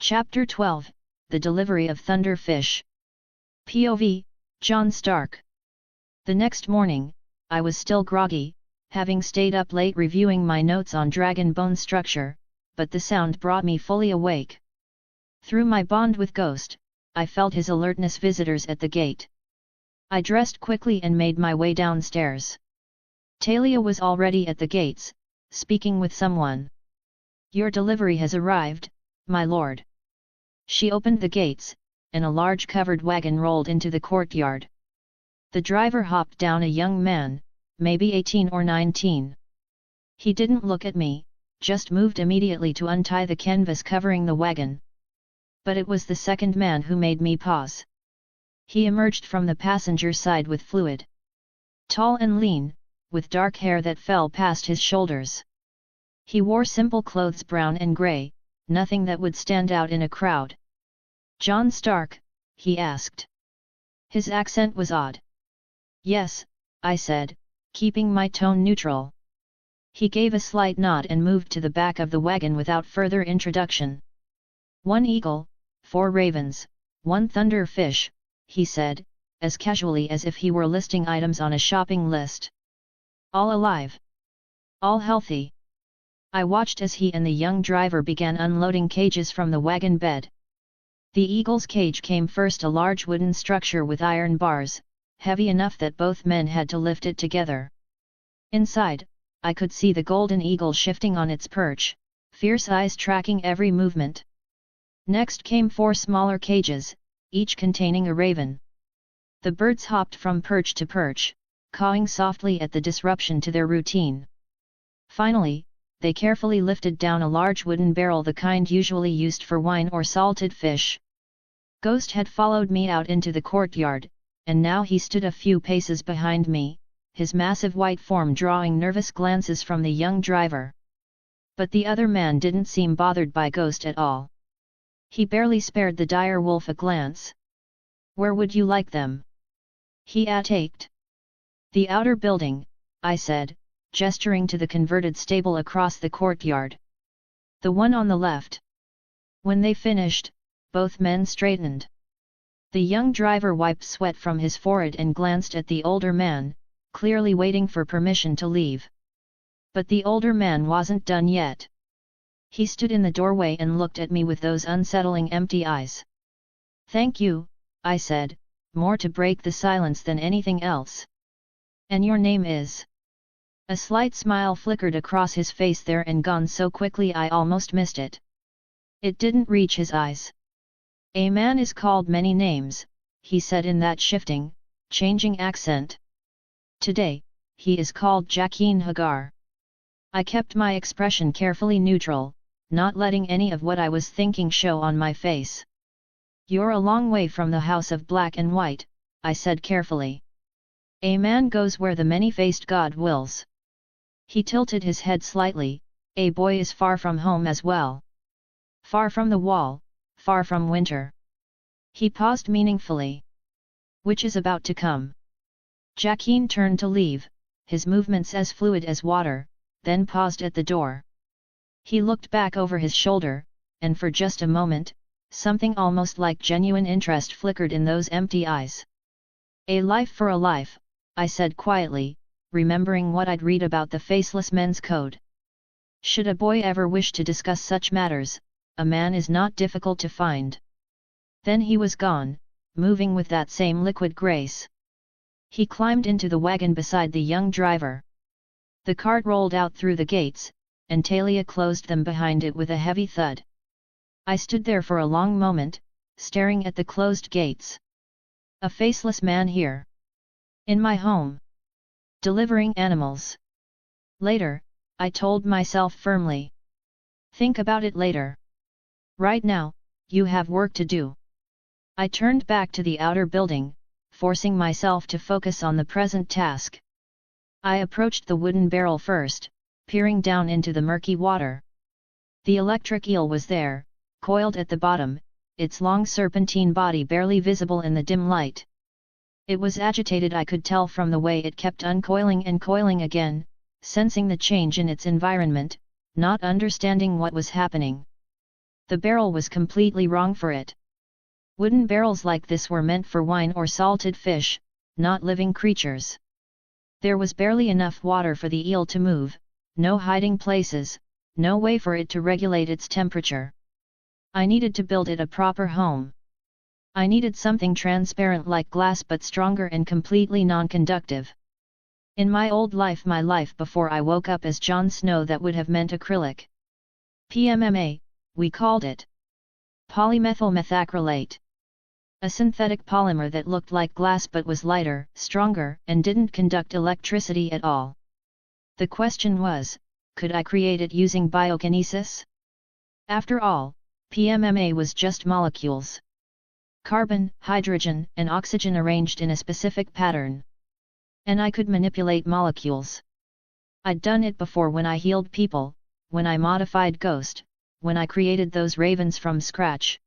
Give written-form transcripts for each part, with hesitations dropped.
Chapter 12, The Delivery of Thunder Fish. POV, Jon Stark. The next morning, I was still groggy, having stayed up late reviewing my notes on dragon bone structure, but the sound brought me fully awake. Through my bond with Ghost, I felt his alertness. Visitors at the gate. I dressed quickly and made my way downstairs. Talia was already at the gates, speaking with someone. "Your delivery has arrived, my lord." She opened the gates, and a large covered wagon rolled into the courtyard. The driver hopped down, a young man, maybe 18 or 19. He didn't look at me, just moved immediately to untie the canvas covering the wagon. But it was the second man who made me pause. He emerged from the passenger side with fluid. Tall and lean, with dark hair that fell past his shoulders. He wore simple clothes, brown and grey, nothing that would stand out in a crowd. "Jon Stark?" he asked. His accent was odd. "Yes," I said, keeping my tone neutral. He gave a slight nod and moved to the back of the wagon without further introduction. "1 eagle, 4 ravens, 1 thunder fish," he said, as casually as if he were listing items on a shopping list. "All alive. All healthy." I watched as he and the young driver began unloading cages from the wagon bed. The eagle's cage came first, a large wooden structure with iron bars, heavy enough that both men had to lift it together. Inside, I could see the golden eagle shifting on its perch, fierce eyes tracking every movement. Next came 4 smaller cages, each containing a raven. The birds hopped from perch to perch, cawing softly at the disruption to their routine. Finally, they carefully lifted down a large wooden barrel, the kind usually used for wine or salted fish. Ghost had followed me out into the courtyard, and now he stood a few paces behind me, his massive white form drawing nervous glances from the young driver. But the other man didn't seem bothered by Ghost at all. He barely spared the dire wolf a glance. "Where would you like them?" he asked. "The outer building," I said, gesturing to the converted stable across the courtyard. "The one on the left." When they finished, both men straightened. The young driver wiped sweat from his forehead and glanced at the older man, clearly waiting for permission to leave. But the older man wasn't done yet. He stood in the doorway and looked at me with those unsettling empty eyes. "Thank you," I said, more to break the silence than anything else. "And your name is?" A slight smile flickered across his face there and gone so quickly I almost missed it. It didn't reach his eyes. "A man is called many names," he said in that shifting, changing accent. "Today, he is called Jaqen Hagar." I kept my expression carefully neutral, not letting any of what I was thinking show on my face. "You're a long way from the House of Black and White," I said carefully. "A man goes where the many-faced God wills." He tilted his head slightly. "A boy is far from home as well. Far from the wall, far from winter." He paused meaningfully. "Which is about to come." Jaqen turned to leave, his movements as fluid as water, then paused at the door. He looked back over his shoulder, and for just a moment, something almost like genuine interest flickered in those empty eyes. "A life for a life," I said quietly, remembering what I'd read about the Faceless Men's Code. Should a boy ever wish to discuss such matters, a man is not difficult to find. Then he was gone, moving with that same liquid grace. He climbed into the wagon beside the young driver. The cart rolled out through the gates, and Talia closed them behind it with a heavy thud. I stood there for a long moment, staring at the closed gates. A faceless man here. In my home. Delivering animals. Later, I told myself firmly. Think about it later. Right now, you have work to do. I turned back to the outer building, forcing myself to focus on the present task. I approached the wooden barrel first, peering down into the murky water. The electric eel was there, coiled at the bottom, its long serpentine body barely visible in the dim light. It was agitated, I could tell from the way it kept uncoiling and coiling again, sensing the change in its environment, not understanding what was happening. The barrel was completely wrong for it. Wooden barrels like this were meant for wine or salted fish, not living creatures. There was barely enough water for the eel to move, no hiding places, no way for it to regulate its temperature. I needed to build it a proper home. I needed something transparent like glass but stronger and completely non-conductive. In my old life, my life before I woke up as Jon Snow, that would have meant acrylic. PMMA, we called it. Polymethyl methacrylate. A synthetic polymer that looked like glass but was lighter, stronger, and didn't conduct electricity at all. The question was, could I create it using biokinesis? After all, PMMA was just molecules. Carbon, hydrogen, and oxygen arranged in a specific pattern. And I could manipulate molecules. I'd done it before when I healed people, when I modified Ghost, when I created those ravens from scratch.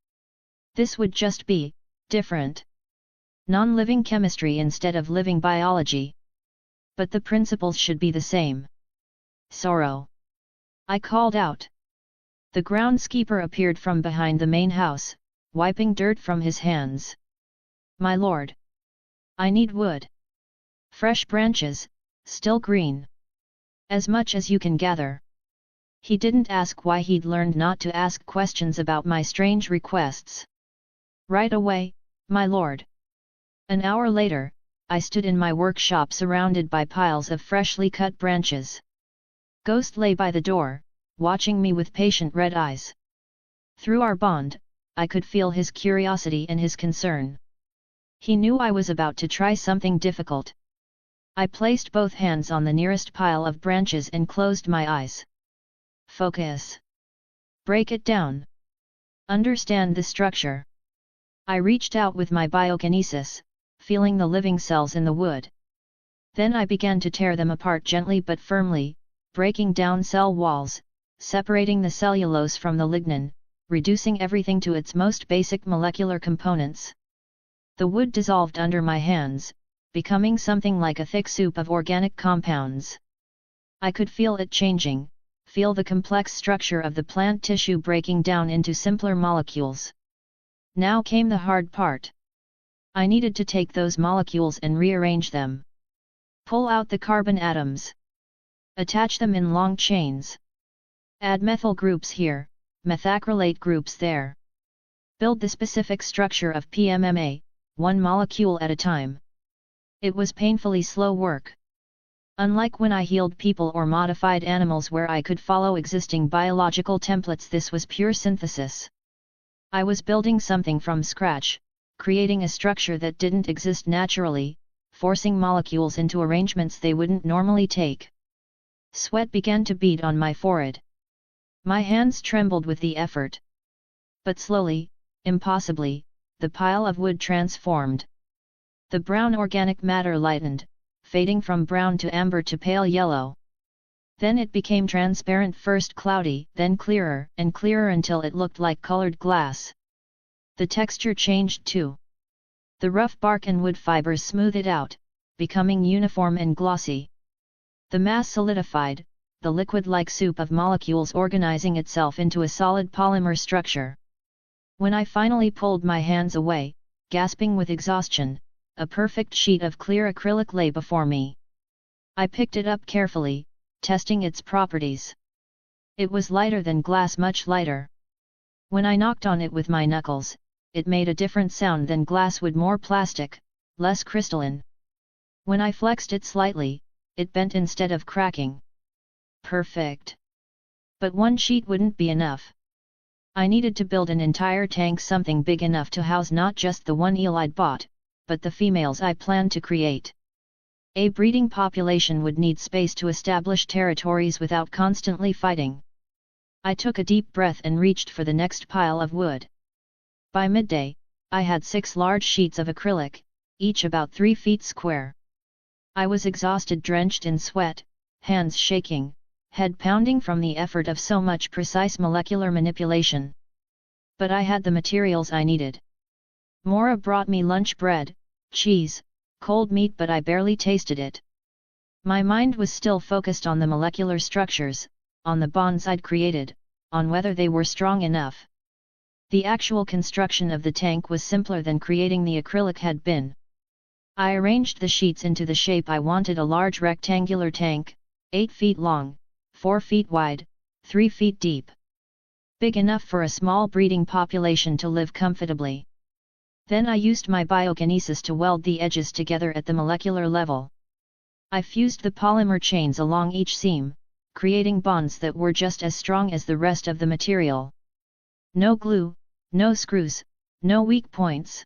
This would just be different. Non-living chemistry instead of living biology. But the principles should be the same. Sorrow! I called out. The groundskeeper appeared from behind the main house, wiping dirt from his hands. My lord! I need wood. Fresh branches, still green. As much as you can gather. He didn't ask why he'd learned not to ask questions about my strange requests. Right away, my lord. An hour later, I stood in my workshop surrounded by piles of freshly cut branches. Ghost lay by the door, watching me with patient red eyes. Through our bond, I could feel his curiosity and his concern. He knew I was about to try something difficult. I placed both hands on the nearest pile of branches and closed my eyes. Focus. Break it down. Understand the structure. I reached out with my biokinesis, feeling the living cells in the wood. Then I began to tear them apart gently but firmly, breaking down cell walls, separating the cellulose from the lignin, reducing everything to its most basic molecular components. The wood dissolved under my hands, becoming something like a thick soup of organic compounds. I could feel it changing, feel the complex structure of the plant tissue breaking down into simpler molecules. Now came the hard part. I needed to take those molecules and rearrange them. Pull out the carbon atoms. Attach them in long chains. Add methyl groups here, methacrylate groups there. Build the specific structure of PMMA, one molecule at a time. It was painfully slow work. Unlike when I healed people or modified animals where I could follow existing biological templates, this was pure synthesis. I was building something from scratch, creating a structure that didn't exist naturally, forcing molecules into arrangements they wouldn't normally take. Sweat began to bead on my forehead. My hands trembled with the effort. But slowly, impossibly, the pile of wood transformed. The brown organic matter lightened, fading from brown to amber to pale yellow. Then it became transparent, first cloudy, then clearer and clearer until it looked like colored glass. The texture changed too. The rough bark and wood fibers smoothed out, becoming uniform and glossy. The mass solidified, the liquid-like soup of molecules organizing itself into a solid polymer structure. When I finally pulled my hands away, gasping with exhaustion, a perfect sheet of clear acrylic lay before me. I picked it up carefully, testing its properties. It was lighter than glass, much lighter. When I knocked on it with my knuckles, it made a different sound than glass would, more plastic, less crystalline. When I flexed it slightly, it bent instead of cracking. Perfect. But one sheet wouldn't be enough. I needed to build an entire tank, something big enough to house not just the one eel I'd bought, but the females I planned to create. A breeding population would need space to establish territories without constantly fighting. I took a deep breath and reached for the next pile of wood. By midday, I had 6 large sheets of acrylic, each about 3 feet square. I was exhausted, drenched in sweat, hands shaking, head pounding from the effort of so much precise molecular manipulation. But I had the materials I needed. Mora brought me lunch bread, cheese, cold meat, but I barely tasted it. My mind was still focused on the molecular structures, on the bonds I'd created, on whether they were strong enough. The actual construction of the tank was simpler than creating the acrylic had been. I arranged the sheets into the shape I wanted: a large rectangular tank, 8 feet long, 4 feet wide, 3 feet deep. Big enough for a small breeding population to live comfortably. Then I used my biokinesis to weld the edges together at the molecular level. I fused the polymer chains along each seam, creating bonds that were just as strong as the rest of the material. No glue, no screws, no weak points.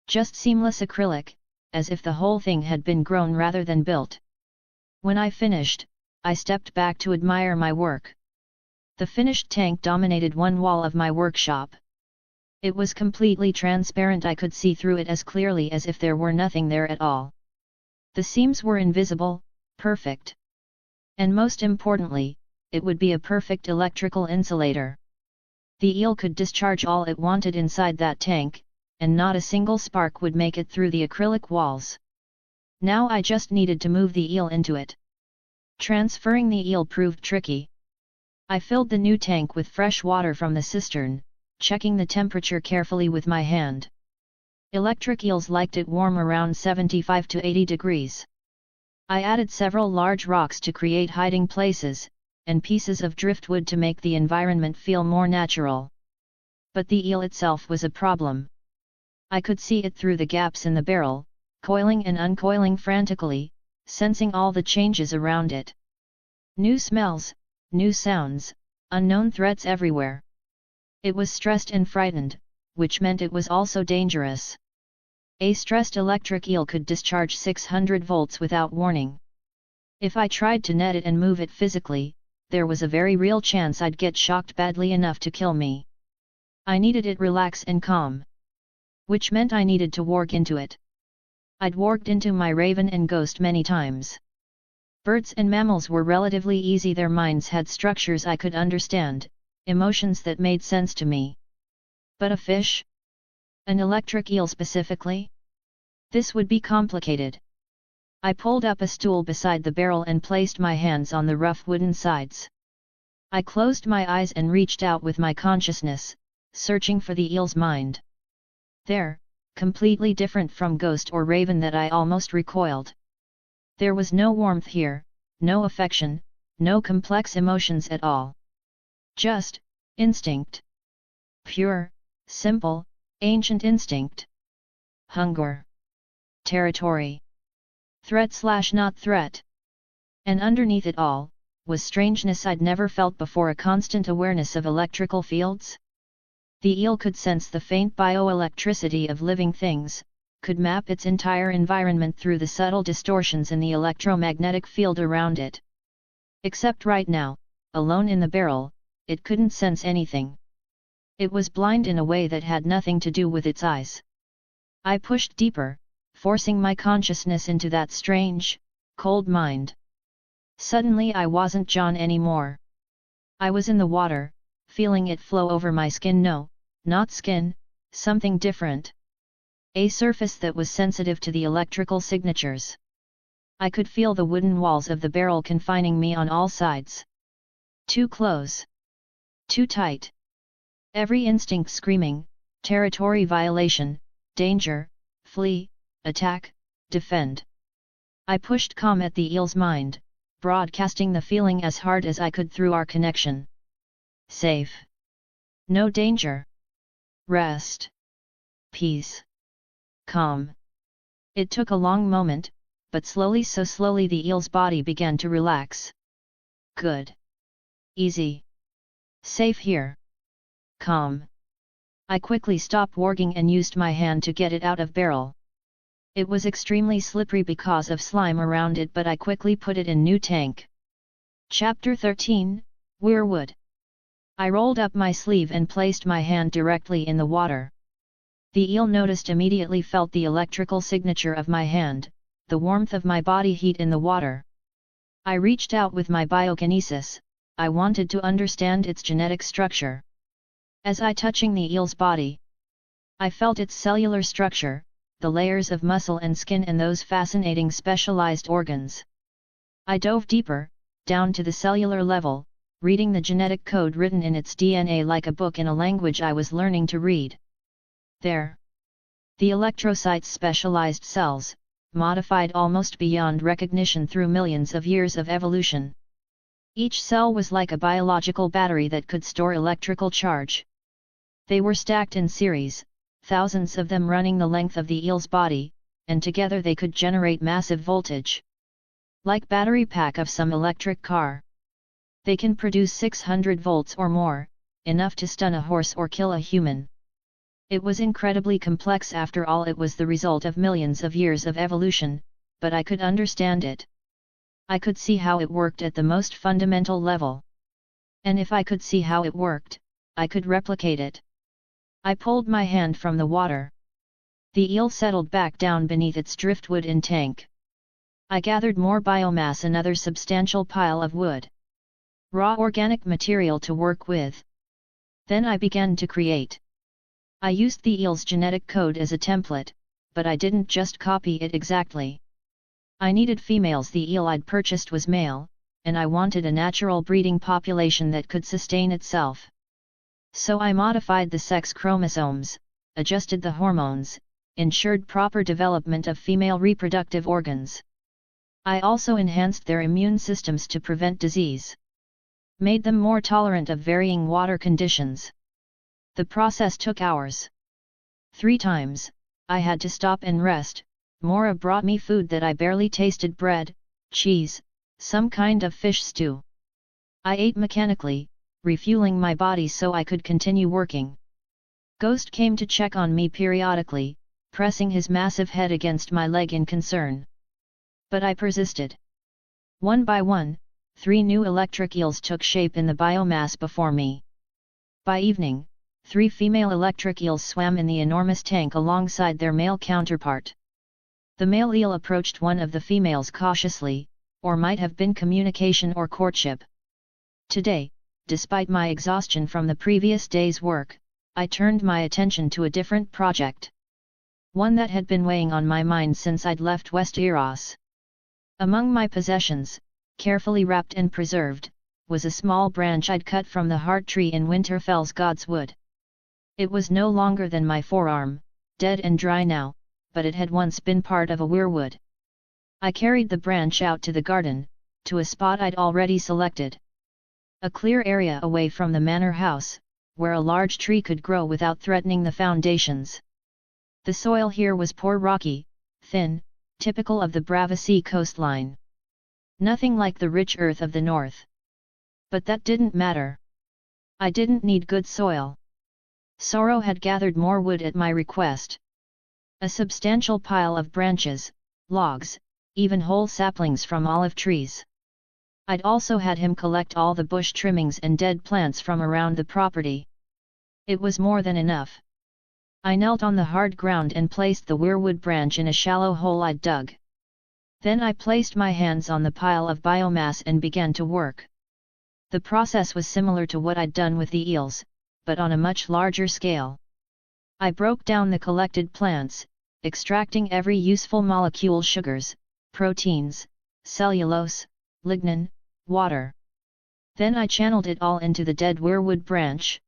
Just seamless acrylic, as if the whole thing had been grown rather than built. When I finished, I stepped back to admire my work. The finished tank dominated one wall of my workshop. It was completely transparent. I could see through it as clearly as if there were nothing there at all. The seams were invisible, perfect. And most importantly, it would be a perfect electrical insulator. The eel could discharge all it wanted inside that tank, and not a single spark would make it through the acrylic walls. Now I just needed to move the eel into it. Transferring the eel proved tricky. I filled the new tank with fresh water from the cistern, checking the temperature carefully with my hand. Electric eels liked it warm, around 75 to 80 degrees. I added several large rocks to create hiding places, and pieces of driftwood to make the environment feel more natural. But the eel itself was a problem. I could see it through the gaps in the barrel, coiling and uncoiling frantically, sensing all the changes around it. New smells, new sounds, unknown threats everywhere. It was stressed and frightened, which meant it was also dangerous. A stressed electric eel could discharge 600 volts without warning. If I tried to net it and move it physically, there was a very real chance I'd get shocked badly enough to kill me. I needed it relax and calm. Which meant I needed to warg into it. I'd warged into my raven and ghost many times. Birds and mammals were relatively easy. Their minds had structures I could understand, emotions that made sense to me. But a fish? An electric eel specifically? This would be complicated. I pulled up a stool beside the barrel and placed my hands on the rough wooden sides. I closed my eyes and reached out with my consciousness, searching for the eel's mind. There, completely different from ghost or raven that I almost recoiled. There was no warmth here, no affection, no complex emotions at all. Just instinct. Pure, simple, ancient instinct. Hunger. Territory. Threat/not threat. And underneath it all, was strangeness I'd never felt before: a constant awareness of electrical fields. The eel could sense the faint bioelectricity of living things, could map its entire environment through the subtle distortions in the electromagnetic field around it. Except right now, alone in the barrel, it couldn't sense anything. It was blind in a way that had nothing to do with its eyes. I pushed deeper, forcing my consciousness into that strange, cold mind. Suddenly I wasn't Jon anymore. I was in the water, feeling it flow over my skin. No, not skin, something different. A surface that was sensitive to the electrical signatures. I could feel the wooden walls of the barrel confining me on all sides. Too close. Too tight. Every instinct screaming, territory violation, danger, flee, attack, defend. I pushed calm at the eel's mind, broadcasting the feeling as hard as I could through our connection. Safe. No danger. Rest. Peace. Calm. It took a long moment, but slowly, so slowly, the eel's body began to relax. Good. Easy. Safe here. Calm. I quickly stopped warging and used my hand to get it out of barrel. It was extremely slippery because of slime around it, but I quickly put it in new tank. Chapter 13, Weirwood. I rolled up my sleeve and placed my hand directly in the water. The eel noticed immediately, felt the electrical signature of my hand, the warmth of my body heat in the water. I reached out with my biokinesis. I wanted to understand its genetic structure. As I touching the eel's body, I felt its cellular structure, the layers of muscle and skin and those fascinating specialized organs. I dove deeper, down to the cellular level, reading the genetic code written in its DNA like a book in a language I was learning to read. There. The electrocytes, specialized cells, modified almost beyond recognition through millions of years of evolution. Each cell was like a biological battery that could store electrical charge. They were stacked in series, thousands of them running the length of the eel's body, and together they could generate massive voltage. Like battery pack of some electric car. They can produce 600 volts or more, enough to stun a horse or kill a human. It was incredibly complex. After all, it was the result of millions of years of evolution, but I could understand it. I could see how it worked at the most fundamental level. And if I could see how it worked, I could replicate it. I pulled my hand from the water. The eel settled back down beneath its driftwood in tank. I gathered more biomass, another substantial pile of wood. Raw organic material to work with. Then I began to create. I used the eel's genetic code as a template, but I didn't just copy it exactly. I needed females. The eel I'd purchased was male, and I wanted a natural breeding population that could sustain itself. So I modified the sex chromosomes, adjusted the hormones, ensured proper development of female reproductive organs. I also enhanced their immune systems to prevent disease. Made them more tolerant of varying water conditions. The process took hours. 3 times, I had to stop and rest. Mora brought me food that I barely tasted: bread, cheese, some kind of fish stew. I ate mechanically, refueling my body so I could continue working. Ghost came to check on me periodically, pressing his massive head against my leg in concern. But I persisted. One by one, 3 new electric eels took shape in the biomass before me. By evening, 3 female electric eels swam in the enormous tank alongside their male counterpart. The male eel approached one of the females cautiously, or might have been communication or courtship. Today, despite my exhaustion from the previous day's work, I turned my attention to a different project. One that had been weighing on my mind since I'd left Westeros. Among my possessions, carefully wrapped and preserved, was a small branch I'd cut from the heart tree in Winterfell's God's Wood. It was no longer than my forearm, dead and dry now, but it had once been part of a weirwood. I carried the branch out to the garden, to a spot I'd already selected. A clear area away from the manor house, where a large tree could grow without threatening the foundations. The soil here was poor, rocky, thin, typical of the Bravasi coastline. Nothing like the rich earth of the north. But that didn't matter. I didn't need good soil. Sorrow had gathered more wood at my request. A substantial pile of branches, logs, even whole saplings from olive trees. I'd also had him collect all the bush trimmings and dead plants from around the property. It was more than enough. I knelt on the hard ground and placed the weirwood branch in a shallow hole I'd dug. Then I placed my hands on the pile of biomass and began to work. The process was similar to what I'd done with the eels, but on a much larger scale. I broke down the collected plants, extracting every useful molecule: sugars, proteins, cellulose, lignin, water. Then I channeled it all into the dead weirwood branch.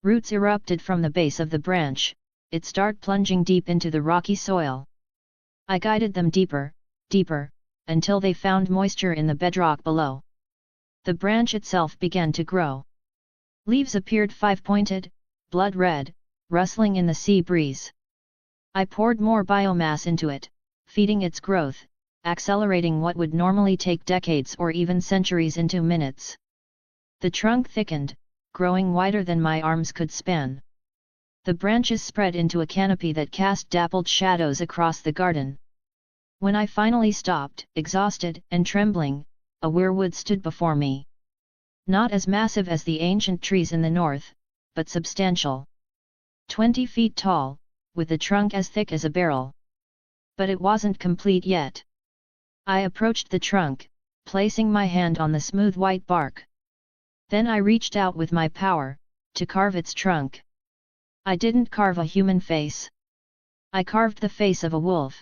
Roots erupted from the base of the branch, it started plunging deep into the rocky soil. I guided them deeper, deeper, until they found moisture in the bedrock below. The branch itself began to grow. Leaves appeared 5-pointed, blood red, rustling in the sea breeze. I poured more biomass into it, feeding its growth, accelerating what would normally take decades or even centuries into minutes. The trunk thickened, growing wider than my arms could span. The branches spread into a canopy that cast dappled shadows across the garden. When I finally stopped, exhausted and trembling, a weirwood stood before me. Not as massive as the ancient trees in the north, but substantial. 20 feet tall, with a trunk as thick as a barrel. But it wasn't complete yet. I approached the trunk, placing my hand on the smooth white bark. Then I reached out with my power, to carve its trunk. I didn't carve a human face. I carved the face of a wolf.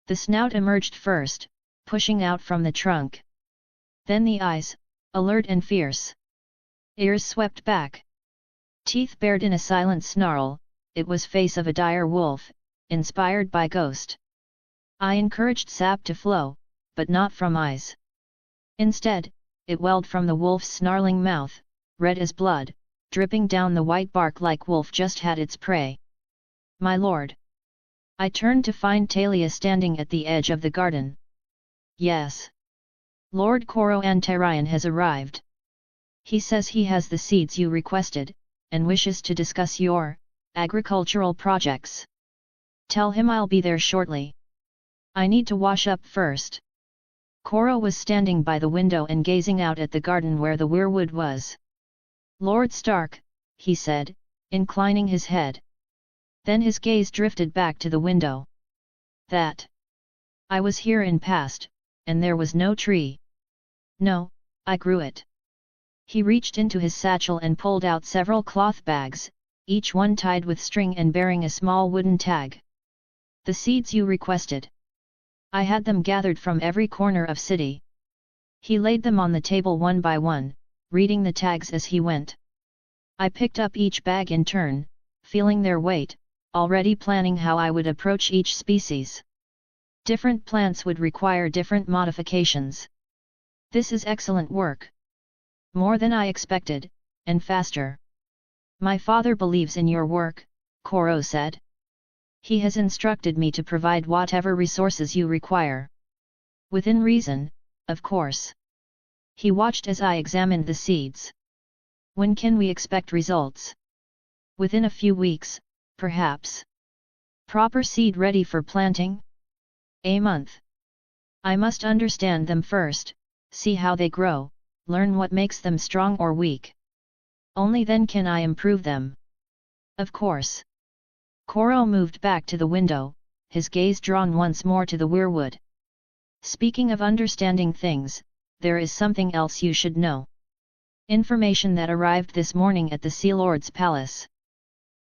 The snout emerged first, pushing out from the trunk. Then the eyes, alert and fierce. Ears swept back. Teeth bared in a silent snarl, it was face of a dire wolf, inspired by ghost. I encouraged sap to flow, but not from eyes. Instead, it welled from the wolf's snarling mouth, red as blood, dripping down the white bark like wolf just had its prey. My lord! I turned to find Talia standing at the edge of the garden. Yes. Lord Coro Antarian has arrived. He says he has the seeds you requested, and wishes to discuss your agricultural projects. Tell him I'll be there shortly. I need to wash up first. Coro was standing by the window and gazing out at the garden where the weirwood was. Lord Stark, he said, inclining his head. Then his gaze drifted back to the window. That. I was here in past, and there was no tree. No, I grew it. He reached into his satchel and pulled out several cloth bags, each one tied with string and bearing a small wooden tag. The seeds you requested. I had them gathered from every corner of city. He laid them on the table one by one, reading the tags as he went. I picked up each bag in turn, feeling their weight, already planning how I would approach each species. Different plants would require different modifications. This is excellent work. More than I expected, and faster. My father believes in your work, Coro said. He has instructed me to provide whatever resources you require. Within reason, of course. He watched as I examined the seeds. When can we expect results? Within a few weeks, perhaps. Proper seed ready for planting? A month. I must understand them first, see how they grow, learn what makes them strong or weak. Only then can I improve them. Of course. Coro moved back to the window, his gaze drawn once more to the weirwood. Speaking of understanding things, there is something else you should know. Information that arrived this morning at the Sea Lord's palace.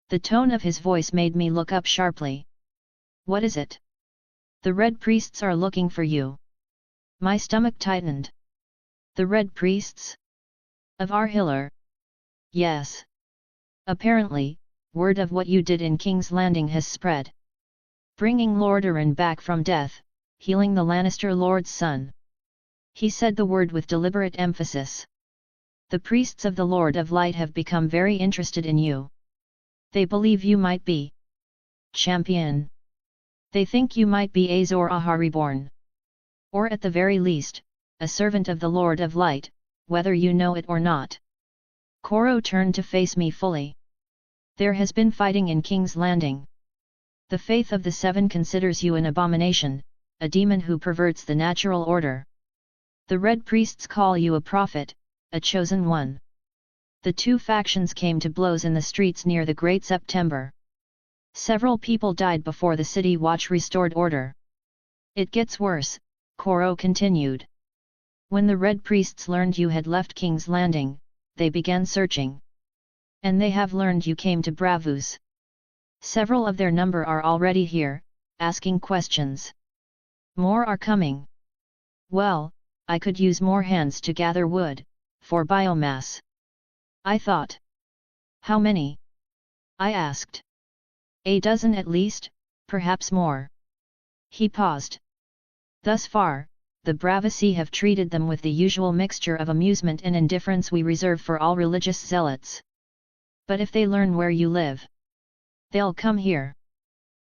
The tone of his voice made me look up sharply. What is it? The Red Priests are looking for you. My stomach tightened. The Red Priests? Of Arhillar? Yes. Apparently, word of what you did in King's Landing has spread. Bringing Lord Arryn back from death, healing the Lannister Lord's son. He said the word with deliberate emphasis. The priests of the Lord of Light have become very interested in you. They believe you might be champion. They think you might be Azor Ahai reborn. Or at the very least, a servant of the Lord of Light, whether you know it or not. Coro turned to face me fully. There has been fighting in King's Landing. The faith of the Seven considers you an abomination, a demon who perverts the natural order. The Red Priests call you a prophet, a chosen one. The two factions came to blows in the streets near the Great September. Several people died before the City Watch restored order. It gets worse, Coro continued. When the Red Priests learned you had left King's Landing, they began searching. And they have learned you came to Bravus. Several of their number are already here, asking questions. More are coming. Well, I could use more hands to gather wood, for biomass. I thought. How many? I asked. A dozen at least, perhaps more. He paused. Thus far, the Bravasi have treated them with the usual mixture of amusement and indifference we reserve for all religious zealots. But if they learn where you live, they'll come here.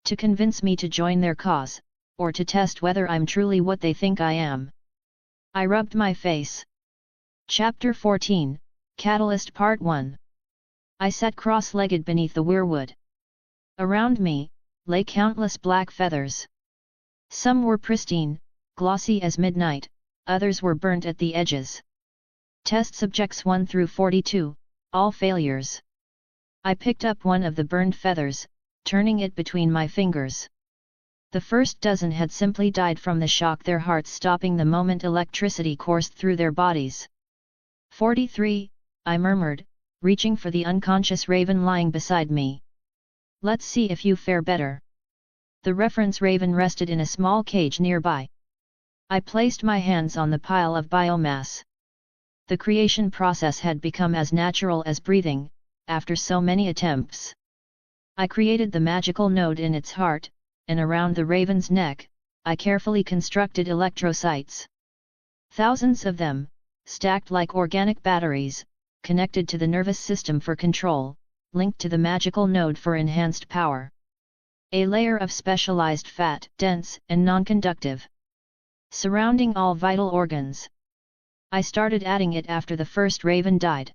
To convince me to join their cause, or to test whether I'm truly what they think I am. I rubbed my face. Chapter 14, Catalyst Part 1. I sat cross-legged beneath the weirwood. Around me, lay countless black feathers. Some were pristine, glossy as midnight, others were burnt at the edges. Test subjects 1 through 42, all failures. I picked up one of the burned feathers, turning it between my fingers. The first dozen had simply died from the shock, their hearts stopping the moment electricity coursed through their bodies. 43, I murmured, reaching for the unconscious raven lying beside me. Let's see if you fare better. The reference raven rested in a small cage nearby. I placed my hands on the pile of biomass. The creation process had become as natural as breathing, after so many attempts. I created the magical node in its heart, and around the raven's neck, I carefully constructed electrocytes. Thousands of them, stacked like organic batteries, connected to the nervous system for control, linked to the magical node for enhanced power. A layer of specialized fat, dense and non-conductive, surrounding all vital organs. I started adding it after the first raven died.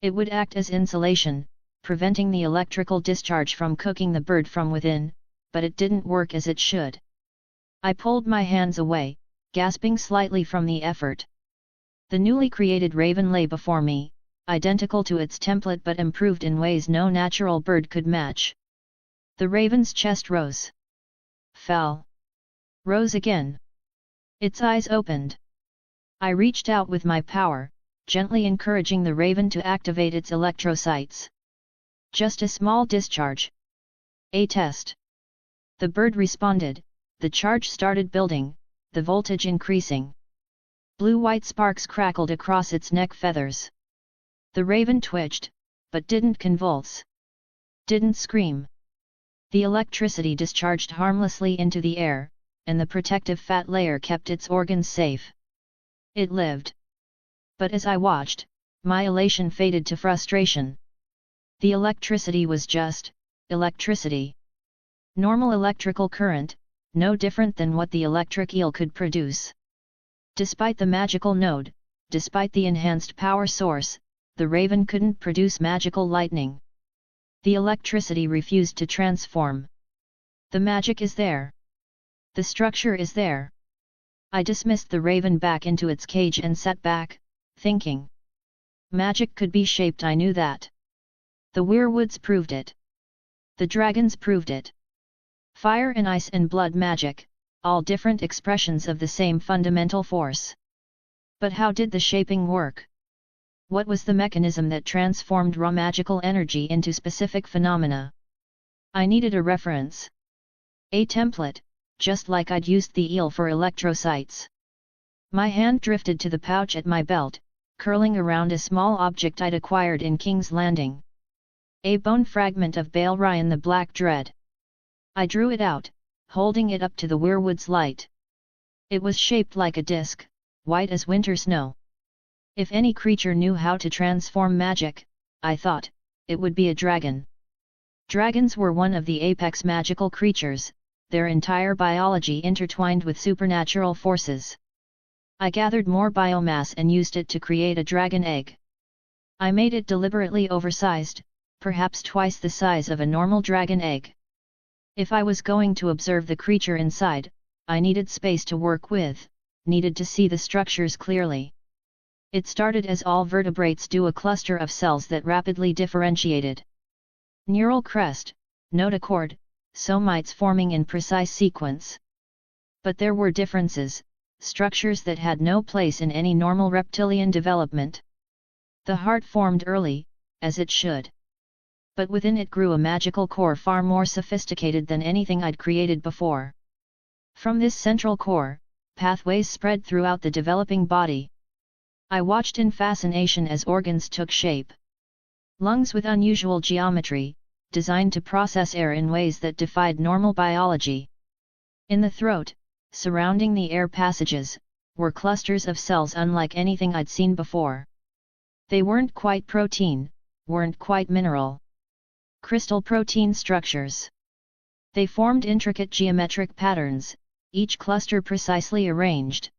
It would act as insulation, preventing the electrical discharge from cooking the bird from within, but it didn't work as it should. I pulled my hands away, gasping slightly from the effort. The newly created raven lay before me, identical to its template but improved in ways no natural bird could match. The raven's chest rose. Fell. Rose again. Its eyes opened. I reached out with my power, gently encouraging the raven to activate its electrocytes. Just a small discharge. A test. The bird responded, the charge started building, the voltage increasing. Blue-white sparks crackled across its neck feathers. The raven twitched, but didn't convulse. Didn't scream. The electricity discharged harmlessly into the air, and the protective fat layer kept its organs safe. It lived. But as I watched, my elation faded to frustration. The electricity was just electricity. Normal electrical current, no different than what the electric eel could produce. Despite the magical node, despite the enhanced power source, the raven couldn't produce magical lightning. The electricity refused to transform. The magic is there. The structure is there. I dismissed the raven back into its cage and sat back, thinking. Magic could be shaped, I knew that. The weirwoods proved it. The dragons proved it. Fire and ice and blood magic, all different expressions of the same fundamental force. But how did the shaping work? What was the mechanism that transformed raw magical energy into specific phenomena? I needed a reference. A template, just like I'd used the eel for electrocytes. My hand drifted to the pouch at my belt, curling around a small object I'd acquired in King's Landing. A bone fragment of Balerion the Black Dread. I drew it out, holding it up to the weirwood's light. It was shaped like a disc, white as winter snow. If any creature knew how to transform magic, I thought, it would be a dragon. Dragons were one of the apex magical creatures, their entire biology intertwined with supernatural forces. I gathered more biomass and used it to create a dragon egg. I made it deliberately oversized, perhaps twice the size of a normal dragon egg. If I was going to observe the creature inside, I needed space to work with, needed to see the structures clearly. It started as all vertebrates do, a cluster of cells that rapidly differentiated. Neural crest, notochord, somites forming in precise sequence. But there were differences, structures that had no place in any normal reptilian development. The heart formed early, as it should. But within it grew a magical core far more sophisticated than anything I'd created before. From this central core, pathways spread throughout the developing body. I watched in fascination as organs took shape. Lungs with unusual geometry, designed to process air in ways that defied normal biology. In the throat, surrounding the air passages, were clusters of cells unlike anything I'd seen before. They weren't quite protein, weren't quite mineral. Crystal protein structures. They formed intricate geometric patterns, each cluster precisely arranged.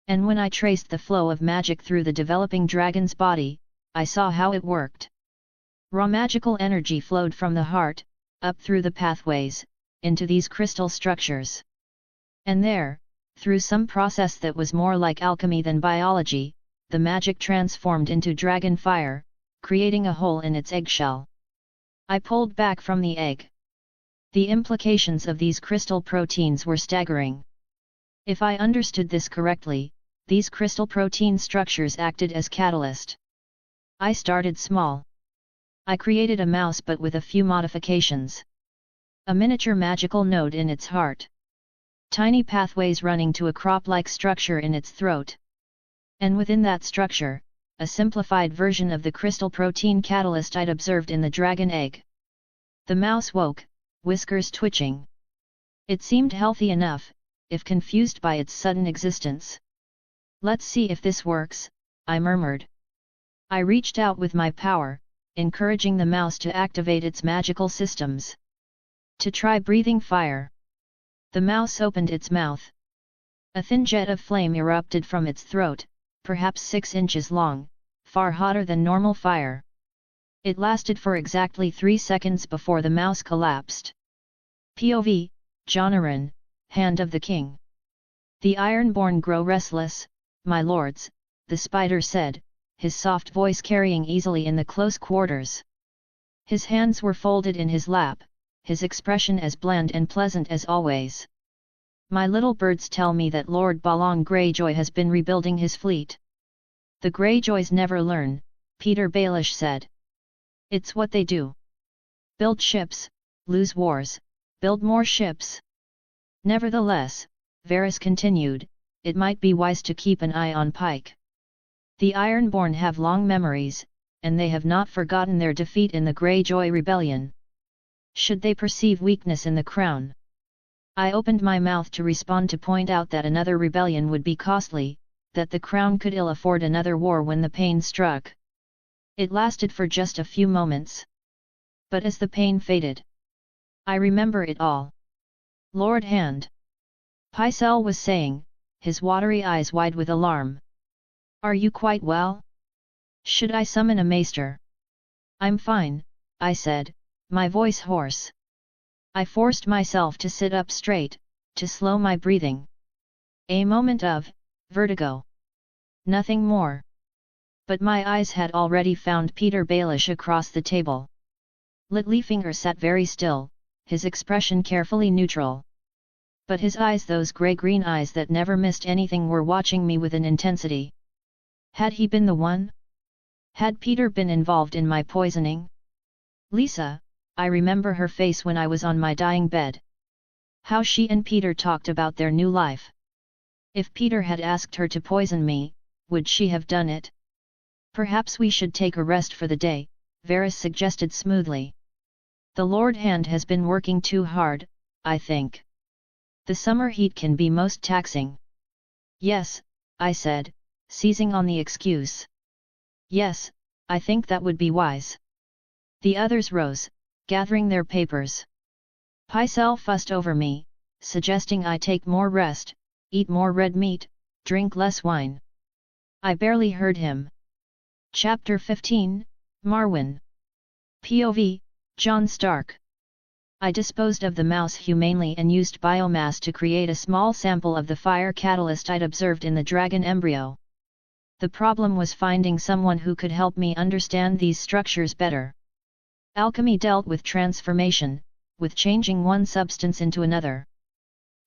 And when I traced the flow of magic through the developing dragon's body, I saw how it worked. Raw magical energy flowed from the heart, up through the pathways, into these crystal structures. And there, through some process that was more like alchemy than biology, the magic transformed into dragon fire, creating a hole in its eggshell. I pulled back from the egg. The implications of these crystal proteins were staggering. If I understood this correctly, these crystal protein structures acted as catalyst. I started small. I created a mouse but with a few modifications. A miniature magical node in its heart. Tiny pathways running to a crop-like structure in its throat. And within that structure, a simplified version of the crystal protein catalyst I'd observed in the dragon egg. The mouse woke, whiskers twitching. It seemed healthy enough, if confused by its sudden existence. "Let's see if this works," I murmured. I reached out with my power, encouraging the mouse to activate its magical systems. "To try breathing fire." The mouse opened its mouth. A thin jet of flame erupted from its throat, perhaps 6 inches long, far hotter than normal fire. It lasted for exactly 3 seconds before the mouse collapsed. POV, Jonaran, Hand of the King. "The Ironborn grow restless, my lords," the spider said, his soft voice carrying easily in the close quarters. His hands were folded in his lap, his expression as bland and pleasant as always. "My little birds tell me that Lord Balong Greyjoy has been rebuilding his fleet." "The Greyjoys never learn," Peter Baelish said. "It's what they do. Build ships, lose wars, build more ships." "Nevertheless," Varys continued, "it might be wise to keep an eye on Pike. The Ironborn have long memories, and they have not forgotten their defeat in the Greyjoy rebellion. Should they perceive weakness in the crown?" I opened my mouth to respond, to point out that another rebellion would be costly, that the crown could ill afford another war when the pain struck. It lasted for just a few moments. But as the pain faded, I remember it all. "Lord Hand," Pycelle was saying, his watery eyes wide with alarm. "Are you quite well? Should I summon a maester?" "I'm fine," I said, my voice hoarse. I forced myself to sit up straight, to slow my breathing. A moment of vertigo. Nothing more. But my eyes had already found Peter Baelish across the table. Littlefinger sat very still, his expression carefully neutral. But his eyes, those grey-green eyes that never missed anything, were watching me with an intensity. Had he been the one? Had Peter been involved in my poisoning? Lisa, I remember her face when I was on my dying bed. How she and Peter talked about their new life. If Peter had asked her to poison me, would she have done it? "Perhaps we should take a rest for the day," Varys suggested smoothly. "The Lord Hand has been working too hard, I think. The summer heat can be most taxing." "Yes," I said, seizing on the excuse. "Yes, I think that would be wise." The others rose, gathering their papers. Pycelle fussed over me, suggesting I take more rest, eat more red meat, drink less wine. I barely heard him. Chapter 15, Marwyn. POV, Jon Stark. I disposed of the mouse humanely and used biomass to create a small sample of the fire catalyst I'd observed in the dragon embryo. The problem was finding someone who could help me understand these structures better. Alchemy dealt with transformation, with changing one substance into another.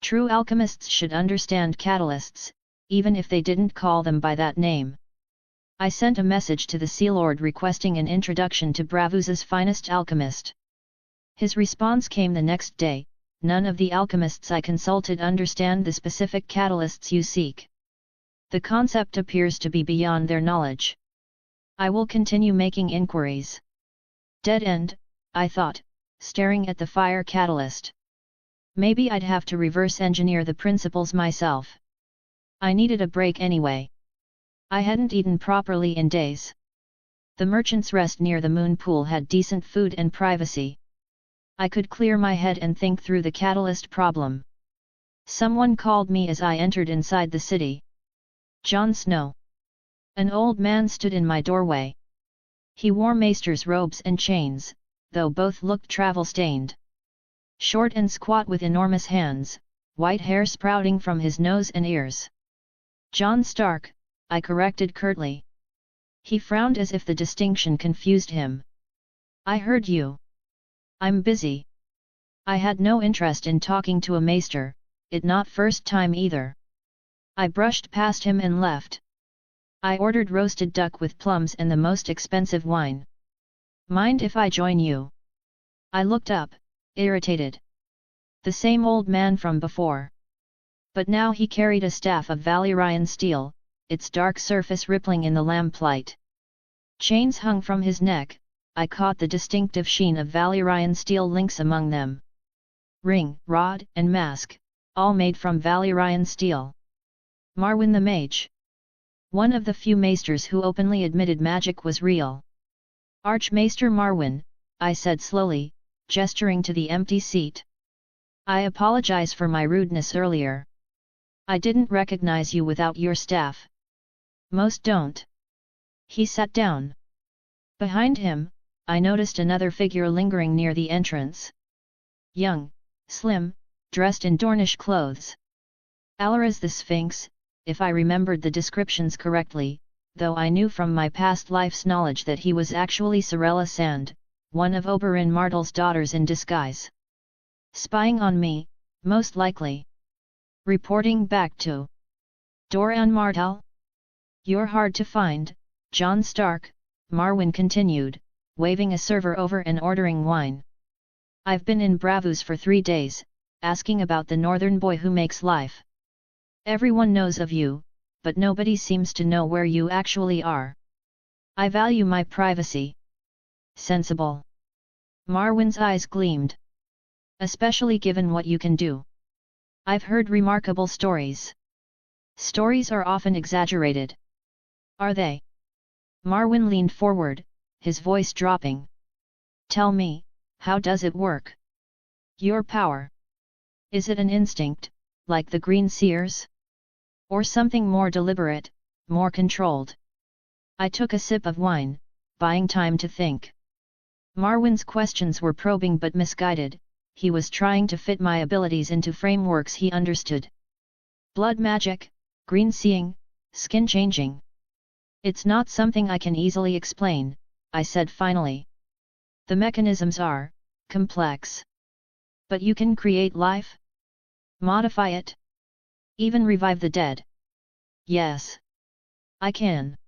True alchemists should understand catalysts, even if they didn't call them by that name. I sent a message to the Sea Lord requesting an introduction to Bravuz's finest alchemist. His response came the next day: "None of the alchemists I consulted understand the specific catalysts you seek. The concept appears to be beyond their knowledge. I will continue making inquiries." Dead end, I thought, staring at the fire catalyst. Maybe I'd have to reverse engineer the principles myself. I needed a break anyway. I hadn't eaten properly in days. The Merchant's Rest near the moon pool had decent food and privacy. I could clear my head and think through the catalyst problem. Someone called me as I entered inside the city. Jon Snow. An old man stood in my doorway. He wore maester's robes and chains, though both looked travel-stained. Short and squat with enormous hands, white hair sprouting from his nose and ears. "Jon Stark," I corrected curtly. He frowned as if the distinction confused him. "I heard you. I'm busy." I had no interest in talking to a maester, it not first time either. I brushed past him and left. I ordered roasted duck with plums and the most expensive wine. "Mind if I join you?" I looked up, irritated. The same old man from before. But now he carried a staff of Valyrian steel, its dark surface rippling in the lamplight. Chains hung from his neck. I caught the distinctive sheen of Valyrian steel links among them. Ring, rod, and mask, all made from Valyrian steel. Marwyn the Mage. One of the few maesters who openly admitted magic was real. Archmaester Marwyn, I said slowly, gesturing to the empty seat. I apologize for my rudeness earlier. I didn't recognize you without your staff. Most don't. He sat down. Behind him, I noticed another figure lingering near the entrance. Young, slim, dressed in Dornish clothes. Alaraz the Sphinx, if I remembered the descriptions correctly, though I knew from my past life's knowledge that he was actually Sorella Sand, one of Oberyn Martell's daughters in disguise. Spying on me, most likely. Reporting back to Doran Martell? You're hard to find, Jon Stark, Marwyn continued, waving a server over and ordering wine. I've been in Bravos for 3 days, asking about the northern boy who makes life. Everyone knows of you, but nobody seems to know where you actually are. I value my privacy. Sensible. Marwyn's eyes gleamed. Especially given what you can do. I've heard remarkable stories. Stories are often exaggerated. Are they? Marwyn leaned forward, his voice dropping. Tell me, how does it work? Your power. Is it an instinct, like the Green Seers? Or something more deliberate, more controlled? I took a sip of wine, buying time to think. Marwyn's questions were probing but misguided. He was trying to fit my abilities into frameworks he understood. Blood magic, green seeing, skin changing. It's not something I can easily explain, I said finally. The mechanisms are complex. But you can create life? Modify it? Even revive the dead? Yes. I can.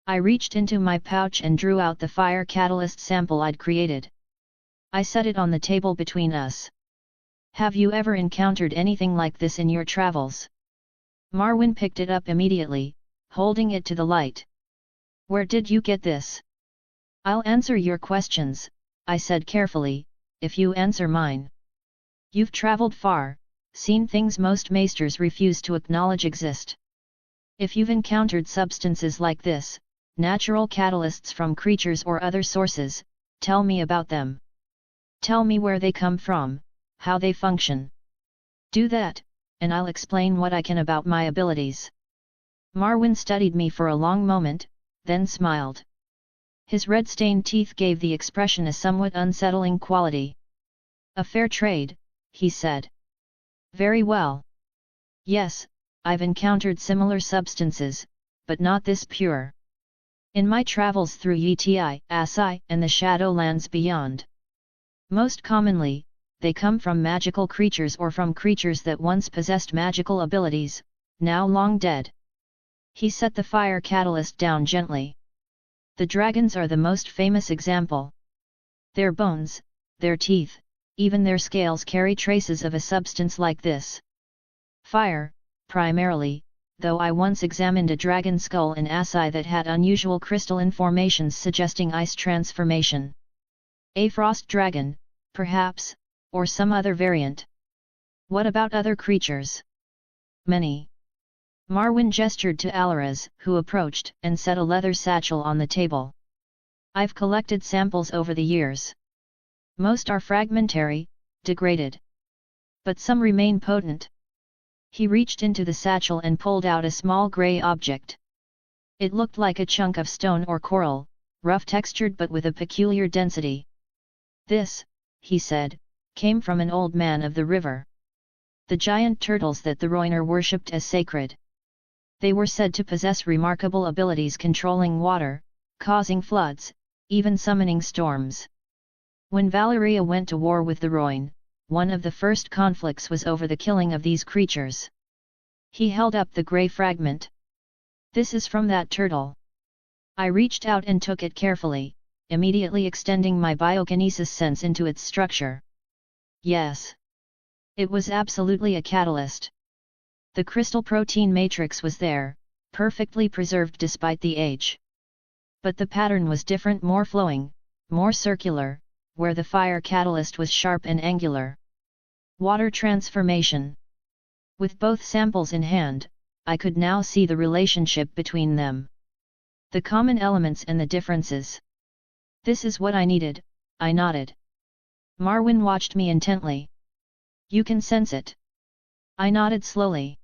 I reached into my pouch and drew out the fire catalyst sample I'd created. I set it on the table between us. Have you ever encountered anything like this in your travels? Marwyn picked it up immediately, holding it to the light. Where did you get this? I'll answer your questions, I said carefully, if you answer mine. You've traveled far, seen things most maesters refuse to acknowledge exist. If you've encountered substances like this, natural catalysts from creatures or other sources, tell me about them. Tell me where they come from, how they function. Do that, and I'll explain what I can about my abilities. Marwyn studied me for a long moment, then smiled. His red-stained teeth gave the expression a somewhat unsettling quality. A fair trade, he said. Very well. Yes, I've encountered similar substances, but not this pure. In my travels through Yeti, Asai, and the Shadowlands beyond. Most commonly, they come from magical creatures or from creatures that once possessed magical abilities, now long dead. He set the fire catalyst down gently. The dragons are the most famous example. Their bones, their teeth, even their scales carry traces of a substance like this. Fire, primarily, though I once examined a dragon skull in Asai that had unusual crystalline formations suggesting ice transformation. A frost dragon, perhaps, or some other variant. What about other creatures? Many. Marwyn gestured to Alaraz, who approached and set a leather satchel on the table. I've collected samples over the years. Most are fragmentary, degraded. But some remain potent. He reached into the satchel and pulled out a small grey object. It looked like a chunk of stone or coral, rough textured but with a peculiar density. This, he said, came from an old man of the river. The giant turtles that the Rhoynar worshipped as sacred. They were said to possess remarkable abilities controlling water, causing floods, even summoning storms. When Valyria went to war with the Rhoynar, one of the first conflicts was over the killing of these creatures. He held up the grey fragment. This is from that turtle. I reached out and took it carefully, immediately extending my biokinesis sense into its structure. Yes. It was absolutely a catalyst. The crystal protein matrix was there, perfectly preserved despite the age. But the pattern was different, more flowing, more circular, where the fire catalyst was sharp and angular. Water transformation. With both samples in hand, I could now see the relationship between them. The common elements and the differences. This is what I needed, I nodded. Marwyn watched me intently. You can sense it. I nodded slowly.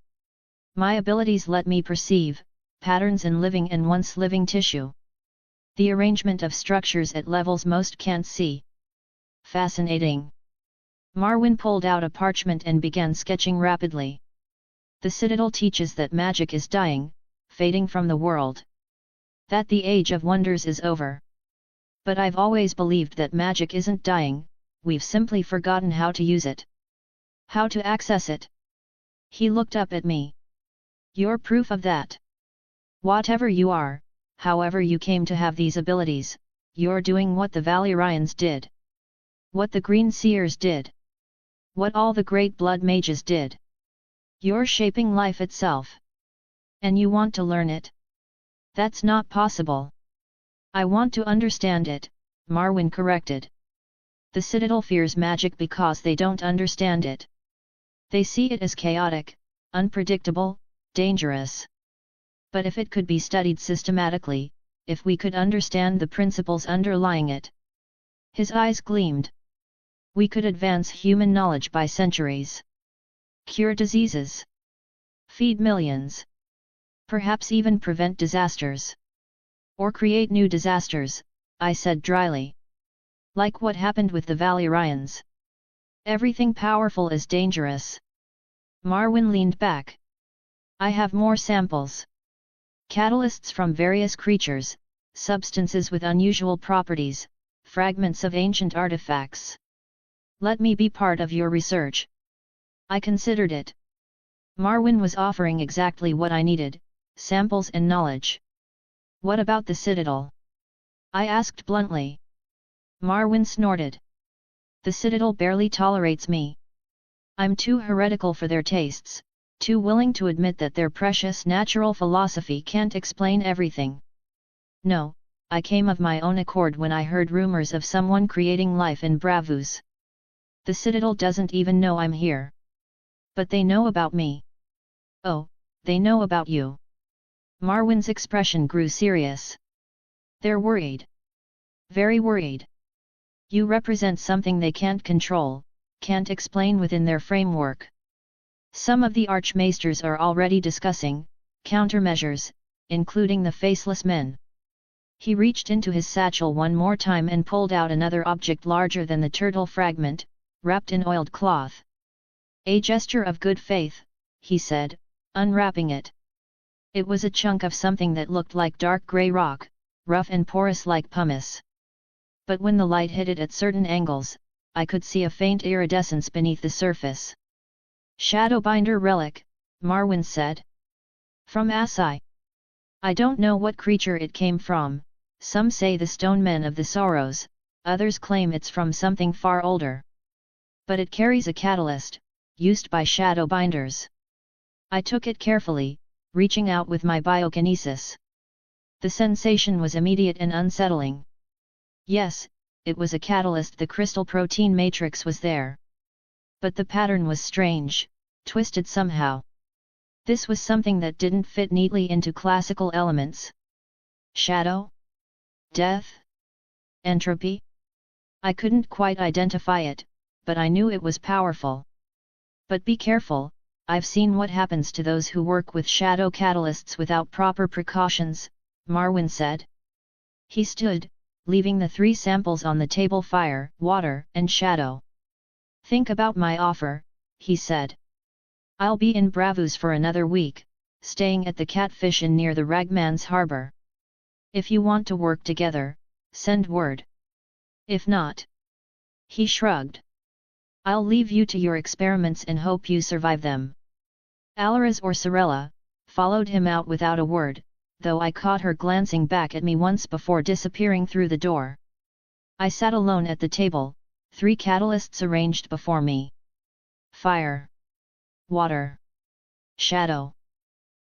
My abilities let me perceive patterns in living and once living tissue. The arrangement of structures at levels most can't see. Fascinating. Marwyn pulled out a parchment and began sketching rapidly. The Citadel teaches that magic is dying, fading from the world. That the age of wonders is over. But I've always believed that magic isn't dying, we've simply forgotten how to use it. How to access it. He looked up at me. You're proof of that. Whatever you are, however you came to have these abilities, you're doing what the Valyrians did. What the Green Seers did. What all the great blood mages did. You're shaping life itself. And you want to learn it? That's not possible. I want to understand it, Marwyn corrected. The Citadel fears magic because they don't understand it. They see it as chaotic, unpredictable, dangerous. But if it could be studied systematically, if we could understand the principles underlying it. His eyes gleamed. We could advance human knowledge by centuries. Cure diseases. Feed millions. Perhaps even prevent disasters. Or create new disasters, I said dryly. Like what happened with the Valyrians. Everything powerful is dangerous. Marwyn leaned back. I have more samples. Catalysts from various creatures, substances with unusual properties, fragments of ancient artifacts. Let me be part of your research. I considered it. Marwyn was offering exactly what I needed, samples and knowledge. What about the Citadel? I asked bluntly. Marwyn snorted. The Citadel barely tolerates me. I'm too heretical for their tastes, too willing to admit that their precious natural philosophy can't explain everything. No, I came of my own accord when I heard rumors of someone creating life in Bravus. The Citadel doesn't even know I'm here. But they know about me. Oh, they know about you. Marwyn's expression grew serious. They're worried. Very worried. You represent something they can't control, can't explain within their framework. Some of the Archmaesters are already discussing countermeasures, including the Faceless Men. He reached into his satchel one more time and pulled out another object larger than the turtle fragment, wrapped in oiled cloth. A gesture of good faith, he said, unwrapping it. It was a chunk of something that looked like dark grey rock, rough and porous like pumice. But when the light hit it at certain angles, I could see a faint iridescence beneath the surface. Shadowbinder relic, Marwyn said. From ASOIAF. I don't know what creature it came from, some say the stone men of the Sorrows, others claim it's from something far older. But it carries a catalyst, used by Shadowbinders. I took it carefully, reaching out with my biokinesis. The sensation was immediate and unsettling. Yes, it was a catalyst, the crystal protein matrix was there. But the pattern was strange, twisted somehow. This was something that didn't fit neatly into classical elements. Shadow? Death? Entropy? I couldn't quite identify it, but I knew it was powerful. But be careful, I've seen what happens to those who work with shadow catalysts without proper precautions, Marwyn said. He stood, leaving the 3 samples on the table: fire, water, and shadow. Think about my offer, he said. I'll be in Bravus for another week, staying at the Catfish Inn near the Ragman's Harbour. If you want to work together, send word. If not. He shrugged. I'll leave you to your experiments and hope you survive them. Alaraz or Sorella followed him out without a word, though I caught her glancing back at me once before disappearing through the door. I sat alone at the table, 3 catalysts arranged before me. Fire. Water. Shadow.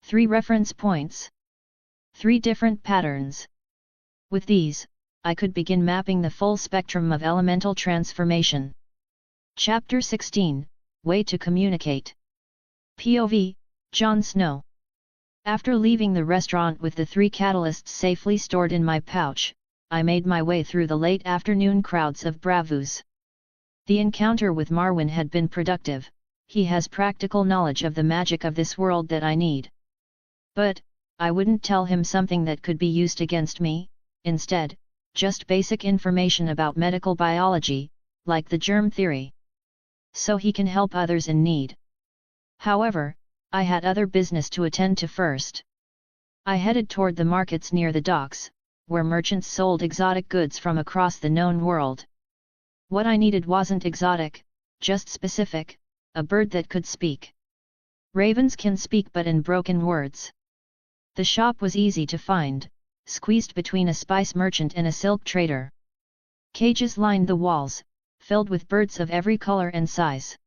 3 reference points. 3 different patterns. With these, I could begin mapping the full spectrum of elemental transformation. Chapter 16, Way to Communicate. POV, Jon Snow. After leaving the restaurant with the 3 catalysts safely stored in my pouch, I made my way through the late afternoon crowds of bravos. The encounter with Marwyn had been productive. He has practical knowledge of the magic of this world that I need. But, I wouldn't tell him something that could be used against me, instead, just basic information about medical biology, like the germ theory. So he can help others in need. However, I had other business to attend to first. I headed toward the markets near the docks, where merchants sold exotic goods from across the known world. What I needed wasn't exotic, just specific, a bird that could speak. Ravens can speak but in broken words. The shop was easy to find, squeezed between a spice merchant and a silk trader. Cages lined the walls, filled with birds of every color and size.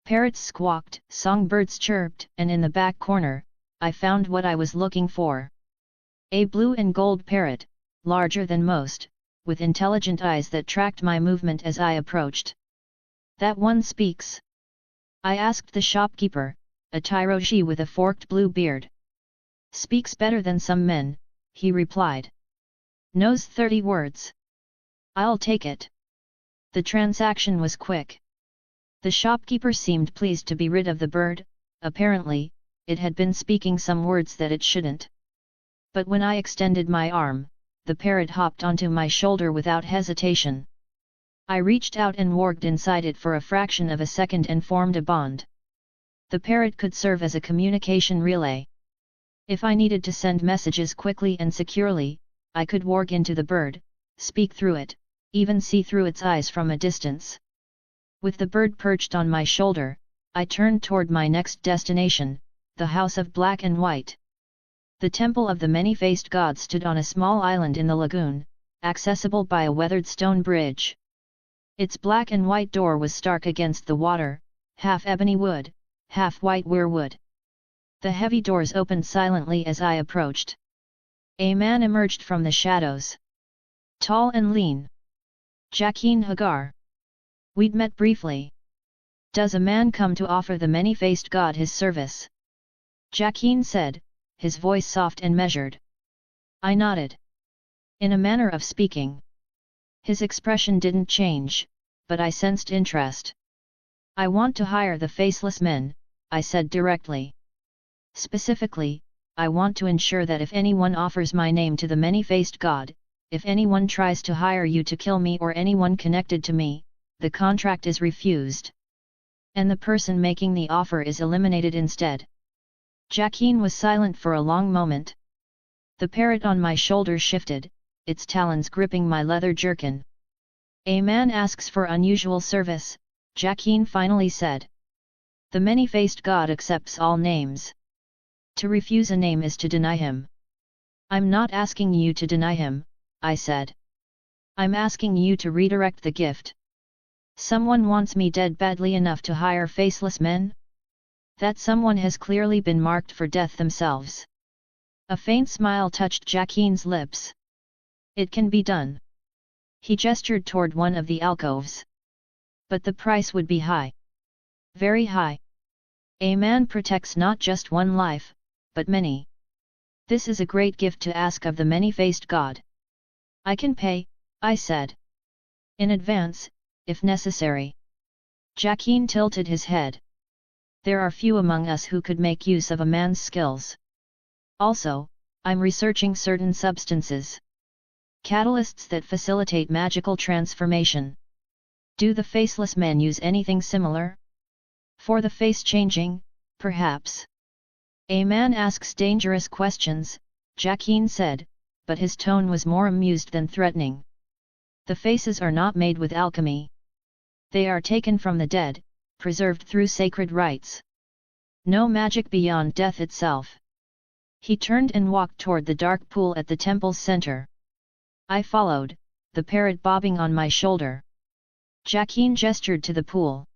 Parrots squawked, songbirds chirped, and in the back corner, I found what I was looking for. A blue and gold parrot, larger than most, with intelligent eyes that tracked my movement as I approached. "That one speaks?" I asked the shopkeeper, a Tyroshi with a forked blue beard. "Speaks better than some men," he replied. "Knows 30 words. I'll take it." The transaction was quick. The shopkeeper seemed pleased to be rid of the bird. Apparently, it had been speaking some words that it shouldn't. But when I extended my arm, the parrot hopped onto my shoulder without hesitation. I reached out and warged inside it for a fraction of a second and formed a bond. The parrot could serve as a communication relay. If I needed to send messages quickly and securely, I could warg into the bird, speak through it, even see through its eyes from a distance. With the bird perched on my shoulder, I turned toward my next destination, the House of Black and White. The Temple of the Many-Faced God stood on a small island in the lagoon, accessible by a weathered stone bridge. Its black and white door was stark against the water, half ebony wood, half white weirwood. The heavy doors opened silently as I approached. A man emerged from the shadows. Tall and lean. Jaqen Hagar. We'd met briefly. "Does a man come to offer the many-faced god his service?" Jaqen said, his voice soft and measured. I nodded. In a manner of speaking. His expression didn't change, but I sensed interest. "I want to hire the faceless men," I said directly. "Specifically, I want to ensure that if anyone offers my name to the many-faced god, if anyone tries to hire you to kill me or anyone connected to me, the contract is refused. And the person making the offer is eliminated instead." Jaqen was silent for a long moment. The parrot on my shoulder shifted, its talons gripping my leather jerkin. "A man asks for unusual service," Jaqen finally said. "The many-faced god accepts all names. To refuse a name is to deny him." "I'm not asking you to deny him," I said. "I'm asking you to redirect the gift. Someone wants me dead badly enough to hire faceless men? That someone has clearly been marked for death themselves." A faint smile touched Jaqen's lips. "It can be done." He gestured toward one of the alcoves. "But the price would be high. Very high. A man protects not just one life, but many. This is a great gift to ask of the many-faced god." "I can pay," I said. "In advance, if necessary." Jaqen tilted his head. "There are few among us who could make use of a man's skills. Also, I'm researching certain substances. Catalysts that facilitate magical transformation. Do the faceless men use anything similar? For the face changing, perhaps." "A man asks dangerous questions," Jaqen said, but his tone was more amused than threatening. "The faces are not made with alchemy. They are taken from the dead, preserved through sacred rites. No magic beyond death itself." He turned and walked toward the dark pool at the temple's center. I followed, the parrot bobbing on my shoulder. Jaqen gestured to the pool.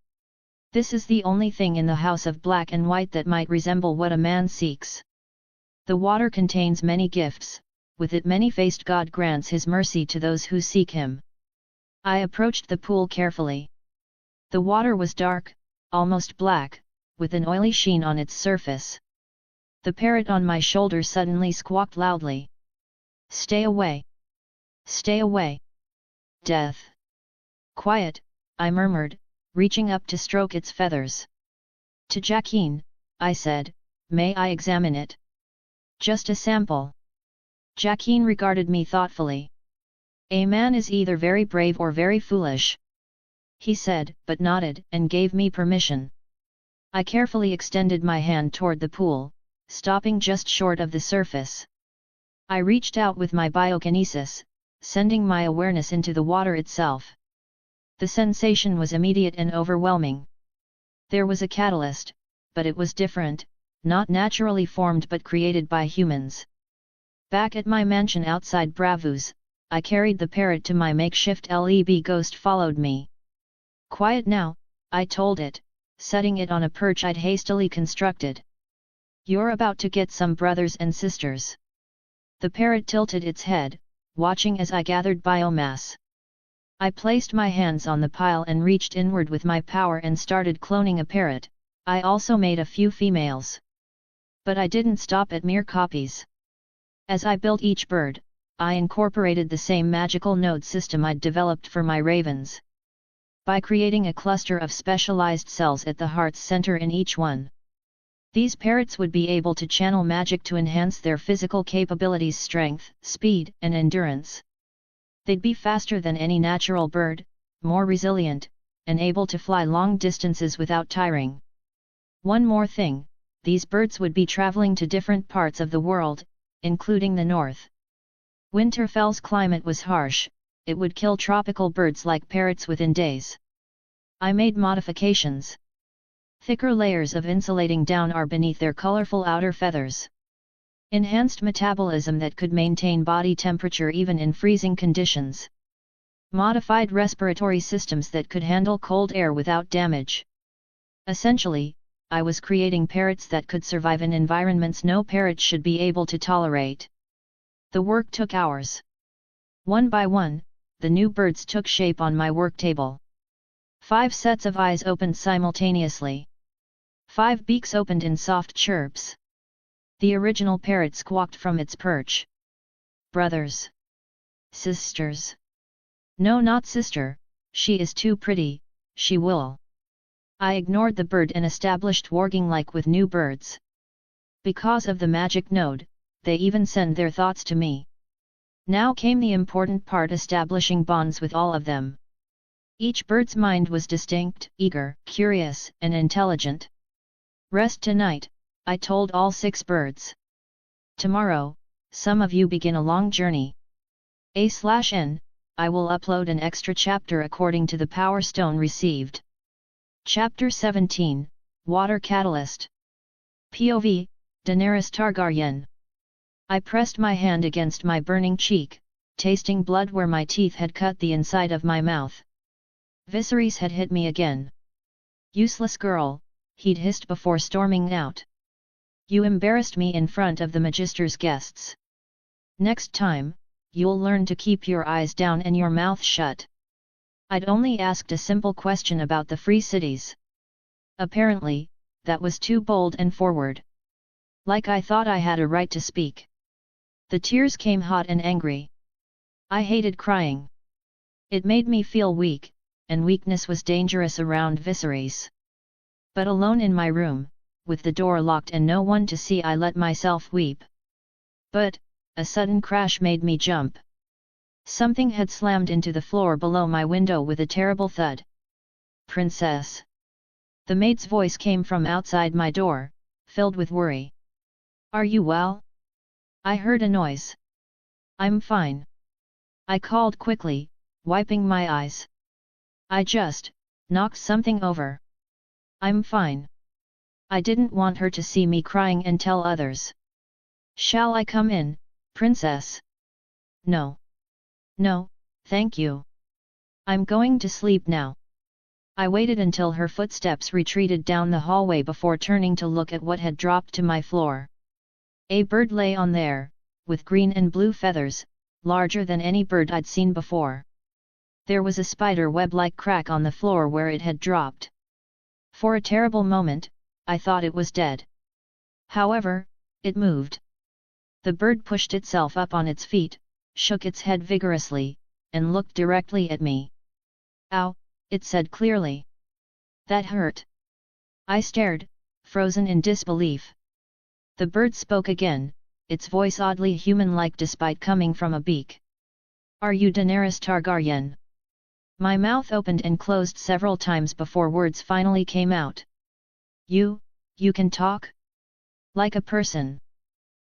"This is the only thing in the House of Black and White that might resemble what a man seeks. The water contains many gifts, with it many-faced God grants his mercy to those who seek him. I approached the pool carefully. The water was dark, almost black, with an oily sheen on its surface. The parrot on my shoulder suddenly squawked loudly. "Stay away! Stay away! Death!" "Quiet," I murmured, reaching up to stroke its feathers. To Jacqueline, I said, "May I examine it? Just a sample." Jacqueline regarded me thoughtfully. "A man is either very brave or very foolish," he said, but nodded and gave me permission. I carefully extended my hand toward the pool, stopping just short of the surface. I reached out with my biokinesis, sending my awareness into the water itself. The sensation was immediate and overwhelming. There was a catalyst, but it was different, not naturally formed but created by humans. Back at my mansion outside Bravos, I carried the parrot to my makeshift LEB. Ghost followed me. "Quiet now," I told it, setting it on a perch I'd hastily constructed. "You're about to get some brothers and sisters." The parrot tilted its head, watching as I gathered biomass. I placed my hands on the pile and reached inward with my power and started cloning a parrot. I also made a few females. But I didn't stop at mere copies. As I built each bird, I incorporated the same magical node system I'd developed for my ravens. By creating a cluster of specialized cells at the heart's center in each one, these parrots would be able to channel magic to enhance their physical capabilities, strength, speed, and endurance. They'd be faster than any natural bird, more resilient, and able to fly long distances without tiring. One more thing, these birds would be traveling to different parts of the world, including the north. Winterfell's climate was harsh, it would kill tropical birds like parrots within days. I made modifications. Thicker layers of insulating down are beneath their colorful outer feathers. Enhanced metabolism that could maintain body temperature even in freezing conditions. Modified respiratory systems that could handle cold air without damage. Essentially, I was creating parrots that could survive in environments no parrot should be able to tolerate. The work took hours. One by one, the new birds took shape on my work table. 5 sets of eyes opened simultaneously. 5 beaks opened in soft chirps. The original parrot squawked from its perch. "Brothers. Sisters. No, not sister, she is too pretty, she will." I ignored the bird and established warging like with new birds. Because of the magic node, they even send their thoughts to me. Now came the important part, establishing bonds with all of them. Each bird's mind was distinct, eager, curious, and intelligent. "Rest tonight," I told all 6 birds. "Tomorrow, some of you begin a long journey. A/N, I will upload an extra chapter according to the Power Stone received." Chapter 17, Water Catalyst. POV, Daenerys Targaryen. I pressed my hand against my burning cheek, tasting blood where my teeth had cut the inside of my mouth. Viserys had hit me again. "Useless girl," he'd hissed before storming out. "You embarrassed me in front of the Magister's guests. Next time, you'll learn to keep your eyes down and your mouth shut." I'd only asked a simple question about the free cities. Apparently, that was too bold and forward. Like I thought I had a right to speak. The tears came hot and angry. I hated crying. It made me feel weak, and weakness was dangerous around Viserys. But alone in my room, with the door locked and no one to see, I let myself weep. But, a sudden crash made me jump. Something had slammed into the floor below my window with a terrible thud. "Princess!" The maid's voice came from outside my door, filled with worry. "Are you well?" I heard a noise. "I'm fine," I called quickly, wiping my eyes. "I just knocked something over. I'm fine." I didn't want her to see me crying and tell others. "Shall I come in, princess?" "No. No, thank you. I'm going to sleep now." I waited until her footsteps retreated down the hallway before turning to look at what had dropped to my floor. A bird lay on there, with green and blue feathers, larger than any bird I'd seen before. There was a spider web-like crack on the floor where it had dropped. For a terrible moment, I thought it was dead. However, it moved. The bird pushed itself up on its feet, shook its head vigorously, and looked directly at me. "Ow," it said clearly. "That hurt." I stared, frozen in disbelief. The bird spoke again, its voice oddly human-like despite coming from a beak. "Are you Daenerys Targaryen?" My mouth opened and closed several times before words finally came out. You can talk? Like a person."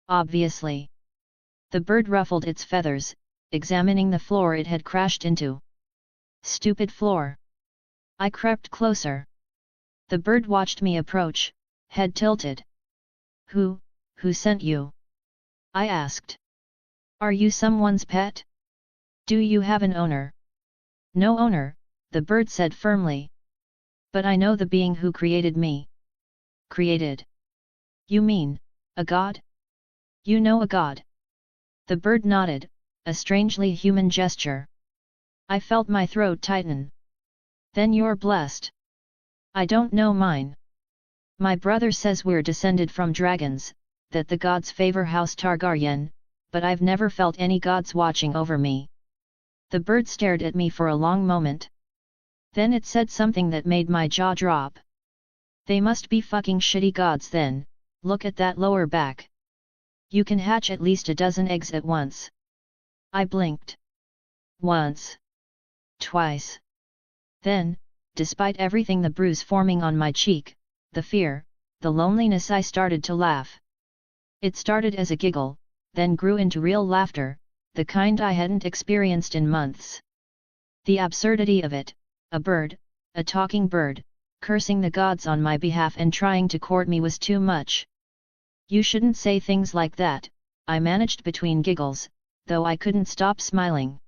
"Obviously." The bird ruffled its feathers, examining the floor it had crashed into. "Stupid floor." I crept closer. The bird watched me approach, head tilted. Who sent you?" I asked. "Are you someone's pet? Do you have an owner?" "No owner," the bird said firmly. "But I know the being who created me." "Created? You mean, a god?" "You know a god?" The bird nodded, a strangely human gesture. I felt my throat tighten. "Then you're blessed." "I don't know mine. My brother says we're descended from dragons, that the gods favor House Targaryen, but I've never felt any gods watching over me." The bird stared at me for a long moment. Then it said something that made my jaw drop. "They must be fucking shitty gods then, look at that lower back. You can hatch at least a dozen eggs at once." I blinked. Once. Twice. Then, despite everything, the bruise forming on my cheek, the fear, the loneliness, I started to laugh. It started as a giggle, then grew into real laughter, the kind I hadn't experienced in months. The absurdity of it, a bird, a talking bird, cursing the gods on my behalf and trying to court me was too much. "You shouldn't say things like that," I managed between giggles, though I couldn't stop smiling.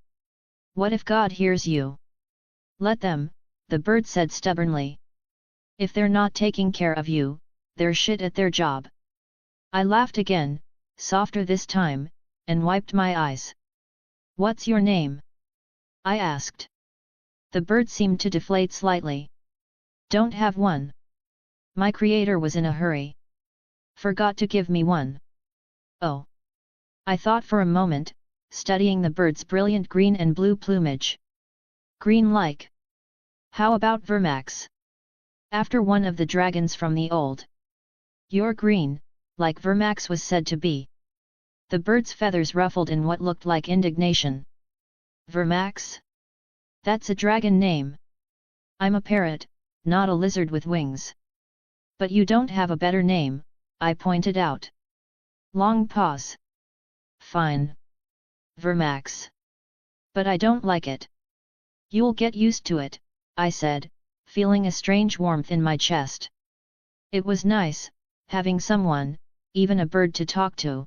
"What if God hears you?" "Let them," the bird said stubbornly. "If they're not taking care of you, they're shit at their job." I laughed again, softer this time, and wiped my eyes. "What's your name?" I asked. The bird seemed to deflate slightly. "Don't have one. My creator was in a hurry. Forgot to give me one." "Oh." I thought for a moment, studying the bird's brilliant green and blue plumage. "Green-like. How about Vermax? After one of the dragons from the old." "You're green, like Vermax was said to be." The bird's feathers ruffled in what looked like indignation. "Vermax? That's a dragon name. I'm a parrot, not a lizard with wings." "But you don't have a better name," I pointed out. Long pause. "Fine. Vermax. But I don't like it." "You'll get used to it," I said, feeling a strange warmth in my chest. It was nice, having someone, even a bird, to talk to.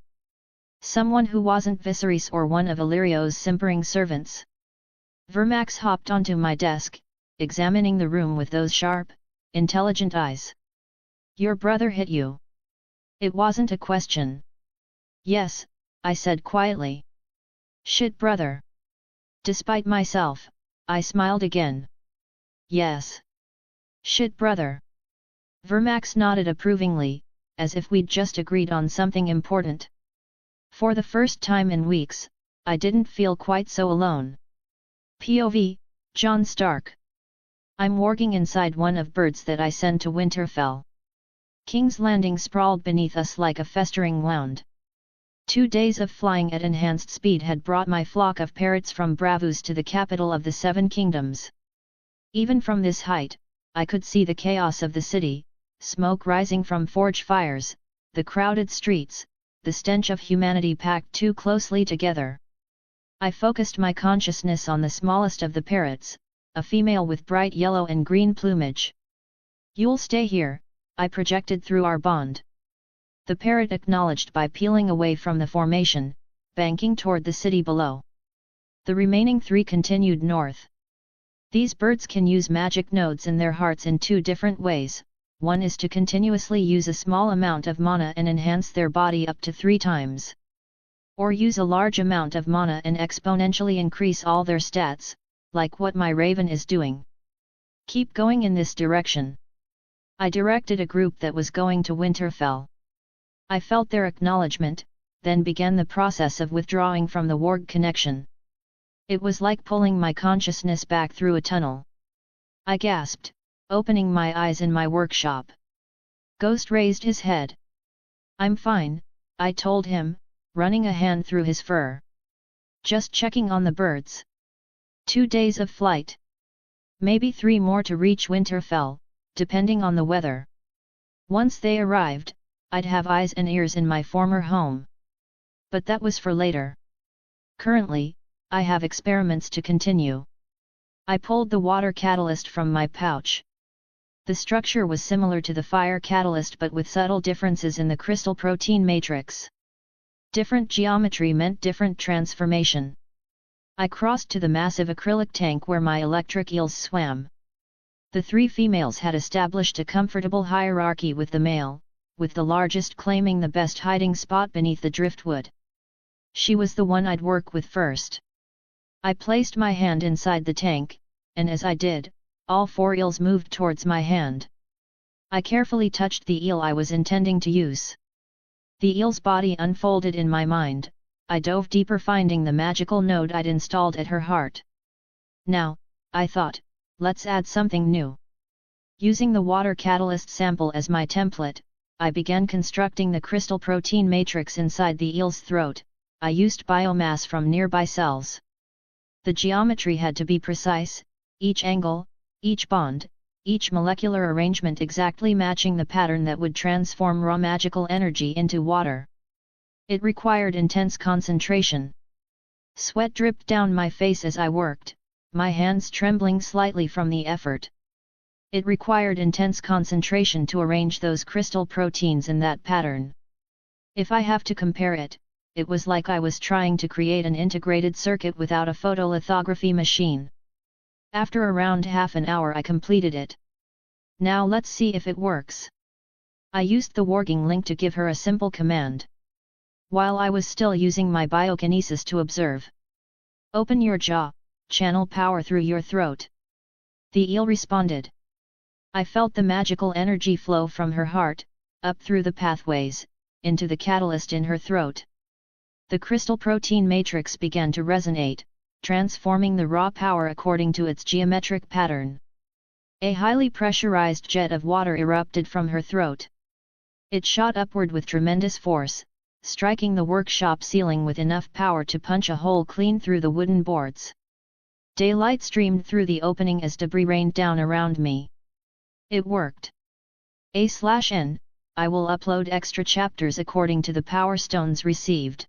Someone who wasn't Viserys or one of Illyrio's simpering servants. Vermax hopped onto my desk, examining the room with those sharp, intelligent eyes. "Your brother hit you?" It wasn't a question. "Yes," I said quietly. "Shit brother." Despite myself, I smiled again. "Yes. Shit brother." Vermax nodded approvingly, as if we'd just agreed on something important. For the first time in weeks, I didn't feel quite so alone. POV, Jon Stark. I'm warging inside one of birds that I send to Winterfell. King's Landing sprawled beneath us like a festering wound. 2 days of flying at enhanced speed had brought my flock of parrots from Bravos to the capital of the Seven Kingdoms. Even from this height, I could see the chaos of the city, smoke rising from forge fires, the crowded streets, the stench of humanity packed too closely together. I focused my consciousness on the smallest of the parrots, a female with bright yellow and green plumage. "You'll stay here," I projected through our bond. The parrot acknowledged by peeling away from the formation, banking toward the city below. The remaining 3 continued north. These birds can use magic nodes in their hearts in 2 different ways, one is to continuously use a small amount of mana and enhance their body up to 3 times. Or use a large amount of mana and exponentially increase all their stats, like what my raven is doing. Keep going in this direction. I directed a group that was going to Winterfell. I felt their acknowledgement, then began the process of withdrawing from the warg connection. It was like pulling my consciousness back through a tunnel. I gasped, opening my eyes in my workshop. Ghost raised his head. "I'm fine," I told him, running a hand through his fur. "Just checking on the birds. 2 days of flight. Maybe 3 more to reach Winterfell, depending on the weather. Once they arrived, I'd have eyes and ears in my former home. But that was for later. Currently, I have experiments to continue." I pulled the water catalyst from my pouch. The structure was similar to the fire catalyst but with subtle differences in the crystal protein matrix. Different geometry meant different transformation. I crossed to the massive acrylic tank where my electric eels swam. The 3 females had established a comfortable hierarchy with the male, with the largest claiming the best hiding spot beneath the driftwood. She was the one I'd work with first. I placed my hand inside the tank, and as I did, all 4 eels moved towards my hand. I carefully touched the eel I was intending to use. The eel's body unfolded in my mind. I dove deeper, finding the magical node I'd installed at her heart. Now, I thought, let's add something new. Using the water catalyst sample as my template, I began constructing the crystal protein matrix inside the eel's throat. I used biomass from nearby cells. The geometry had to be precise, each angle, each bond, each molecular arrangement exactly matching the pattern that would transform raw magical energy into water. It required intense concentration. Sweat dripped down my face as I worked, my hands trembling slightly from the effort. It required intense concentration to arrange those crystal proteins in that pattern. If I have to compare it, it was like I was trying to create an integrated circuit without a photolithography machine. After around half an hour I completed it. Now let's see if it works. I used the warging link to give her a simple command. While I was still using my biokinesis to observe. "Open your jaw, channel power through your throat." The eel responded. I felt the magical energy flow from her heart, up through the pathways, into the catalyst in her throat. The crystal protein matrix began to resonate, transforming the raw power according to its geometric pattern. A highly pressurized jet of water erupted from her throat. It shot upward with tremendous force, striking the workshop ceiling with enough power to punch a hole clean through the wooden boards. Daylight streamed through the opening as debris rained down around me. It worked. A/N, I will upload extra chapters according to the power stones received.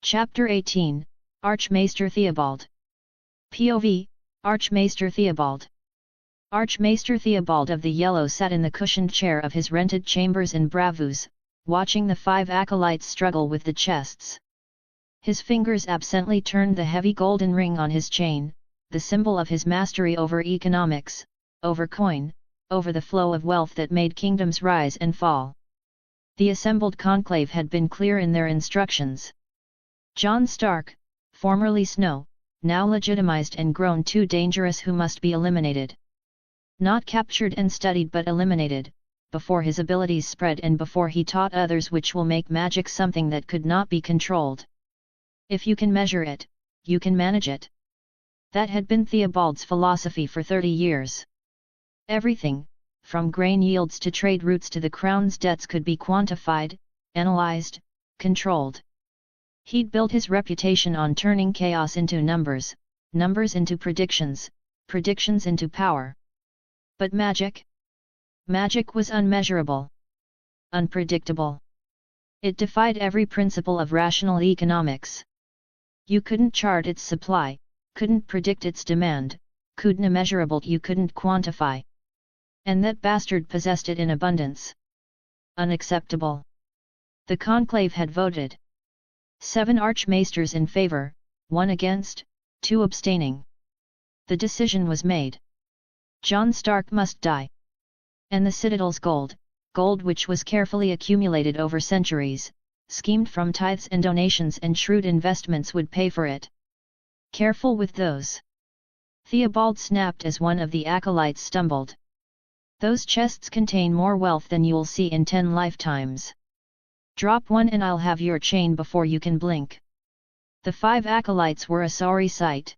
Chapter 18, Archmaester Theobald. POV, Archmaester Theobald. Archmaester Theobald of the Yellow sat in the cushioned chair of his rented chambers in Bravus, watching the 5 acolytes struggle with the chests. His fingers absently turned the heavy golden ring on his chain, the symbol of his mastery over economics, over coin, over the flow of wealth that made kingdoms rise and fall. The assembled conclave had been clear in their instructions. Jon Stark, formerly Snow, now legitimized and grown too dangerous, who must be eliminated. Not captured and studied but eliminated, before his abilities spread and before he taught others, which will make magic something that could not be controlled. If you can measure it, you can manage it. That had been Theobald's philosophy for 30 years. Everything, from grain yields to trade routes to the crown's debts, could be quantified, analyzed, controlled. He'd built his reputation on turning chaos into numbers, numbers into predictions, predictions into power. But magic? Magic was unmeasurable. Unpredictable. It defied every principle of rational economics. You couldn't chart its supply, couldn't predict its demand, couldn't immeasurable, you couldn't quantify. And that bastard possessed it in abundance. Unacceptable. The conclave had voted. 7 archmaesters in favor, 1 against, 2 abstaining. The decision was made. Jon Stark must die. And the citadel's gold which was carefully accumulated over centuries, schemed from tithes and donations and shrewd investments would pay for it. Careful with those! Theobald snapped as one of the acolytes stumbled. Those chests contain more wealth than you'll see in 10 lifetimes. Drop one and I'll have your chain before you can blink. The 5 acolytes were a sorry sight.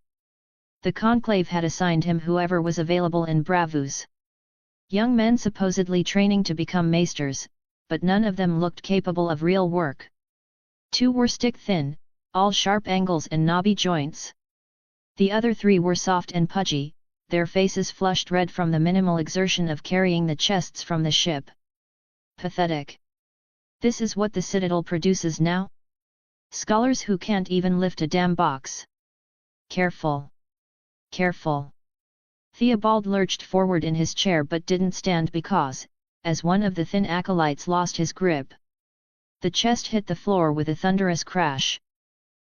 The conclave had assigned him whoever was available in Bravus. Young men supposedly training to become maesters, but none of them looked capable of real work. 2 were stick-thin, all sharp angles and knobby joints. The other 3 were soft and pudgy, their faces flushed red from the minimal exertion of carrying the chests from the ship. Pathetic. This is what the Citadel produces now? Scholars who can't even lift a damn box. Careful. Careful. Theobald lurched forward in his chair but didn't stand because, as one of the thin acolytes lost his grip, the chest hit the floor with a thunderous crash.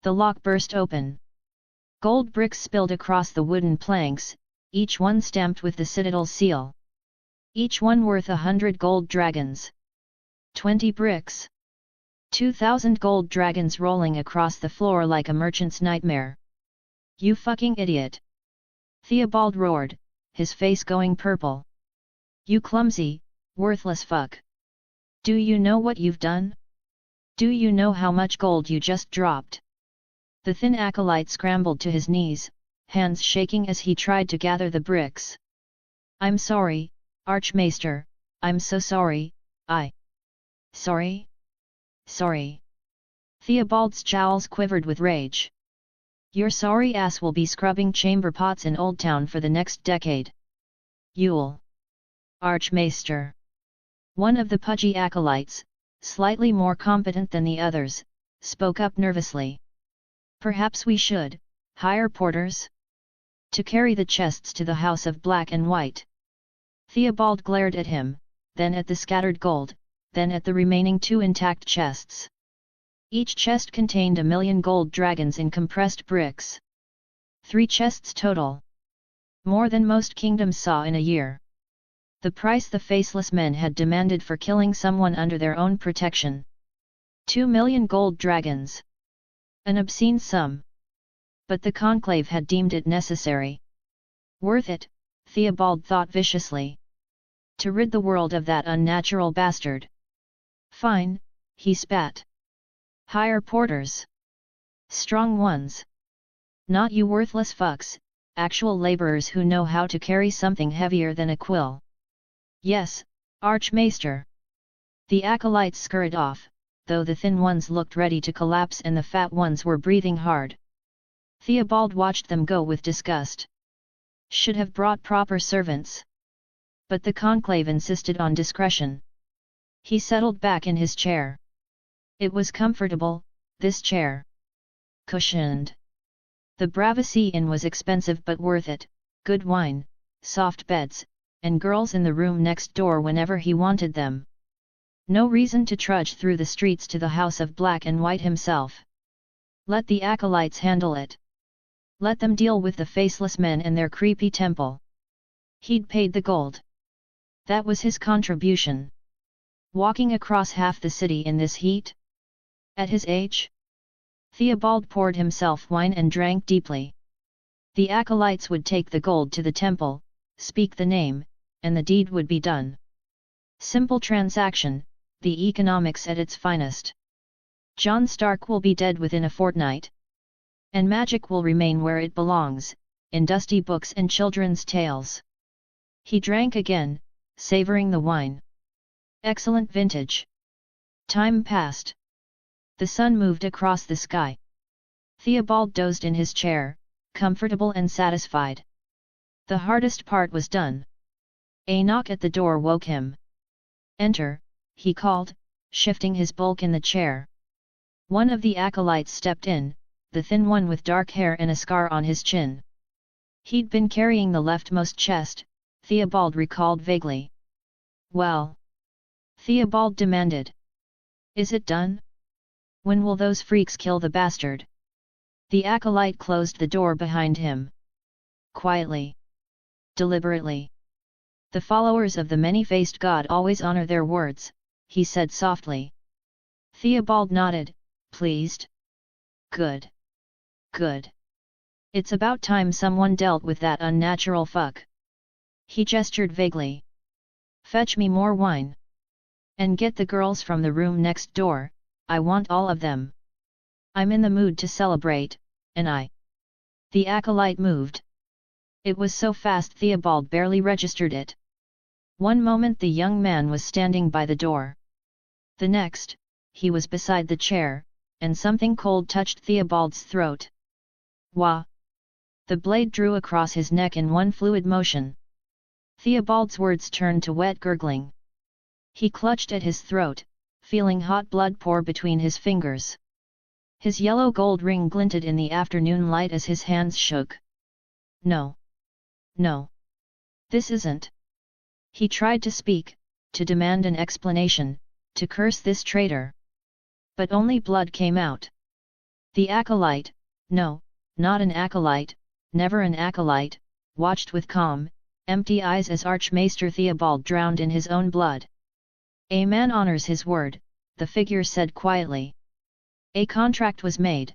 The lock burst open. Gold bricks spilled across the wooden planks, each one stamped with the Citadel's seal. Each one worth 100 gold dragons. 20 bricks. 2,000 gold dragons rolling across the floor like a merchant's nightmare. You fucking idiot! Theobald roared, his face going purple. You clumsy, worthless fuck! Do you know what you've done? Do you know how much gold you just dropped? The thin acolyte scrambled to his knees, hands shaking as he tried to gather the bricks. I'm sorry, Archmaester, I'm so sorry, Sorry? Sorry. Theobald's jowls quivered with rage. Your sorry ass will be scrubbing chamber pots in Old Town for the next decade. You'll. Archmaester. One of the pudgy acolytes, slightly more competent than the others, spoke up nervously. Perhaps we should hire porters to carry the chests to the House of Black and White. Theobald glared at him, then at the scattered gold, then at the remaining 2 intact chests. Each chest contained 1,000,000 gold dragons in compressed bricks. 3 chests total. More than most kingdoms saw in a year. The price the faceless men had demanded for killing someone under their own protection. 2,000,000 gold dragons. An obscene sum. But the conclave had deemed it necessary. Worth it, Theobald thought viciously. To rid the world of that unnatural bastard. Fine, he spat. Hire porters. Strong ones. Not you worthless fucks, actual laborers who know how to carry something heavier than a quill. Yes, Archmaester. The acolytes scurried off, though the thin ones looked ready to collapse and the fat ones were breathing hard. Theobald watched them go with disgust. Should have brought proper servants. But the conclave insisted on discretion. He settled back in his chair. It was comfortable, this chair. Cushioned. The Bravasi Inn was expensive but worth it, good wine, soft beds, and girls in the room next door whenever he wanted them. No reason to trudge through the streets to the House of Black and White himself. Let the acolytes handle it. Let them deal with the faceless men and their creepy temple. He'd paid the gold. That was his contribution. Walking across half the city in this heat? At his age? Theobald poured himself wine and drank deeply. The acolytes would take the gold to the temple, speak the name, and the deed would be done. Simple transaction, the economics at its finest. Jon Stark will be dead within a fortnight. And magic will remain where it belongs, in dusty books and children's tales. He drank again, savoring the wine. Excellent vintage. Time passed. The sun moved across the sky. Theobald dozed in his chair, comfortable and satisfied. The hardest part was done. A knock at the door woke him. Enter, he called, shifting his bulk in the chair. One of the acolytes stepped in, the thin one with dark hair and a scar on his chin. He'd been carrying the leftmost chest, Theobald recalled vaguely. Well? Theobald demanded. Is it done? When will those freaks kill the bastard? The acolyte closed the door behind him. Quietly. Deliberately. The followers of the many-faced god always honor their words, he said softly. Theobald nodded, pleased. Good. Good. It's about time someone dealt with that unnatural fuck. He gestured vaguely. Fetch me more wine. And get the girls from the room next door, I want all of them. I'm in the mood to celebrate, and I. The acolyte moved. It was so fast Theobald barely registered it. One moment the young man was standing by the door. The next, he was beside the chair, and something cold touched Theobald's throat. Wah! The blade drew across his neck in one fluid motion. Theobald's words turned to wet gurgling. He clutched at his throat, feeling hot blood pour between his fingers. His yellow gold ring glinted in the afternoon light as his hands shook. No. No. This isn't. He tried to speak, to demand an explanation, to curse this traitor. But only blood came out. The acolyte, no, not an acolyte, never an acolyte, watched with calm, empty eyes as Archmaester Theobald drowned in his own blood. A man honors his word, the figure said quietly. A contract was made.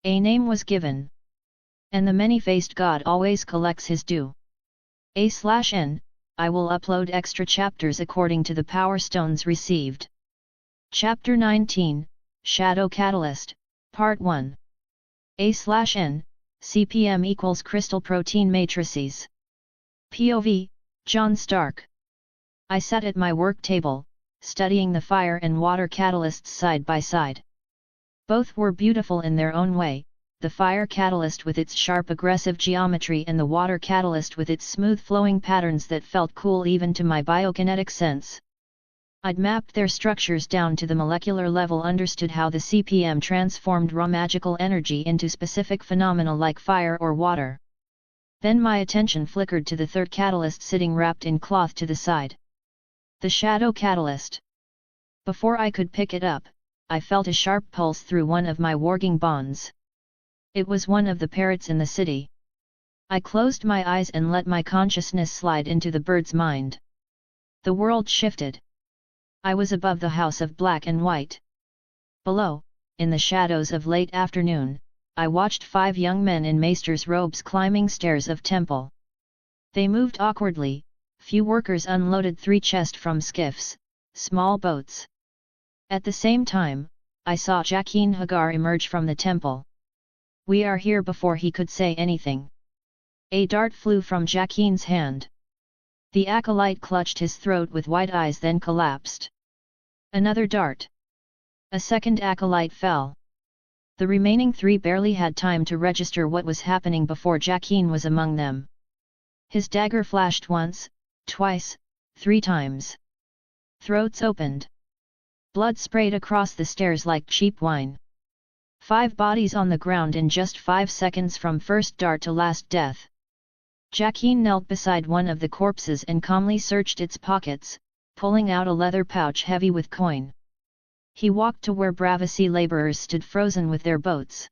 A name was given. And the many-faced god always collects his due. A/N, I will upload extra chapters according to the power stones received. Chapter 19, Shadow Catalyst, Part 1. A/N, CPM equals crystal protein matrices. POV, Jon Stark. I sat at my work table, studying the fire and water catalysts side by side. Both were beautiful in their own way, the fire catalyst with its sharp aggressive geometry and the water catalyst with its smooth flowing patterns that felt cool even to my biokinetic sense. I'd mapped their structures down to the molecular level, understood how the CPM transformed raw magical energy into specific phenomena like fire or water. Then my attention flickered to the third catalyst sitting wrapped in cloth to the side. The shadow catalyst. Before I could pick it up, I felt a sharp pulse through one of my warging bonds. It was one of the parrots in the city. I closed my eyes and let my consciousness slide into the bird's mind. The world shifted. I was above the house of black and white. Below, in the shadows of late afternoon, I watched 5 young men in maester's robes climbing stairs of temple. They moved awkwardly, few workers unloaded 3 chests from skiffs, small boats. At the same time, I saw Jaqen Hagar emerge from the temple. We are here before he could say anything. A dart flew from Jaqen's hand. The acolyte clutched his throat with wide eyes, then collapsed. Another dart. A second acolyte fell. The remaining 3 barely had time to register what was happening before Jaqen was among them. His dagger flashed once, twice, 3 times. Throats opened. Blood sprayed across the stairs like cheap wine. 5 bodies on the ground in just 5 seconds from first dart to last death. Jaqen knelt beside one of the corpses and calmly searched its pockets, pulling out a leather pouch heavy with coin. He walked to where Bravasi laborers stood frozen with their boats.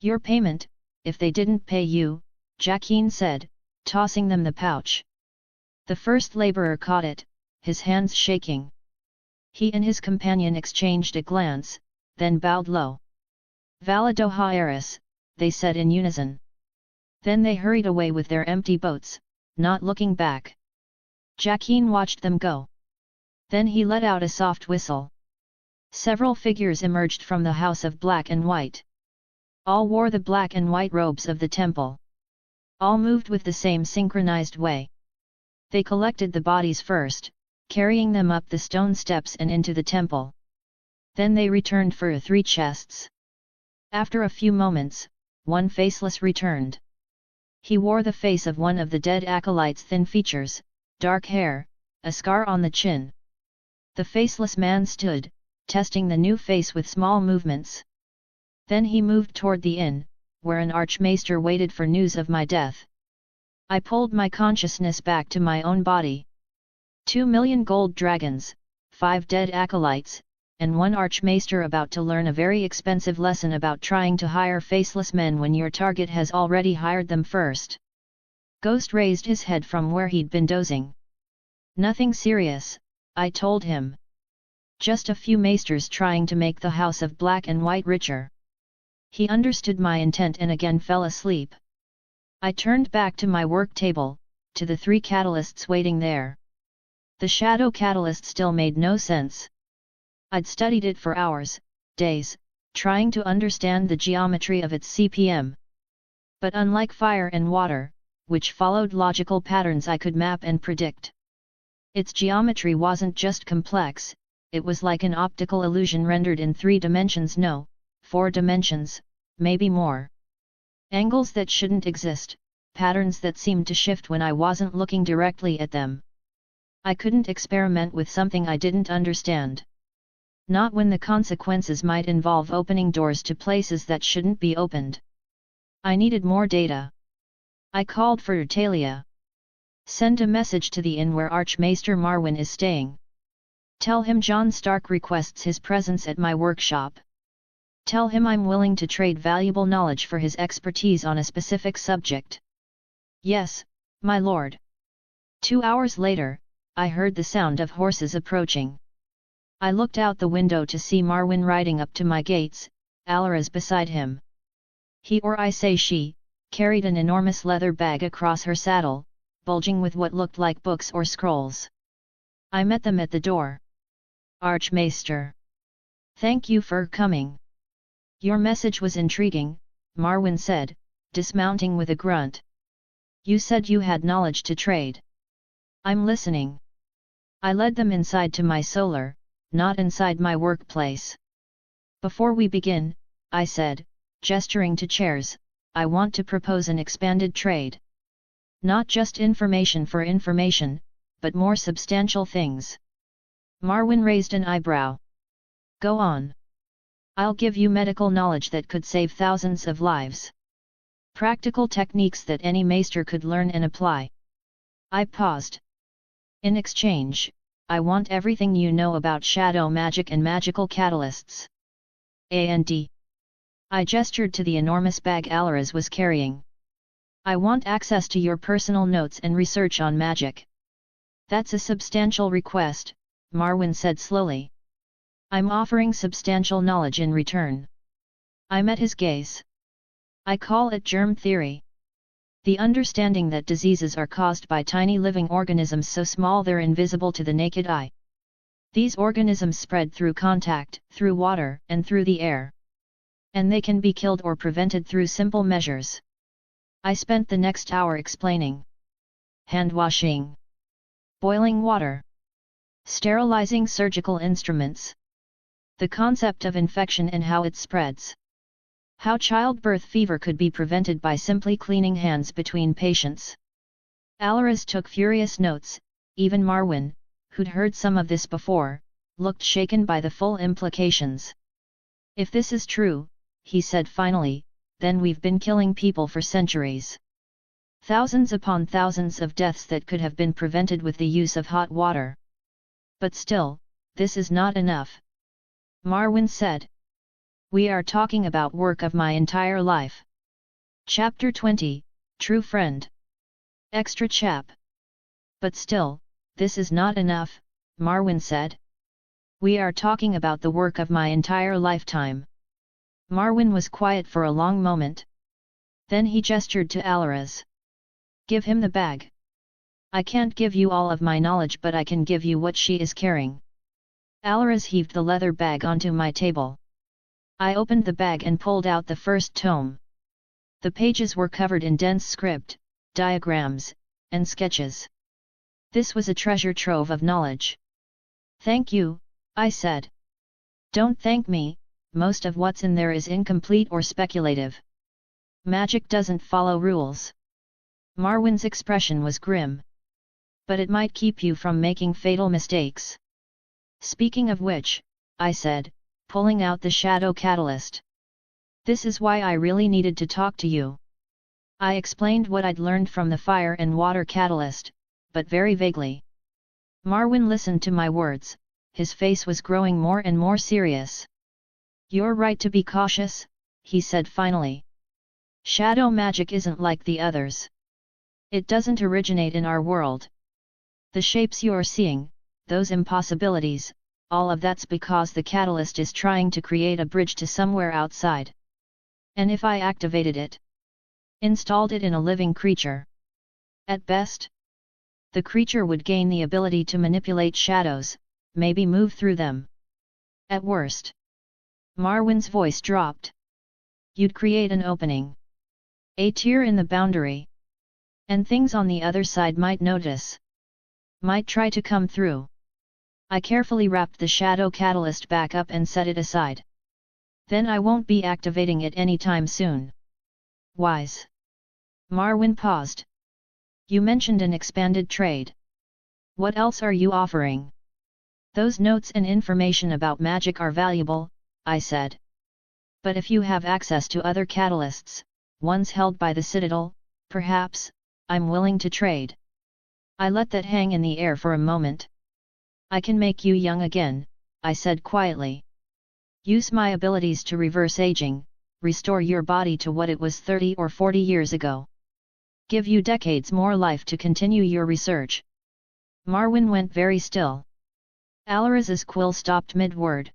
Your payment, if they didn't pay you, Jaqen said, tossing them the pouch. The first laborer caught it, his hands shaking. He and his companion exchanged a glance, then bowed low. Valadoha Eris, they said in unison. Then they hurried away with their empty boats, not looking back. Jaqen watched them go. Then he let out a soft whistle. Several figures emerged from the house of black and white. All wore the black and white robes of the temple. All moved with the same synchronized way. They collected the bodies first, carrying them up the stone steps and into the temple. Then they returned for 3 chests. After a few moments, one faceless returned. He wore the face of one of the dead acolytes' thin features, dark hair, a scar on the chin. The faceless man stood, testing the new face with small movements. Then he moved toward the inn, where an archmaester waited for news of my death. I pulled my consciousness back to my own body. 2 million gold dragons, 5 dead acolytes, and 1 archmaester about to learn a very expensive lesson about trying to hire faceless men when your target has already hired them first. Ghost raised his head from where he'd been dozing. Nothing serious, I told him. Just a few maesters trying to make the House of Black and White richer. He understood my intent and again fell asleep. I turned back to my work table, to the 3 catalysts waiting there. The shadow catalyst still made no sense. I'd studied it for hours, days, trying to understand the geometry of its CPM. But unlike fire and water, which followed logical patterns I could map and predict, its geometry wasn't just complex, it was like an optical illusion rendered in 3 dimensions, no, 4 dimensions, maybe more. Angles that shouldn't exist, patterns that seemed to shift when I wasn't looking directly at them. I couldn't experiment with something I didn't understand. Not when the consequences might involve opening doors to places that shouldn't be opened. I needed more data. I called for Talia. Send a message to the inn where Archmaester Marwyn is staying. Tell him Jon Stark requests his presence at my workshop. Tell him I'm willing to trade valuable knowledge for his expertise on a specific subject. Yes, my lord. 2 hours later, I heard the sound of horses approaching. I looked out the window to see Marwyn riding up to my gates, Alaraz beside him. He, or I say she, carried an enormous leather bag across her saddle, bulging with what looked like books or scrolls. I met them at the door. Archmaester. Thank you for coming. Your message was intriguing, Marwyn said, dismounting with a grunt. You said you had knowledge to trade. I'm listening. I led them inside to my solar, not inside my workplace. Before we begin, I said, gesturing to chairs, I want to propose an expanded trade. Not just information for information, but more substantial things. Marwyn raised an eyebrow. Go on. I'll give you medical knowledge that could save thousands of lives. Practical techniques that any maester could learn and apply. I paused. In exchange, I want everything you know about shadow magic and magical catalysts. And I gestured to the enormous bag Alaraz was carrying. I want access to your personal notes and research on magic. That's a substantial request, Marwyn said slowly. I'm offering substantial knowledge in return. I met his gaze. I call it germ theory. The understanding that diseases are caused by tiny living organisms so small they're invisible to the naked eye. These organisms spread through contact, through water, and through the air. And they can be killed or prevented through simple measures. I spent the next hour explaining. Hand washing. Boiling water. Sterilizing surgical instruments. The concept of infection and how it spreads. How childbirth fever could be prevented by simply cleaning hands between patients. Alaraz took furious notes, even Marwyn, who'd heard some of this before, looked shaken by the full implications. If this is true, he said finally, then we've been killing people for centuries. Thousands upon thousands of deaths that could have been prevented with the use of hot water. But still, this is not enough. Marwyn said. We are talking about work of my entire life. Chapter 20, True Friend. Extra chap. But still, this is not enough, Marwyn said. We are talking about the work of my entire lifetime. Marwyn was quiet for a long moment. Then he gestured to Alaraz. Give him the bag. I can't give you all of my knowledge, but I can give you what she is carrying. Alaraz heaved the leather bag onto my table. I opened the bag and pulled out the first tome. The pages were covered in dense script, diagrams, and sketches. This was a treasure trove of knowledge. Thank you, I said. Don't thank me, most of what's in there is incomplete or speculative. Magic doesn't follow rules. Marwyn's expression was grim. But it might keep you from making fatal mistakes. Speaking of which, I said, pulling out the shadow catalyst. This is why I really needed to talk to you. I explained what I'd learned from the fire and water catalyst, but very vaguely. Marwyn listened to my words, his face was growing more and more serious. You're right to be cautious, he said finally. Shadow magic isn't like the others. It doesn't originate in our world. The shapes you're seeing, those impossibilities, all of that's because the catalyst is trying to create a bridge to somewhere outside. And if I activated it, installed it in a living creature, at best, the creature would gain the ability to manipulate shadows, maybe move through them. At worst, Marwyn's voice dropped. You'd create an opening, a tear in the boundary. And things on the other side might notice. Might try to come through. I carefully wrapped the shadow catalyst back up and set it aside. Then I won't be activating it anytime soon. Wise. Marwyn paused. You mentioned an expanded trade. What else are you offering? Those notes and information about magic are valuable, I said. But if you have access to other catalysts, ones held by the Citadel, perhaps, I'm willing to trade. I let that hang in the air for a moment. I can make you young again, I said quietly. Use my abilities to reverse aging, restore your body to what it was 30 or 40 years ago. Give you decades more life to continue your research. Marwyn went very still. Alaraz's quill stopped mid-word.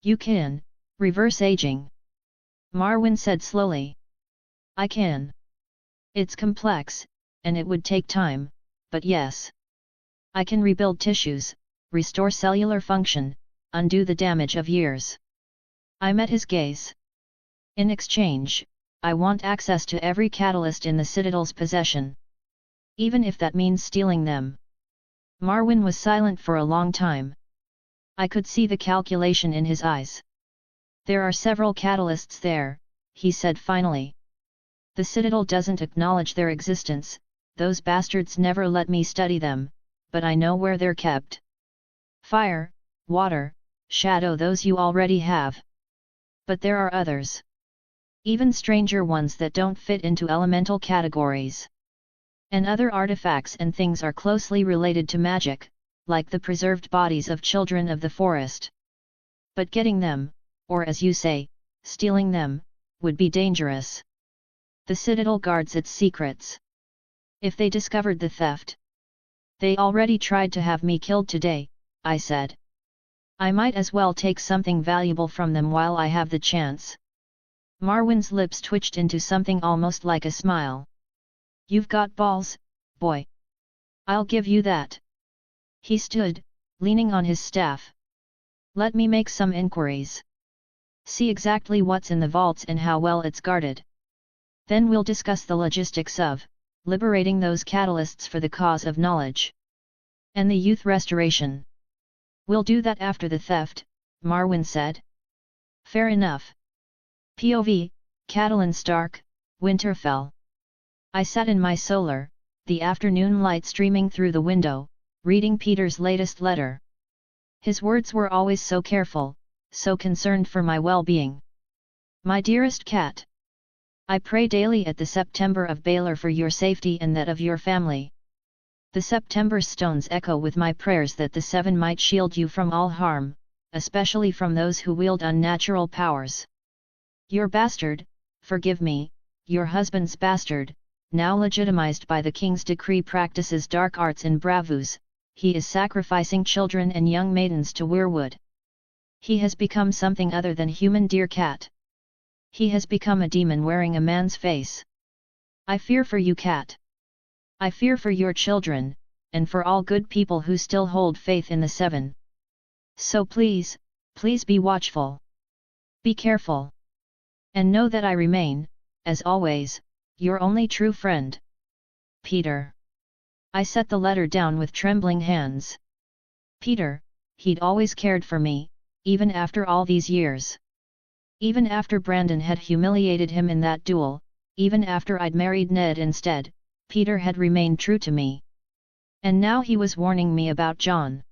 You can, reverse aging. Marwyn said slowly. I can. It's complex, and it would take time, but yes. I can rebuild tissues, restore cellular function, undo the damage of years. I met his gaze. In exchange, I want access to every catalyst in the Citadel's possession. Even if that means stealing them. Marwyn was silent for a long time. I could see the calculation in his eyes. There are several catalysts there, he said finally. The Citadel doesn't acknowledge their existence, those bastards never let me study them, but I know where they're kept. Fire, water, shadow, those you already have. But there are others. Even stranger ones that don't fit into elemental categories. And other artifacts and things are closely related to magic, like the preserved bodies of children of the forest. But getting them, or as you say, stealing them, would be dangerous. The Citadel guards its secrets. If they discovered the theft, they already tried to have me killed today, I said. I might as well take something valuable from them while I have the chance. Marwyn's lips twitched into something almost like a smile. You've got balls, boy. I'll give you that. He stood, leaning on his staff. Let me make some inquiries. See exactly what's in the vaults and how well it's guarded. Then we'll discuss the logistics of liberating those catalysts for the cause of knowledge. And the youth restoration. We'll do that after the theft, Marwyn said. Fair enough. POV, Catelyn Stark, Winterfell. I sat in my solar, the afternoon light streaming through the window, reading Peter's latest letter. His words were always so careful, so concerned for my well-being. My dearest cat. I pray daily at the September of Baelor for your safety and that of your family. The September stones echo with my prayers that the Seven might shield you from all harm, especially from those who wield unnatural powers. Your bastard, forgive me, your husband's bastard, now legitimized by the king's decree, practices dark arts and bravos. He is sacrificing children and young maidens to weirwood. He has become something other than human, dear cat. He has become a demon wearing a man's face. I fear for you, cat. I fear for your children, and for all good people who still hold faith in the Seven. So please, please be watchful. Be careful. And know that I remain, as always, your only true friend. Peter. I set the letter down with trembling hands. Peter, he'd always cared for me, even after all these years. Even after Brandon had humiliated him in that duel, even after I'd married Ned instead, Peter had remained true to me. And now he was warning me about Jon.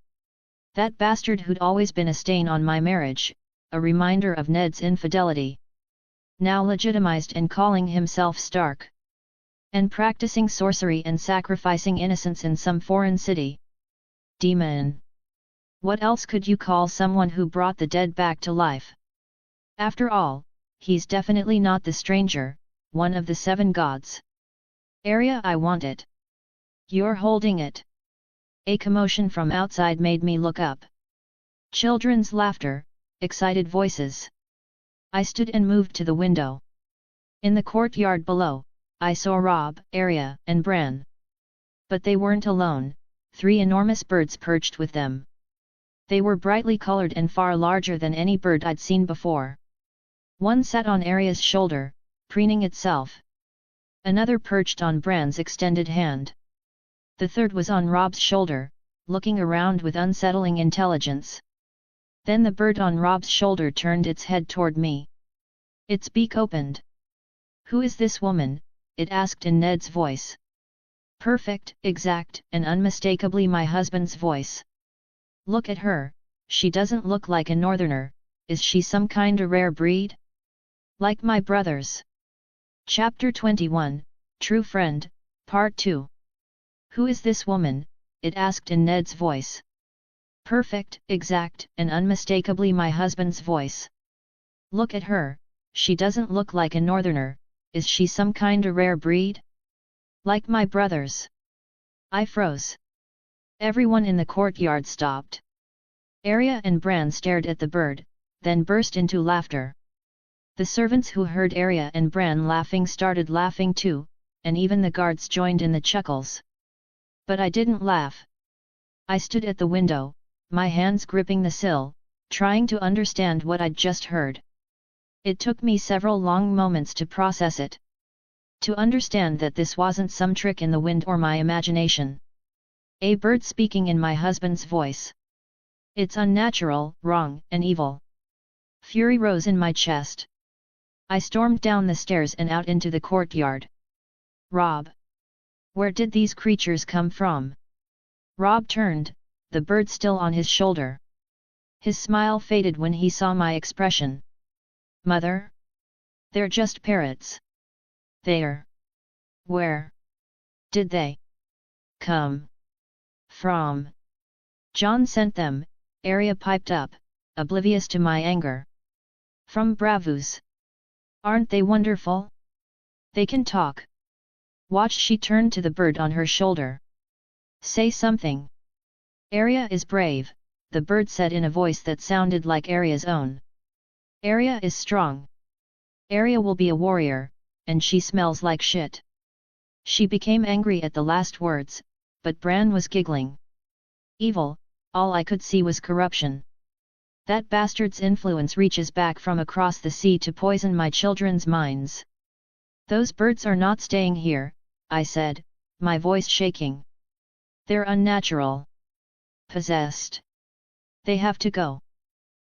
That bastard who'd always been a stain on my marriage, a reminder of Ned's infidelity. Now legitimized and calling himself Stark. And practicing sorcery and sacrificing innocents in some foreign city. Demon. What else could you call someone who brought the dead back to life? After all, he's definitely not the stranger, one of the Seven gods. Arya, I want it. You're holding it. A commotion from outside made me look up. Children's laughter, excited voices. I stood and moved to the window. In the courtyard below, I saw Robb, Arya, and Bran. But they weren't alone, 3 enormous birds perched with them. They were brightly colored and far larger than any bird I'd seen before. One sat on Arya's shoulder, preening itself. Another perched on Bran's extended hand. The third was on Robb's shoulder, looking around with unsettling intelligence. Then the bird on Robb's shoulder turned its head toward me. Its beak opened. "Who is this woman?" it asked in Ned's voice. Perfect, exact, and unmistakably my husband's voice. "Look at her, she doesn't look like a northerner, is she some kinda rare breed? Like my brothers." Chapter 21, True Friend, Part 2. "Who is this woman?" it asked in Ned's voice. Perfect, exact, and unmistakably my husband's voice. "Look at her, she doesn't look like a northerner, is she some kinda rare breed? Like my brothers." I froze. Everyone in the courtyard stopped. Arya and Bran stared at the bird, then burst into laughter. The servants who heard Arya and Bran laughing started laughing too, and even the guards joined in the chuckles. But I didn't laugh. I stood at the window, my hands gripping the sill, trying to understand what I'd just heard. It took me several long moments to process it. To understand that this wasn't some trick in the wind or my imagination. A bird speaking in my husband's voice. It's unnatural, wrong, and evil. Fury rose in my chest. I stormed down the stairs and out into the courtyard. "Robb! Where did these creatures come from?" Robb turned, the bird still on his shoulder. His smile faded when he saw my expression. "Mother? They're just parrots." "They're? Where did they come from?" "Jon sent them," Arya piped up, oblivious to my anger. "From Bravos. Aren't they wonderful? They can talk." Watch, she turned to the bird on her shoulder. "Say something." "Arya is brave," the bird said in a voice that sounded like Arya's own. "Arya is strong. Arya will be a warrior, and she smells like shit." She became angry at the last words, but Bran was giggling. "Evil, all I could see was corruption. That bastard's influence reaches back from across the sea to poison my children's minds." "Those birds are not staying here," I said, my voice shaking. "They're unnatural. Possessed. They have to go."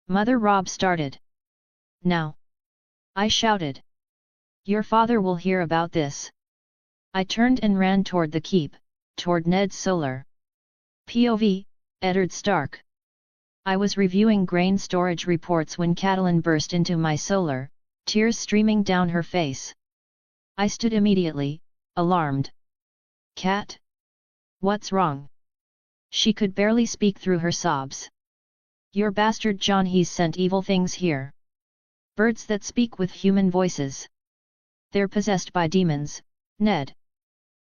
Mother, Robb started. "Now!" I shouted. "Your father will hear about this." I turned and ran toward the keep, toward Ned's solar. POV, Eddard Stark. I was reviewing grain storage reports when Catelyn burst into my solar, tears streaming down her face. I stood immediately, alarmed. "Cat? What's wrong?" She could barely speak through her sobs. "Your bastard Jon, he's sent evil things here. Birds that speak with human voices. They're possessed by demons, Ned.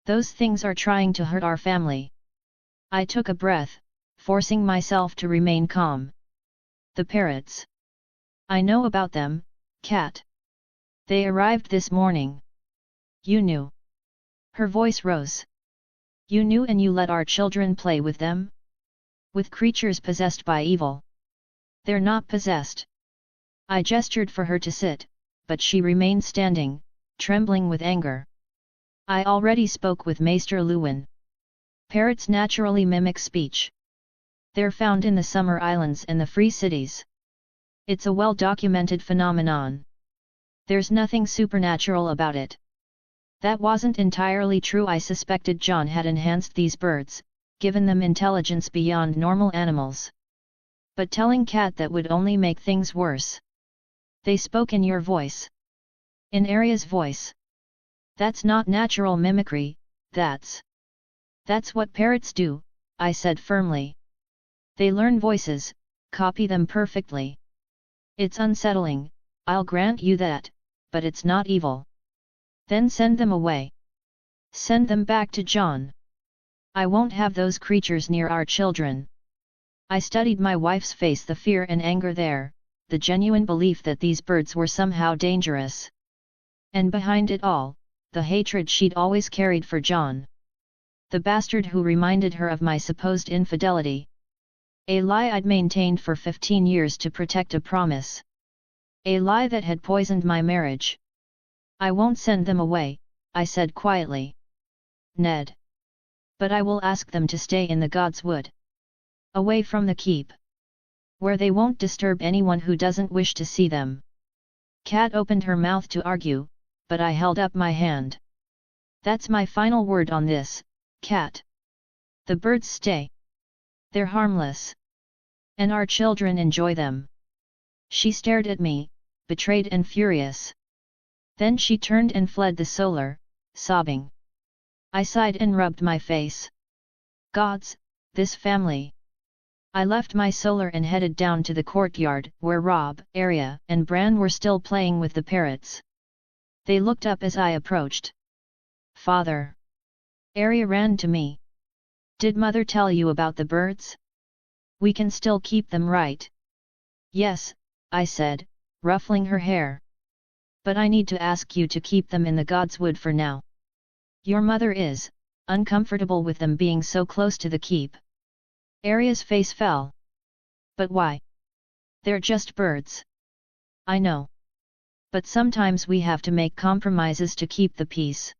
Those things are trying to hurt our family." I took a breath, forcing myself to remain calm. "The parrots. I know about them, Cat. They arrived this morning." "You knew?" Her voice rose. "You knew and you let our children play with them? With creatures possessed by evil." "They're not possessed." I gestured for her to sit, but she remained standing, trembling with anger. "I already spoke with Maester Luwin. Parrots naturally mimic speech. They're found in the Summer Islands and the Free Cities. It's a well-documented phenomenon. There's nothing supernatural about it." That wasn't entirely true. I suspected Jon had enhanced these birds, given them intelligence beyond normal animals. But telling Cat that would only make things worse. "They spoke in your voice." "In Arya's voice." "That's not natural mimicry, that's what parrots do," I said firmly. "They learn voices, copy them perfectly. It's unsettling, I'll grant you that, but it's not evil." "Then send them away." Send them back to Jon. I won't have those creatures near our children. I studied my wife's face, the fear and anger there, the genuine belief that these birds were somehow dangerous. And behind it all, the hatred she'd always carried for Jon. The bastard who reminded her of my supposed infidelity. A lie I'd maintained for 15 years to protect a promise. A lie that had poisoned my marriage. I won't send them away, I said quietly. Ned. But I will ask them to stay in the God's Wood. Away from the keep. Where they won't disturb anyone who doesn't wish to see them. Kat opened her mouth to argue, but I held up my hand. That's my final word on this, Kat. The birds stay. They're harmless. And our children enjoy them. She stared at me, betrayed and furious. Then she turned and fled the cellular, sobbing. I sighed and rubbed my face. Gods, this family. I left my cellular and headed down to the courtyard, where Robb, Arya, and Bran were still playing with the parrots. They looked up as I approached. Father. Arya ran to me. Did Mother tell you about the birds? We can still keep them, right? Yes, I said, ruffling her hair. But I need to ask you to keep them in the God's Wood for now. Your mother is uncomfortable with them being so close to the keep. Arya's face fell. But why? They're just birds. I know. But sometimes we have to make compromises to keep the peace.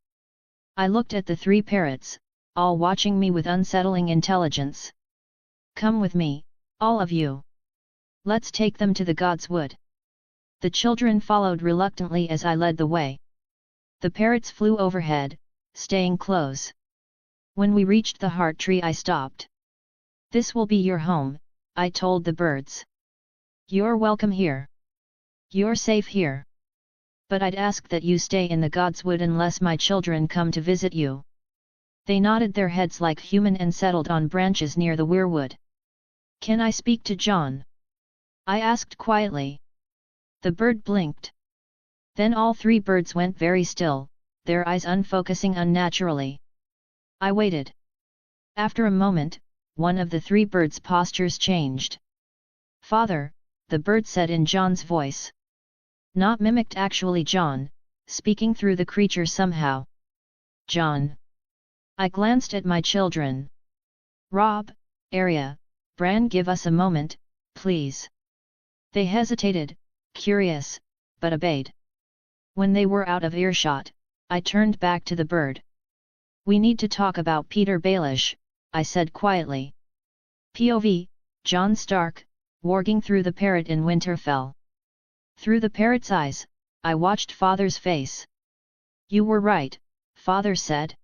I looked at the 3 parrots, all watching me with unsettling intelligence. Come with me, all of you. Let's take them to the God's Wood. The children followed reluctantly as I led the way. The parrots flew overhead, staying close. When we reached the heart tree, I stopped. This will be your home, I told the birds. You're welcome here. You're safe here. But I'd ask that you stay in the God's Wood unless my children come to visit you. They nodded their heads like human and settled on branches near the weirwood. Can I speak to Jon? I asked quietly. The bird blinked. Then all 3 birds went very still, their eyes unfocusing unnaturally. I waited. After a moment, one of the 3 birds' postures changed. Father, the bird said in Jon's voice. Not mimicked, actually Jon, speaking through the creature somehow. Jon. I glanced at my children. Robb, Arya, Bran, give us a moment, please. They hesitated, curious, but obeyed. When they were out of earshot, I turned back to the bird. We need to talk about Peter Baelish, I said quietly. POV, Jon Stark, warging through the parrot in Winterfell. Through the parrot's eyes, I watched Father's face. You were right, Father said.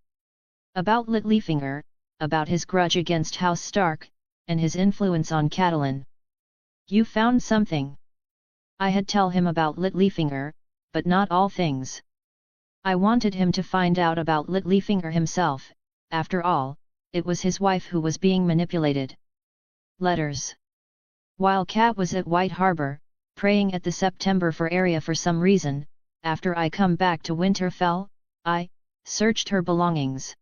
About Littlefinger, about his grudge against House Stark, and his influence on Catelyn. You found something. I had tell him about Littlefinger, but not all things. I wanted him to find out about Littlefinger himself. After all, it was his wife who was being manipulated. Letters. While Kat was at White Harbor, praying at the September for Arya for some reason, after I come back to Winterfell, I searched her belongings.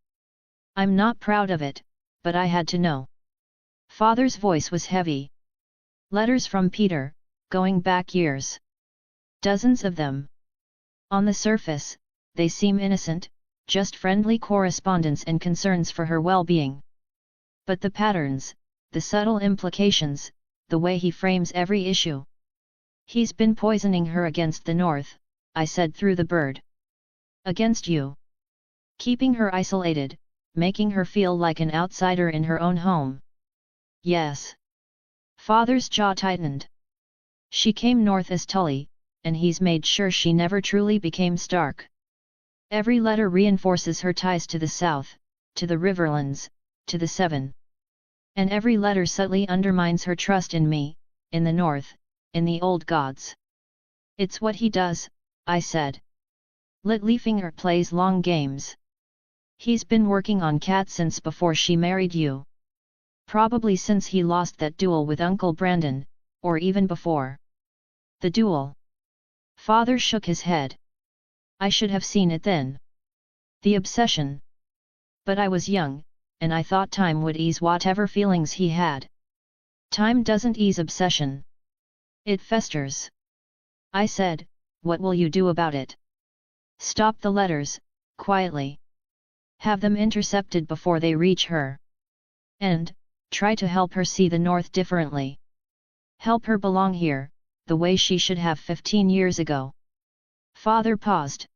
I'm not proud of it, but I had to know. Father's voice was heavy. Letters from Peter, going back years. Dozens of them. On the surface, they seem innocent, just friendly correspondence and concerns for her well-being. But the patterns, the subtle implications, the way he frames every issue. He's been poisoning her against the North, I said through the bird. Against you. Keeping her isolated, making her feel like an outsider in her own home. Yes. Father's jaw tightened. She came north as Tully, and he's made sure she never truly became Stark. Every letter reinforces her ties to the south, to the Riverlands, to the Seven. And every letter subtly undermines her trust in me, in the north, in the old gods. It's what he does, I said. Littlefinger plays long games. He's been working on Kat since before she married you. Probably since he lost that duel with Uncle Brandon, or even before. The duel. Father shook his head. I should have seen it then. The obsession, But I was young, and I thought time would ease whatever feelings he had. Time doesn't ease obsession. It festers. I said, what will you do about it? Stop the letters, quietly. Have them intercepted before they reach her. And, try to help her see the North differently. Help her belong here, the way she should have 15 years ago. Father paused.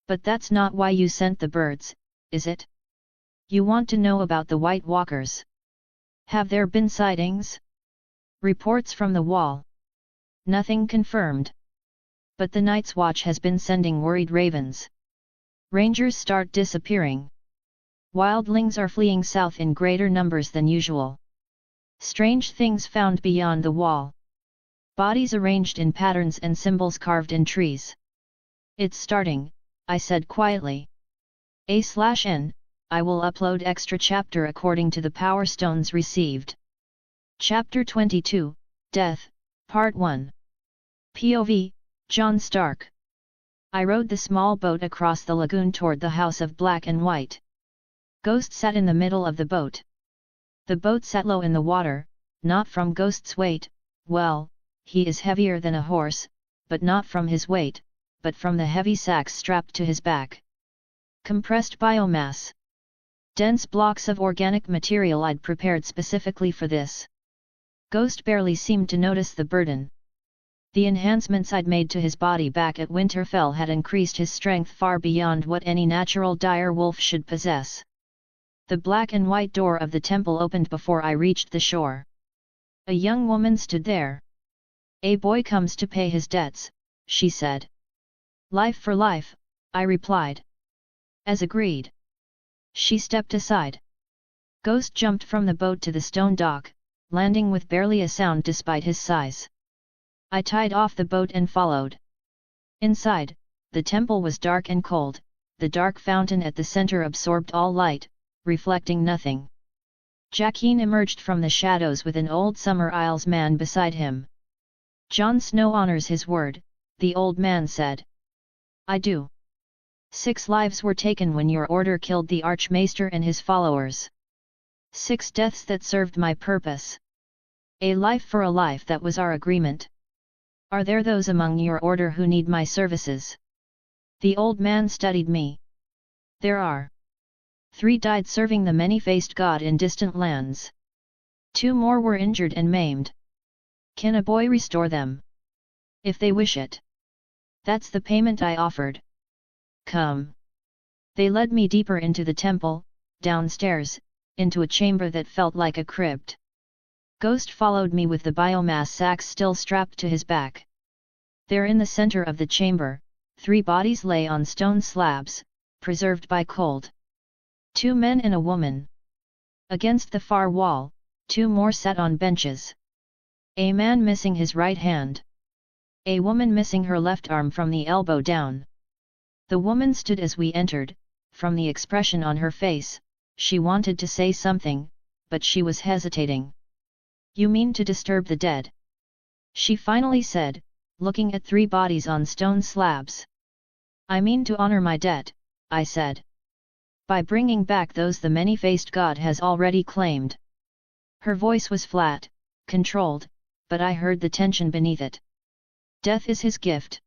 But that's not why you sent the birds, is it? You want to know about the White Walkers. Have there been sightings? Reports from the wall. Nothing confirmed. But the Night's Watch has been sending worried ravens. Rangers start disappearing. Wildlings are fleeing south in greater numbers than usual. Strange things found beyond the wall. Bodies arranged in patterns and symbols carved in trees. It's starting, I said quietly. A/N, I will upload extra chapter according to the power stones received. Chapter 22, Death, Part 1. POV, Jon Stark. I rowed the small boat across the lagoon toward the House of Black and White. Ghost sat in the middle of the boat. The boat sat low in the water, not from Ghost's weight, well, he is heavier than a horse, but not from his weight, but from the heavy sacks strapped to his back. Compressed biomass. Dense blocks of organic material I'd prepared specifically for this. Ghost barely seemed to notice the burden. The enhancements I'd made to his body back at Winterfell had increased his strength far beyond what any natural dire wolf should possess. The black and white door of the temple opened before I reached the shore. A young woman stood there. A boy comes to pay his debts, she said. Life for life, I replied. As agreed. She stepped aside. Ghost jumped from the boat to the stone dock, landing with barely a sound despite his size. I tied off the boat and followed. Inside, the temple was dark and cold, the dark fountain at the center absorbed all light, reflecting nothing. Jaqen emerged from the shadows with an old Summer Isles man beside him. Jon Snow honors his word, the old man said. I do. 6 lives were taken when your order killed the Archmaester and his followers. 6 deaths that served my purpose. A life for a life, that was our agreement. Are there those among your order who need my services? The old man studied me. There are. 3 died serving the many-faced god in distant lands. 2 more were injured and maimed. Can a boy restore them? If they wish it. That's the payment I offered. Come. They led me deeper into the temple, downstairs, into a chamber that felt like a crypt. Ghost followed me with the biomass sacks still strapped to his back. There in the center of the chamber, 3 bodies lay on stone slabs, preserved by cold. 2 men and a woman. Against the far wall, 2 more sat on benches. A man missing his right hand. A woman missing her left arm from the elbow down. The woman stood as we entered. From the expression on her face, she wanted to say something, but she was hesitating. You mean to disturb the dead? She finally said, looking at 3 bodies on stone slabs. I mean to honor my debt, I said. By bringing back those the many-faced god has already claimed. Her voice was flat, controlled, but I heard the tension beneath it. Death is his gift.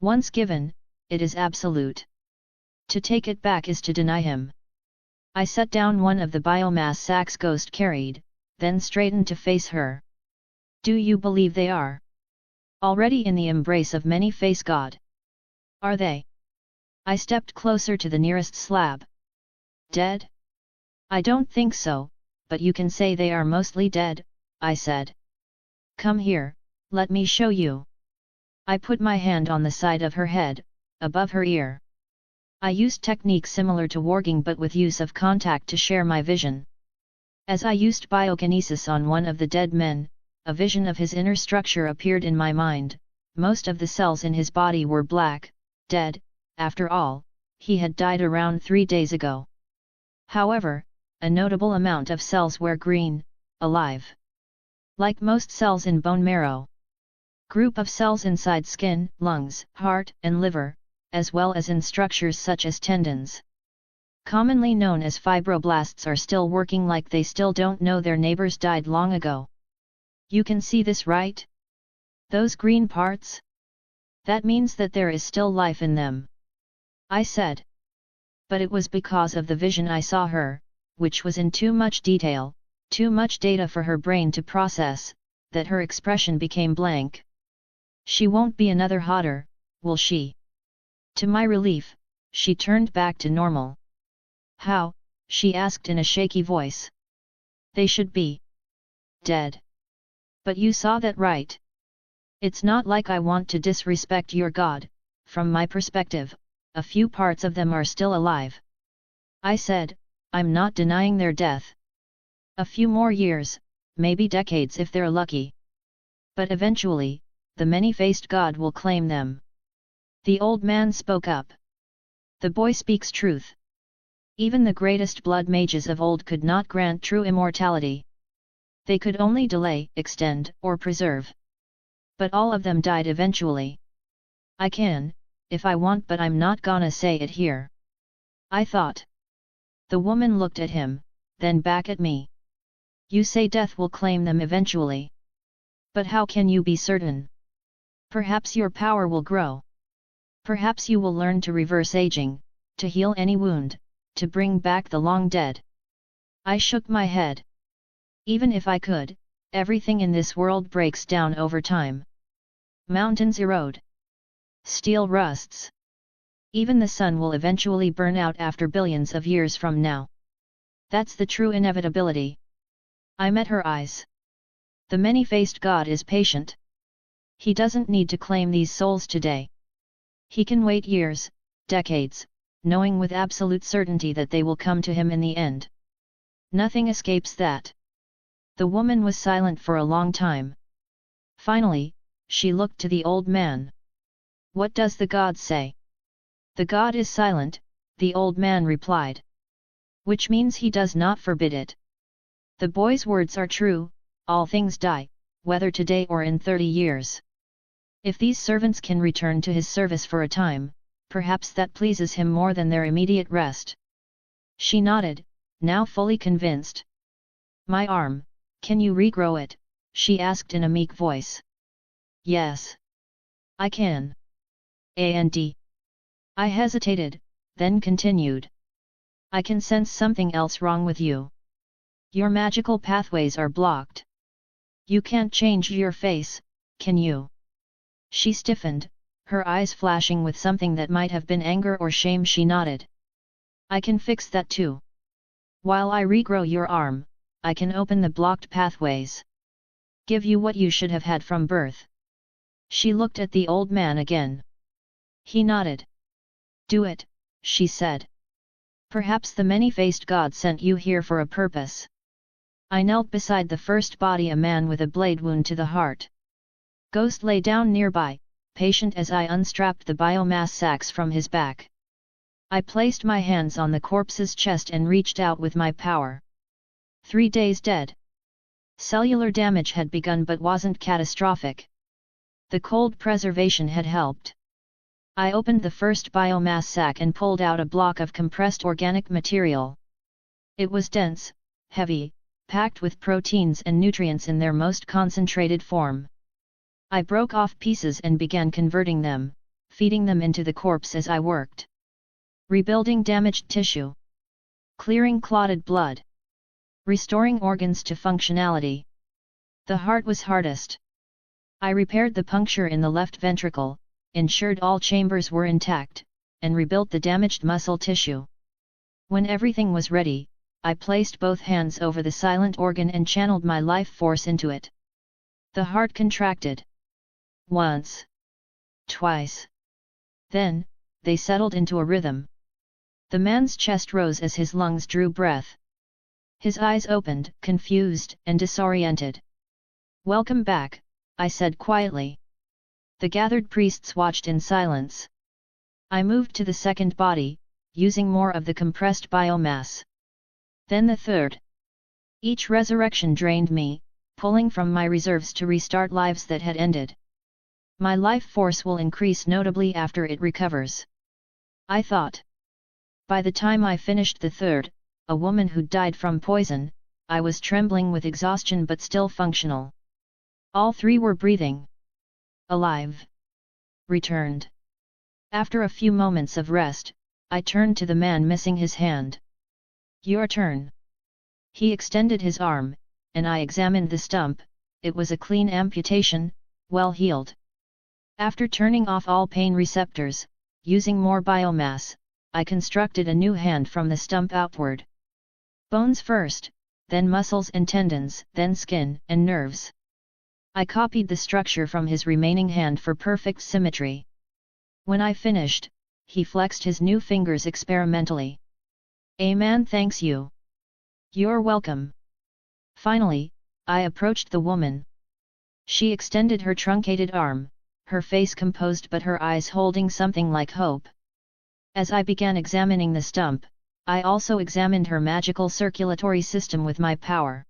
Once given, it is absolute. To take it back is to deny him. I set down one of the biomass sacks Ghost carried, then straightened to face her. Do you believe they are already in the embrace of many-faced god? Are they? I stepped closer to the nearest slab. Dead? I don't think so, but you can say they are mostly dead, I said. Come here, let me show you. I put my hand on the side of her head, above her ear. I used techniques similar to warging but with use of contact to share my vision. As I used biokinesis on one of the dead men, a vision of his inner structure appeared in my mind. Most of the cells in his body were black, dead. After all, he had died around 3 days ago. However, a notable amount of cells were green, alive. Like most cells in bone marrow. Group of cells inside skin, lungs, heart, and liver, as well as in structures such as tendons. commonly known as fibroblasts, are still working like they still don't know their neighbors died long ago. You can see this, right? Those green parts? That means that there is still life in them, I said. But it was because of the vision I saw her, which was in too much detail, too much data for her brain to process, that her expression became blank. She won't be another Hodder, will she? To my relief, she turned back to normal. How? She asked in a shaky voice. They should be dead. But you saw that, right? It's not like I want to disrespect your god. From my perspective, a few parts of them are still alive. I said, I'm not denying their death. A few more years, maybe decades if they're lucky. But eventually, the many-faced god will claim them. The old man spoke up. The boy speaks truth. Even the greatest blood mages of old could not grant true immortality. They could only delay, extend, or preserve. But all of them died eventually. I can, if I want, but I'm not gonna say it here. I thought. The woman looked at him, then back at me. You say death will claim them eventually. But how can you be certain? Perhaps your power will grow. Perhaps you will learn to reverse aging, to heal any wound, to bring back the long dead. I shook my head. Even if I could, everything in this world breaks down over time. Mountains erode. Steel rusts. Even the sun will eventually burn out after billions of years from now. That's the true inevitability. I met her eyes. The many-faced god is patient. He doesn't need to claim these souls today. He can wait years, decades, knowing with absolute certainty that they will come to him in the end. Nothing escapes that. The woman was silent for a long time. Finally, she looked to the old man. What does the god say? The god is silent, the old man replied. Which means he does not forbid it. The boy's words are true, all things die, whether today or in 30 years. If these servants can return to his service for a time, perhaps that pleases him more than their immediate rest. She nodded, now fully convinced. My arm, can you regrow it? She asked in a meek voice. Yes. I can. And I hesitated, then continued. I can sense something else wrong with you. Your magical pathways are blocked. You can't change your face, can you? She stiffened, her eyes flashing with something that might have been anger or shame. She nodded. I can fix that too. While I regrow your arm, I can open the blocked pathways. Give you what you should have had from birth. She looked at the old man again. He nodded. Do it, she said. Perhaps the many-faced god sent you here for a purpose. I knelt beside the first body, a man with a blade wound to the heart. Ghost lay down nearby, patient as I unstrapped the biomass sacks from his back. I placed my hands on the corpse's chest and reached out with my power. 3 days dead. Cellular damage had begun but wasn't catastrophic. The cold preservation had helped. I opened the first biomass sack and pulled out a block of compressed organic material. It was dense, heavy, packed with proteins and nutrients in their most concentrated form. I broke off pieces and began converting them, feeding them into the corpse as I worked. Rebuilding damaged tissue. Clearing clotted blood. Restoring organs to functionality. The heart was hardest. I repaired the puncture in the left ventricle, ensured all chambers were intact, and rebuilt the damaged muscle tissue. When everything was ready, I placed both hands over the silent organ and channeled my life force into it. The heart contracted. Once. Twice. Then, they settled into a rhythm. The man's chest rose as his lungs drew breath. His eyes opened, confused and disoriented. Welcome back, I said quietly. The gathered priests watched in silence. I moved to the second body, using more of the compressed biomass. Then the third. Each resurrection drained me, pulling from my reserves to restart lives that had ended. My life force will increase notably after it recovers. I thought. By the time I finished the third, a woman who died from poison, I was trembling with exhaustion but still functional. All three were breathing. Alive. Returned. After a few moments of rest, I turned to the man missing his hand. Your turn. He extended his arm, and I examined the stump. It was a clean amputation, well healed. After turning off all pain receptors, using more biomass, I constructed a new hand from the stump outward. Bones first, then muscles and tendons, then skin and nerves. I copied the structure from his remaining hand for perfect symmetry. When I finished, he flexed his new fingers experimentally. A man thanks you. You're welcome. Finally, I approached the woman. She extended her truncated arm, her face composed but her eyes holding something like hope. As I began examining the stump, I also examined her magical circulatory system with my power.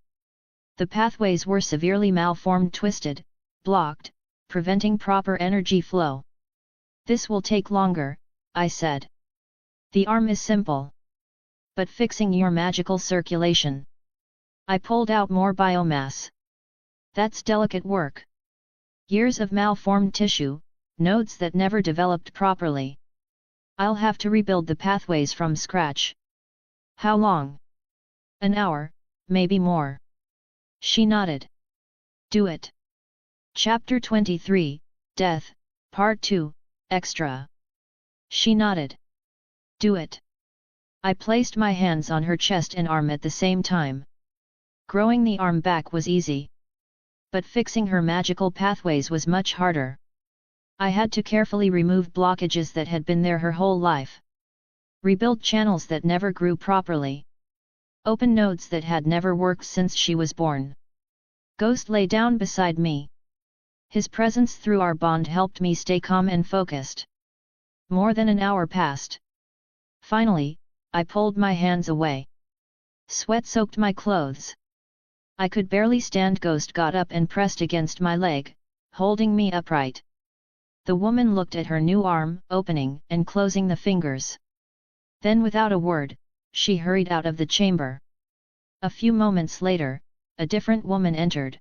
The pathways were severely malformed, twisted, blocked, preventing proper energy flow. This will take longer, I said. The arm is simple. But fixing your magical circulation. I pulled out more biomass. That's delicate work. Years of malformed tissue, nodes that never developed properly. I'll have to rebuild the pathways from scratch. How long? An hour, maybe more. She nodded. Do it. Chapter 23, Death, Part 2, Extra. She nodded. Do it. I placed my hands on her chest and arm at the same time. Growing the arm back was easy. But fixing her magical pathways was much harder. I had to carefully remove blockages that had been there her whole life. Rebuild channels that never grew properly. Open nodes that had never worked since she was born. Ghost lay down beside me. His presence through our bond helped me stay calm and focused. More than an hour passed. Finally, I pulled my hands away. Sweat soaked my clothes. I could barely stand. Ghost got up and pressed against my leg, holding me upright. The woman looked at her new arm, opening and closing the fingers. Then without a word, she hurried out of the chamber. A few moments later, a different woman entered.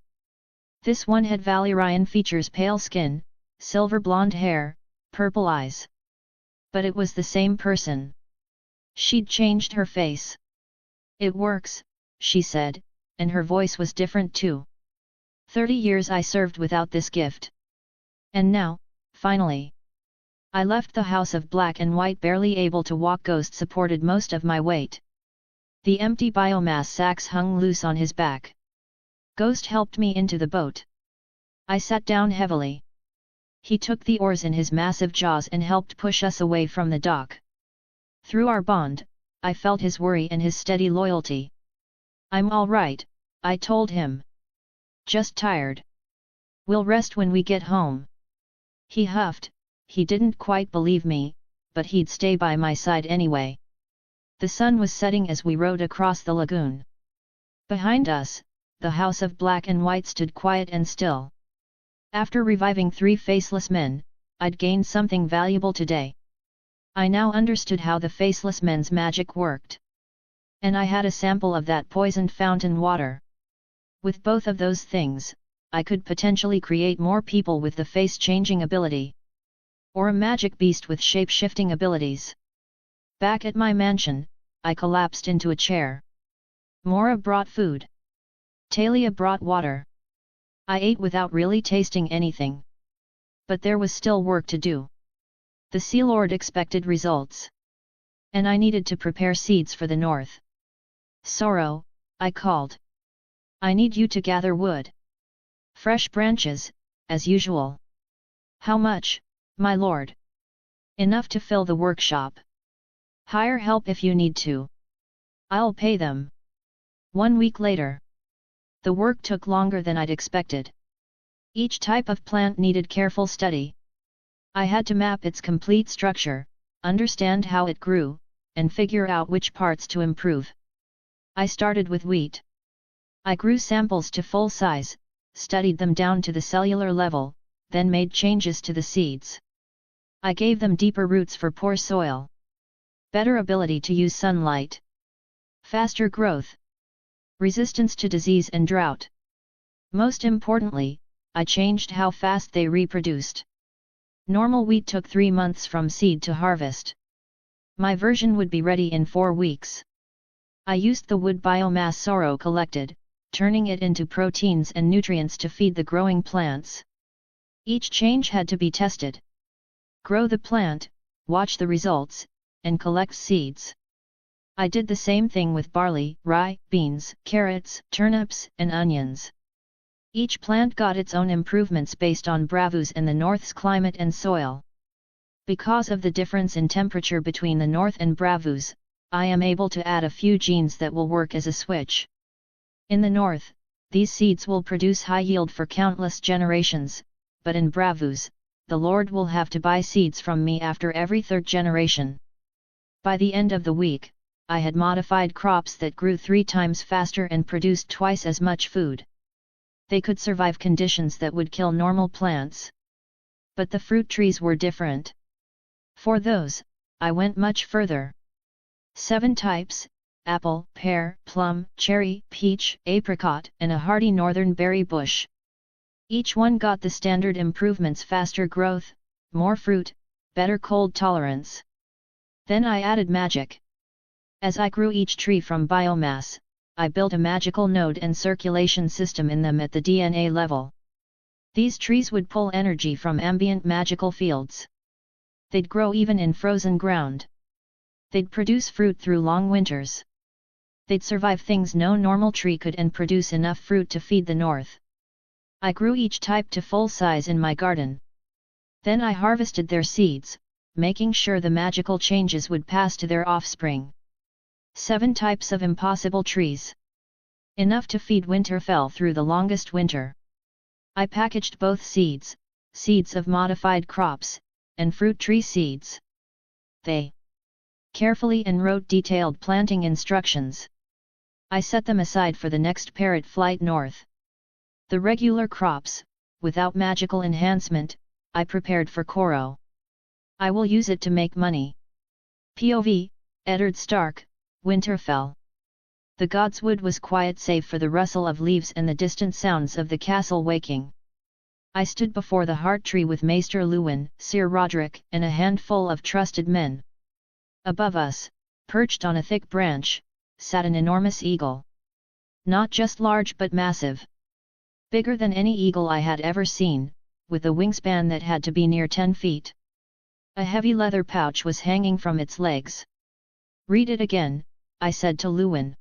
This one had Valyrian features, pale skin, silver blonde hair, purple eyes. But it was the same person. She'd changed her face. It works, she said, and her voice was different too. 30 years I served without this gift. And now, finally. I left the House of Black and White barely able to walk. Ghost supported most of my weight. The empty biomass sacks hung loose on his back. Ghost helped me into the boat. I sat down heavily. He took the oars in his massive jaws and helped push us away from the dock. Through our bond, I felt his worry and his steady loyalty. I'm all right, I told him. Just tired. We'll rest when we get home. He huffed. He didn't quite believe me, but he'd stay by my side anyway. The sun was setting as we rowed across the lagoon. Behind us, the House of Black and White stood quiet and still. After reviving 3 faceless men, I'd gained something valuable today. I now understood how the faceless men's magic worked. And I had a sample of that poisoned fountain water. With both of those things, I could potentially create more people with the face-changing ability. Or a magic beast with shape-shifting abilities. Back at my mansion, I collapsed into a chair. Mora brought food. Talia brought water. I ate without really tasting anything. But there was still work to do. The Sea Lord expected results. And I needed to prepare seeds for the north. Sorrow, I called. I need you to gather wood. Fresh branches, as usual. How much, my lord? Enough to fill the workshop. Hire help if you need to. I'll pay them. 1 week later. The work took longer than I'd expected. Each type of plant needed careful study. I had to map its complete structure, understand how it grew, and figure out which parts to improve. I started with wheat. I grew samples to full size, studied them down to the cellular level, then made changes to the seeds. I gave them deeper roots for poor soil. better ability to use sunlight, faster growth, resistance to disease and drought. Most importantly, I changed how fast they reproduced. Normal wheat took 3 months from seed to harvest. My version would be ready in 4 weeks. I used the wood biomass sorrow collected, turning it into proteins and nutrients to feed the growing plants. Each change had to be tested. Grow the plant, watch the results, and collect seeds. I did the same thing with barley, rye, beans, carrots, turnips, and onions. Each plant got its own improvements based on Bravos and the North's climate and soil. Because of the difference in temperature between the North and Bravos, I am able to add a few genes that will work as a switch. In the North, these seeds will produce high yield for countless generations, but in Bravos, the Lord will have to buy seeds from me after every 3rd generation. By the end of the week, I had modified crops that grew 3 times faster and produced twice as much food. They could survive conditions that would kill normal plants. But the fruit trees were different. For those, I went much further. 7 types: apple, pear, plum, cherry, peach, apricot, and a hardy northern berry bush. Each one got the standard improvements: faster growth, more fruit, better cold tolerance. Then I added magic. As I grew each tree from biomass, I built a magical node and circulation system in them at the DNA level. These trees would pull energy from ambient magical fields. They'd grow even in frozen ground. They'd produce fruit through long winters. They'd survive things no normal tree could and produce enough fruit to feed the North. I grew each type to full size in my garden. Then I harvested their seeds, making sure the magical changes would pass to their offspring. 7 types of impossible trees. Enough to feed Winterfell through the longest winter. I packaged both seeds, seeds of modified crops, and fruit tree seeds. They carefully and wrote detailed planting instructions. I set them aside for the next parrot flight north. The regular crops, without magical enhancement, I prepared for Koro. I will use it to make money. POV, Eddard Stark, Winterfell. The godswood was quiet save for the rustle of leaves and the distant sounds of the castle waking. I stood before the heart tree with Maester Luwin, Sir Roderick, and a handful of trusted men. Above us, perched on a thick branch, sat an enormous eagle. Not just large but massive. Bigger than any eagle I had ever seen, with a wingspan that had to be near 10 feet. A heavy leather pouch was hanging from its legs. "Read it again," I said to Luwin.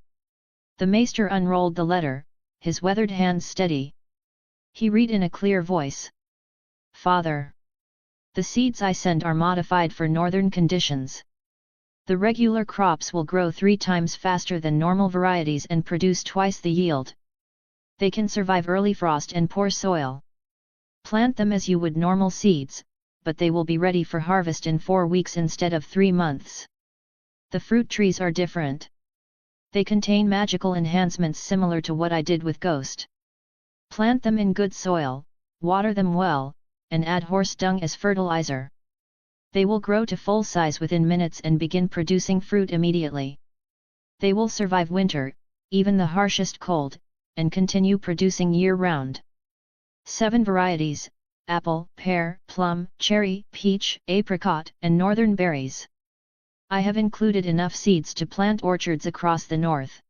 The maester unrolled the letter, his weathered hands steady. He read in a clear voice. "Father. The seeds I send are modified for northern conditions. The regular crops will grow 3 times faster than normal varieties and produce twice the yield. They can survive early frost and poor soil. Plant them as you would normal seeds, but they will be ready for harvest in 4 weeks instead of 3 months. The fruit trees are different. They contain magical enhancements similar to what I did with Ghost. Plant them in good soil, water them well, and add horse dung as fertilizer. They will grow to full size within minutes and begin producing fruit immediately. They will survive winter, even the harshest cold, and continue producing year-round. 7 varieties: apple, pear, plum, cherry, peach, apricot, and northern berries. I have included enough seeds to plant orchards across the north.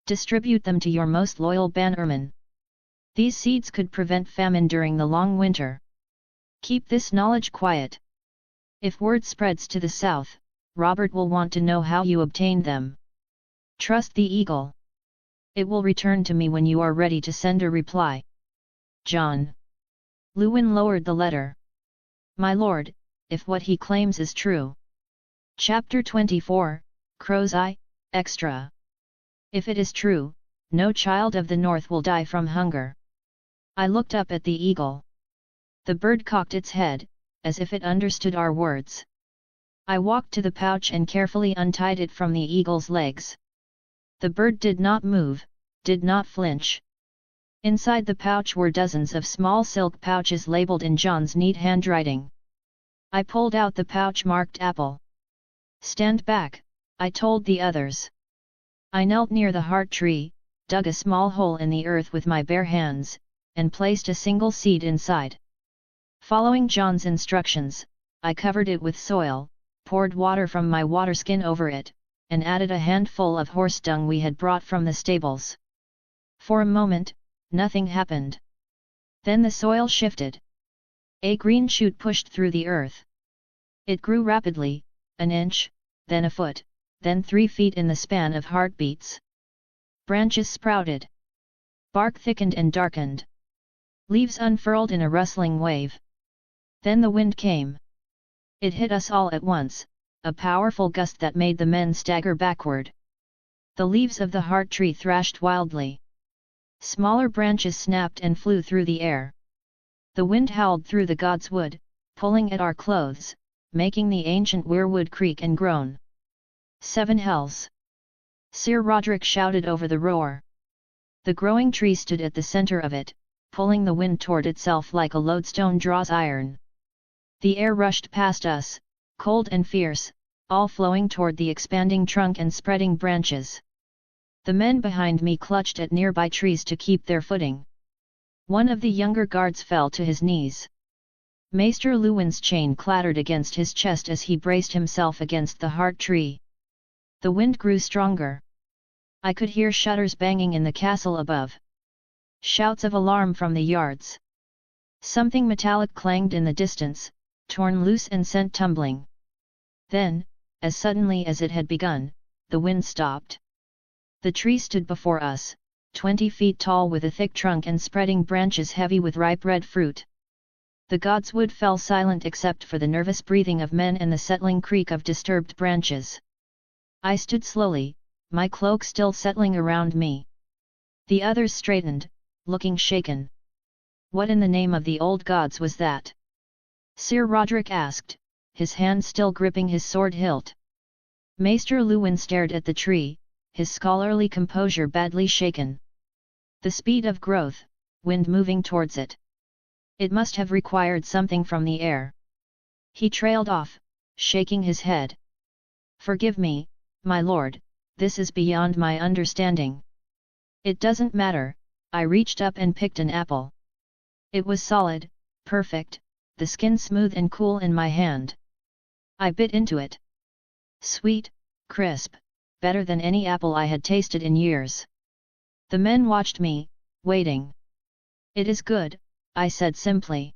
Distribute them to your most loyal bannermen. These seeds could prevent famine during the long winter. Keep this knowledge quiet. If word spreads to the south, Robert will want to know how you obtained them. Trust the eagle. It will return to me when you are ready to send a reply. Jon." Luwin lowered the letter. "My lord, if what he claims is true." Chapter 24, Crow's Eye, Extra. "If it is true, no child of the north will die from hunger." I looked up at the eagle. The bird cocked its head, as if it understood our words. I walked to the pouch and carefully untied it from the eagle's legs. The bird did not move, did not flinch. Inside the pouch were dozens of small silk pouches labeled in Jon's neat handwriting. I pulled out the pouch marked apple. Stand back, I told the others. I knelt near the heart tree, dug a small hole in the earth with my bare hands, and placed a single seed inside. Following Jon's instructions, I covered it with soil, poured water from my water skin over it, and added a handful of horse dung we had brought from the stables. For a moment, nothing happened. Then the soil shifted. A green shoot pushed through the earth. It grew rapidly, an inch, then a foot, then 3 feet in the span of heartbeats. Branches sprouted. Bark thickened and darkened. Leaves unfurled in a rustling wave. Then the wind came. It hit us all at once, a powerful gust that made the men stagger backward. The leaves of the heart tree thrashed wildly. Smaller branches snapped and flew through the air. The wind howled through the god's wood, pulling at our clothes, making the ancient weirwood creak and groan. 7 hells! Sir Roderick shouted over the roar. The growing tree stood at the center of it, pulling the wind toward itself like a lodestone draws iron. The air rushed past us, cold and fierce, all flowing toward the expanding trunk and spreading branches. The men behind me clutched at nearby trees to keep their footing. One of the younger guards fell to his knees. Maester Luwin's chain clattered against his chest as he braced himself against the heart tree. The wind grew stronger. I could hear shutters banging in the castle above. Shouts of alarm from the yards. Something metallic clanged in the distance, torn loose and sent tumbling. Then, as suddenly as it had begun, the wind stopped. The tree stood before us, 20 feet tall with a thick trunk and spreading branches heavy with ripe red fruit. The god's wood fell silent except for the nervous breathing of men and the settling creak of disturbed branches. I stood slowly, my cloak still settling around me. The others straightened, looking shaken. What in the name of the old gods was that? Sir Roderick asked, his hand still gripping his sword hilt. Maester Luwin stared at the tree, his scholarly composure badly shaken. The speed of growth, wind moving towards it. It must have required something from the air. He trailed off, shaking his head. Forgive me, my lord, this is beyond my understanding. It doesn't matter, I reached up and picked an apple. It was solid, perfect, the skin smooth and cool in my hand. I bit into it. Sweet, crisp, better than any apple I had tasted in years. The men watched me, waiting. It is good, I said simply.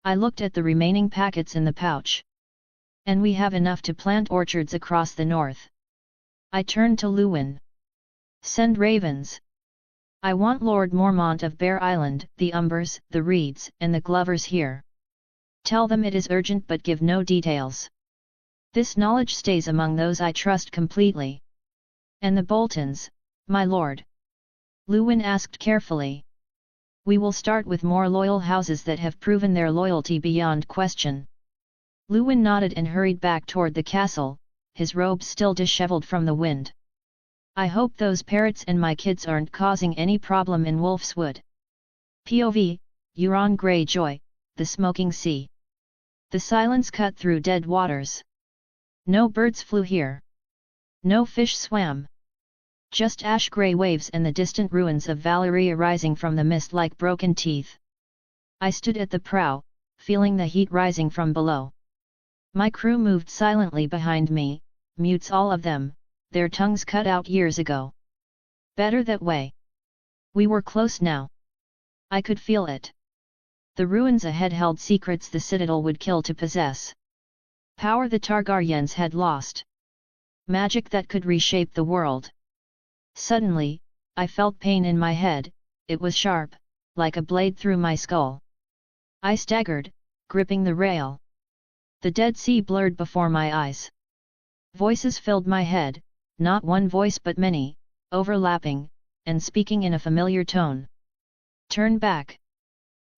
I looked at the remaining packets in the pouch. And we have enough to plant orchards across the north. I turned to Luwin. Send ravens. I want Lord Mormont of Bear Island, the Umbers, the Reeds, and the Glovers here. Tell them it is urgent but give no details. This knowledge stays among those I trust completely. And the Boltons, my lord? Luwin asked carefully. We will start with more loyal houses that have proven their loyalty beyond question. Luwin nodded and hurried back toward the castle, his robes still disheveled from the wind. I hope those parrots and my kids aren't causing any problem in Wolf's Wood. POV, Euron Greyjoy, the smoking sea. The silence cut through dead waters. No birds flew here. No fish swam. Just ash-grey waves and the distant ruins of Valyria rising from the mist like broken teeth. I stood at the prow, feeling the heat rising from below. My crew moved silently behind me, mutes all of them, their tongues cut out years ago. Better that way. We were close now. I could feel it. The ruins ahead held secrets the Citadel would kill to possess. Power the Targaryens had lost. Magic that could reshape the world. Suddenly, I felt pain in my head, it was sharp, like a blade through my skull. I staggered, gripping the rail. The Dead Sea blurred before my eyes. Voices filled my head, not one voice but many, overlapping, and speaking in a familiar tone. Turn back.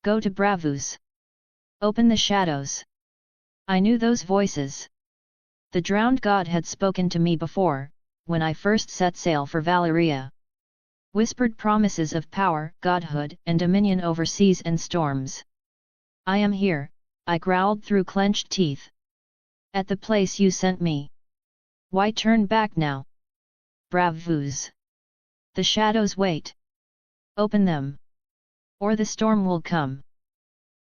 Go to Bravus. Open the shadows. I knew those voices. The drowned god had spoken to me before, when I first set sail for Valyria. Whispered promises of power, godhood, and dominion over seas and storms. I am here, I growled through clenched teeth. At the place you sent me. Why turn back now? Bravos! The shadows wait. Open them. Or the storm will come.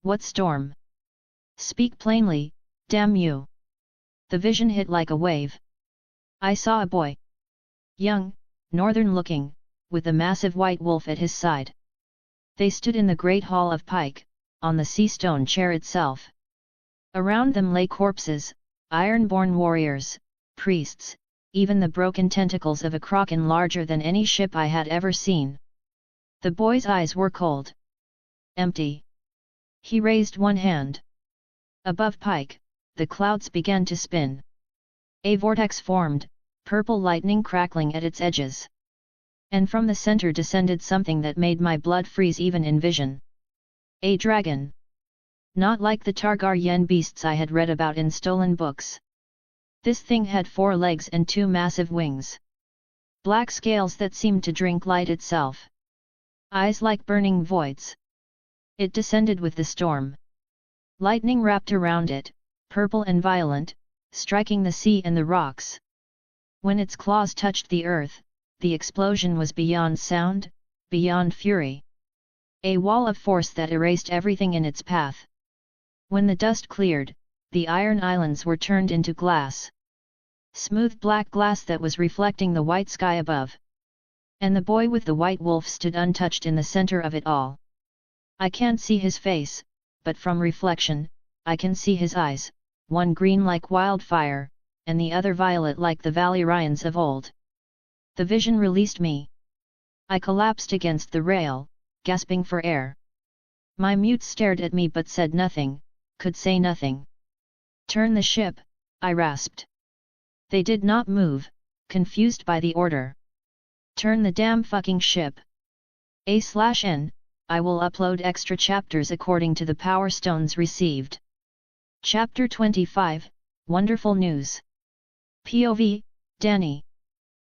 What storm? Speak plainly, damn you! The vision hit like a wave. I saw a boy. Young, northern-looking, with a massive white wolf at his side. They stood in the great hall of Pike, on the sea stone chair itself. Around them lay corpses, iron-born warriors, priests, even the broken tentacles of a kraken larger than any ship I had ever seen. The boy's eyes were cold. Empty. He raised one hand. Above Pike, the clouds began to spin. A vortex formed, purple lightning crackling at its edges. And from the center descended something that made my blood freeze even in vision. A dragon. Not like the Targaryen beasts I had read about in stolen books. This thing had 4 legs and 2 massive wings. Black scales that seemed to drink light itself. Eyes like burning voids. It descended with the storm. Lightning wrapped around it, purple and violent, striking the sea and the rocks. When its claws touched the earth, the explosion was beyond sound, beyond fury. A wall of force that erased everything in its path. When the dust cleared, the iron islands were turned into glass. Smooth black glass that was reflecting the white sky above. And the boy with the white wolf stood untouched in the center of it all. I can't see his face, but from reflection, I can see his eyes, one green like wildfire, and the other violet like the Valyrians of old. The vision released me. I collapsed against the rail, gasping for air. My mutes stared at me but said nothing, could say nothing. Turn the ship, I rasped. They did not move, confused by the order. Turn the damn fucking ship. A/N, I will upload extra chapters according to the power stones received. Chapter 25, Wonderful News. POV, Dany.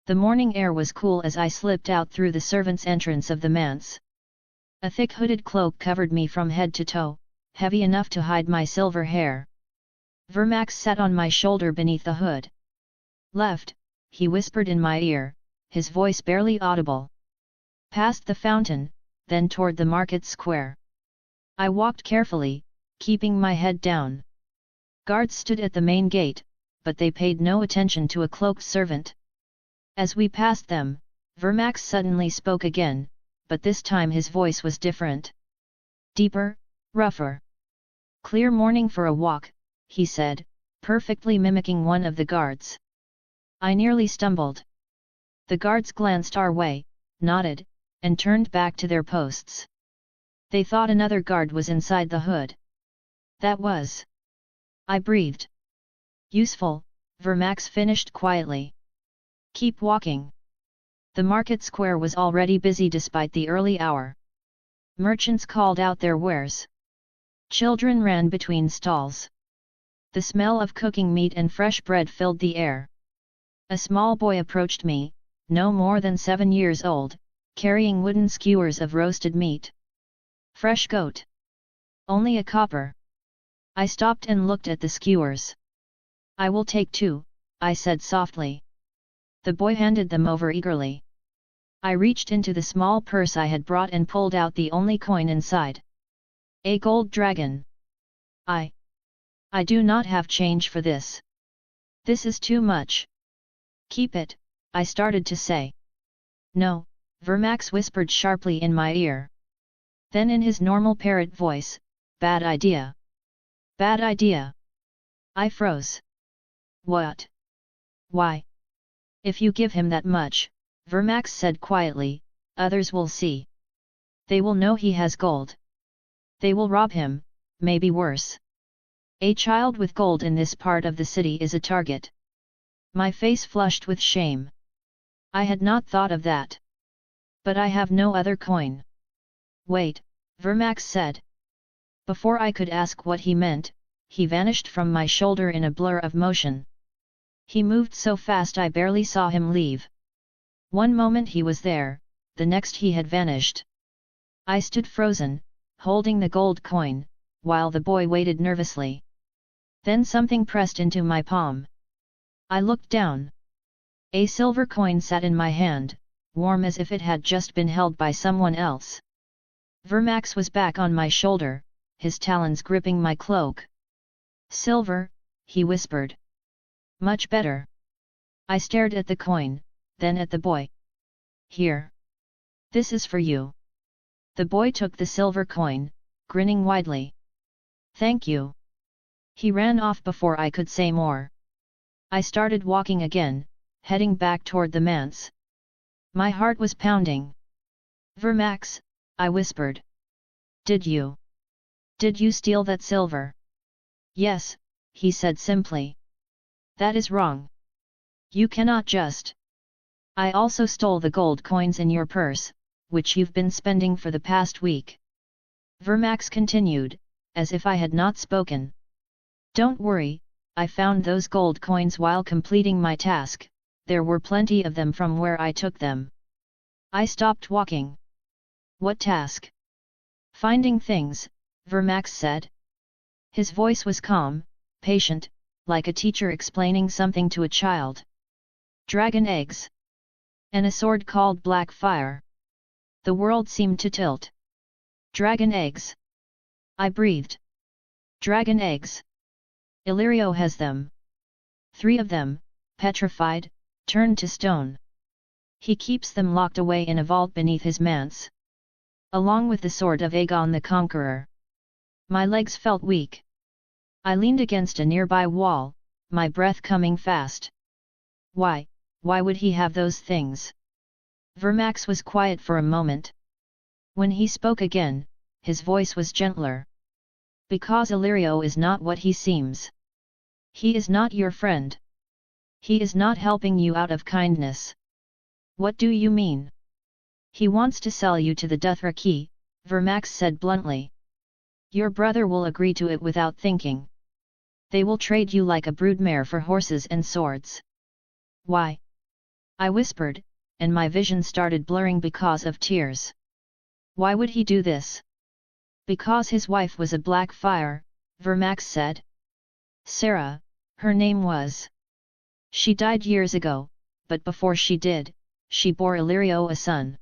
The morning air was cool as I slipped out through the servants' entrance of the manse. A thick hooded cloak covered me from head to toe, heavy enough to hide my silver hair. Vermax sat on my shoulder beneath the hood. Left, he whispered in my ear, his voice barely audible. Past the fountain, then toward the market square. I walked carefully, keeping my head down. Guards stood at the main gate, but they paid no attention to a cloaked servant. As we passed them, Vermax suddenly spoke again, but this time his voice was different. Deeper, rougher. Clear morning for a walk, he said, perfectly mimicking one of the guards. I nearly stumbled. The guards glanced our way, nodded, and turned back to their posts. They thought another guard was inside the hood. That was. I breathed. Useful, Vermax finished quietly. Keep walking. The market square was already busy despite the early hour. Merchants called out their wares. Children ran between stalls. The smell of cooking meat and fresh bread filled the air. A small boy approached me, no more than 7 years old, carrying wooden skewers of roasted meat. Fresh goat. Only a copper. I stopped and looked at the skewers. I will take 2, I said softly. The boy handed them over eagerly. I reached into the small purse I had brought and pulled out the only coin inside. A gold dragon. I do not have change for this. This is too much. Keep it, I started to say. No, Vermax whispered sharply in my ear. Then in his normal parrot voice, bad idea. Bad idea. I froze. What? Why? If you give him that much, Vermax said quietly, others will see. They will know he has gold. They will rob him, maybe worse. A child with gold in this part of the city is a target. My face flushed with shame. I had not thought of that. But I have no other coin. Wait, Vermax said. Before I could ask what he meant, he vanished from my shoulder in a blur of motion. He moved so fast I barely saw him leave. One moment he was there, the next he had vanished. I stood frozen, holding the gold coin, while the boy waited nervously. Then something pressed into my palm. I looked down, A silver coin sat in my hand, warm as if it had just been held by someone else. Vermax was back on my shoulder, his talons gripping my cloak. "Silver," he whispered. "Much better." I stared at the coin, then at the boy. "Here. This is for you." The boy took the silver coin, grinning widely. "Thank you." He ran off before I could say more. I started walking again, heading back toward the manse. My heart was pounding. "Vermax," I whispered. Did you steal that silver?" "Yes," he said simply. "That is wrong. You cannot just. I also stole the gold coins in your purse, which you've been spending for the past week." Vermax continued, as if I had not spoken. "Don't worry, I found those gold coins while completing my task, there were plenty of them from where I took them." I stopped walking. "What task?" "Finding things," Vermax said. His voice was calm, patient, like a teacher explaining something to a child. "Dragon eggs. And a sword called Black Fire." The world seemed to tilt. "Dragon eggs?" I breathed. "Dragon eggs. Illyrio has them. 3 of them, petrified, turned to stone. He keeps them locked away in a vault beneath his manse. Along with the sword of Aegon the Conqueror." My legs felt weak. I leaned against a nearby wall, my breath coming fast. Why would he have those things?" Vermax was quiet for a moment. When he spoke again, his voice was gentler. "Because Illyrio is not what he seems. He is not your friend. He is not helping you out of kindness." "What do you mean?" "He wants to sell you to the Dothraki," Vermax said bluntly. "Your brother will agree to it without thinking. They will trade you like a broodmare for horses and swords." "Why?" I whispered, and my vision started blurring because of tears. "Why would he do this?" "Because his wife was a Black Fire," Vermax said. "Sarah, her name was. She died years ago, but before she did, she bore Illyrio a son.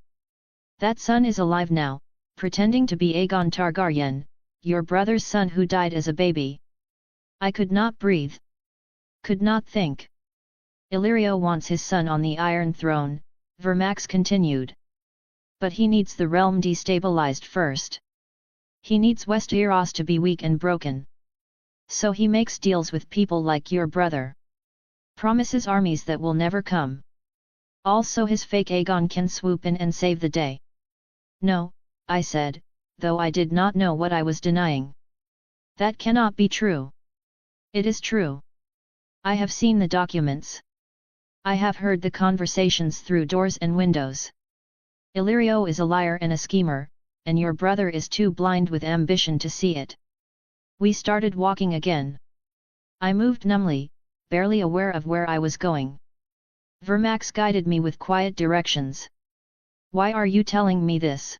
That son is alive now, pretending to be Aegon Targaryen, your brother's son who died as a baby." I could not breathe. Could not think. "Illyrio wants his son on the Iron Throne," Vermax continued. "But he needs the realm destabilized first. He needs Westeros to be weak and broken. So he makes deals with people like your brother. Promises armies that will never come. Also his fake Aegon can swoop in and save the day." "No," I said, though I did not know what I was denying. "That cannot be true." "It is true. I have seen the documents. I have heard the conversations through doors and windows. Illyrio is a liar and a schemer, and your brother is too blind with ambition to see it." We started walking again. I moved numbly, barely aware of where I was going. Vermax guided me with quiet directions. "Why are you telling me this?"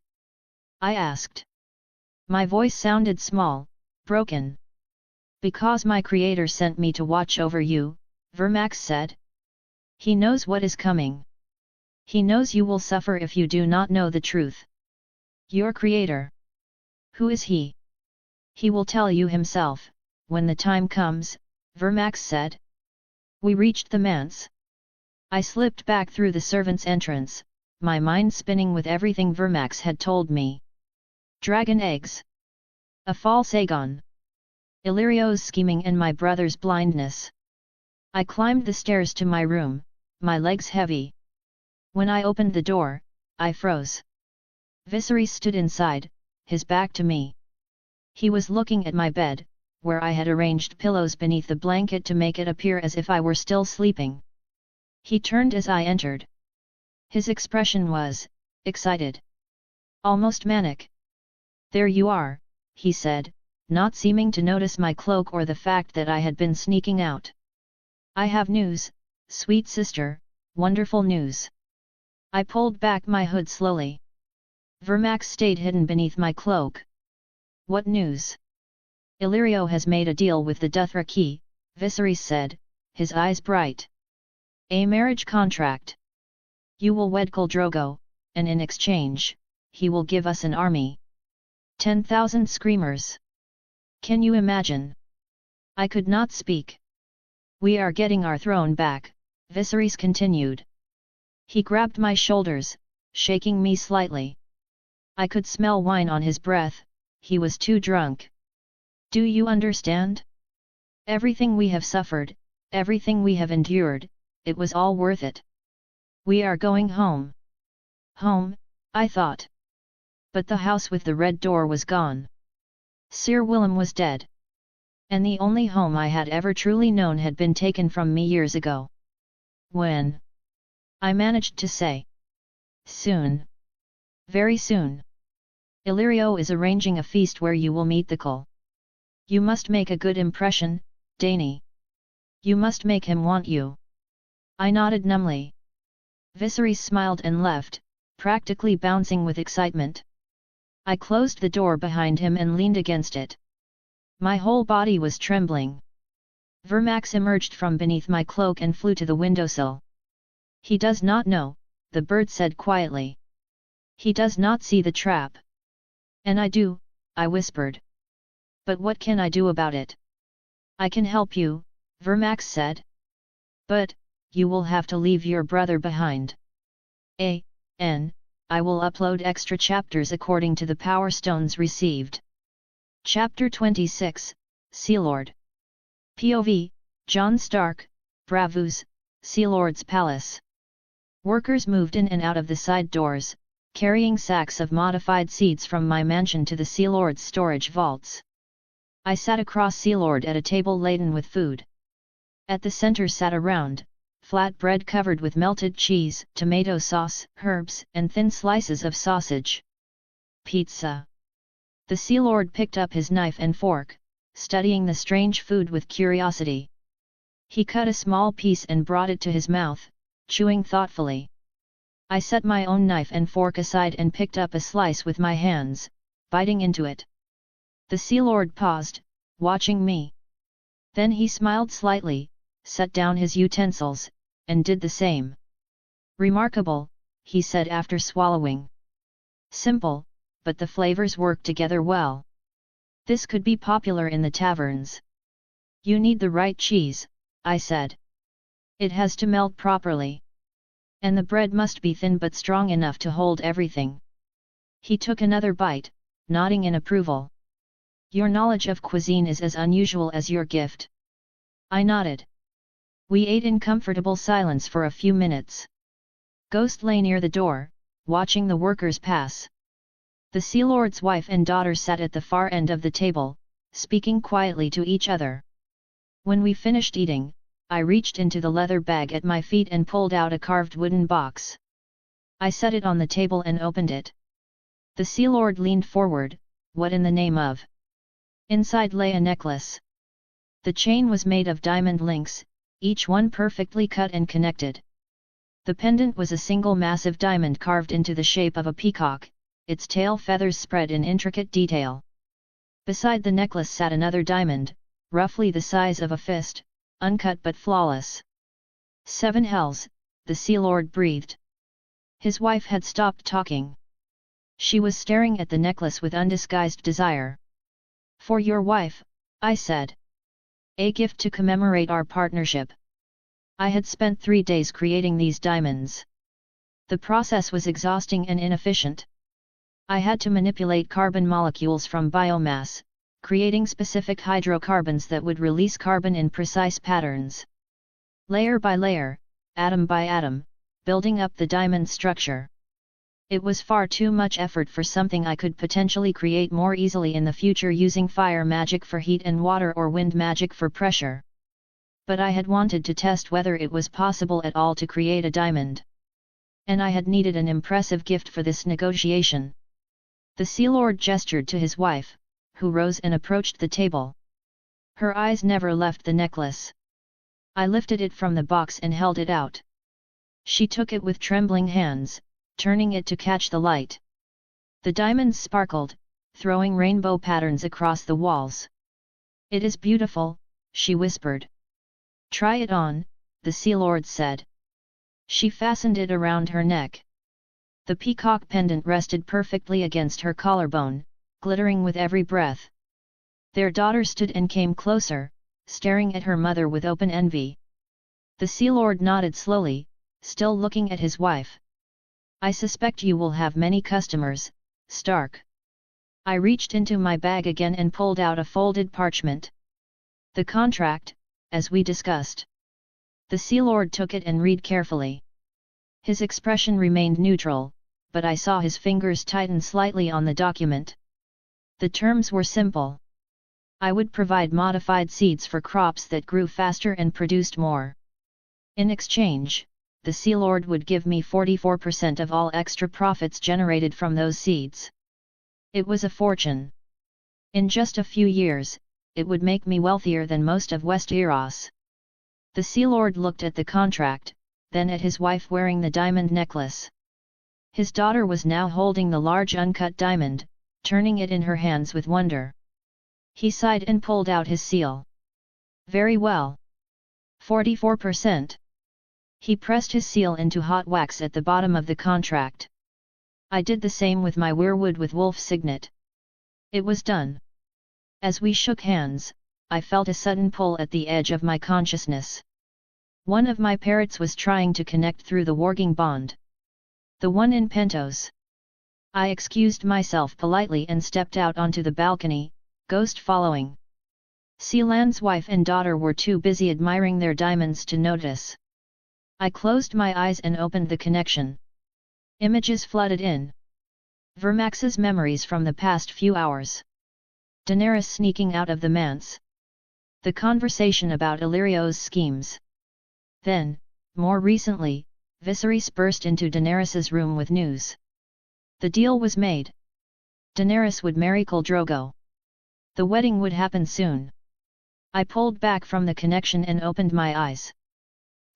I asked. My voice sounded small, broken. "Because my creator sent me to watch over you," Vermax said. "He knows what is coming. He knows you will suffer if you do not know the truth." "Your creator? Who is he?" "He will tell you himself, when the time comes," Vermax said. We reached the manse. I slipped back through the servants' entrance, my mind spinning with everything Vermax had told me. Dragon eggs. A false Aegon. Illyrio's scheming and my brother's blindness. I climbed the stairs to my room, my legs heavy. When I opened the door, I froze. Viserys stood inside, his back to me. He was looking at my bed, where I had arranged pillows beneath the blanket to make it appear as if I were still sleeping. He turned as I entered. His expression was excited. Almost manic. "There you are," he said, not seeming to notice my cloak or the fact that I had been sneaking out. "I have news, sweet sister, wonderful news." I pulled back my hood slowly. Vermax stayed hidden beneath my cloak. "What news?" "Illyrio has made a deal with the Dothraki," Viserys said, his eyes bright. A marriage contract. You will wed Khal Drogo, and in exchange, he will give us an army. 10,000 screamers. Can you imagine? I could not speak. We are getting our throne back, Viserys continued. He grabbed my shoulders, shaking me slightly. I could smell wine on his breath, he was too drunk. Do you understand? Everything we have suffered, everything we have endured, it was all worth it. We are going home. Home, I thought. But the house with the red door was gone. Sir Willem was dead. And the only home I had ever truly known had been taken from me years ago. When? I managed to say. Soon. Very soon. Illyrio is arranging a feast where you will meet the Khal. You must make a good impression, Dany. You must make him want you. I nodded numbly. Viserys smiled and left, practically bouncing with excitement. I closed the door behind him and leaned against it. My whole body was trembling. Vermax emerged from beneath my cloak and flew to the windowsill. He does not know, the bird said quietly. He does not see the trap. And I do, I whispered. But what can I do about it? I can help you, Vermax said. But, you will have to leave your brother behind. I will upload extra chapters according to the power stones received. Chapter 26, Sea Lord. POV, Jon Stark, Braavos, Sea Lord's Palace. Workers moved in and out of the side doors, carrying sacks of modified seeds from my mansion to the Sea Lord's storage vaults. I sat across Sea Lord at a table laden with food. At the center sat a round, flat bread covered with melted cheese, tomato sauce, herbs, and thin slices of sausage. Pizza. The Sea Lord picked up his knife and fork, studying the strange food with curiosity. He cut a small piece and brought it to his mouth, chewing thoughtfully. I set my own knife and fork aside and picked up a slice with my hands, biting into it. The Sea Lord paused, watching me. Then he smiled slightly, set down his utensils, and did the same. Remarkable, he said after swallowing. Simple, but the flavors work together well. This could be popular in the taverns. You need the right cheese, I said. It has to melt properly. And the bread must be thin but strong enough to hold everything. He took another bite, nodding in approval. Your knowledge of cuisine is as unusual as your gift. I nodded. We ate in comfortable silence for a few minutes. Ghost lay near the door, watching the workers pass. The Sea Lord's wife and daughter sat at the far end of the table, speaking quietly to each other. When we finished eating, I reached into the leather bag at my feet and pulled out a carved wooden box. I set it on the table and opened it. The Sea Lord leaned forward. What in the name of? Inside lay a necklace. The chain was made of diamond links, each one perfectly cut and connected. The pendant was a single massive diamond carved into the shape of a peacock, its tail feathers spread in intricate detail. Beside the necklace sat another diamond, roughly the size of a fist, uncut but flawless. 7 hells, the Sea Lord breathed. His wife had stopped talking. She was staring at the necklace with undisguised desire. For your wife, I said. A gift to commemorate our partnership. I had spent 3 days creating these diamonds. The process was exhausting and inefficient. I had to manipulate carbon molecules from biomass, creating specific hydrocarbons that would release carbon in precise patterns. Layer by layer, atom by atom, building up the diamond structure. It was far too much effort for something I could potentially create more easily in the future using fire magic for heat and water or wind magic for pressure. But I had wanted to test whether it was possible at all to create a diamond. And I had needed an impressive gift for this negotiation. The Sea Lord gestured to his wife, who rose and approached the table. Her eyes never left the necklace. I lifted it from the box and held it out. She took it with trembling hands, turning it to catch the light. The diamonds sparkled, throwing rainbow patterns across the walls. It is beautiful, she whispered. Try it on, the Sea Lord said. She fastened it around her neck. The peacock pendant rested perfectly against her collarbone, glittering with every breath. Their daughter stood and came closer, staring at her mother with open envy. The Sea Lord nodded slowly, still looking at his wife. I suspect you will have many customers, Stark. I reached into my bag again and pulled out a folded parchment. The contract, as we discussed. The Sea Lord took it and read carefully. His expression remained neutral, but I saw his fingers tighten slightly on the document. The terms were simple. I would provide modified seeds for crops that grew faster and produced more. In exchange, the Sea Lord would give me 44% of all extra profits generated from those seeds. It was a fortune. In just a few years, it would make me wealthier than most of Westeros. The Sea Lord looked at the contract, then at his wife wearing the diamond necklace. His daughter was now holding the large uncut diamond, turning it in her hands with wonder. He sighed and pulled out his seal. Very well. 44%. He pressed his seal into hot wax at the bottom of the contract. I did the same with my weirwood with wolf signet. It was done. As we shook hands, I felt a sudden pull at the edge of my consciousness. One of my parrots was trying to connect through the warging bond. The one in Pentos. I excused myself politely and stepped out onto the balcony, Ghost following. Sealand's wife and daughter were too busy admiring their diamonds to notice. I closed my eyes and opened the connection. Images flooded in. Vermax's memories from the past few hours. Daenerys sneaking out of the manse. The conversation about Illyrio's schemes. Then, more recently, Viserys burst into Daenerys's room with news. The deal was made. Daenerys would marry Khal Drogo. The wedding would happen soon. I pulled back from the connection and opened my eyes.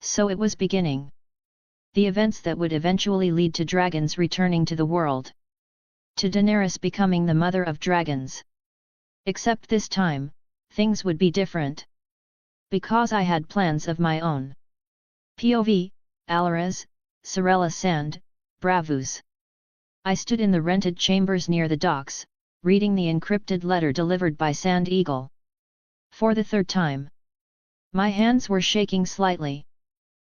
So it was beginning. The events that would eventually lead to dragons returning to the world. To Daenerys becoming the mother of dragons. Except this time, things would be different. Because I had plans of my own. POV, Alaraz, Sorella Sand, Bravus. I stood in the rented chambers near the docks, reading the encrypted letter delivered by Sand Eagle. For the third time. My hands were shaking slightly.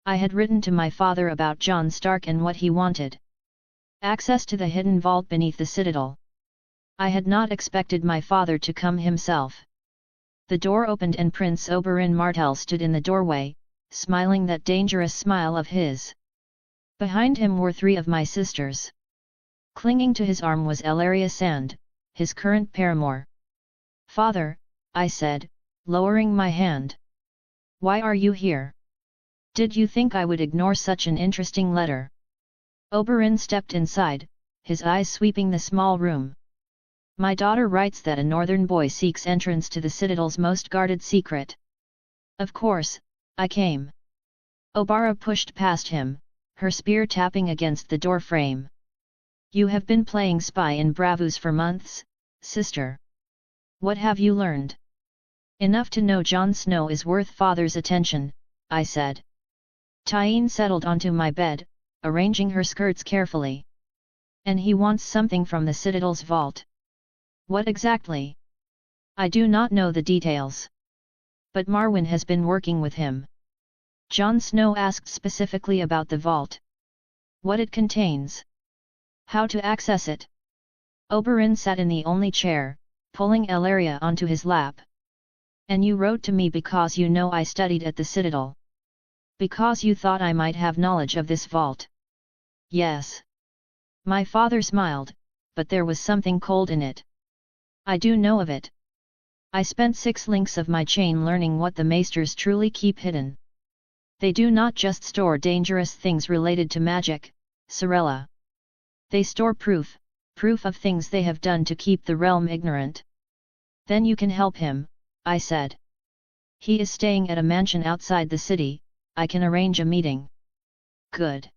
I had written to my father about Jon Stark and what he wanted. Access to the hidden vault beneath the citadel. I had not expected my father to come himself. The door opened and Prince Oberyn Martell stood in the doorway, smiling that dangerous smile of his. Behind him were three of my sisters. Clinging to his arm was Ellaria Sand, his current paramour. "Father," I said, lowering my hand. "Why are you here? Did you think I would ignore such an interesting letter?" Oberyn stepped inside, his eyes sweeping the small room. "My daughter writes that a northern boy seeks entrance to the citadel's most guarded secret. Of course, I came." Obara pushed past him, her spear tapping against the door frame. "You have been playing spy in Bravus for months, sister. What have you learned?" "Enough to know Jon Snow is worth father's attention," I said. Tyene settled onto my bed, arranging her skirts carefully. "And he wants something from the citadel's vault. What exactly?" "I do not know the details. But Marwyn has been working with him." Jon Snow asked specifically about the vault. "What it contains. How to access it." Oberyn sat in the only chair, pulling Ellaria onto his lap. "And you wrote to me because you know I studied at the Citadel. Because you thought I might have knowledge of this vault." "Yes." My father smiled, but there was something cold in it. "I do know of it. I spent 6 links of my chain learning what the maesters truly keep hidden. They do not just store dangerous things related to magic, Sorella. They store proof of things they have done to keep the realm ignorant." "Then you can help him," I said. "He is staying at a mansion outside the city, I can arrange a meeting." "Good."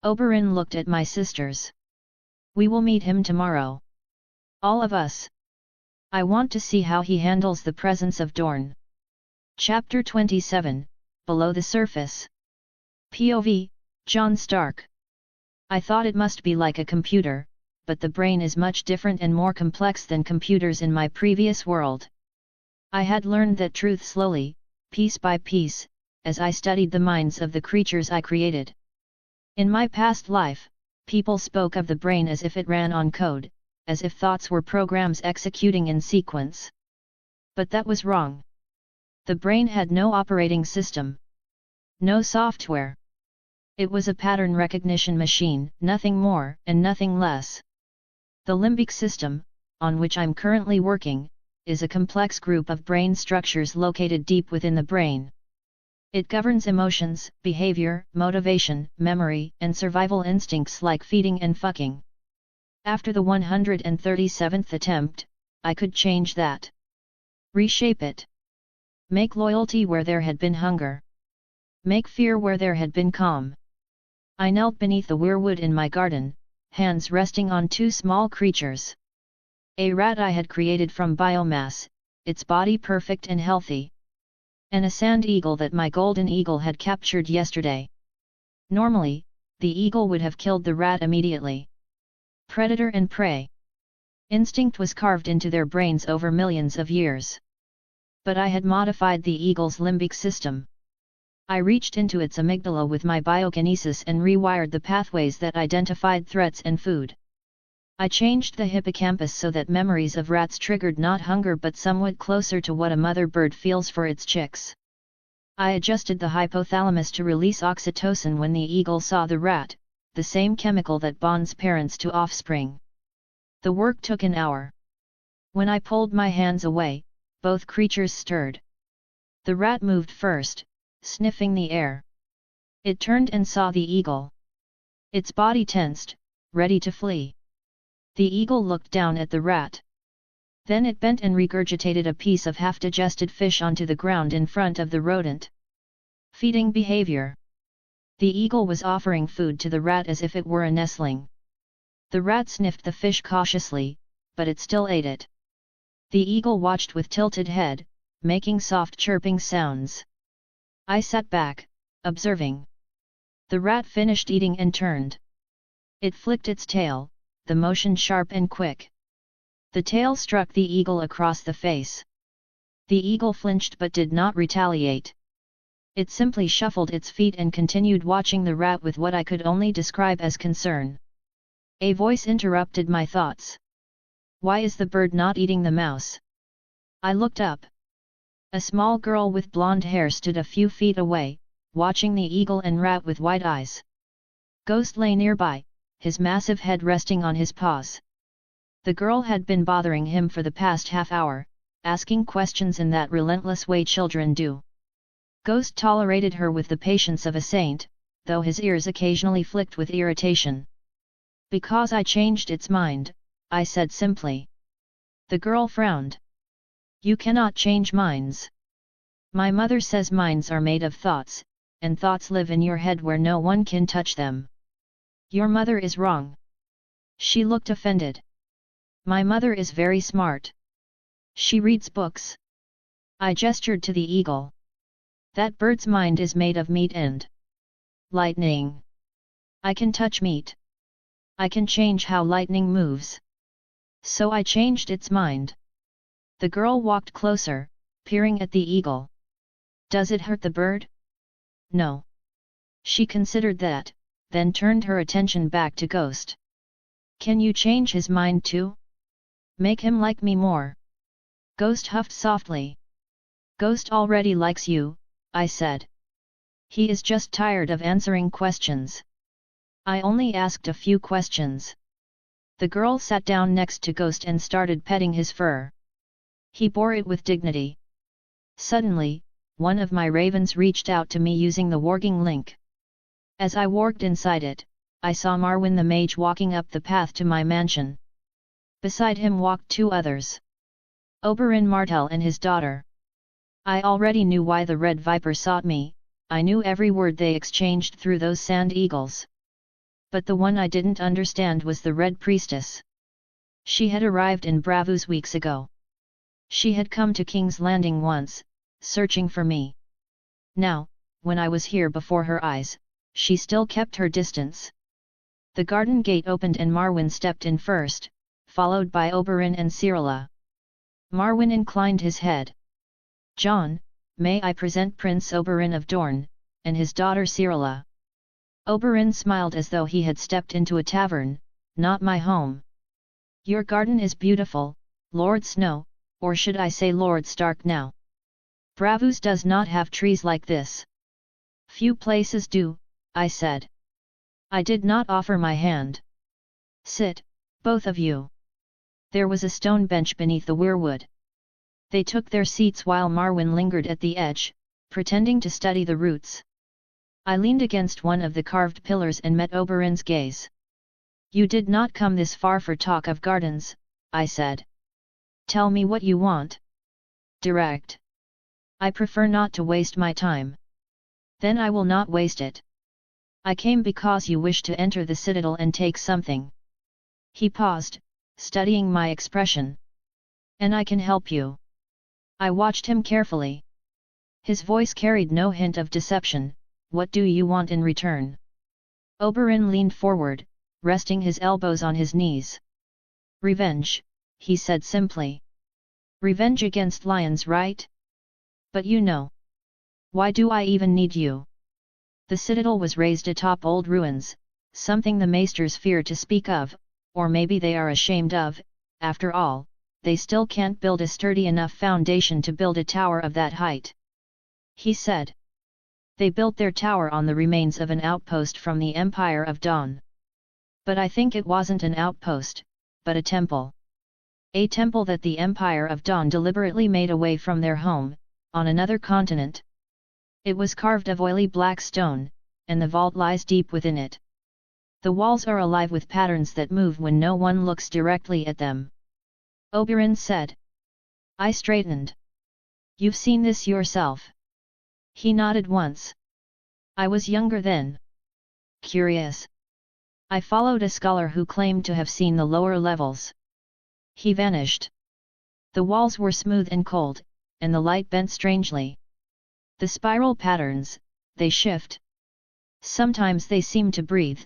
Oberyn looked at my sisters. "We will meet him tomorrow. All of us. I want to see how he handles the presence of Dorne." Chapter 27, Below the Surface. POV, Jon Stark. I thought it must be like a computer, but the brain is much different and more complex than computers in my previous world. I had learned that truth slowly, piece by piece, as I studied the minds of the creatures I created. In my past life, people spoke of the brain as if it ran on code, as if thoughts were programs executing in sequence. But that was wrong. The brain had no operating system. No software. It was a pattern recognition machine, nothing more and nothing less. The limbic system, on which I'm currently working, is a complex group of brain structures located deep within the brain. It governs emotions, behavior, motivation, memory, and survival instincts like feeding and fucking. After the 137th attempt, I could change that. Reshape it. Make loyalty where there had been hunger. Make fear where there had been calm. I knelt beneath the weirwood in my garden, hands resting on two small creatures. A rat I had created from biomass, its body perfect and healthy. And a sand eagle that my golden eagle had captured yesterday. Normally, the eagle would have killed the rat immediately. Predator and prey. Instinct was carved into their brains over millions of years. But I had modified the eagle's limbic system. I reached into its amygdala with my biokinesis and rewired the pathways that identified threats and food. I changed the hippocampus so that memories of rats triggered not hunger but somewhat closer to what a mother bird feels for its chicks. I adjusted the hypothalamus to release oxytocin when the eagle saw the rat, the same chemical that bonds parents to offspring. The work took an hour. When I pulled my hands away, both creatures stirred. The rat moved first, sniffing the air. It turned and saw the eagle. Its body tensed, ready to flee. The eagle looked down at the rat. Then it bent and regurgitated a piece of half-digested fish onto the ground in front of the rodent. Feeding behavior. The eagle was offering food to the rat as if it were a nestling. The rat sniffed the fish cautiously, but it still ate it. The eagle watched with tilted head, making soft chirping sounds. I sat back, observing. The rat finished eating and turned. It flicked its tail, the motion sharp and quick. The tail struck the eagle across the face. The eagle flinched but did not retaliate. It simply shuffled its feet and continued watching the rat with what I could only describe as concern. A voice interrupted my thoughts. Why is the bird not eating the mouse? I looked up. A small girl with blonde hair stood a few feet away, watching the eagle and rat with wide eyes. Ghost lay nearby, his massive head resting on his paws. The girl had been bothering him for the past half hour, asking questions in that relentless way children do. Ghost tolerated her with the patience of a saint, though his ears occasionally flicked with irritation. Because I changed its mind, I said simply. The girl frowned. You cannot change minds. My mother says minds are made of thoughts, and thoughts live in your head where no one can touch them. Your mother is wrong. She looked offended. My mother is very smart. She reads books. I gestured to the eagle. That bird's mind is made of meat and lightning. I can touch meat. I can change how lightning moves. So I changed its mind. The girl walked closer, peering at the eagle. Does it hurt the bird? No. She considered that, then turned her attention back to Ghost. Can you change his mind too? Make him like me more. Ghost huffed softly. Ghost already likes you, I said. He is just tired of answering questions. I only asked a few questions. The girl sat down next to Ghost and started petting his fur. He bore it with dignity. Suddenly, one of my ravens reached out to me using the warging link. As I warged inside it, I saw Marwyn the mage walking up the path to my mansion. Beside him walked two others. Oberyn Martell and his daughter. I already knew why the Red Viper sought me, I knew every word they exchanged through those sand eagles. But the one I didn't understand was the Red Priestess. She had arrived in Bravos weeks ago. She had come to King's Landing once, searching for me. Now, when I was here before her eyes, she still kept her distance. The garden gate opened and Marwyn stepped in first, followed by Oberyn and Cyrilla. Marwyn inclined his head. "Jon, may I present Prince Oberyn of Dorne, and his daughter Cyrilla." Oberyn smiled as though he had stepped into a tavern. "Not my home." "Your garden is beautiful, Lord Snow, or should I say Lord Stark now. Bravos does not have trees like this." "Few places do," I said. I did not offer my hand. "Sit, both of you." There was a stone bench beneath the weirwood. They took their seats while Marwyn lingered at the edge, pretending to study the roots. I leaned against one of the carved pillars and met Oberyn's gaze. "You did not come this far for talk of gardens," I said. "Tell me what you want." "Direct. I prefer not to waste my time." "Then I will not waste it. I came because you wish to enter the citadel and take something." He paused, studying my expression. "And I can help you." I watched him carefully. His voice carried no hint of deception. "What do you want in return?" Oberyn leaned forward, resting his elbows on his knees. "Revenge," he said simply. "Revenge against lions, right? But you know. Why do I even need you?" The citadel was raised atop old ruins, something the maesters fear to speak of, or maybe they are ashamed of. After all, they still can't build a sturdy enough foundation to build a tower of that height. He said. "They built their tower on the remains of an outpost from the Empire of Dawn. But I think it wasn't an outpost, but a temple. A temple that the Empire of Dawn deliberately made away from their home, on another continent. It was carved of oily black stone, and the vault lies deep within it. The walls are alive with patterns that move when no one looks directly at them." Oberyn said. I straightened. "You've seen this yourself?" He nodded once. "I was younger then." "Curious." I followed a scholar who claimed to have seen the lower levels. He vanished. The walls were smooth and cold, and the light bent strangely. The spiral patterns, they shift. Sometimes they seem to breathe.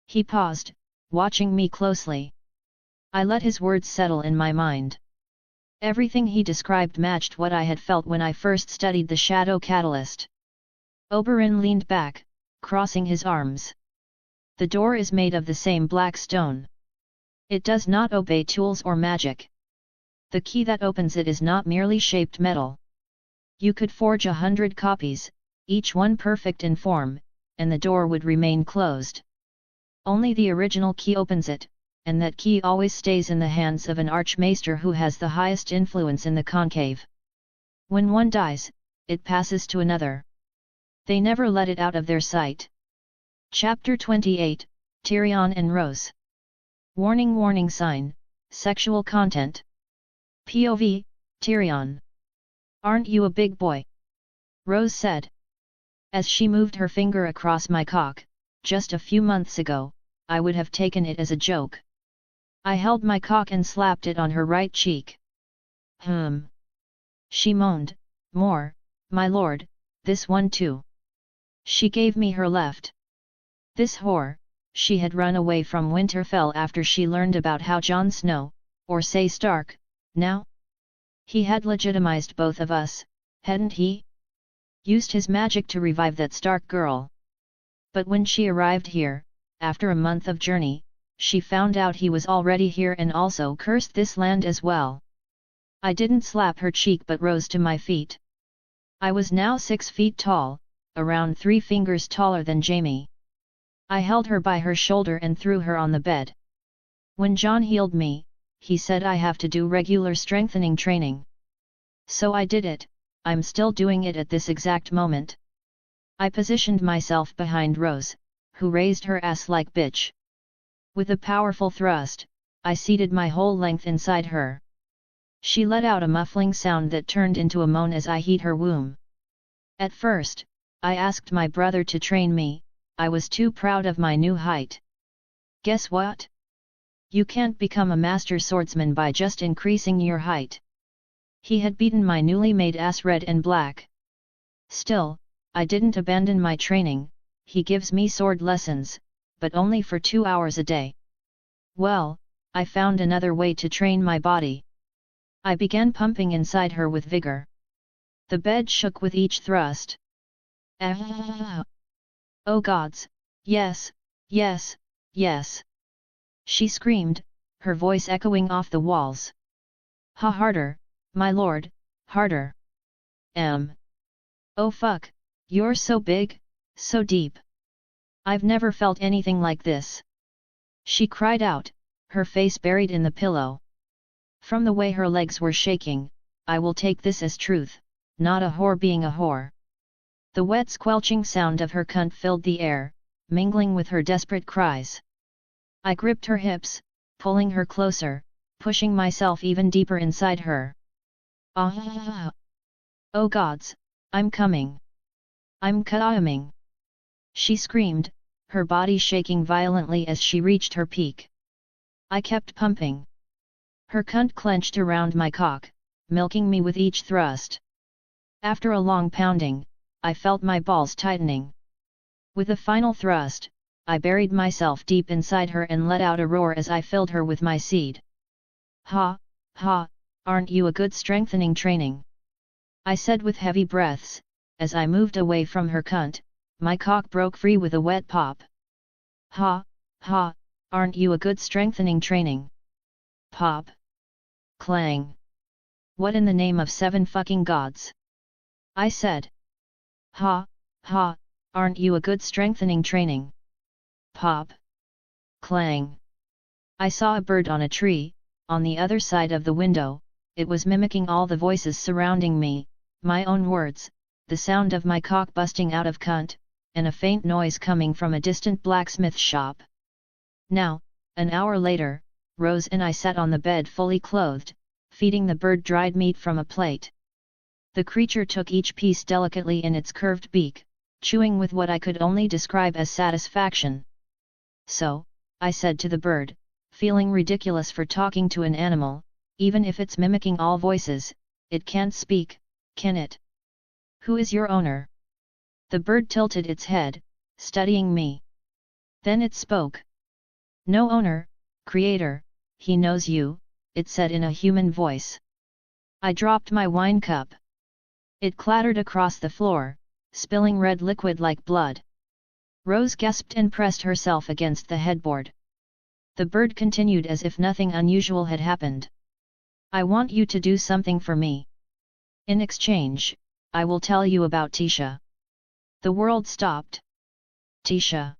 He paused, watching me closely. I let his words settle in my mind. Everything he described matched what I had felt when I first studied the Shadow Catalyst. Oberyn leaned back, crossing his arms. "The door is made of the same black stone. It does not obey tools or magic. The key that opens it is not merely shaped metal. You could forge 100 copies, each one perfect in form, and the door would remain closed. Only the original key opens it, and that key always stays in the hands of an archmaester who has the highest influence in the conclave. When one dies, it passes to another. They never let it out of their sight." Chapter 28, Tyrion and Rose. Warning, warning sign, sexual content. POV, Tyrion. "Aren't you a big boy?" Rose said. As she moved her finger across my cock. "Just a few months ago, I would have taken it as a joke." I held my cock and slapped it on her right cheek. She moaned, "More, my lord, this one too." She gave me her left. This whore, she had run away from Winterfell after she learned about how Jon Snow, or say Stark, now? He had legitimized both of us, hadn't he? Used his magic to revive that Stark girl. But when she arrived here, after a month of journey, she found out he was already here and also cursed this land as well. I didn't slap her cheek but rose to my feet. I was now 6 feet tall, around 3 fingers taller than Jaime. I held her by her shoulder and threw her on the bed. When Jon healed me, he said I have to do regular strengthening training. So I did it. I'm still doing it at this exact moment. I positioned myself behind Rose, who raised her ass like bitch. With a powerful thrust, I seated my whole length inside her. She let out a muffling sound that turned into a moan as I heat her womb. At first, I asked my brother to train me. I was too proud of my new height. Guess what? You can't become a master swordsman by just increasing your height. He had beaten my newly made ass red and black. Still, I didn't abandon my training. he gives me sword lessons, but only for 2 hours a day. Well, I found another way to train my body. I began pumping inside her with vigor. The bed shook with each thrust. Ah! Oh gods, yes, yes, yes! She screamed, her voice echoing off the walls. Ha, harder, my lord, harder! Oh fuck, you're so big, so deep. I've never felt anything like this. She cried out, her face buried in the pillow. From the way her legs were shaking, I will take this as truth, not a whore being a whore. The wet squelching sound of her cunt filled the air, mingling with her desperate cries. I gripped her hips, pulling her closer, pushing myself even deeper inside her. Ah! Oh gods, I'm coming! I'm coming! She screamed, her body shaking violently as she reached her peak. I kept pumping. Her cunt clenched around my cock, milking me with each thrust. After a long pounding, I felt my balls tightening. With a final thrust, I buried myself deep inside her and let out a roar as I filled her with my seed. Ha, ha, aren't you a good strengthening training? I said with heavy breaths, as I moved away from her cunt, my cock broke free with a wet pop. Ha, ha, aren't you a good strengthening training? Pop. Clang. What in the name of 7 fucking gods? I said. Ha, ha, aren't you a good strengthening training? Pop. Clang. I saw a bird on a tree, on the other side of the window. It was mimicking all the voices surrounding me, my own words, the sound of my cock busting out of cunt, and a faint noise coming from a distant blacksmith shop. Now, an hour later, Rose and I sat on the bed fully clothed, feeding the bird dried meat from a plate. The creature took each piece delicately in its curved beak, chewing with what I could only describe as satisfaction. So, I said to the bird, feeling ridiculous for talking to an animal, even if it's mimicking all voices, it can't speak, can it? Who is your owner? The bird tilted its head, studying me. Then it spoke. No owner, creator, he knows you, it said in a human voice. I dropped my wine cup. It clattered across the floor, spilling red liquid like blood. Rose gasped and pressed herself against the headboard. The bird continued as if nothing unusual had happened. I want you to do something for me. In exchange, I will tell you about Tisha. The world stopped. Tisha.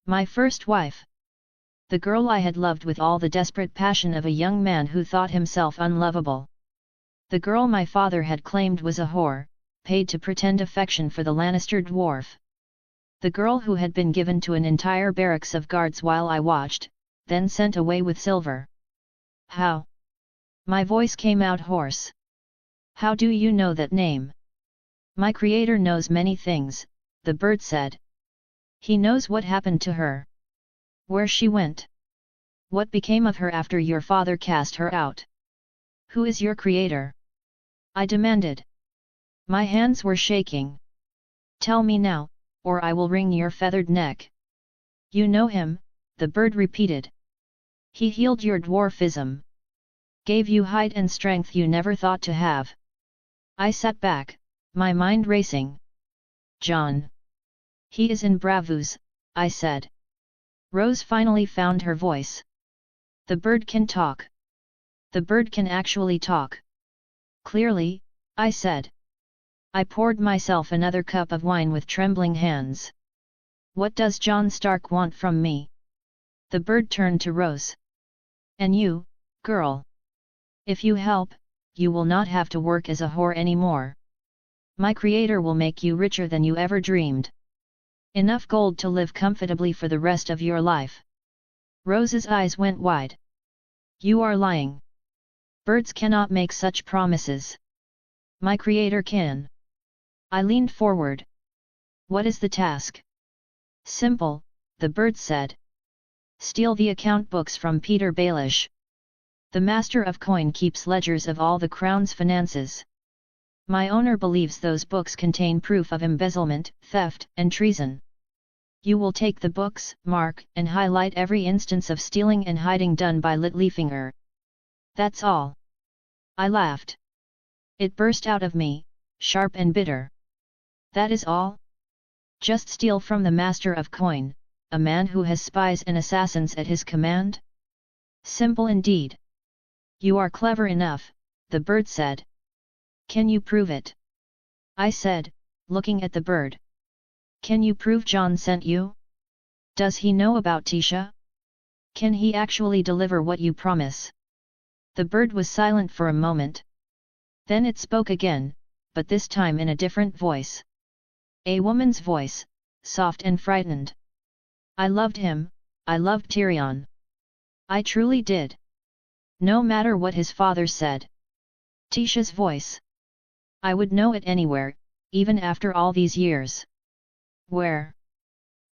My first wife. The girl I had loved with all the desperate passion of a young man who thought himself unlovable. The girl my father had claimed was a whore, paid to pretend affection for the Lannister dwarf. The girl who had been given to an entire barracks of guards while I watched, then sent away with silver. How? My voice came out hoarse. How do you know that name? My creator knows many things, the bird said. He knows what happened to her. Where she went. What became of her after your father cast her out. Who is your creator? I demanded. My hands were shaking. Tell me now, or I will wring your feathered neck. You know him, the bird repeated. He healed your dwarfism. Gave you height and strength you never thought to have. I sat back, my mind racing. Jon. He is in Bravos, I said. Rose finally found her voice. The bird can talk. The bird can actually talk. Clearly, I said. I poured myself another cup of wine with trembling hands. What does Jon Stark want from me? The bird turned to Rose. And you, girl. If you help, you will not have to work as a whore anymore. My creator will make you richer than you ever dreamed. Enough gold to live comfortably for the rest of your life. Rose's eyes went wide. You are lying. Birds cannot make such promises. My creator can. I leaned forward. What is the task? Simple, the bird said. Steal the account books from Peter Baelish. The master of coin keeps ledgers of all the crown's finances. My owner believes those books contain proof of embezzlement, theft, and treason. You will take the books, mark and highlight every instance of stealing and hiding done by Littlefinger. That's all. I laughed. It burst out of me, sharp and bitter. That is all? Just steal from the master of coin, a man who has spies and assassins at his command? Simple indeed. You are clever enough, the bird said. Can you prove it? I said, looking at the bird. Can you prove Jon sent you? Does he know about Tisha? Can he actually deliver what you promise? The bird was silent for a moment. Then it spoke again, but this time in a different voice. A woman's voice, soft and frightened. I loved him, I loved Tyrion. I truly did. No matter what his father said. Tisha's voice. I would know it anywhere, even after all these years. Where?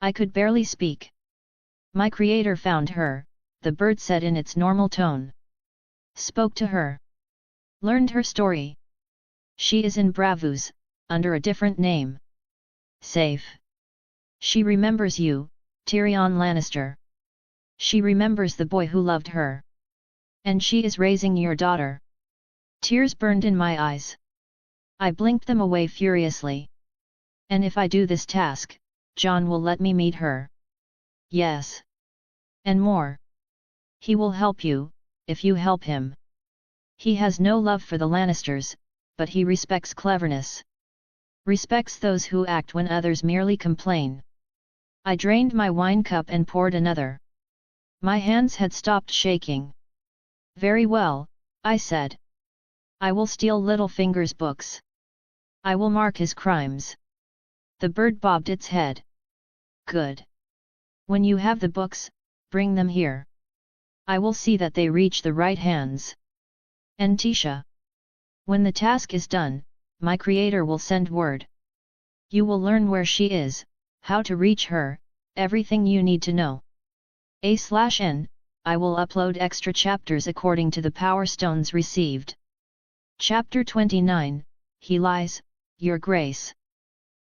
I could barely speak. My creator found her, the bird said in its normal tone. Spoke to her. Learned her story. She is in Bravos, under a different name. Safe. She remembers you, Tyrion Lannister. She remembers the boy who loved her. And she is raising your daughter. Tears burned in my eyes. I blinked them away furiously. And if I do this task, Jon will let me meet her. Yes. And more. He will help you, if you help him. He has no love for the Lannisters, but he respects cleverness. Respects those who act when others merely complain. I drained my wine cup and poured another. My hands had stopped shaking. Very well, I said. I will steal Littlefinger's books. I will mark his crimes. The bird bobbed its head. Good. When you have the books, bring them here. I will see that they reach the right hands. And Tisha. When the task is done, my creator will send word. You will learn where she is, how to reach her, everything you need to know. A/N, I will upload extra chapters according to the power stones received. Chapter 29, He Lies, Your Grace.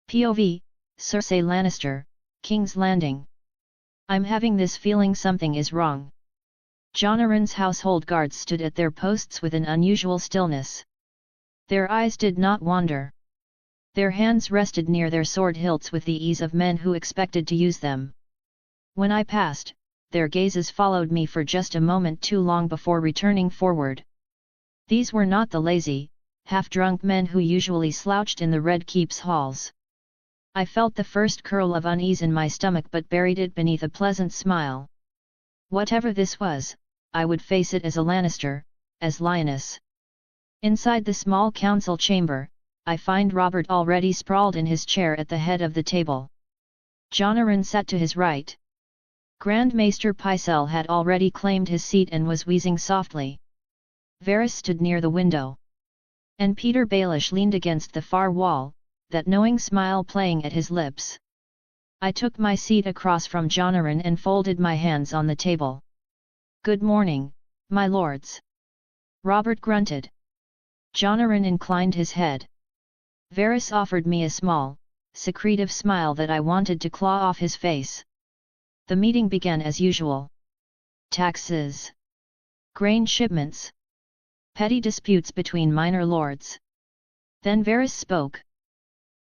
POV, Cersei Lannister, King's Landing. I'm having this feeling something is wrong. Jon Arryn's household guards stood at their posts with an unusual stillness. Their eyes did not wander. Their hands rested near their sword hilts with the ease of men who expected to use them. When I passed, their gazes followed me for just a moment too long before returning forward. These were not the lazy, half-drunk men who usually slouched in the Red Keep's halls. I felt the first curl of unease in my stomach but buried it beneath a pleasant smile. Whatever this was, I would face it as a Lannister, as Lioness. Inside the small council chamber, I find Robert already sprawled in his chair at the head of the table. Jon Arryn sat to his right. Grand Maester Pycelle had already claimed his seat and was wheezing softly. Varys stood near the window. And Peter Baelish leaned against the far wall, that knowing smile playing at his lips. I took my seat across from Jon Arryn and folded my hands on the table. Good morning, my lords. Robert grunted. Jon Arryn inclined his head. Varys offered me a small, secretive smile that I wanted to claw off his face. The meeting began as usual. Taxes. Grain shipments. Petty disputes between minor lords. Then Varys spoke.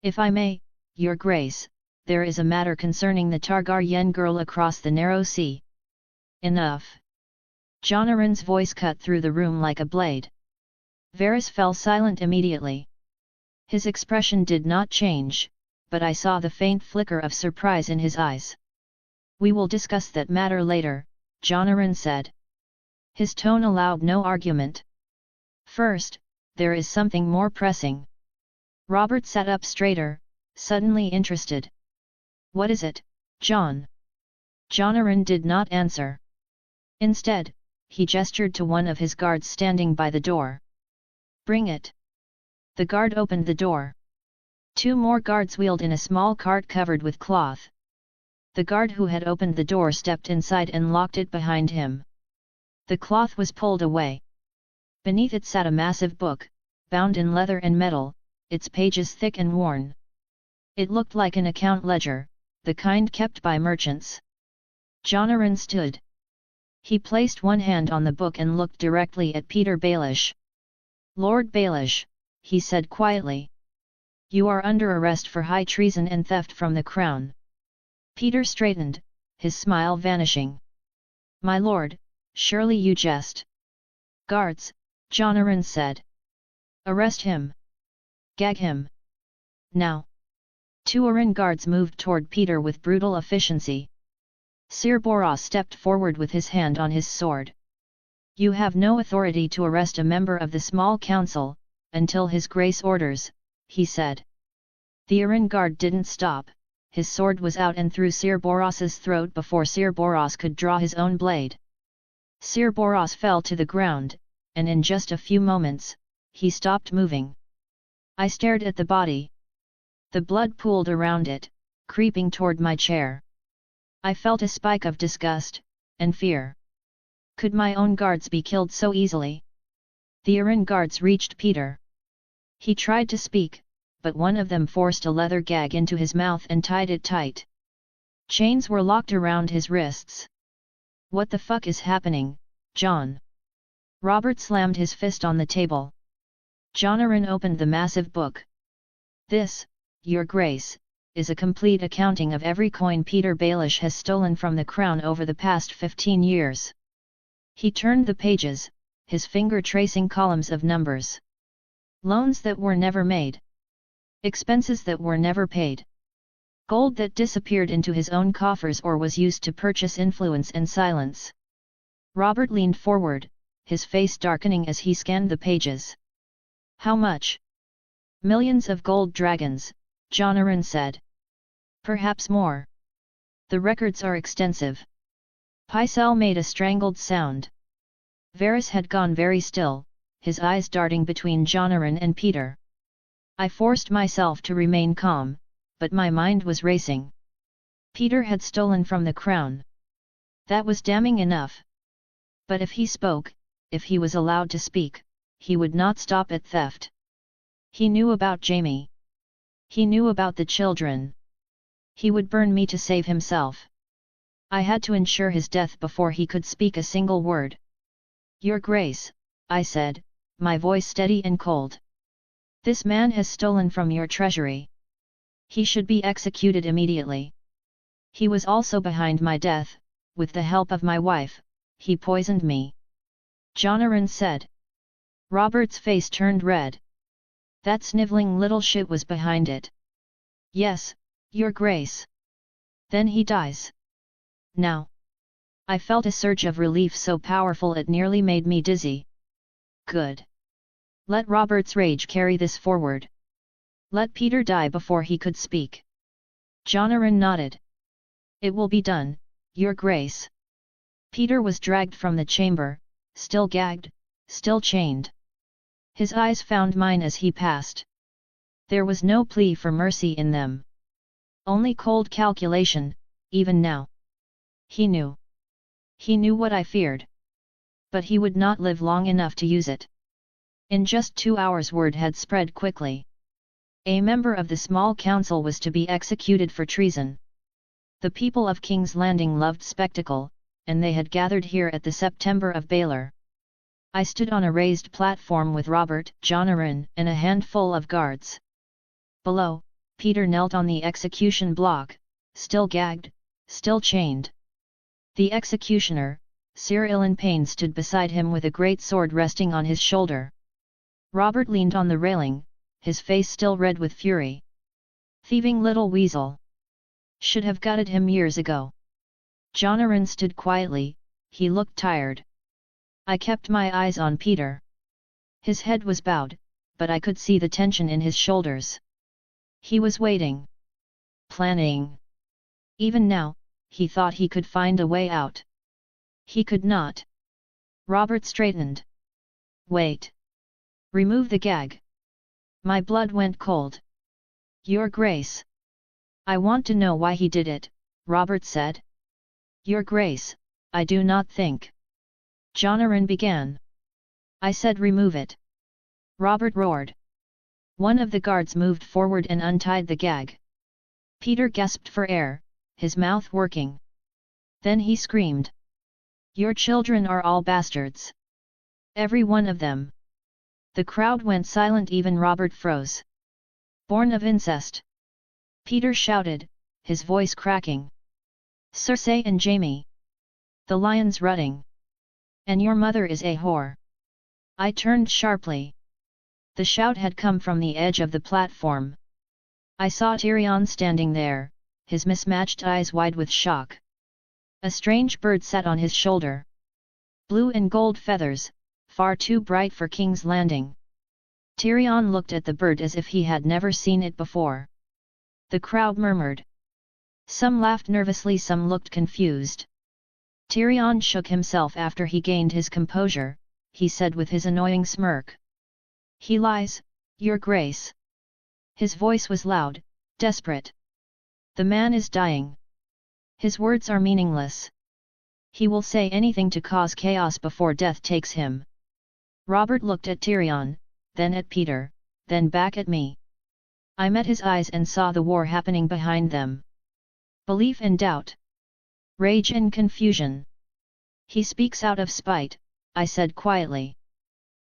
If I may, Your Grace, there is a matter concerning the Targaryen girl across the narrow sea. Enough. Jon Arryn's voice cut through the room like a blade. Varys fell silent immediately. His expression did not change, but I saw the faint flicker of surprise in his eyes. We will discuss that matter later, Jon Arryn said. His tone allowed no argument. First, there is something more pressing. Robert sat up straighter, suddenly interested. What is it, Jon? Jon Arryn did not answer. Instead, he gestured to one of his guards standing by the door. Bring it. The guard opened the door. 2 more guards wheeled in a small cart covered with cloth. The guard who had opened the door stepped inside and locked it behind him. The cloth was pulled away. Beneath it sat a massive book, bound in leather and metal, its pages thick and worn. It looked like an account ledger, the kind kept by merchants. Jonaran stood. He placed one hand on the book and looked directly at Peter Baelish. "Lord Baelish," he said quietly. "You are under arrest for high treason and theft from the crown." Peter straightened, his smile vanishing. "My lord, surely you jest." "Guards," Jonaran said. "Arrest him. Gag him. Now." Two Arryn guards moved toward Peter with brutal efficiency. Sir Boros stepped forward with his hand on his sword. "You have no authority to arrest a member of the small council, until his grace orders," he said. The Arryn guard didn't stop, his sword was out and through Sir Boros's throat before Sir Boros could draw his own blade. Sir Boros fell to the ground, and in just a few moments, he stopped moving. I stared at the body. The blood pooled around it, creeping toward my chair. I felt a spike of disgust and fear. Could my own guards be killed so easily? The Arryn guards reached Peter. He tried to speak, but one of them forced a leather gag into his mouth and tied it tight. Chains were locked around his wrists. "What the fuck is happening, Jon?" Robert slammed his fist on the table. Jonaran opened the massive book. "This, Your Grace, is a complete accounting of every coin Peter Baelish has stolen from the crown over the past 15 years. He turned the pages, his finger tracing columns of numbers. Loans that were never made. Expenses that were never paid. Gold that disappeared into his own coffers or was used to purchase influence and silence." Robert leaned forward, his face darkening as he scanned the pages. "How much?" "Millions of gold dragons," Jonaran said. "Perhaps more. The records are extensive." Pycelle made a strangled sound. Varys had gone very still, his eyes darting between Jonaran and Peter. I forced myself to remain calm, but my mind was racing. Peter had stolen from the crown. That was damning enough. But if he spoke, if he was allowed to speak, he would not stop at theft. He knew about Jaime. He knew about the children. He would burn me to save himself. I had to ensure his death before he could speak a single word. "Your Grace," I said, my voice steady and cold. "This man has stolen from your treasury. He should be executed immediately. He was also behind my death, with the help of my wife, he poisoned me." Jonaran said. Robert's face turned red. "That sniveling little shit was behind it." "Yes, Your Grace." "Then he dies. Now." I felt a surge of relief so powerful it nearly made me dizzy. Good. Let Robert's rage carry this forward. Let Peter die before he could speak. Jonaran nodded. "It will be done, Your Grace." Peter was dragged from the chamber, still gagged, still chained. His eyes found mine as he passed. There was no plea for mercy in them. Only cold calculation, even now. He knew. He knew what I feared. But he would not live long enough to use it. In just 2 hours word had spread quickly. A member of the small council was to be executed for treason. The people of King's Landing loved spectacle, and they had gathered here at the September of Baelor. I stood on a raised platform with Robert, Jonaran, and a handful of guards. Below, Peter knelt on the execution block, still gagged, still chained. The executioner, Sir Ilan Payne, stood beside him with a great sword resting on his shoulder. Robert leaned on the railing, his face still red with fury. "Thieving little weasel! Should have gutted him years ago." Jonaran stood quietly, he looked tired. I kept my eyes on Peter. His head was bowed, but I could see the tension in his shoulders. He was waiting. Planning. Even now, he thought he could find a way out. He could not. Robert straightened. "Wait. Remove the gag." My blood went cold. "Your Grace." "I want to know why he did it," Robert said. "Your Grace, I do not think." Jonaran began. "I said remove it." Robert roared. One of the guards moved forward and untied the gag. Peter gasped for air, his mouth working. Then he screamed. Your children are all bastards. Every one of them. The crowd went silent, even Robert froze. Born of incest. Peter shouted, his voice cracking. Cersei and Jaime. The lions rutting. And your mother is a whore. I turned sharply. The shout had come from the edge of the platform. I saw Tyrion standing there, his mismatched eyes wide with shock. A strange bird sat on his shoulder. Blue and gold feathers, far too bright for King's Landing. Tyrion looked at the bird as if he had never seen it before. The crowd murmured. Some laughed nervously, some looked confused. Tyrion shook himself after he gained his composure. He said with his annoying smirk. He lies, Your Grace. His voice was loud, desperate. The man is dying. His words are meaningless. He will say anything to cause chaos before death takes him. Robert looked at Tyrion, then at Peter, then back at me. I met his eyes and saw the war happening behind them. Belief and doubt. Rage and confusion. He speaks out of spite, I said quietly.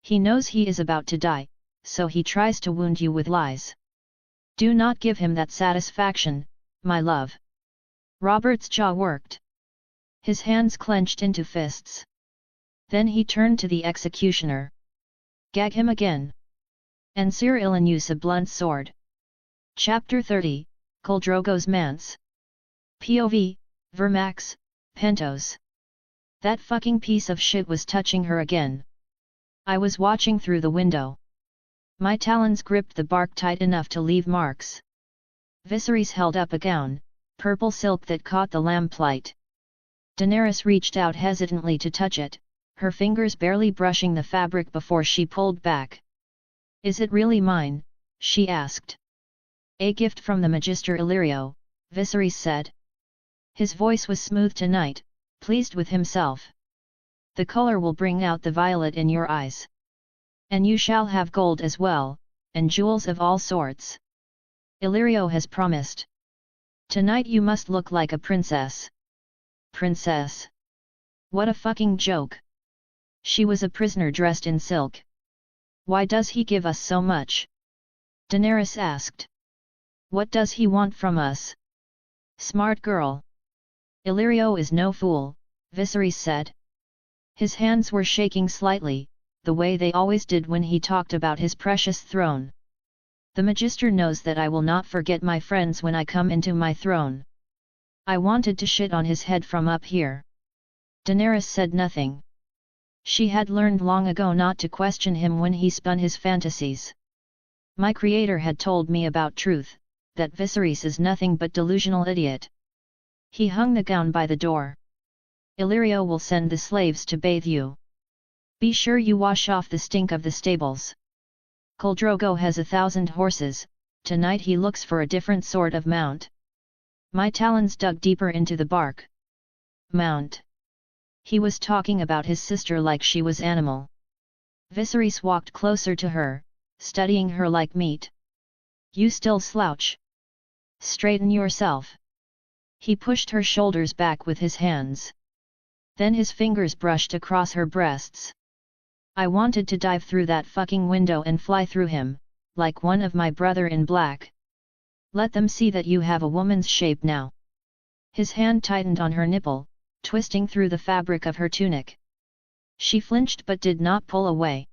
He knows he is about to die, so he tries to wound you with lies. Do not give him that satisfaction, my love. Robert's jaw worked. His hands clenched into fists. Then he turned to the executioner. Gag him again. And Sir Ilan use a blunt sword. Chapter 30, Khal Drogo's Manse. POV, Vermax, Pentos. That fucking piece of shit was touching her again. I was watching through the window. My talons gripped the bark tight enough to leave marks. Viserys held up a gown, purple silk that caught the lamplight. Daenerys reached out hesitantly to touch it, her fingers barely brushing the fabric before she pulled back. Is it really mine? She asked. A gift from the Magister Illyrio, Viserys said. His voice was smooth tonight, pleased with himself. The color will bring out the violet in your eyes. And you shall have gold as well, and jewels of all sorts. Illyrio has promised. Tonight you must look like a princess. Princess? What a fucking joke. She was a prisoner dressed in silk. Why does he give us so much? Daenerys asked. What does he want from us? Smart girl. Illyrio is no fool, Viserys said. His hands were shaking slightly, the way they always did when he talked about his precious throne. The Magister knows that I will not forget my friends when I come into my throne. I wanted to shit on his head from up here. Daenerys said nothing. She had learned long ago not to question him when he spun his fantasies. My creator had told me about truth, that Viserys is nothing but delusional idiot. He hung the gown by the door. Illyrio will send the slaves to bathe you. Be sure you wash off the stink of the stables. Khal Drogo has 1,000 horses, tonight he looks for a different sort of mount. My talons dug deeper into the bark. Mount. He was talking about his sister like she was animal. Viserys walked closer to her, studying her like meat. You still slouch. Straighten yourself. He pushed her shoulders back with his hands. Then his fingers brushed across her breasts. I wanted to dive through that fucking window and fly through him, like one of my brother in black. Let them see that you have a woman's shape now. His hand tightened on her nipple, twisting through the fabric of her tunic. She flinched but did not pull away.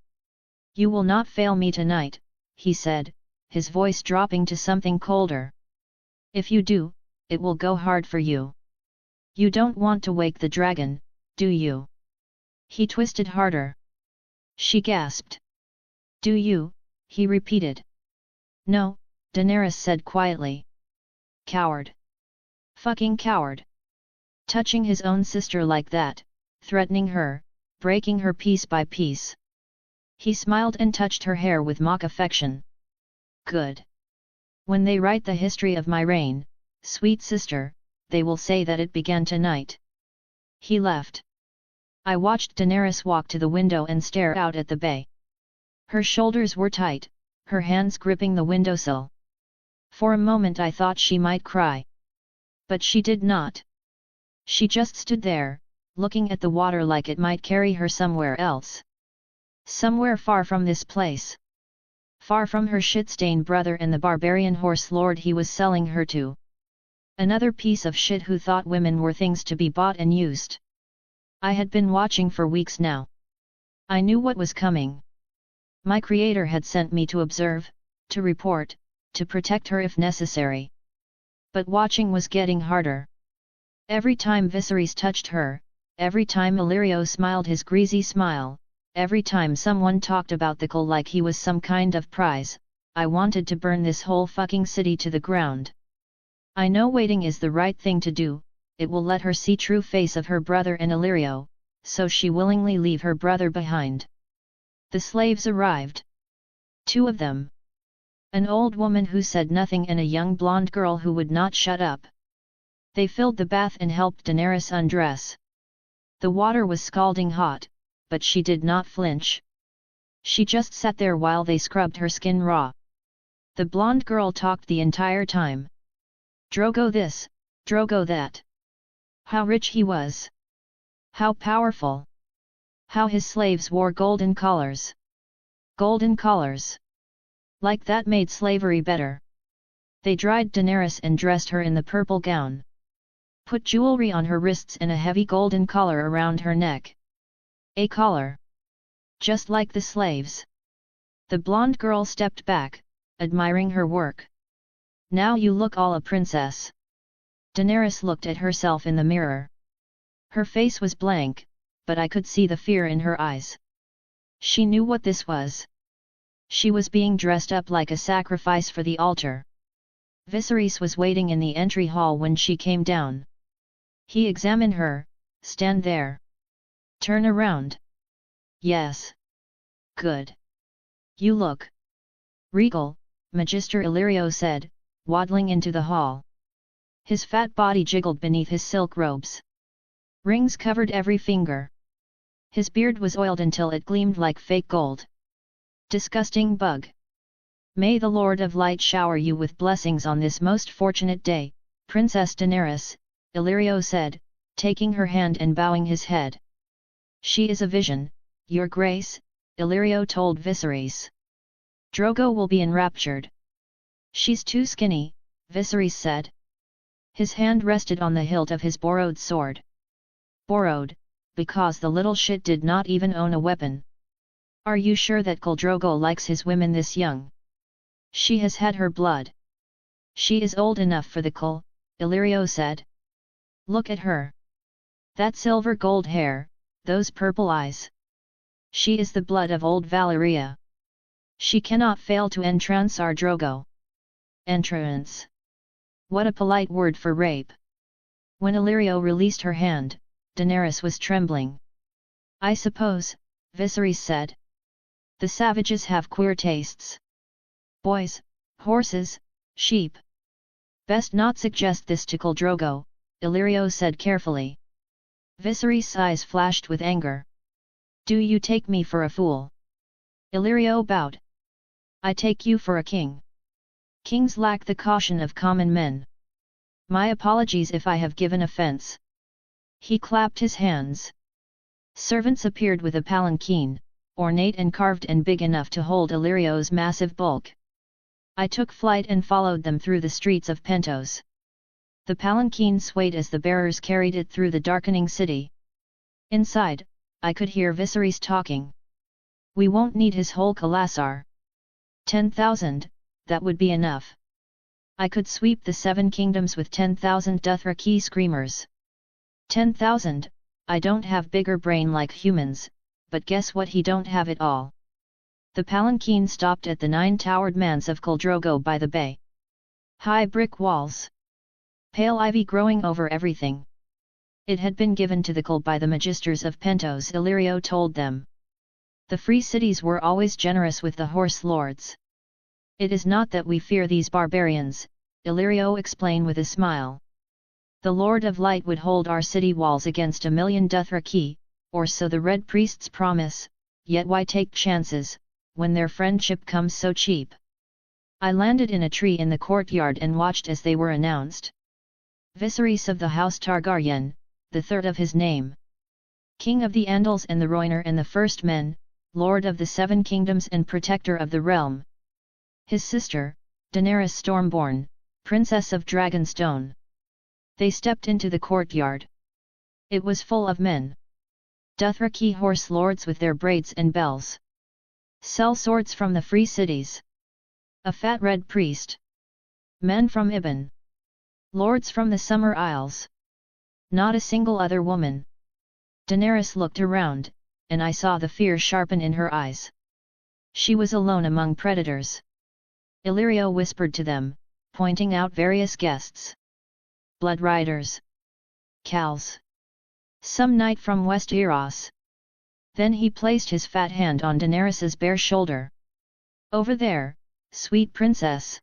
You will not fail me tonight, he said, his voice dropping to something colder. If you do, it will go hard for you. You don't want to wake the dragon, do you? He twisted harder. She gasped. Do you? He repeated. No, Daenerys said quietly. Coward. Fucking coward. Touching his own sister like that, threatening her, breaking her piece by piece. He smiled and touched her hair with mock affection. Good. When they write the history of my reign, sweet sister, they will say that it began tonight. He left. I watched Daenerys walk to the window and stare out at the bay. Her shoulders were tight, her hands gripping the windowsill. For a moment I thought she might cry. But she did not. She just stood there, looking at the water like it might carry her somewhere else. Somewhere far from this place. Far from her shit-stained brother and the barbarian horse lord he was selling her to. Another piece of shit who thought women were things to be bought and used. I had been watching for weeks now. I knew what was coming. My creator had sent me to observe, to report, to protect her if necessary. But watching was getting harder. Every time Viserys touched her, every time Illyrio smiled his greasy smile, every time someone talked about the Cull like he was some kind of prize, I wanted to burn this whole fucking city to the ground. I know waiting is the right thing to do, it will let her see true face of her brother and Illyrio, so she willingly leave her brother behind. The slaves arrived. 2 of them. An old woman who said nothing and a young blonde girl who would not shut up. They filled the bath and helped Daenerys undress. The water was scalding hot, but she did not flinch. She just sat there while they scrubbed her skin raw. The blonde girl talked the entire time. Drogo this, Drogo that. How rich he was. How powerful. How his slaves wore golden collars. Golden collars. Like that made slavery better. They dried Daenerys and dressed her in the purple gown. Put jewelry on her wrists and a heavy golden collar around her neck. A collar. Just like the slaves. The blonde girl stepped back, admiring her work. Now you look all a princess. Daenerys looked at herself in the mirror. Her face was blank, but I could see the fear in her eyes. She knew what this was. She was being dressed up like a sacrifice for the altar. Viserys was waiting in the entry hall when she came down. He examined her. Stand there. Turn around. Yes. Good. You look regal, Magister Illyrio said, waddling into the hall. His fat body jiggled beneath his silk robes. Rings covered every finger. His beard was oiled until it gleamed like fake gold. Disgusting bug. May the Lord of Light shower you with blessings on this most fortunate day, Princess Daenerys, Illyrio said, taking her hand and bowing his head. She is a vision, Your Grace, Illyrio told Viserys. Drogo will be enraptured. She's too skinny, Viserys said. His hand rested on the hilt of his borrowed sword. Borrowed, because the little shit did not even own a weapon. Are you sure that Khal Drogo likes his women this young? She has had her blood. She is old enough for the Khal, Illyrio said. Look at her. That silver gold hair, those purple eyes. She is the blood of old Valyria. She cannot fail to entrance our Drogo. Entrance. What a polite word for rape. When Illyrio released her hand, Daenerys was trembling. I suppose, Viserys said. The savages have queer tastes. Boys, horses, sheep. Best not suggest this to Khal Drogo, Illyrio said carefully. Viserys' eyes flashed with anger. Do you take me for a fool? Illyrio bowed. I take you for a king. Kings lack the caution of common men. My apologies if I have given offense. He clapped his hands. Servants appeared with a palanquin, ornate and carved and big enough to hold Illyrio's massive bulk. I took flight and followed them through the streets of Pentos. The palanquin swayed as the bearers carried it through the darkening city. Inside, I could hear Viserys talking. We won't need his whole Khalasar. 10,000, that would be enough. I could sweep the 7 kingdoms with 10,000 Dothraki screamers. 10,000, I don't have bigger brain like humans, but guess what, he don't have it all. The palanquin stopped at the 9-towered manse of Khal Drogo by the bay. High brick walls. Pale ivy growing over everything. It had been given to the Khal by the magisters of Pentos, Illyrio told them. The free cities were always generous with the horse lords. It is not that we fear these barbarians, Illyrio explained with a smile. The Lord of Light would hold our city walls against 1,000,000 Dothraki, or so the Red Priests promise, yet why take chances, when their friendship comes so cheap? I landed in a tree in the courtyard and watched as they were announced. Viserys of the House Targaryen, the third of his name. King of the Andals and the Rhoynar and the First Men, Lord of the Seven Kingdoms and Protector of the Realm. His sister, Daenerys Stormborn, Princess of Dragonstone. They stepped into the courtyard. It was full of men. Dothraki horse lords with their braids and bells. Sell swords from the free cities. A fat red priest. Men from Ibn. Lords from the Summer Isles. Not a single other woman. Daenerys looked around, and I saw the fear sharpen in her eyes. She was alone among predators. Illyrio whispered to them, pointing out various guests. Blood riders. Khals. Some knight from Westeros. Then he placed his fat hand on Daenerys's bare shoulder. Over there, sweet princess.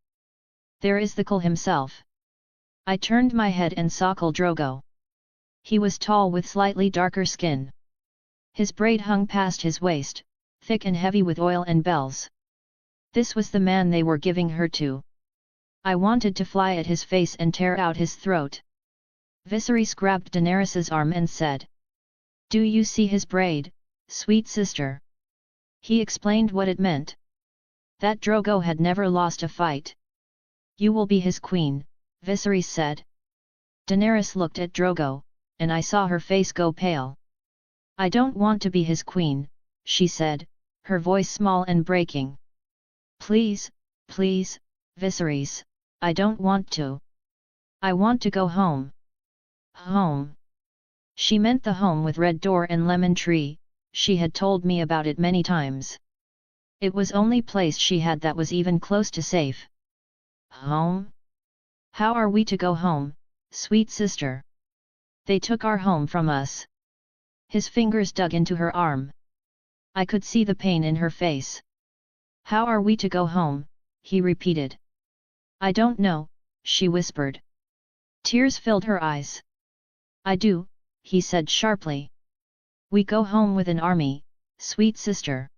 There is the Khal himself. I turned my head and saw Khal Drogo. He was tall with slightly darker skin. His braid hung past his waist, thick and heavy with oil and bells. This was the man they were giving her to. I wanted to fly at his face and tear out his throat. Viserys grabbed Daenerys's arm and said, "Do you see his braid, sweet sister?" He explained what it meant. That Drogo had never lost a fight. "You will be his queen," Viserys said. Daenerys looked at Drogo, and I saw her face go pale. "I don't want to be his queen," she said, her voice small and breaking. "Please, please, Viserys, I don't want to. I want to go home." Home. She meant the home with red door and lemon tree. She had told me about it many times. It was only place she had that was even close to safe. Home? How are we to go home, sweet sister? They took our home from us. His fingers dug into her arm. I could see the pain in her face. How are we to go home, he repeated. I don't know, she whispered. Tears filled her eyes. I do, he said sharply. We go home with an army, sweet sister.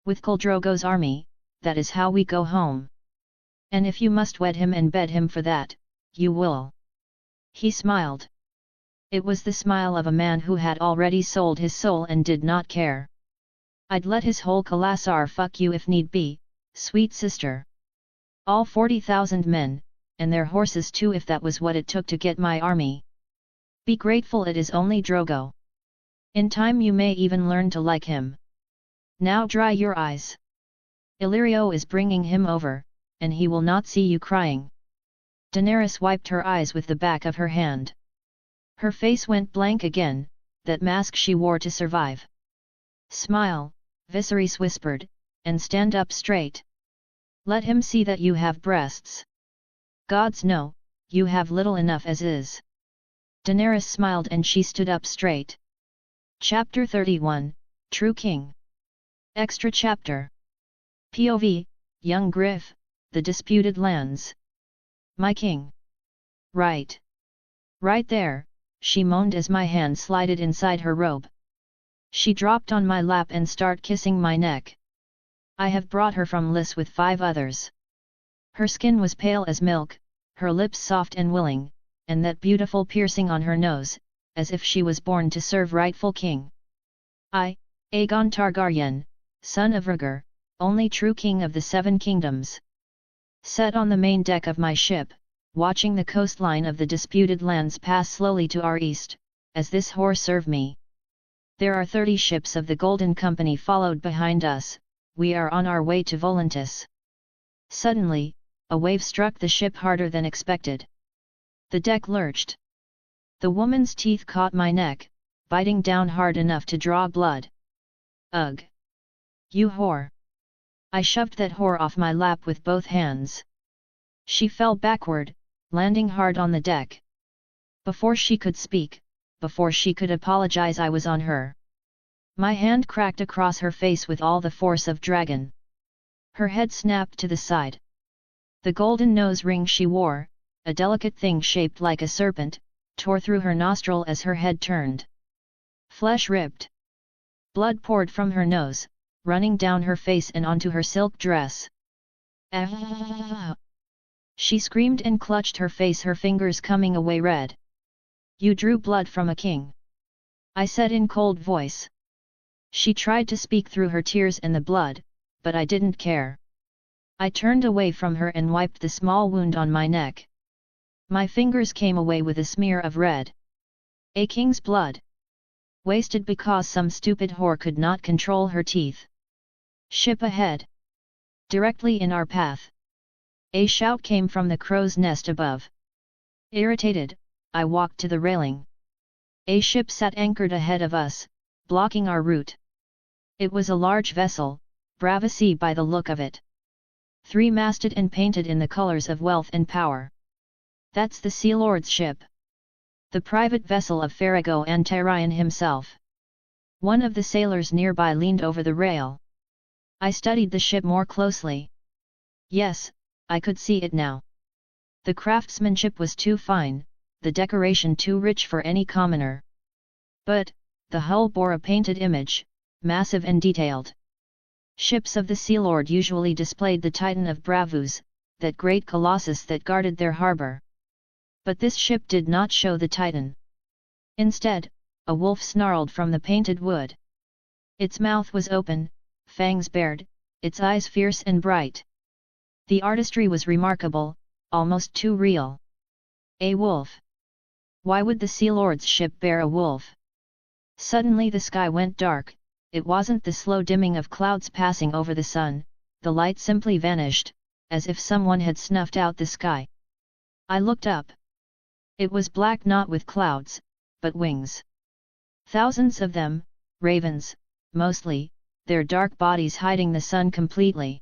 With Khal Drogo's army, that is how we go home. And if you must wed him and bed him for that, you will. He smiled. It was the smile of a man who had already sold his soul and did not care. I'd let his whole Khalasar fuck you if need be, sweet sister. All 40,000 men, and their horses too if that was what it took to get my army. Be grateful it is only Drogo. In time you may even learn to like him. Now dry your eyes. Illyrio is bringing him over, and he will not see you crying. Daenerys wiped her eyes with the back of her hand. Her face went blank again, that mask she wore to survive. Smile, Viserys whispered, and stand up straight. Let him see that you have breasts. Gods know, you have little enough as is. Daenerys smiled and she stood up straight. Chapter 31, True King. Extra Chapter. POV, Young Griff, The Disputed Lands. My king. Right. Right there, she moaned as my hand slided inside her robe. She dropped on my lap and started kissing my neck. I have brought her from Lys with 5 others. Her skin was pale as milk, her lips soft and willing, and that beautiful piercing on her nose, as if she was born to serve rightful king. I, Aegon Targaryen, son of Rhaegar, only true king of the 7 kingdoms. Sat on the main deck of my ship, watching the coastline of the disputed lands pass slowly to our east, as this whore served me. There are 30 ships of the Golden Company followed behind us, we are on our way to Volantis. Suddenly, a wave struck the ship harder than expected. The deck lurched. The woman's teeth caught my neck, biting down hard enough to draw blood. Ugh! You whore! I shoved that whore off my lap with both hands. She fell backward, landing hard on the deck. Before she could speak, before she could apologize, I was on her. My hand cracked across her face with all the force of dragon. Her head snapped to the side. The golden nose ring she wore, a delicate thing shaped like a serpent, tore through her nostril as her head turned. Flesh ripped. Blood poured from her nose, running down her face and onto her silk dress. Ah! She screamed and clutched her face, her fingers coming away red. You drew blood from a king, I said in cold voice. She tried to speak through her tears and the blood, but I didn't care. I turned away from her and wiped the small wound on my neck. My fingers came away with a smear of red. A king's blood. Wasted because some stupid whore could not control her teeth. Ship ahead. Directly in our path. A shout came from the crow's nest above. Irritated, I walked to the railing. A ship sat anchored ahead of us, blocking our route. It was a large vessel, Bravasi by the look of it. Three-masted and painted in the colors of wealth and power. That's the Sea Lord's ship. The private vessel of Farago and Tyrion himself. One of the sailors nearby leaned over the rail. I studied the ship more closely. Yes, I could see it now. The craftsmanship was too fine, the decoration too rich for any commoner. But, the hull bore a painted image, massive and detailed. Ships of the Sea Lord usually displayed the Titan of Bravus, that great colossus that guarded their harbour. But this ship did not show the Titan. Instead, a wolf snarled from the painted wood. Its mouth was open, fangs bared, its eyes fierce and bright. The artistry was remarkable, almost too real. A wolf. Why would the Sea Lord's ship bear a wolf? Suddenly the sky went dark. It wasn't the slow dimming of clouds passing over the sun, the light simply vanished, as if someone had snuffed out the sky. I looked up. It was black, not with clouds, but wings. Thousands of them, ravens, mostly, their dark bodies hiding the sun completely.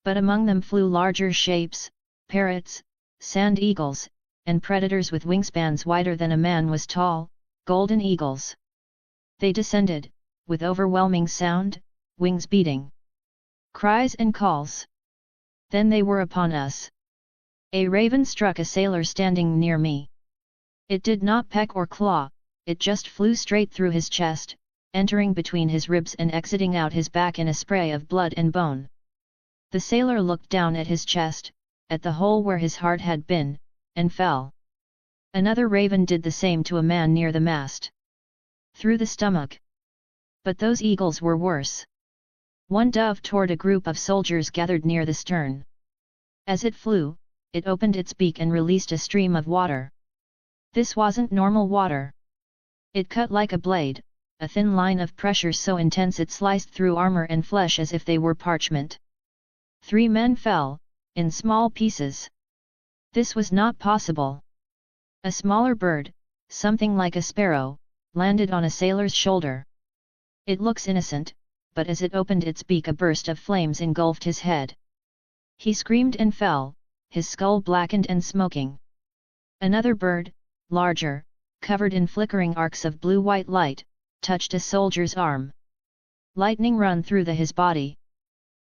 But among them flew larger shapes, parrots, sand eagles, and predators with wingspans wider than a man was tall, golden eagles. They descended, with overwhelming sound, wings beating. Cries and calls. Then they were upon us. A raven struck a sailor standing near me. It did not peck or claw, it just flew straight through his chest, entering between his ribs and exiting out his back in a spray of blood and bone. The sailor looked down at his chest, at the hole where his heart had been, and fell. Another raven did the same to a man near the mast. Through the stomach. But those eagles were worse. One dove toward a group of soldiers gathered near the stern. As it flew, it opened its beak and released a stream of water. This wasn't normal water. It cut like a blade, a thin line of pressure so intense it sliced through armor and flesh as if they were parchment. 3 men fell, in small pieces. This was not possible. A smaller bird, something like a sparrow, landed on a sailor's shoulder. It looks innocent, but as it opened its beak a burst of flames engulfed his head. He screamed and fell, his skull blackened and smoking. Another bird, larger, covered in flickering arcs of blue-white light, touched a soldier's arm. Lightning ran through his body.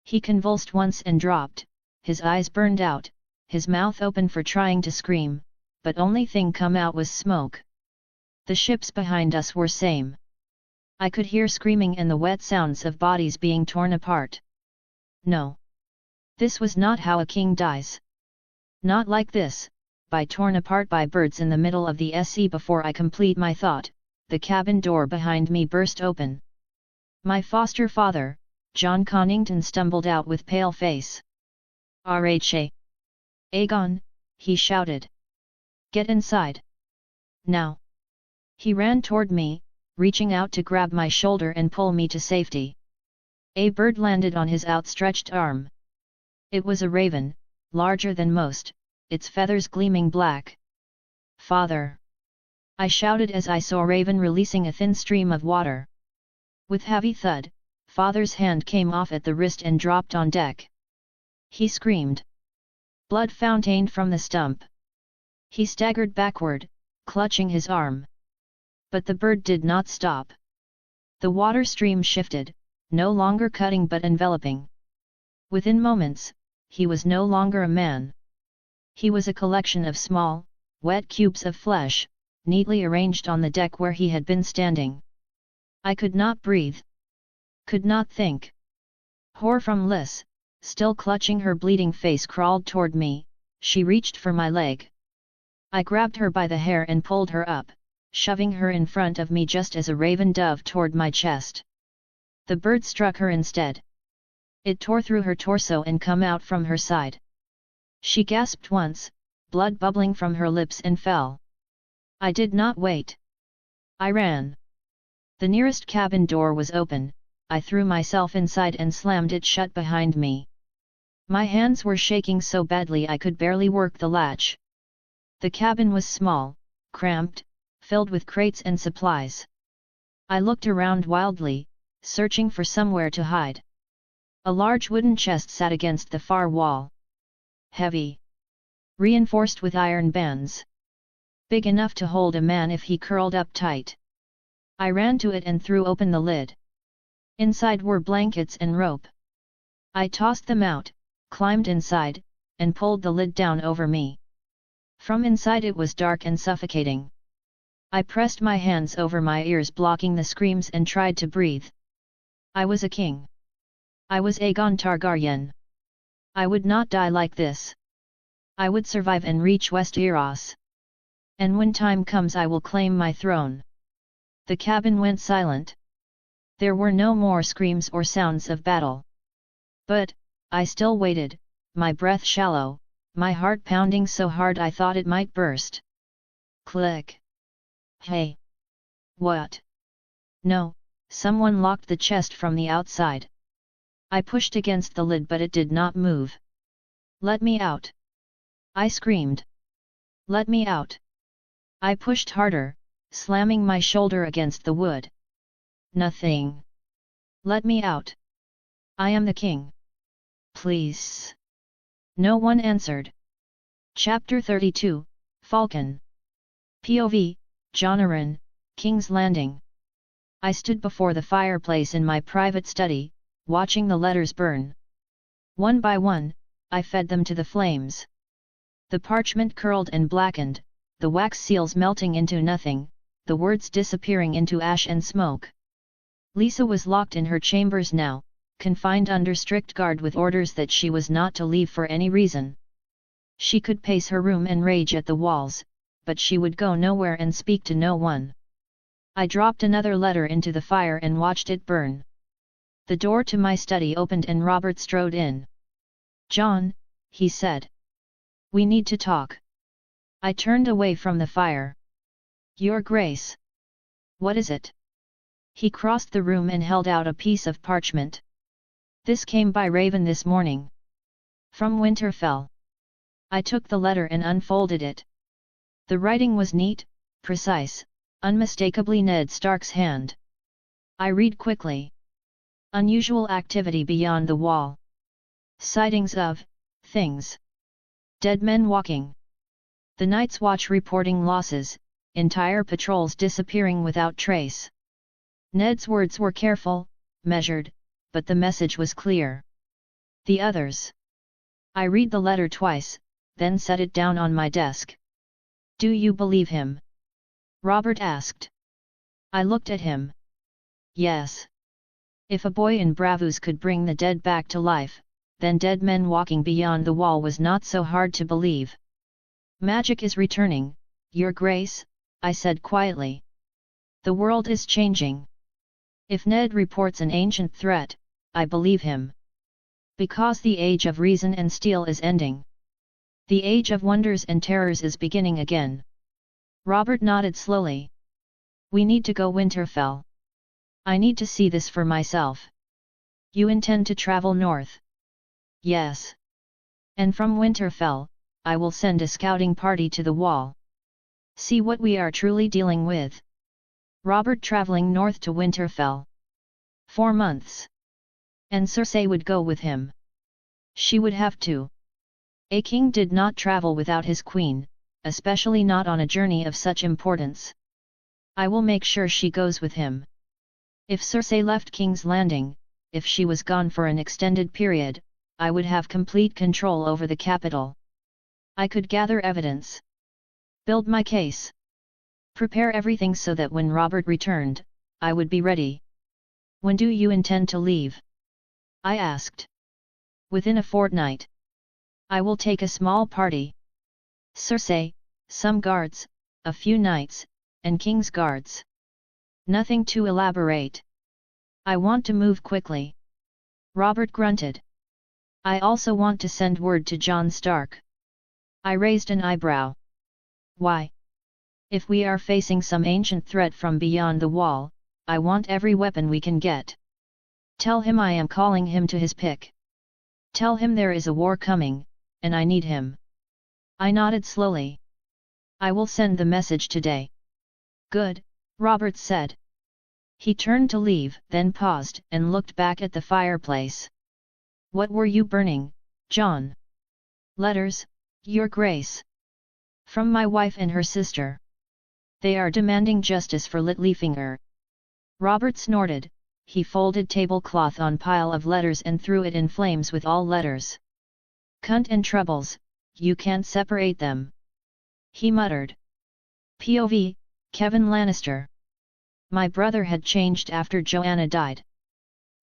He convulsed once and dropped, his eyes burned out, his mouth open for trying to scream, but only thing come out was smoke. The ships behind us were same. I could hear screaming and the wet sounds of bodies being torn apart. No. This was not how a king dies. Not like this, by torn apart by birds in the middle of the sea. Before I complete my thought, the cabin door behind me burst open. My foster father, John Connington, stumbled out with pale face. "Rha! Aegon," he shouted. "Get inside! Now!" He ran toward me, reaching out to grab my shoulder and pull me to safety. A bird landed on his outstretched arm. It was a raven, larger than most, its feathers gleaming black. "Father!" I shouted as I saw Raven releasing a thin stream of water. With heavy thud, Father's hand came off at the wrist and dropped on deck. He screamed. Blood fountained from the stump. He staggered backward, clutching his arm. But the bird did not stop. The water stream shifted, no longer cutting but enveloping. Within moments, he was no longer a man. He was a collection of small, wet cubes of flesh, neatly arranged on the deck where he had been standing. I could not breathe. Could not think. Whore from Liss, still clutching her bleeding face, crawled toward me, she reached for my leg. I grabbed her by the hair and pulled her up, shoving her in front of me just as a raven dove toward my chest. The bird struck her instead. It tore through her torso and come out from her side. She gasped once, blood bubbling from her lips, and fell. I did not wait. I ran. The nearest cabin door was open. I threw myself inside and slammed it shut behind me. My hands were shaking so badly I could barely work the latch. The cabin was small, cramped, filled with crates and supplies. I looked around wildly, searching for somewhere to hide. A large wooden chest sat against the far wall. Heavy. Reinforced with iron bands. Big enough to hold a man if he curled up tight. I ran to it and threw open the lid. Inside were blankets and rope. I tossed them out, climbed inside, and pulled the lid down over me. From inside it was dark and suffocating. I pressed my hands over my ears, blocking the screams, and tried to breathe. I was a king. I was Aegon Targaryen. I would not die like this. I would survive and reach Westeros. And when time comes I will claim my throne. The cabin went silent. There were no more screams or sounds of battle. But, I still waited, my breath shallow, my heart pounding so hard I thought it might burst. Click. Hey. What? No, someone locked the chest from the outside. I pushed against the lid but it did not move. Let me out! I screamed. Let me out! I pushed harder, slamming my shoulder against the wood. Nothing. Let me out! I am the king. Please. No one answered. Chapter 32, Falcon. POV, Jonaran, King's Landing. I stood before the fireplace in my private study, watching the letters burn. One by one, I fed them to the flames. The parchment curled and blackened, the wax seals melting into nothing, the words disappearing into ash and smoke. Lisa was locked in her chambers now, confined under strict guard with orders that she was not to leave for any reason. She could pace her room and rage at the walls, but she would go nowhere and speak to no one. I dropped another letter into the fire and watched it burn. The door to my study opened and Robert strode in. "Jon," he said. "We need to talk." I turned away from the fire. "Your Grace." "What is it?" He crossed the room and held out a piece of parchment. "This came by Raven this morning. From Winterfell." I took the letter and unfolded it. The writing was neat, precise, unmistakably Ned Stark's hand. I read quickly. Unusual activity beyond the wall. Sightings of things. Dead men walking. The Night's Watch reporting losses, entire patrols disappearing without trace. Ned's words were careful, measured, but the message was clear. The others. I read the letter twice, then set it down on my desk. "Do you believe him?" Robert asked. I looked at him. Yes. If a boy in Bravos could bring the dead back to life, then dead men walking beyond the wall was not so hard to believe. "Magic is returning, Your Grace," I said quietly. "The world is changing. If Ned reports an ancient threat, I believe him. Because the age of reason and steel is ending. The age of wonders and terrors is beginning again." Robert nodded slowly. "We need to go Winterfell. I need to see this for myself." "You intend to travel north?" "Yes. And from Winterfell, I will send a scouting party to the wall. See what we are truly dealing with." Robert traveling north to Winterfell. 4 months. And Cersei would go with him. She would have to. A king did not travel without his queen, especially not on a journey of such importance. I will make sure she goes with him. If Cersei left King's Landing, if she was gone for an extended period, I would have complete control over the capital. I could gather evidence. Build my case. Prepare everything so that when Robert returned, I would be ready. "When do you intend to leave?" I asked. "Within a fortnight. I will take a small party. Cersei, some guards, a few knights, and king's guards. Nothing to elaborate. I want to move quickly. Robert grunted. I also want to send word to Jon Stark. I raised an eyebrow. Why? If we are facing some ancient threat from beyond the wall, I want every weapon we can get. Tell him I am calling him to his pick. Tell him there is a war coming, and I need him. I nodded slowly. I will send the message today. Good, Robert said. He turned to leave, then paused and looked back at the fireplace. What were you burning, Jon? Letters, Your Grace. From my wife and her sister. They are demanding justice for Littlefinger. Robert snorted. He folded tablecloth on pile of letters and threw it in flames with all letters. Cunt and troubles, you can't separate them. He muttered. POV, Kevin Lannister. My brother had changed after Joanna died.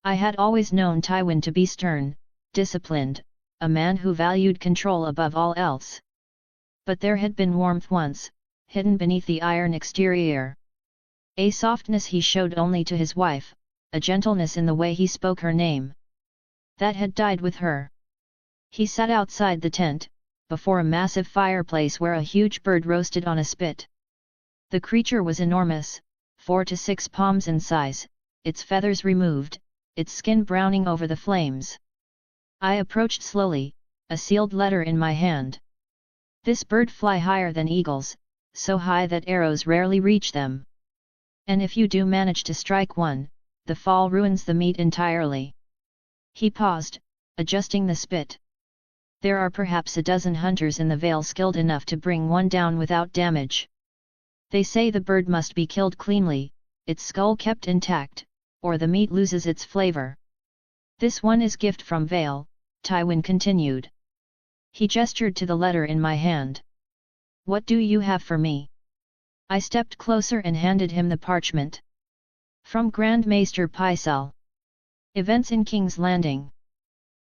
I had always known Tywin to be stern, disciplined, a man who valued control above all else. But there had been warmth once, hidden beneath the iron exterior. A softness he showed only to his wife, a gentleness in the way he spoke her name. That had died with her. He sat outside the tent, before a massive fireplace where a huge bird roasted on a spit. The creature was enormous, 4 to 6 palms in size, its feathers removed, its skin browning over the flames. I approached slowly, a sealed letter in my hand. This bird fly higher than eagles, so high that arrows rarely reach them. And if you do manage to strike one, the fall ruins the meat entirely. He paused, adjusting the spit. There are perhaps a dozen hunters in the Vale skilled enough to bring one down without damage. They say the bird must be killed cleanly, its skull kept intact, or the meat loses its flavor. This one is gift from Vale, Tywin continued. He gestured to the letter in my hand. What do you have for me? I stepped closer and handed him the parchment. From Grand Maester Pycelle. Events in King's Landing.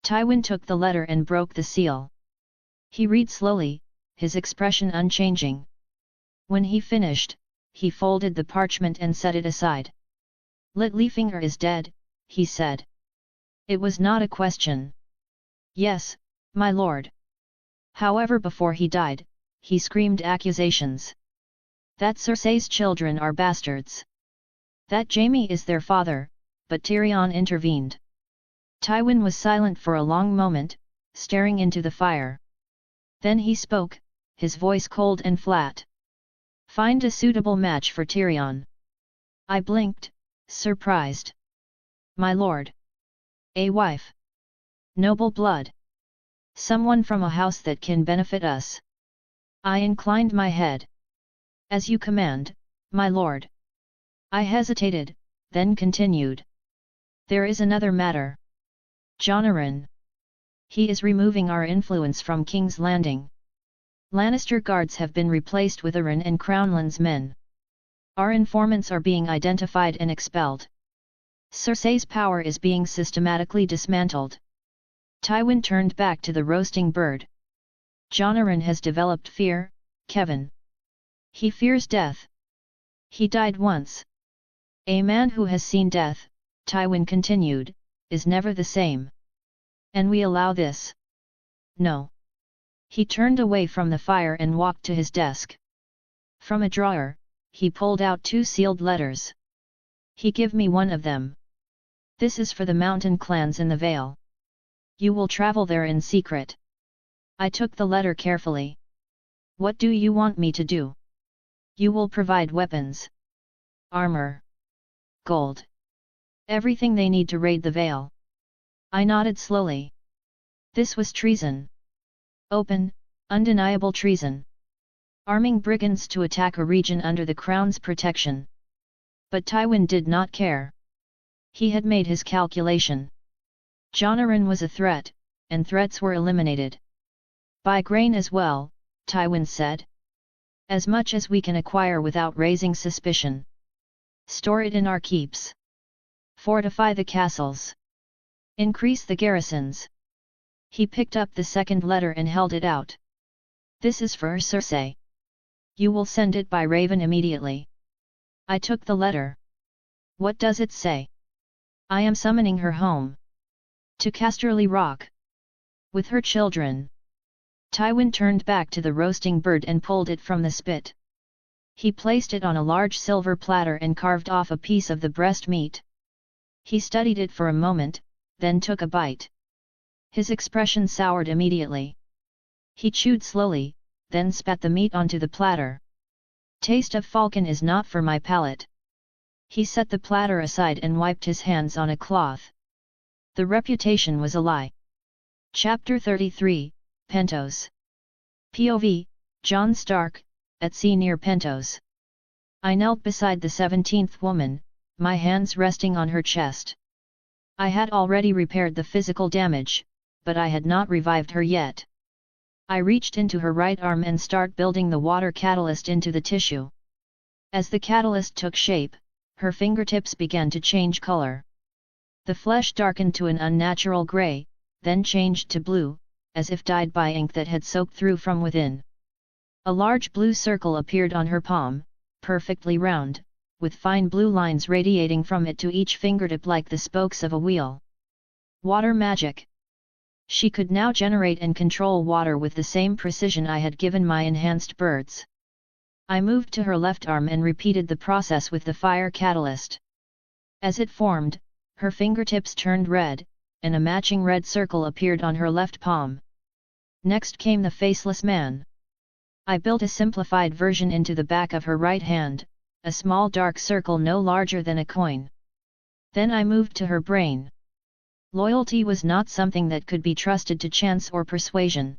Tywin took the letter and broke the seal. He read slowly, his expression unchanging. When he finished, he folded the parchment and set it aside. Littlefinger is dead, he said. It was not a question. Yes, my lord. However, before he died, he screamed accusations. That Cersei's children are bastards. That Jaime is their father, but Tyrion intervened. Tywin was silent for a long moment, staring into the fire. Then he spoke, his voice cold and flat. Find a suitable match for Tyrion. I blinked, surprised. My lord. A wife. Noble blood. Someone from a house that can benefit us. I inclined my head. As you command, my lord. I hesitated, then continued. There is another matter. Jonaran. He is removing our influence from King's Landing. Lannister guards have been replaced with Arryn and Crownland's men. Our informants are being identified and expelled. Cersei's power is being systematically dismantled. Tywin turned back to the roasting bird. Jonaran has developed fear, Kevin. He fears death. He died once. A man who has seen death, Tywin continued, is never the same. And we allow this? No. He turned away from the fire and walked to his desk. From a drawer, he pulled out 2 sealed letters. He gave me one of them. This is for the mountain clans in the Vale. You will travel there in secret. I took the letter carefully. What do you want me to do? You will provide weapons. Armor. Gold. Everything they need to raid the Vale. I nodded slowly. This was treason. Open, undeniable treason. Arming brigands to attack a region under the Crown's protection. But Tywin did not care. He had made his calculation. Jonaran was a threat, and threats were eliminated. Buy grain as well, Tywin said. As much as we can acquire without raising suspicion. Store it in our keeps. Fortify the castles. Increase the garrisons. He picked up the second letter and held it out. This is for Cersei. You will send it by Raven immediately. I took the letter. What does it say? I am summoning her home. To Casterly Rock. With her children. Tywin turned back to the roasting bird and pulled it from the spit. He placed it on a large silver platter and carved off a piece of the breast meat. He studied it for a moment, then took a bite. His expression soured immediately. He chewed slowly, then spat the meat onto the platter. Taste of falcon is not for my palate. He set the platter aside and wiped his hands on a cloth. The reputation was a lie. Chapter 33, Pentos. POV, Jon Stark, at sea near Pentos. I knelt beside the 17th woman, my hands resting on her chest. I had already repaired the physical damage, but I had not revived her yet. I reached into her right arm and started building the water catalyst into the tissue. As the catalyst took shape, her fingertips began to change color. The flesh darkened to an unnatural gray, then changed to blue, as if dyed by ink that had soaked through from within. A large blue circle appeared on her palm, perfectly round, with fine blue lines radiating from it to each fingertip like the spokes of a wheel. Water magic. She could now generate and control water with the same precision I had given my enhanced birds. I moved to her left arm and repeated the process with the fire catalyst. As it formed, her fingertips turned red, and a matching red circle appeared on her left palm. Next came the faceless man. I built a simplified version into the back of her right hand, a small dark circle no larger than a coin. Then I moved to her brain. Loyalty was not something that could be trusted to chance or persuasion.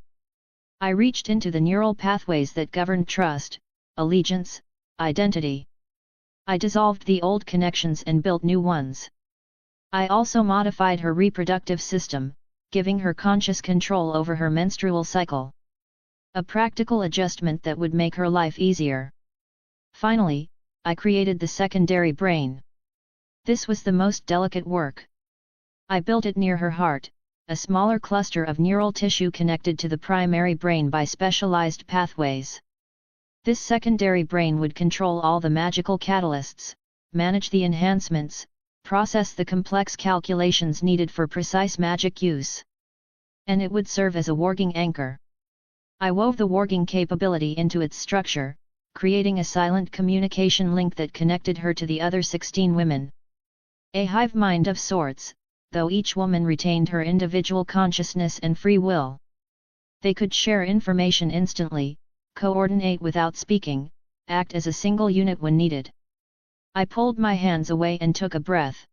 I reached into the neural pathways that governed trust, allegiance, identity. I dissolved the old connections and built new ones. I also modified her reproductive system, giving her conscious control over her menstrual cycle. A practical adjustment that would make her life easier. Finally, I created the secondary brain. This was the most delicate work. I built it near her heart, a smaller cluster of neural tissue connected to the primary brain by specialized pathways. This secondary brain would control all the magical catalysts, manage the enhancements, process the complex calculations needed for precise magic use. And it would serve as a warging anchor. I wove the warging capability into its structure, creating a silent communication link that connected her to the other 16 women. A hive mind of sorts, though each woman retained her individual consciousness and free will. They could share information instantly, coordinate without speaking, act as a single unit when needed. I pulled my hands away and took a breath.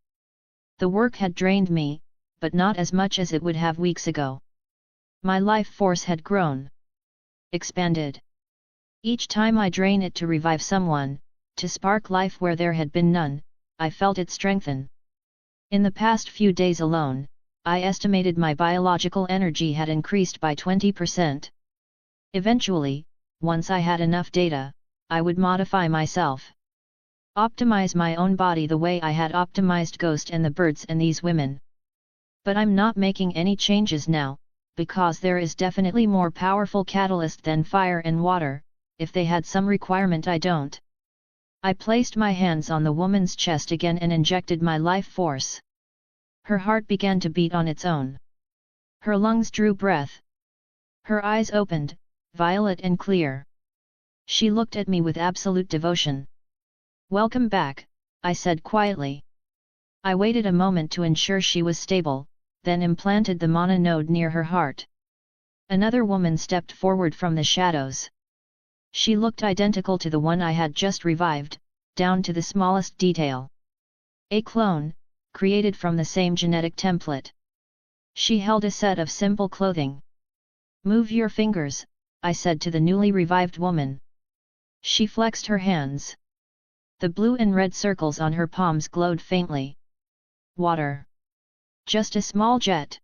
The work had drained me, but not as much as it would have weeks ago. My life force had grown. Expanded. Each time I drain it to revive someone, to spark life where there had been none, I felt it strengthen. In the past few days alone, I estimated my biological energy had increased by 20%. Eventually, once I had enough data, I would modify myself. Optimize my own body the way I had optimized Ghost and the birds and these women. But I'm not making any changes now, because there is definitely more powerful catalyst than fire and water, if they had some requirement I don't. I placed my hands on the woman's chest again and injected my life force. Her heart began to beat on its own. Her lungs drew breath. Her eyes opened, violet and clear. She looked at me with absolute devotion. "Welcome back," I said quietly. I waited a moment to ensure she was stable, then implanted the mana node near her heart. Another woman stepped forward from the shadows. She looked identical to the one I had just revived, down to the smallest detail. A clone, created from the same genetic template. She held a set of simple clothing. "Move your fingers," I said to the newly revived woman. She flexed her hands. The blue and red circles on her palms glowed faintly. "Water. Just a small jet."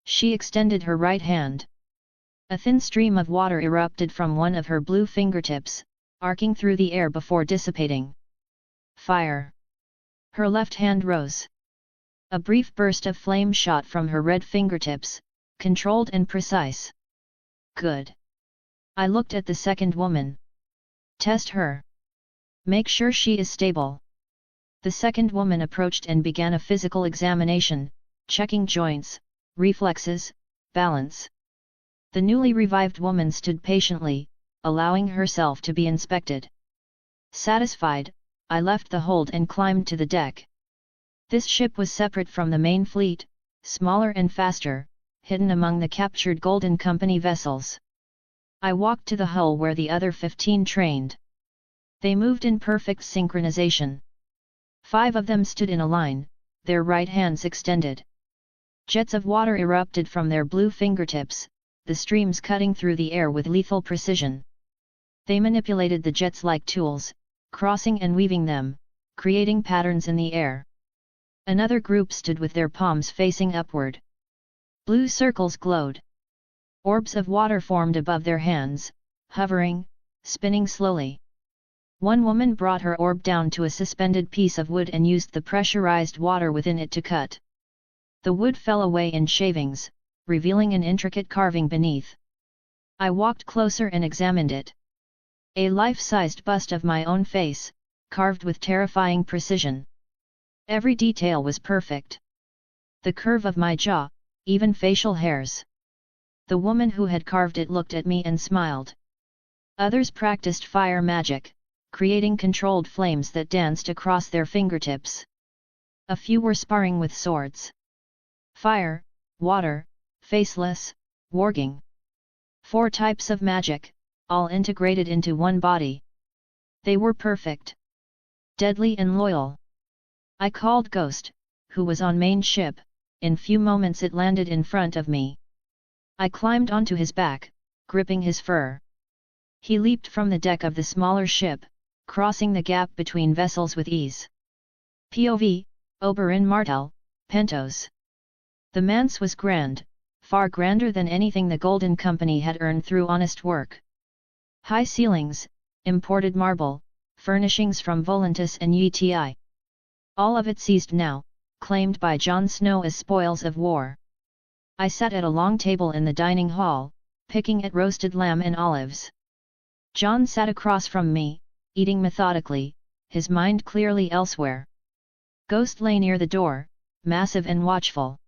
She extended her right hand. A thin stream of water erupted from one of her blue fingertips, arcing through the air before dissipating. "Fire." Her left hand rose. A brief burst of flame shot from her red fingertips, controlled and precise. "Good." I looked at the second woman. Test her. Make sure she is stable. The second woman approached and began a physical examination, checking joints, reflexes, balance. The newly revived woman stood patiently, allowing herself to be inspected. Satisfied, I left the hold and climbed to the deck. This ship was separate from the main fleet, smaller and faster, hidden among the captured Golden Company vessels. I walked to the hull where the other 15 trained. They moved in perfect synchronization. 5 of them stood in a line, their right hands extended. Jets of water erupted from their blue fingertips, the streams cutting through the air with lethal precision. They manipulated the jets like tools, crossing and weaving them, creating patterns in the air. Another group stood with their palms facing upward. Blue circles glowed. Orbs of water formed above their hands, hovering, spinning slowly. One woman brought her orb down to a suspended piece of wood and used the pressurized water within it to cut. The wood fell away in shavings, revealing an intricate carving beneath. I walked closer and examined it. A life-sized bust of my own face, carved with terrifying precision. Every detail was perfect. The curve of my jaw, even facial hairs. The woman who had carved it looked at me and smiled. Others practiced fire magic, creating controlled flames that danced across their fingertips. A few were sparring with swords. Fire, water, faceless, warging. 4 types of magic, all integrated into one body. They were perfect. Deadly and loyal. I called Ghost, who was on main ship. In few moments it landed in front of me. I climbed onto his back, gripping his fur. He leaped from the deck of the smaller ship, crossing the gap between vessels with ease. POV, Oberyn Martell, Pentos. The manse was grand, far grander than anything the Golden Company had earned through honest work. High ceilings, imported marble, furnishings from Volantis and Yeti. All of it seized now, claimed by Jon Snow as spoils of war. I sat at a long table in the dining hall, picking at roasted lamb and olives. Jon sat across from me, eating methodically, his mind clearly elsewhere. Ghost lay near the door, massive and watchful.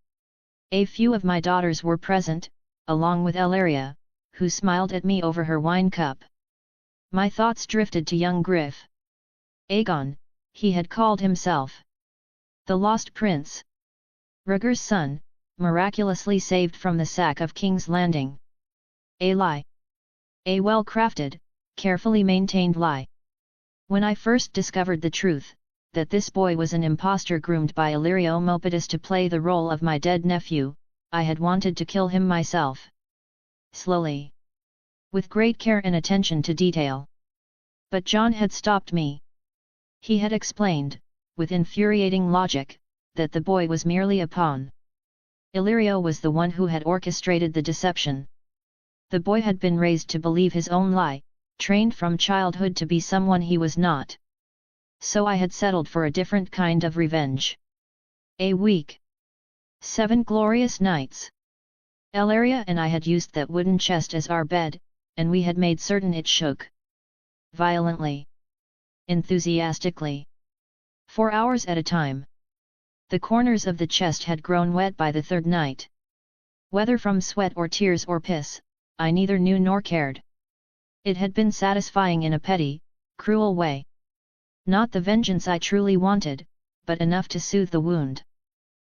A few of my daughters were present, along with Ellaria, who smiled at me over her wine cup. My thoughts drifted to young Griff. Aegon, he had called himself. The Lost Prince. Rhaegar's son, miraculously saved from the sack of King's Landing. A lie. A well-crafted, carefully maintained lie. When I first discovered the truth, that this boy was an impostor groomed by Illyrio Mopedus to play the role of my dead nephew, I had wanted to kill him myself. Slowly. With great care and attention to detail. But Jon had stopped me. He had explained, with infuriating logic, that the boy was merely a pawn. Illyrio was the one who had orchestrated the deception. The boy had been raised to believe his own lie, trained from childhood to be someone he was not. So I had settled for a different kind of revenge. A week. 7 glorious nights. Ellaria and I had used that wooden chest as our bed, and we had made certain it shook. Violently. Enthusiastically. 4 hours at a time. The corners of the chest had grown wet by the 3rd night. Whether from sweat or tears or piss, I neither knew nor cared. It had been satisfying in a petty, cruel way. Not the vengeance I truly wanted, but enough to soothe the wound.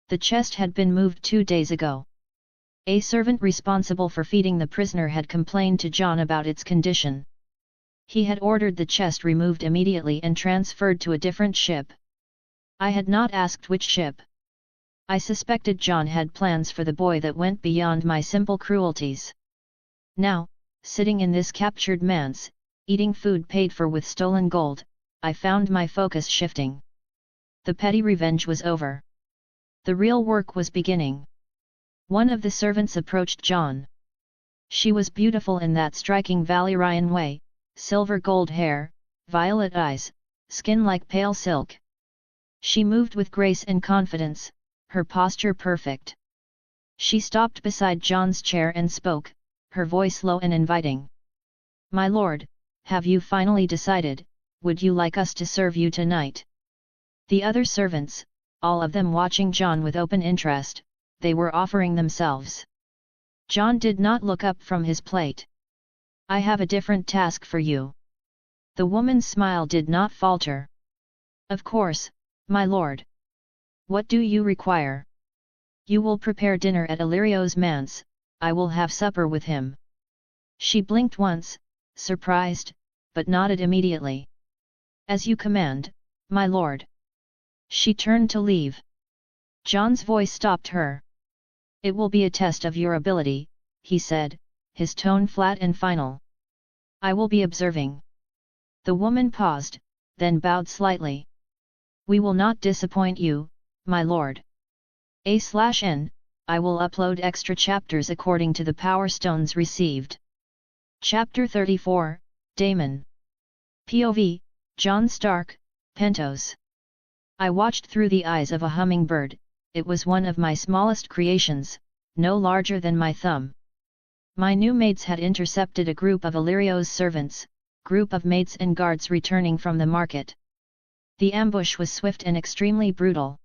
The chest had been moved 2 days ago. A servant responsible for feeding the prisoner had complained to Jon about its condition. He had ordered the chest removed immediately and transferred to a different ship. I had not asked which ship. I suspected Jon had plans for the boy that went beyond my simple cruelties. Now, sitting in this captured manse, eating food paid for with stolen gold, I found my focus shifting. The petty revenge was over. The real work was beginning. One of the servants approached Jon. She was beautiful in that striking Valyrian way, silver gold hair, violet eyes, skin like pale silk. She moved with grace and confidence, her posture perfect. She stopped beside Jon's chair and spoke, her voice low and inviting. My lord, have you finally decided, would you like us to serve you tonight? The other servants, all of them watching Jon with open interest, they were offering themselves. Jon did not look up from his plate. I have a different task for you. The woman's smile did not falter. Of course, my lord. What do you require? You will prepare dinner at Illyrio's manse, I will have supper with him. She blinked once, surprised, but nodded immediately. As you command, my lord. She turned to leave. Jon's voice stopped her. It will be a test of your ability, he said, his tone flat and final. I will be observing. The woman paused, then bowed slightly. We will not disappoint you, my lord. A/N, I will upload extra chapters according to the power stones received. Chapter 34, Daemon. POV, Jon Stark, Pentos. I watched through the eyes of a hummingbird. It was one of my smallest creations, no larger than my thumb. My new maids had intercepted a group of Illyrio's servants, group of maids and guards returning from the market. The ambush was swift and extremely brutal.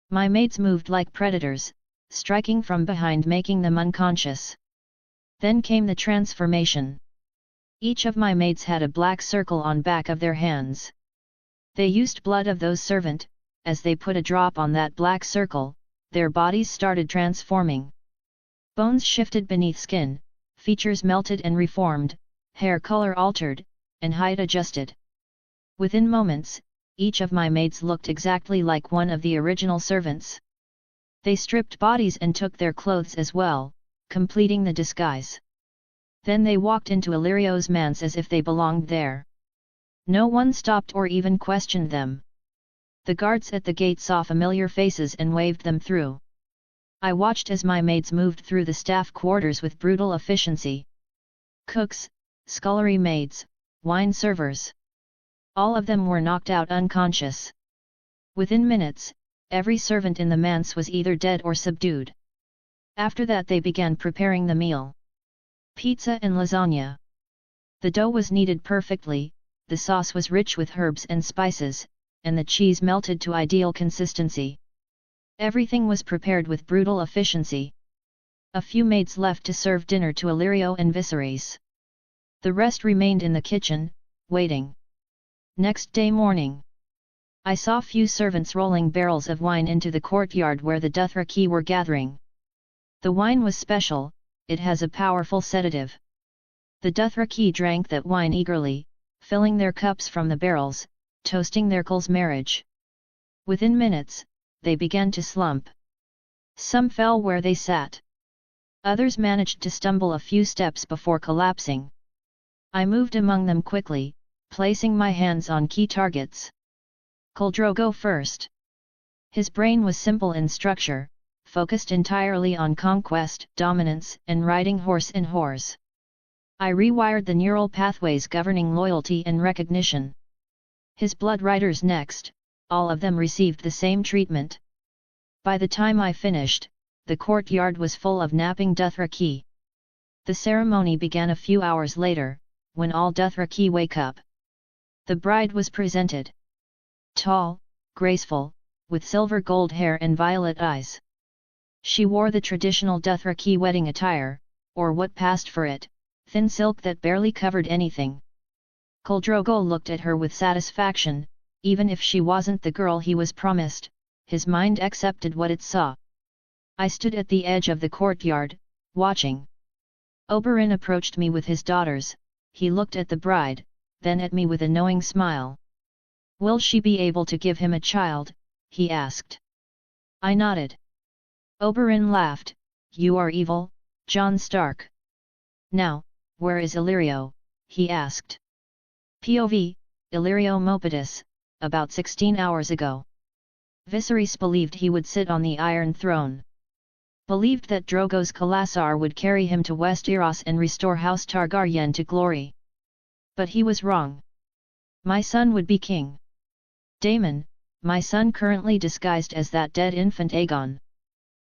My maids moved like predators, striking from behind, making them unconscious. Then came the transformation. Each of my maids had a black circle on back of their hands. They used blood of those servant. As they put a drop on that black circle, their bodies started transforming. Bones shifted beneath skin, features melted and reformed, hair color altered, and height adjusted. Within moments, each of my maids looked exactly like one of the original servants. They stripped bodies and took their clothes as well, completing the disguise. Then they walked into Illyrio's manse as if they belonged there. No one stopped or even questioned them. The guards at the gate saw familiar faces and waved them through. I watched as my maids moved through the staff quarters with brutal efficiency. Cooks, scullery maids, wine servers. All of them were knocked out unconscious. Within minutes, every servant in the manse was either dead or subdued. After that they began preparing the meal. Pizza and lasagna. The dough was kneaded perfectly, the sauce was rich with herbs and spices, and the cheese melted to ideal consistency. Everything was prepared with brutal efficiency. A few maids left to serve dinner to Illyrio and Viserys. The rest remained in the kitchen, waiting. Next day morning, I saw few servants rolling barrels of wine into the courtyard where the Dothraki were gathering. The wine was special, it has a powerful sedative. The Dothraki drank that wine eagerly, filling their cups from the barrels, toasting their Kul's marriage. Within minutes, they began to slump. Some fell where they sat. Others managed to stumble a few steps before collapsing. I moved among them quickly, placing my hands on key targets. Khal Drogo first. His brain was simple in structure, focused entirely on conquest, dominance, and riding horse and whores. I rewired the neural pathways governing loyalty and recognition. His blood riders next, all of them received the same treatment. By the time I finished, the courtyard was full of napping Dothraki. The ceremony began a few hours later, when all Dothraki wake up. The bride was presented. Tall, graceful, with silver gold hair and violet eyes. She wore the traditional Dothraki wedding attire, or what passed for it, thin silk that barely covered anything. Khal Drogo looked at her with satisfaction, even if she wasn't the girl he was promised, his mind accepted what it saw. I stood at the edge of the courtyard, watching. Oberyn approached me with his daughters, he looked at the bride, then at me with a knowing smile. Will she be able to give him a child? He asked. I nodded. Oberyn laughed, you are evil, Jon Stark. Now, where is Illyrio? He asked. POV, Illyrio Mopetus, about 16 hours ago. Viserys believed he would sit on the Iron Throne. Believed that Drogo's Khalasar would carry him to Westeros and restore House Targaryen to glory. But he was wrong. My son would be king. Daemon, my son currently disguised as that dead infant Aegon.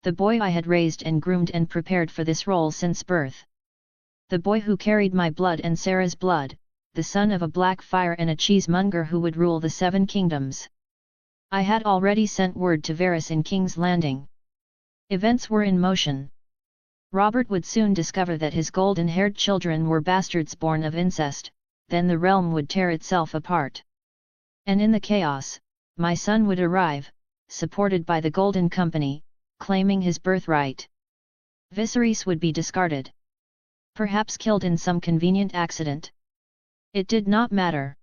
The boy I had raised and groomed and prepared for this role since birth. The boy who carried my blood and Sarah's blood, the son of a black fire and a cheesemonger who would rule the 7 kingdoms. I had already sent word to Varys in King's Landing. Events were in motion. Robert would soon discover that his golden-haired children were bastards born of incest, then the realm would tear itself apart. And in the chaos, my son would arrive, supported by the Golden Company, claiming his birthright. Viserys would be discarded. Perhaps killed in some convenient accident. It did not matter.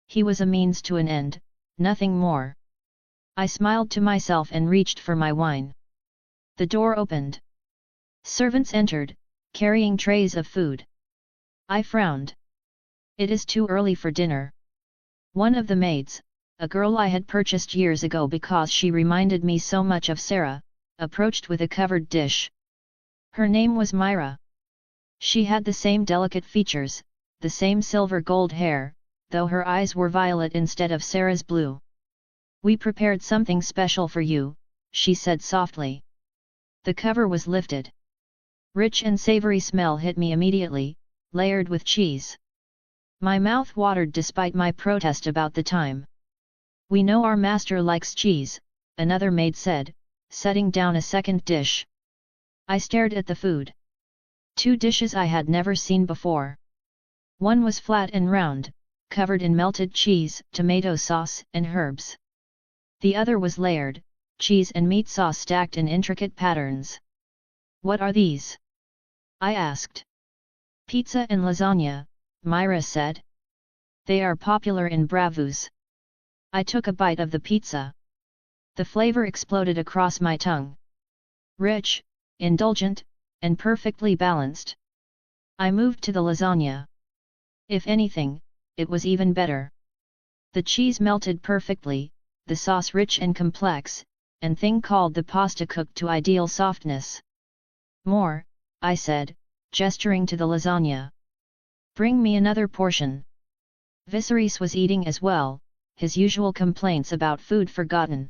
He was a means to an end, nothing more. I smiled to myself and reached for my wine. The door opened. Servants entered, carrying trays of food. I frowned. It is too early for dinner. One of the maids, a girl I had purchased years ago because she reminded me so much of Sarah, approached with a covered dish. Her name was Myra. She had the same delicate features, the same silver-gold hair, though her eyes were violet instead of Sarah's blue. "We prepared something special for you," she said softly. The cover was lifted. Rich and savory smell hit me immediately, layered with cheese. My mouth watered despite my protest about the time. "We know our master likes cheese," another maid said, setting down a second dish. I stared at the food. 2 dishes I had never seen before. One was flat and round, covered in melted cheese, tomato sauce, and herbs. The other was layered, cheese and meat sauce stacked in intricate patterns. "What are these?" I asked. "Pizza and lasagna," Myra said. "They are popular in Bravos." I took a bite of the pizza. The flavor exploded across my tongue. Rich, indulgent, and perfectly balanced. I moved to the lasagna. If anything, it was even better. The cheese melted perfectly, the sauce rich and complex, and thing called the pasta cooked to ideal softness. "More," I said, gesturing to the lasagna. "Bring me another portion." Viserys was eating as well, his usual complaints about food forgotten.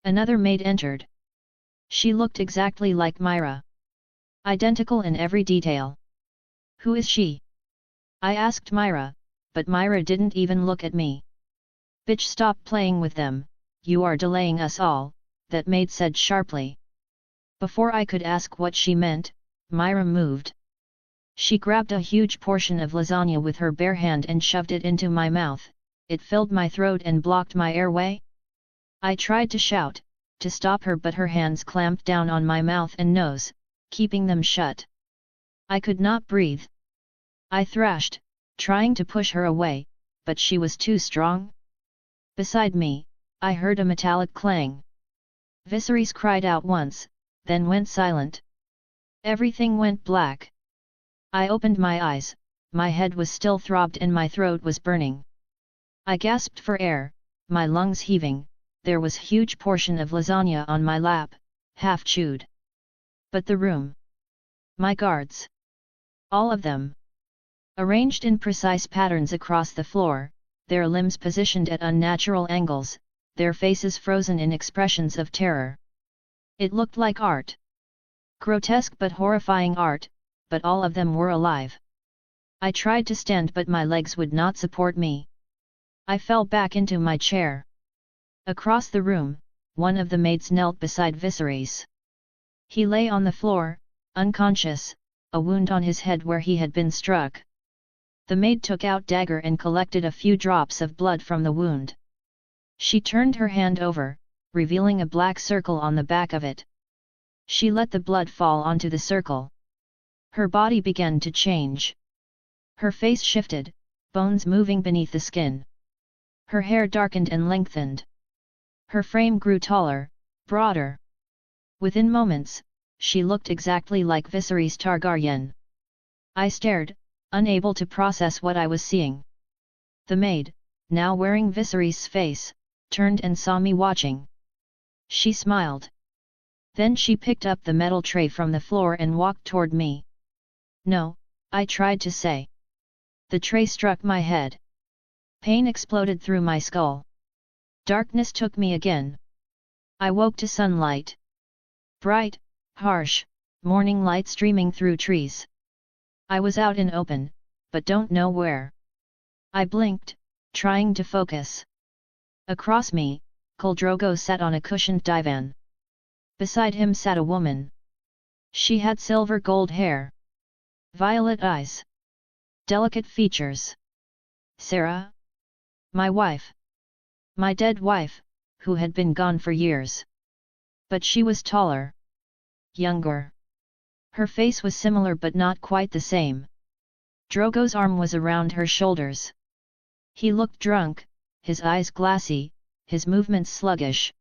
Another maid entered. She looked exactly like Myra. Identical in every detail. "Who is she?" I asked Myra, but Myra didn't even look at me. "Bitch, stop playing with them, you are delaying us all," that maid said sharply. Before I could ask what she meant, Myra moved. She grabbed a huge portion of lasagna with her bare hand and shoved it into my mouth. It filled my throat and blocked my airway. I tried to shout, to stop her, but her hands clamped down on my mouth and nose, keeping them shut. I could not breathe. I thrashed, trying to push her away, but she was too strong. Beside me, I heard a metallic clang. Viserys cried out once, then went silent. Everything went black. I opened my eyes, my head was still throbbed and my throat was burning. I gasped for air, my lungs heaving. There was a huge portion of lasagna on my lap, half chewed. But the room. My guards. All of them. Arranged in precise patterns across the floor, their limbs positioned at unnatural angles, their faces frozen in expressions of terror. It looked like art. Grotesque but horrifying art, but all of them were alive. I tried to stand but my legs would not support me. I fell back into my chair. Across the room, one of the maids knelt beside Viserys. He lay on the floor, unconscious, a wound on his head where he had been struck. The maid took out dagger and collected a few drops of blood from the wound. She turned her hand over, revealing a black circle on the back of it. She let the blood fall onto the circle. Her body began to change. Her face shifted, bones moving beneath the skin. Her hair darkened and lengthened. Her frame grew taller, broader. Within moments, she looked exactly like Viserys Targaryen. I stared, unable to process what I was seeing. The maid, now wearing Viserys' face, turned and saw me watching. She smiled. Then she picked up the metal tray from the floor and walked toward me. "No," I tried to say. The tray struck my head. Pain exploded through my skull. Darkness took me again. I woke to sunlight. Bright, harsh, morning light streaming through trees. I was out in open, but don't know where. I blinked, trying to focus. Across me, Khal Drogo sat on a cushioned divan. Beside him sat a woman. She had silver gold hair, violet eyes, delicate features. Sarah? My wife. My dead wife, who had been gone for years. But she was taller. Younger. Her face was similar but not quite the same. Drogo's arm was around her shoulders. He looked drunk, his eyes glassy, his movements sluggish.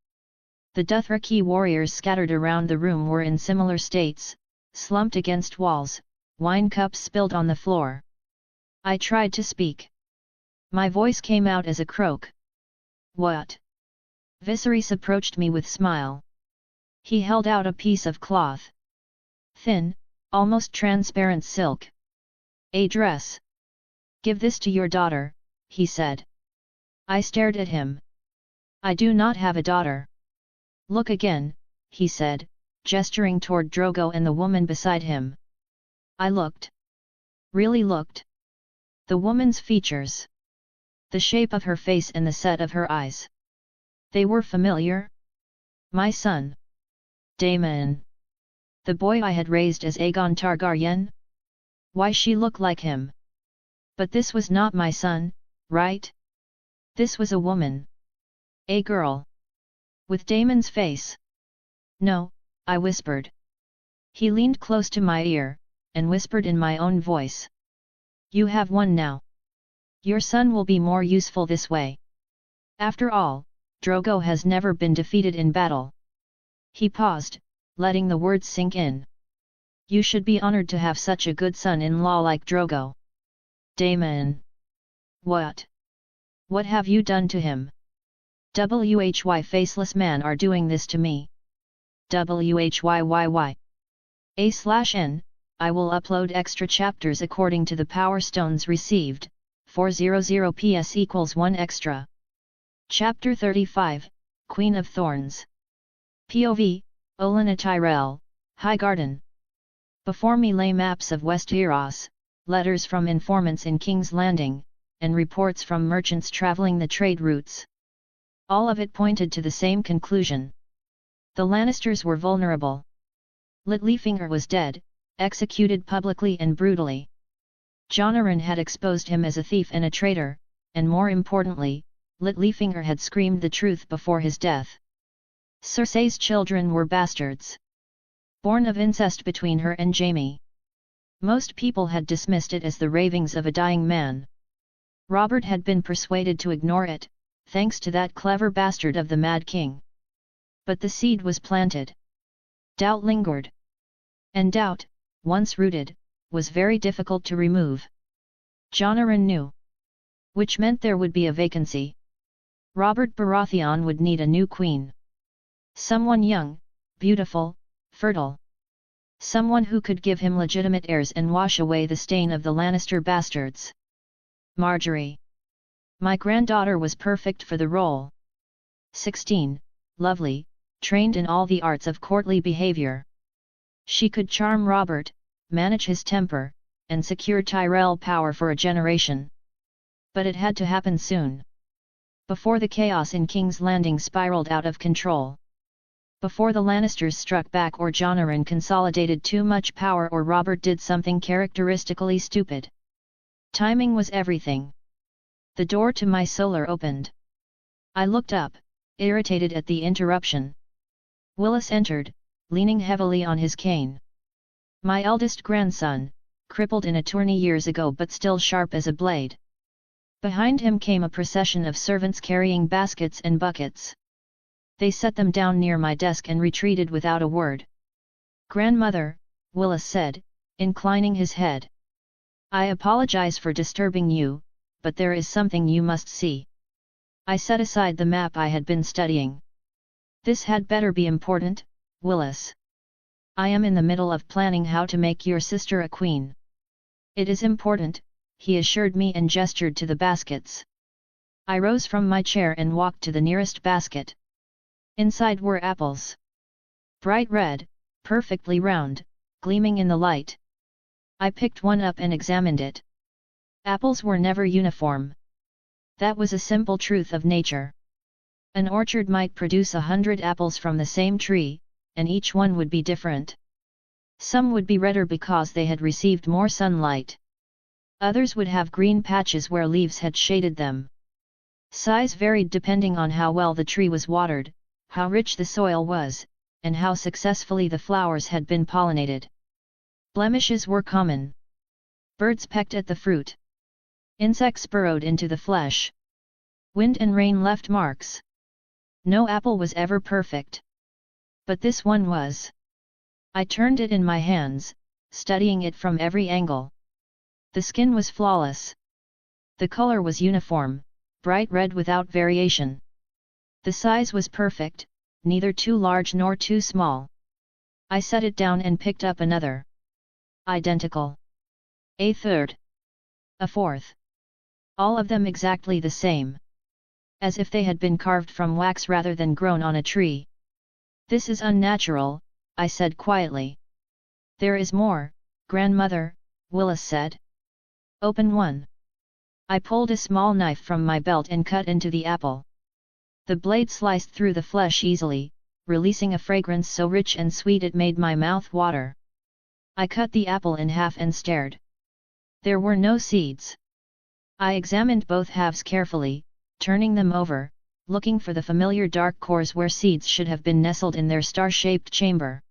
The Dothraki warriors scattered around the room were in similar states, slumped against walls, wine cups spilled on the floor. I tried to speak. My voice came out as a croak. What? Viserys approached me with smile. He held out a piece of cloth. Thin, almost transparent silk. A dress. Give this to your daughter, he said. I stared at him. I do not have a daughter. Look again, he said, gesturing toward Drogo and the woman beside him. I looked. Really looked. The woman's features. The shape of her face and the set of her eyes. They were familiar. My son. Daemon. The boy I had raised as Aegon Targaryen? Why she looked like him? But this was not my son, right? This was a woman. A girl. With Daemon's face. No, I whispered. He leaned close to my ear, and whispered in my own voice. You have one now. Your son will be more useful this way. After all, Drogo has never been defeated in battle. He paused, letting the words sink in. You should be honored to have such a good son-in-law like Drogo. Daemon. What? What have you done to him? Why faceless man are doing this to me? Whyyyy. A/N, I will upload extra chapters according to the power stones received, 400 PS equals 1 extra. Chapter 35, Queen of Thorns. POV, Olenna Tyrell, Highgarden. Before me lay maps of Westeros, letters from informants in King's Landing, and reports from merchants traveling the trade routes. All of it pointed to the same conclusion. The Lannisters were vulnerable. Littlefinger was dead, executed publicly and brutally. Jon Arryn had exposed him as a thief and a traitor, and more importantly, Littlefinger had screamed the truth before his death. Cersei's children were bastards. Born of incest between her and Jaime. Most people had dismissed it as the ravings of a dying man. Robert had been persuaded to ignore it, thanks to that clever bastard of the Mad King. But the seed was planted. Doubt lingered. And doubt, once rooted, was very difficult to remove. Jon Arryn knew. Which meant there would be a vacancy. Robert Baratheon would need a new queen. Someone young, beautiful, fertile. Someone who could give him legitimate heirs and wash away the stain of the Lannister bastards. Marjorie. My granddaughter was perfect for the role. 16, lovely, trained in all the arts of courtly behavior. She could charm Robert, manage his temper, and secure Tyrell power for a generation. But it had to happen soon. Before the chaos in King's Landing spiraled out of control. Before the Lannisters struck back or Jon Arryn consolidated too much power or Robert did something characteristically stupid. Timing was everything. The door to my cellular opened. I looked up, irritated at the interruption. Willis entered, leaning heavily on his cane. My eldest grandson, crippled in a tourney years ago but still sharp as a blade. Behind him came a procession of servants carrying baskets and buckets. They set them down near my desk and retreated without a word. Grandmother, Willis said, inclining his head. I apologize for disturbing you, but there is something you must see. I set aside the map I had been studying. This had better be important, Willis. I am in the middle of planning how to make your sister a queen. It is important, he assured me and gestured to the baskets. I rose from my chair and walked to the nearest basket. Inside were apples. Bright red, perfectly round, gleaming in the light. I picked one up and examined it. Apples were never uniform. That was a simple truth of nature. An orchard might produce 100 apples from the same tree, and each one would be different. Some would be redder because they had received more sunlight. Others would have green patches where leaves had shaded them. Size varied depending on how well the tree was watered, how rich the soil was, and how successfully the flowers had been pollinated. Blemishes were common. Birds pecked at the fruit. Insects burrowed into the flesh. Wind and rain left marks. No apple was ever perfect. But this one was. I turned it in my hands, studying it from every angle. The skin was flawless. The color was uniform, bright red without variation. The size was perfect, neither too large nor too small. I set it down and picked up another. Identical. A third. A fourth. All of them exactly the same. As if they had been carved from wax rather than grown on a tree. This is unnatural, I said quietly. There is more, grandmother, Willis said. Open one. I pulled a small knife from my belt and cut into the apple. The blade sliced through the flesh easily, releasing a fragrance so rich and sweet it made my mouth water. I cut the apple in half and stared. There were no seeds. I examined both halves carefully, turning them over, looking for the familiar dark cores where seeds should have been nestled in their star-shaped chamber.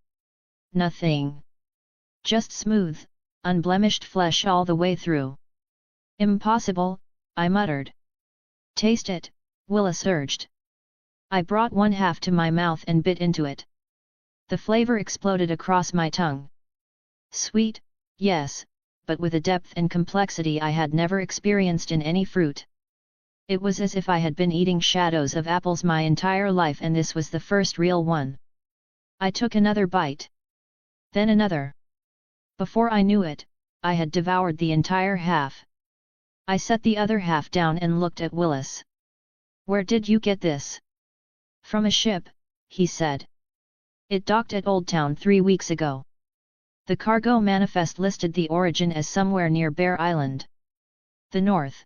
Nothing. Just smooth, unblemished flesh all the way through. Impossible, I muttered. Taste it, Willis urged. I brought one half to my mouth and bit into it. The flavor exploded across my tongue. Sweet, yes, but with a depth and complexity I had never experienced in any fruit. It was as if I had been eating shadows of apples my entire life and this was the first real one. I took another bite. Then another. Before I knew it, I had devoured the entire half. I set the other half down and looked at Willis. Where did you get this? From a ship, he said. It docked at Old Town 3 weeks ago. The cargo manifest listed the origin as somewhere near Bear Island. The north.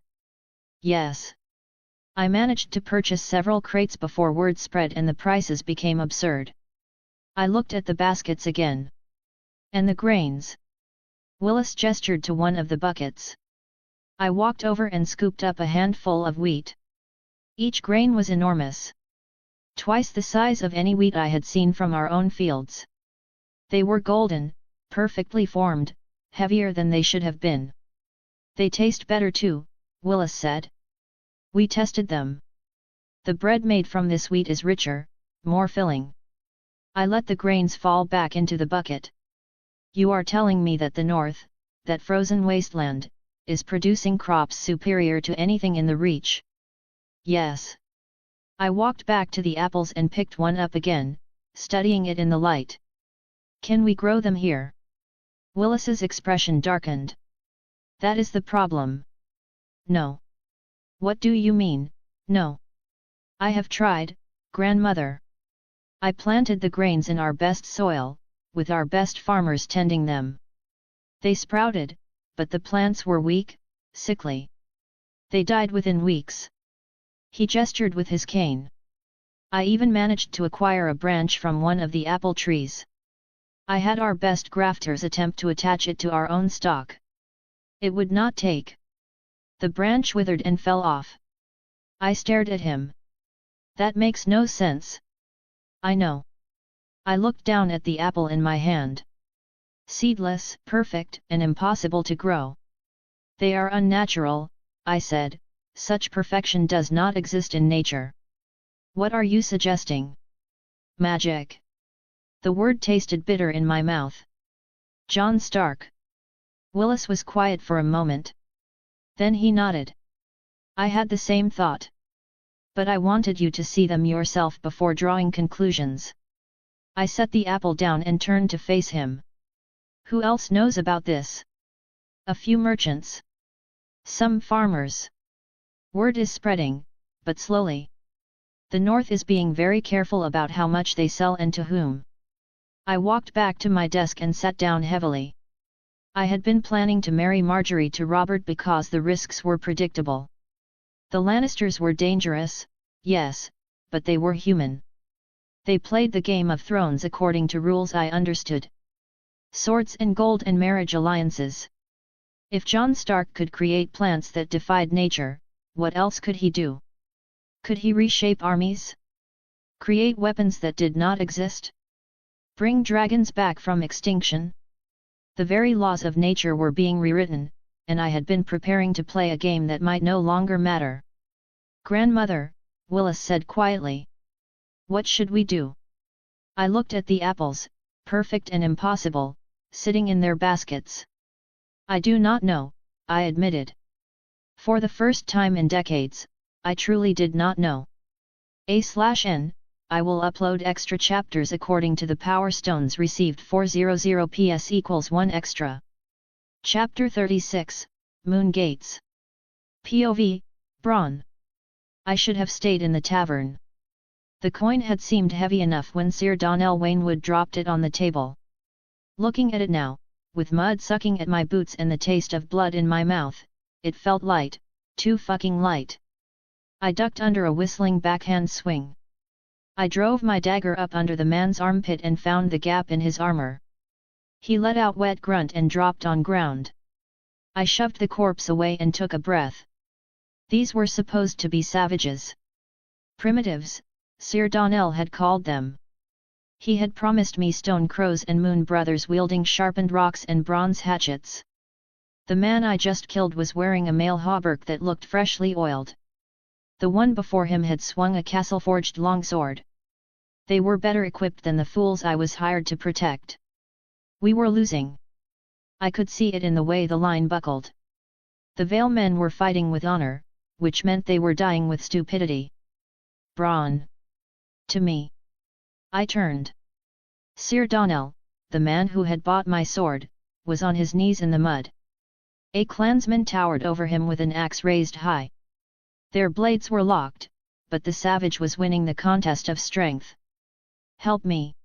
Yes. I managed to purchase several crates before word spread and the prices became absurd. I looked at the baskets again. And the grains. Willis gestured to one of the buckets. I walked over and scooped up a handful of wheat. Each grain was enormous. Twice the size of any wheat I had seen from our own fields. They were golden, perfectly formed, heavier than they should have been. They taste better too, Willis said. We tested them. The bread made from this wheat is richer, more filling. I let the grains fall back into the bucket. You are telling me that the north, that frozen wasteland, is producing crops superior to anything in the Reach? Yes. I walked back to the apples and picked one up again, studying it in the light. Can we grow them here? Willis's expression darkened. That is the problem. No. What do you mean, no? I have tried, grandmother. I planted the grains in our best soil, with our best farmers tending them. They sprouted, but the plants were weak, sickly. They died within weeks. He gestured with his cane. I even managed to acquire a branch from one of the apple trees. I had our best grafters attempt to attach it to our own stock. It would not take. The branch withered and fell off. I stared at him. That makes no sense. I know. I looked down at the apple in my hand. Seedless, perfect, and impossible to grow. They are unnatural, I said, such perfection does not exist in nature. What are you suggesting? Magic. The word tasted bitter in my mouth. Jon Stark. Willis was quiet for a moment. Then he nodded. I had the same thought. But I wanted you to see them yourself before drawing conclusions. I set the apple down and turned to face him. Who else knows about this? A few merchants. Some farmers. Word is spreading, but slowly. The North is being very careful about how much they sell and to whom. I walked back to my desk and sat down heavily. I had been planning to marry Marjorie to Robert because the risks were predictable. The Lannisters were dangerous, yes, but they were human. They played the Game of Thrones according to rules I understood. Swords and gold and marriage alliances. If Jon Stark could create plants that defied nature, what else could he do? Could he reshape armies? Create weapons that did not exist? Bring dragons back from extinction? The very laws of nature were being rewritten, and I had been preparing to play a game that might no longer matter. "Grandmother," Willis said quietly. "What should we do?" I looked at the apples, perfect and impossible, sitting in their baskets. "I do not know," I admitted. For the first time in decades, I truly did not know. A/N, I will upload extra chapters according to the Power Stones received 400 PS equals 1 extra. Chapter 36, Moon Gates. POV, Bronn. I should have stayed in the tavern. The coin had seemed heavy enough when Sir Donnell Waynwood dropped it on the table. Looking at it now, with mud sucking at my boots and the taste of blood in my mouth, it felt light, too fucking light. I ducked under a whistling backhand swing. I drove my dagger up under the man's armpit and found the gap in his armor. He let out a wet grunt and dropped on ground. I shoved the corpse away and took a breath. These were supposed to be savages. Primitives, Sir Donnell had called them. He had promised me stone crows and moon brothers wielding sharpened rocks and bronze hatchets. The man I just killed was wearing a mail hauberk that looked freshly oiled. The one before him had swung a castle-forged longsword. They were better equipped than the fools I was hired to protect. We were losing. I could see it in the way the line buckled. The Vale men were fighting with honor, which meant they were dying with stupidity. Bronn. To me. I turned. Sir Donnell, the man who had bought my sword, was on his knees in the mud. A clansman towered over him with an axe raised high. Their blades were locked, but the savage was winning the contest of strength. "Help me!"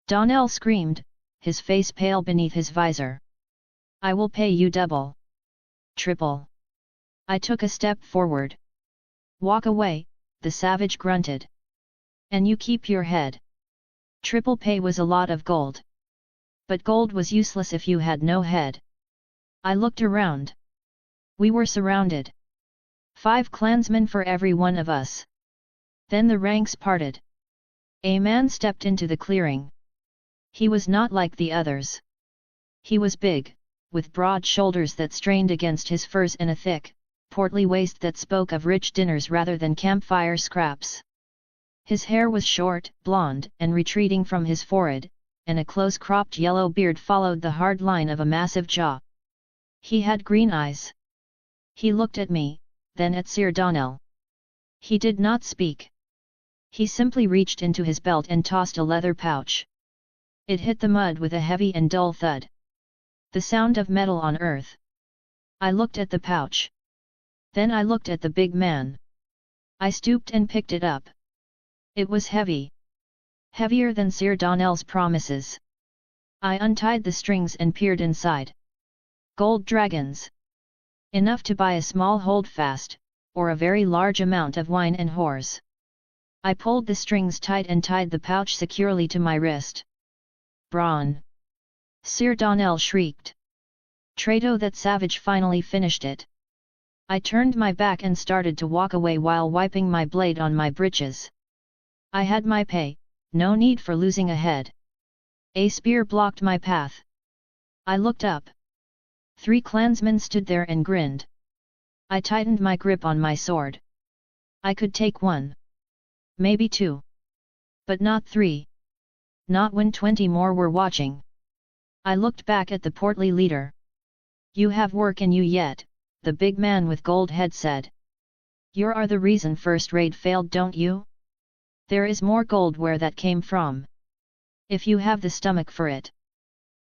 Donnell screamed, his face pale beneath his visor. "I will pay you double. Triple." I took a step forward. "Walk away," the savage grunted. "And you keep your head." Triple pay was a lot of gold. But gold was useless if you had no head. I looked around. We were surrounded. 5 clansmen for every one of us. Then the ranks parted. A man stepped into the clearing. He was not like the others. He was big, with broad shoulders that strained against his furs and a thick, portly waist that spoke of rich dinners rather than campfire scraps. His hair was short, blonde, and retreating from his forehead, and a close-cropped yellow beard followed the hard line of a massive jaw. He had green eyes. He looked at me, then at Sir Donnell. He did not speak. He simply reached into his belt and tossed a leather pouch. It hit the mud with a heavy and dull thud. The sound of metal on earth. I looked at the pouch. Then I looked at the big man. I stooped and picked it up. It was heavy. Heavier than Sir Donnell's promises. I untied the strings and peered inside. Gold dragons. Enough to buy a small holdfast, or a very large amount of wine and whores. I pulled the strings tight and tied the pouch securely to my wrist. Bronn! Sir Donnell shrieked. Traitor, that savage finally finished it. I turned my back and started to walk away while wiping my blade on my breeches. I had my pay, no need for losing a head. A spear blocked my path. I looked up. 3 clansmen stood there and grinned. I tightened my grip on my sword. I could take 1. Maybe 2. But not 3. Not when 20 more were watching. I looked back at the portly leader. "You have work in you yet," the big man with gold head said. "You are the reason First Raid failed, don't you? There is more gold where that came from. If you have the stomach for it."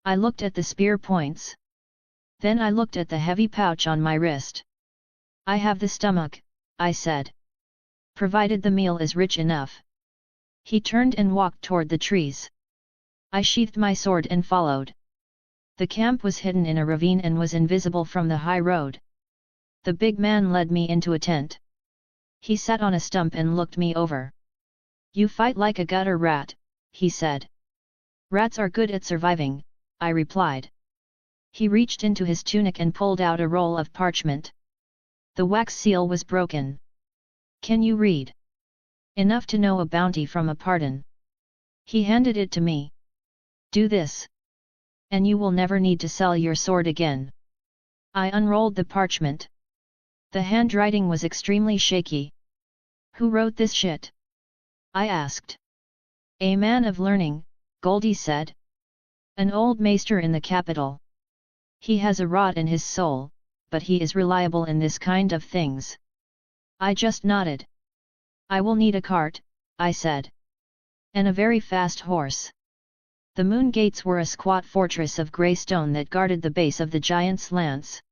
I looked at the spear points. Then I looked at the heavy pouch on my wrist. "I have the stomach," I said. "Provided the meal is rich enough." He turned and walked toward the trees. I sheathed my sword and followed. The camp was hidden in a ravine and was invisible from the high road. The big man led me into a tent. He sat on a stump and looked me over. "You fight like a gutter rat," he said. "Rats are good at surviving," I replied. He reached into his tunic and pulled out a roll of parchment. The wax seal was broken. "Can you read?" "Enough to know a bounty from a pardon." He handed it to me. "Do this, and you will never need to sell your sword again." I unrolled the parchment. The handwriting was extremely shaky. "Who wrote this shit?" I asked. "A man of learning," Goldie said. "An old maester in the capital. He has a rot in his soul, but he is reliable in this kind of things." I just nodded. "I will need a cart," I said. "And a very fast horse." The moon gates were a squat fortress of grey stone that guarded the base of the giant's lance.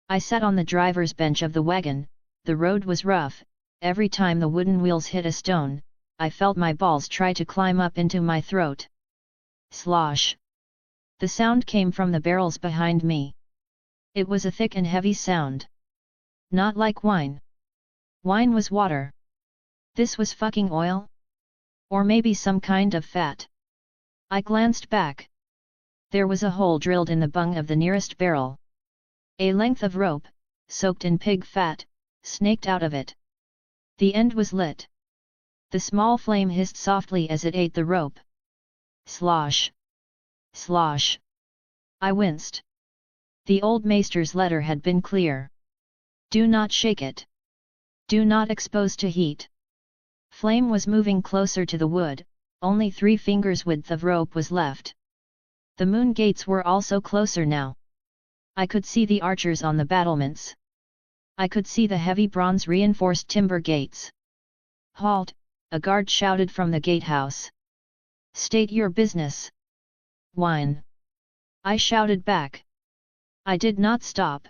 I sat on the driver's bench of the wagon. The road was rough. Every time the wooden wheels hit a stone, I felt my balls try to climb up into my throat. Slosh! The sound came from the barrels behind me. It was a thick and heavy sound. Not like wine. Wine was water. This was fucking oil? Or maybe some kind of fat. I glanced back. There was a hole drilled in the bung of the nearest barrel. A length of rope, soaked in pig fat, snaked out of it. The end was lit. The small flame hissed softly as it ate the rope. Slosh! Slosh! I winced. The old maester's letter had been clear. Do not shake it. Do not expose to heat. Flame was moving closer to the wood, only 3 fingers width of rope was left. The moon gates were also closer now. I could see the archers on the battlements. I could see the heavy bronze-reinforced timber gates. "Halt!" a guard shouted from the gatehouse. "State your business." "Whine!" I shouted back. I did not stop.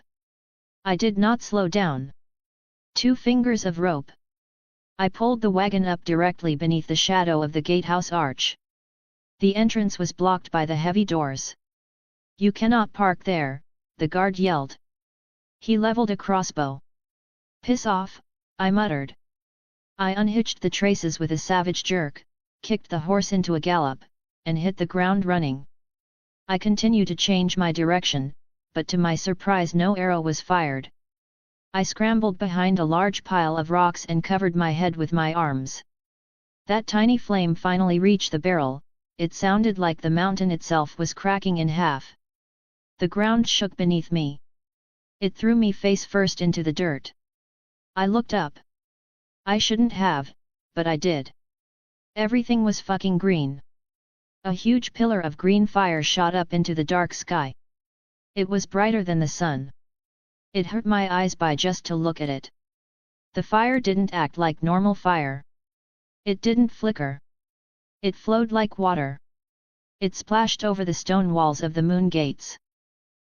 I did not slow down. 2 fingers of rope. I pulled the wagon up directly beneath the shadow of the gatehouse arch. The entrance was blocked by the heavy doors. "You cannot park there," the guard yelled. He leveled a crossbow. "Piss off," I muttered. I unhitched the traces with a savage jerk, kicked the horse into a gallop, and hit the ground running. I continued to change my direction, but to my surprise no arrow was fired. I scrambled behind a large pile of rocks and covered my head with my arms. That tiny flame finally reached the barrel. It sounded like the mountain itself was cracking in half. The ground shook beneath me. It threw me face first into the dirt. I looked up. I shouldn't have, but I did. Everything was fucking green. A huge pillar of green fire shot up into the dark sky. It was brighter than the sun. It hurt my eyes by just to look at it. The fire didn't act like normal fire. It didn't flicker. It flowed like water. It splashed over the stone walls of the moon gates.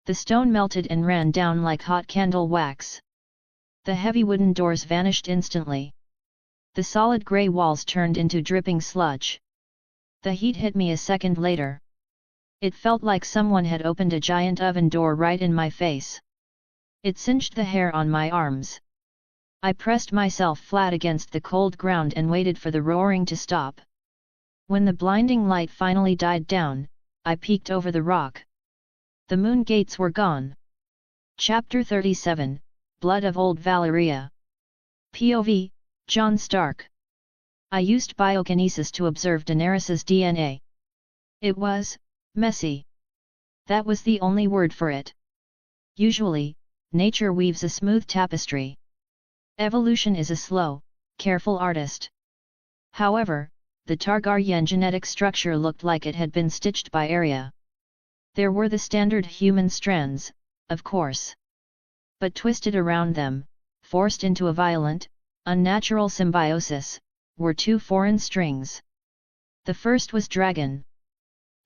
The stone melted and ran down like hot candle wax. The heavy wooden doors vanished instantly. The solid grey walls turned into dripping sludge. The heat hit me a second later. It felt like someone had opened a giant oven door right in my face. It singed the hair on my arms. I pressed myself flat against the cold ground and waited for the roaring to stop. When the blinding light finally died down, I peeked over the rock. The moon gates were gone. Chapter 37, Blood of Old Valyria. POV, Jon Stark. I used biokinesis to observe Daenerys's DNA. It was messy. That was the only word for it. Usually, nature weaves a smooth tapestry. Evolution is a slow, careful artist. However, the Targaryen genetic structure looked like it had been stitched by Arya. There were the standard human strands, of course. But twisted around them, forced into a violent, unnatural symbiosis, were 2 foreign strings. The first was dragon.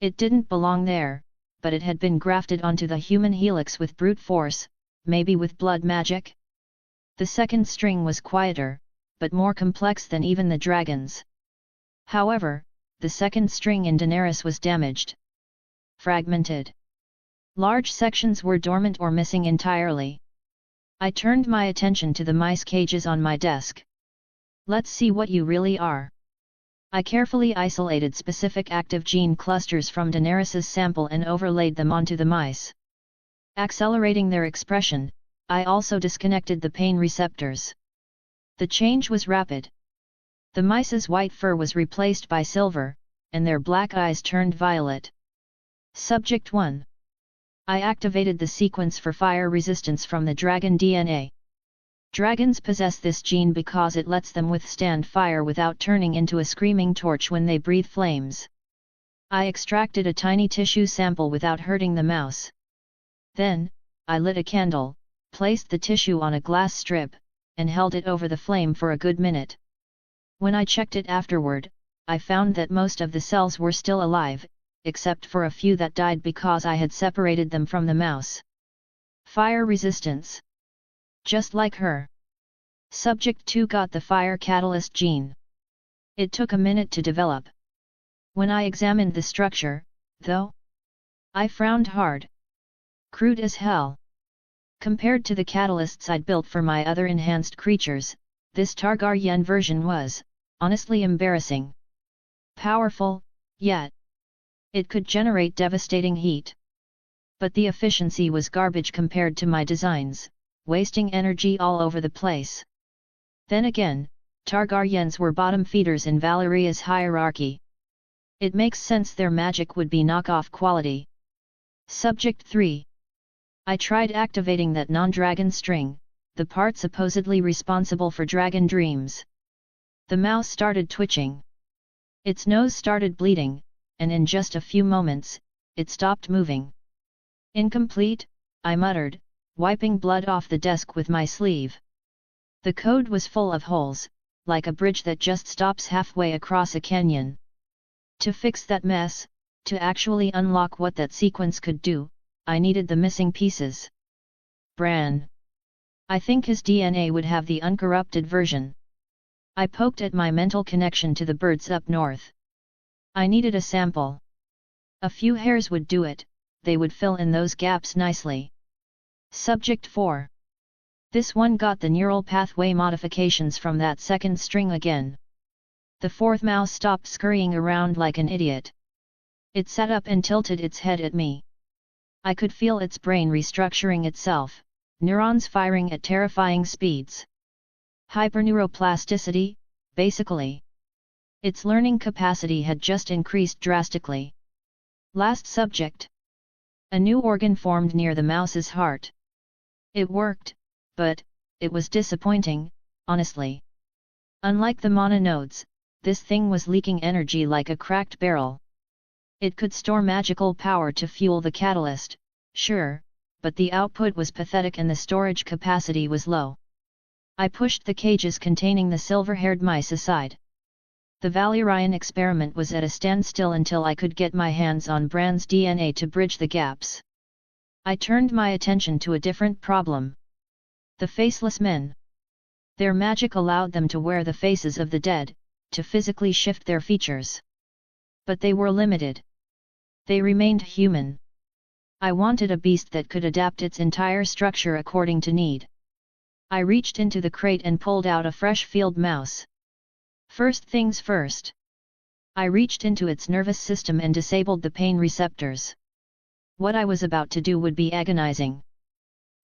It didn't belong there, but it had been grafted onto the human helix with brute force, maybe with blood magic. The second string was quieter, but more complex than even the dragon's. However, the second string in Daenerys was damaged. Fragmented. Large sections were dormant or missing entirely. I turned my attention to the mice cages on my desk. Let's see what you really are. I carefully isolated specific active gene clusters from Daenerys's sample and overlaid them onto the mice. Accelerating their expression, I also disconnected the pain receptors. The change was rapid. The mice's white fur was replaced by silver, and their black eyes turned violet. Subject 1. I activated the sequence for fire resistance from the dragon DNA. Dragons possess this gene because it lets them withstand fire without turning into a screaming torch when they breathe flames. I extracted a tiny tissue sample without hurting the mouse. Then, I lit a candle, placed the tissue on a glass strip, and held it over the flame for a good minute. When I checked it afterward, I found that most of the cells were still alive, except for a few that died because I had separated them from the mouse. Fire resistance. Just like her. Subject 2 got the fire catalyst gene. It took a minute to develop. When I examined the structure, though, I frowned hard. Crude as hell. Compared to the catalysts I'd built for my other enhanced creatures, this Targaryen version was, honestly, embarrassing. Powerful, yet it could generate devastating heat. But the efficiency was garbage compared to my designs, wasting energy all over the place. Then again, Targaryens were bottom feeders in Valyria's hierarchy. It makes sense their magic would be knockoff quality. Subject 3. I tried activating that non-dragon string, the part supposedly responsible for dragon dreams. The mouse started twitching. Its nose started bleeding, and in just a few moments, it stopped moving. Incomplete, I muttered, wiping blood off the desk with my sleeve. The code was full of holes, like a bridge that just stops halfway across a canyon. To fix that mess, to actually unlock what that sequence could do, I needed the missing pieces. Bran. I think his DNA would have the uncorrupted version. I poked at my mental connection to the birds up north. I needed a sample. A few hairs would do it, they would fill in those gaps nicely. Subject 4. This one got the neural pathway modifications from that second string again. The fourth mouse stopped scurrying around like an idiot. It sat up and tilted its head at me. I could feel its brain restructuring itself, neurons firing at terrifying speeds. Hyperneuroplasticity, basically. Its learning capacity had just increased drastically. Last subject. A new organ formed near the mouse's heart. It worked, but it was disappointing, honestly. Unlike the mononodes, this thing was leaking energy like a cracked barrel. It could store magical power to fuel the catalyst, sure, but the output was pathetic and the storage capacity was low. I pushed the cages containing the silver-haired mice aside. The Valyrian experiment was at a standstill until I could get my hands on Bran's DNA to bridge the gaps. I turned my attention to a different problem. The faceless men. Their magic allowed them to wear the faces of the dead, to physically shift their features. But they were limited. They remained human. I wanted a beast that could adapt its entire structure according to need. I reached into the crate and pulled out a fresh field mouse. First things first. I reached into its nervous system and disabled the pain receptors. What I was about to do would be agonizing.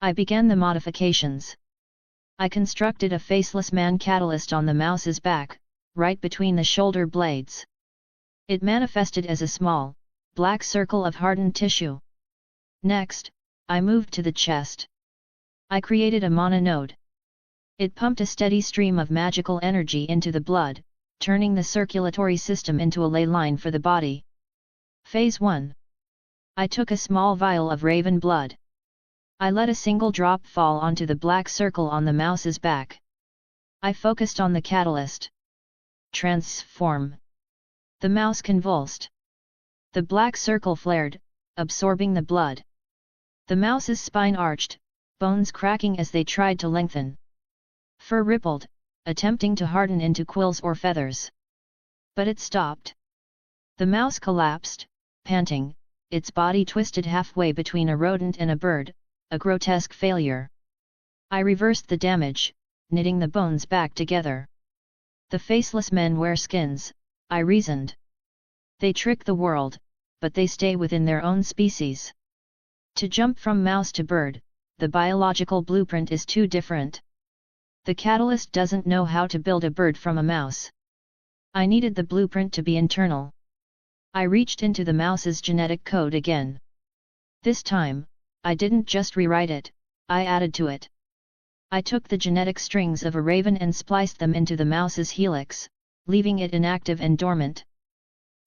I began the modifications. I constructed a faceless man catalyst on the mouse's back, right between the shoulder blades. It manifested as a small, black circle of hardened tissue. Next, I moved to the chest. I created a mononode. It pumped a steady stream of magical energy into the blood, turning the circulatory system into a ley line for the body. Phase 1. I took a small vial of raven blood. I let a single drop fall onto the black circle on the mouse's back. I focused on the catalyst. Transform. The mouse convulsed. The black circle flared, absorbing the blood. The mouse's spine arched, bones cracking as they tried to lengthen. Fur rippled, attempting to harden into quills or feathers. But it stopped. The mouse collapsed, panting, its body twisted halfway between a rodent and a bird, a grotesque failure. I reversed the damage, knitting the bones back together. The faceless men wear skins, I reasoned. They trick the world, but they stay within their own species. To jump from mouse to bird, the biological blueprint is too different. The catalyst doesn't know how to build a bird from a mouse. I needed the blueprint to be internal. I reached into the mouse's genetic code again. This time, I didn't just rewrite it, I added to it. I took the genetic strings of a raven and spliced them into the mouse's helix, leaving it inactive and dormant.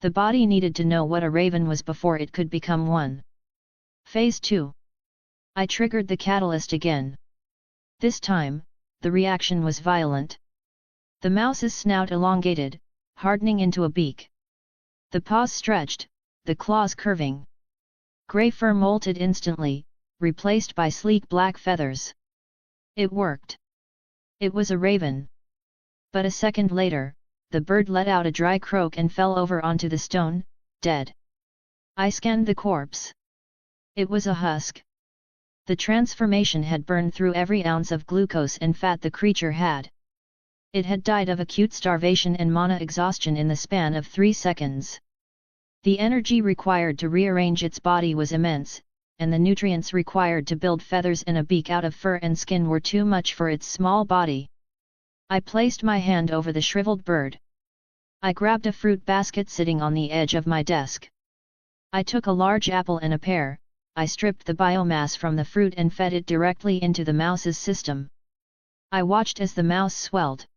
The body needed to know what a raven was before it could become one. Phase 2. I triggered the catalyst again. This time, the reaction was violent. The mouse's snout elongated, hardening into a beak. The paws stretched, the claws curving. Grey fur molted instantly, replaced by sleek black feathers. It worked. It was a raven. But a second later, the bird let out a dry croak and fell over onto the stone, dead. I scanned the corpse. It was a husk. The transformation had burned through every ounce of glucose and fat the creature had. It had died of acute starvation and mana exhaustion in the span of 3 seconds. The energy required to rearrange its body was immense, and the nutrients required to build feathers and a beak out of fur and skin were too much for its small body. I placed my hand over the shriveled bird. I grabbed a fruit basket sitting on the edge of my desk. I took a large apple and a pear. I stripped the biomass from the fruit and fed it directly into the mouse's system. I watched as the mouse swelled.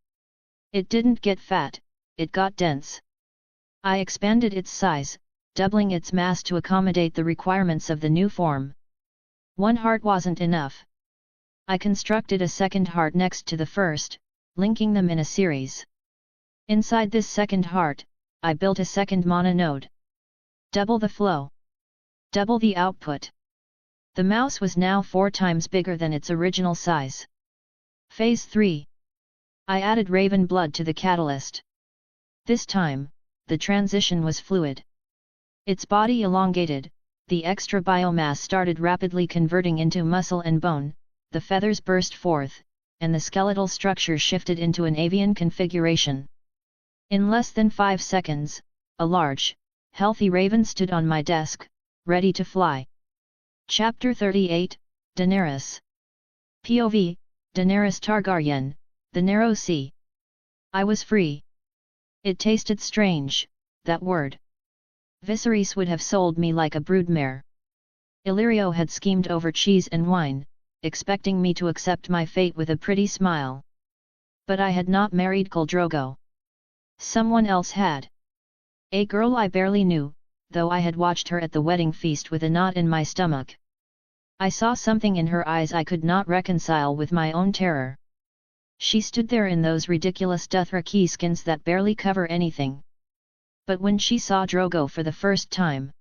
It didn't get fat, it got dense. I expanded its size, doubling its mass to accommodate the requirements of the new form. One heart wasn't enough. I constructed a second heart next to the first, linking them in a series. Inside this second heart, I built a second mana node. Double the flow. Double the output. The mouse was now 4 times bigger than its original size. Phase 3. I added raven blood to the catalyst. This time, the transition was fluid. Its body elongated, the extra biomass started rapidly converting into muscle and bone, the feathers burst forth, and the skeletal structure shifted into an avian configuration. In less than 5 seconds, a large, healthy raven stood on my desk, ready to fly. Chapter 38, Daenerys. POV, Daenerys Targaryen, the Narrow Sea. I was free. It tasted strange, that word. Viserys would have sold me like a broodmare. Illyrio had schemed over cheese and wine, expecting me to accept my fate with a pretty smile. But I had not married Khal Drogo. Someone else had. A girl I barely knew, though I had watched her at the wedding feast with a knot in my stomach. I saw something in her eyes I could not reconcile with my own terror. She stood there in those ridiculous Dothraki skins that barely cover anything. But when she saw Drogo for the first time,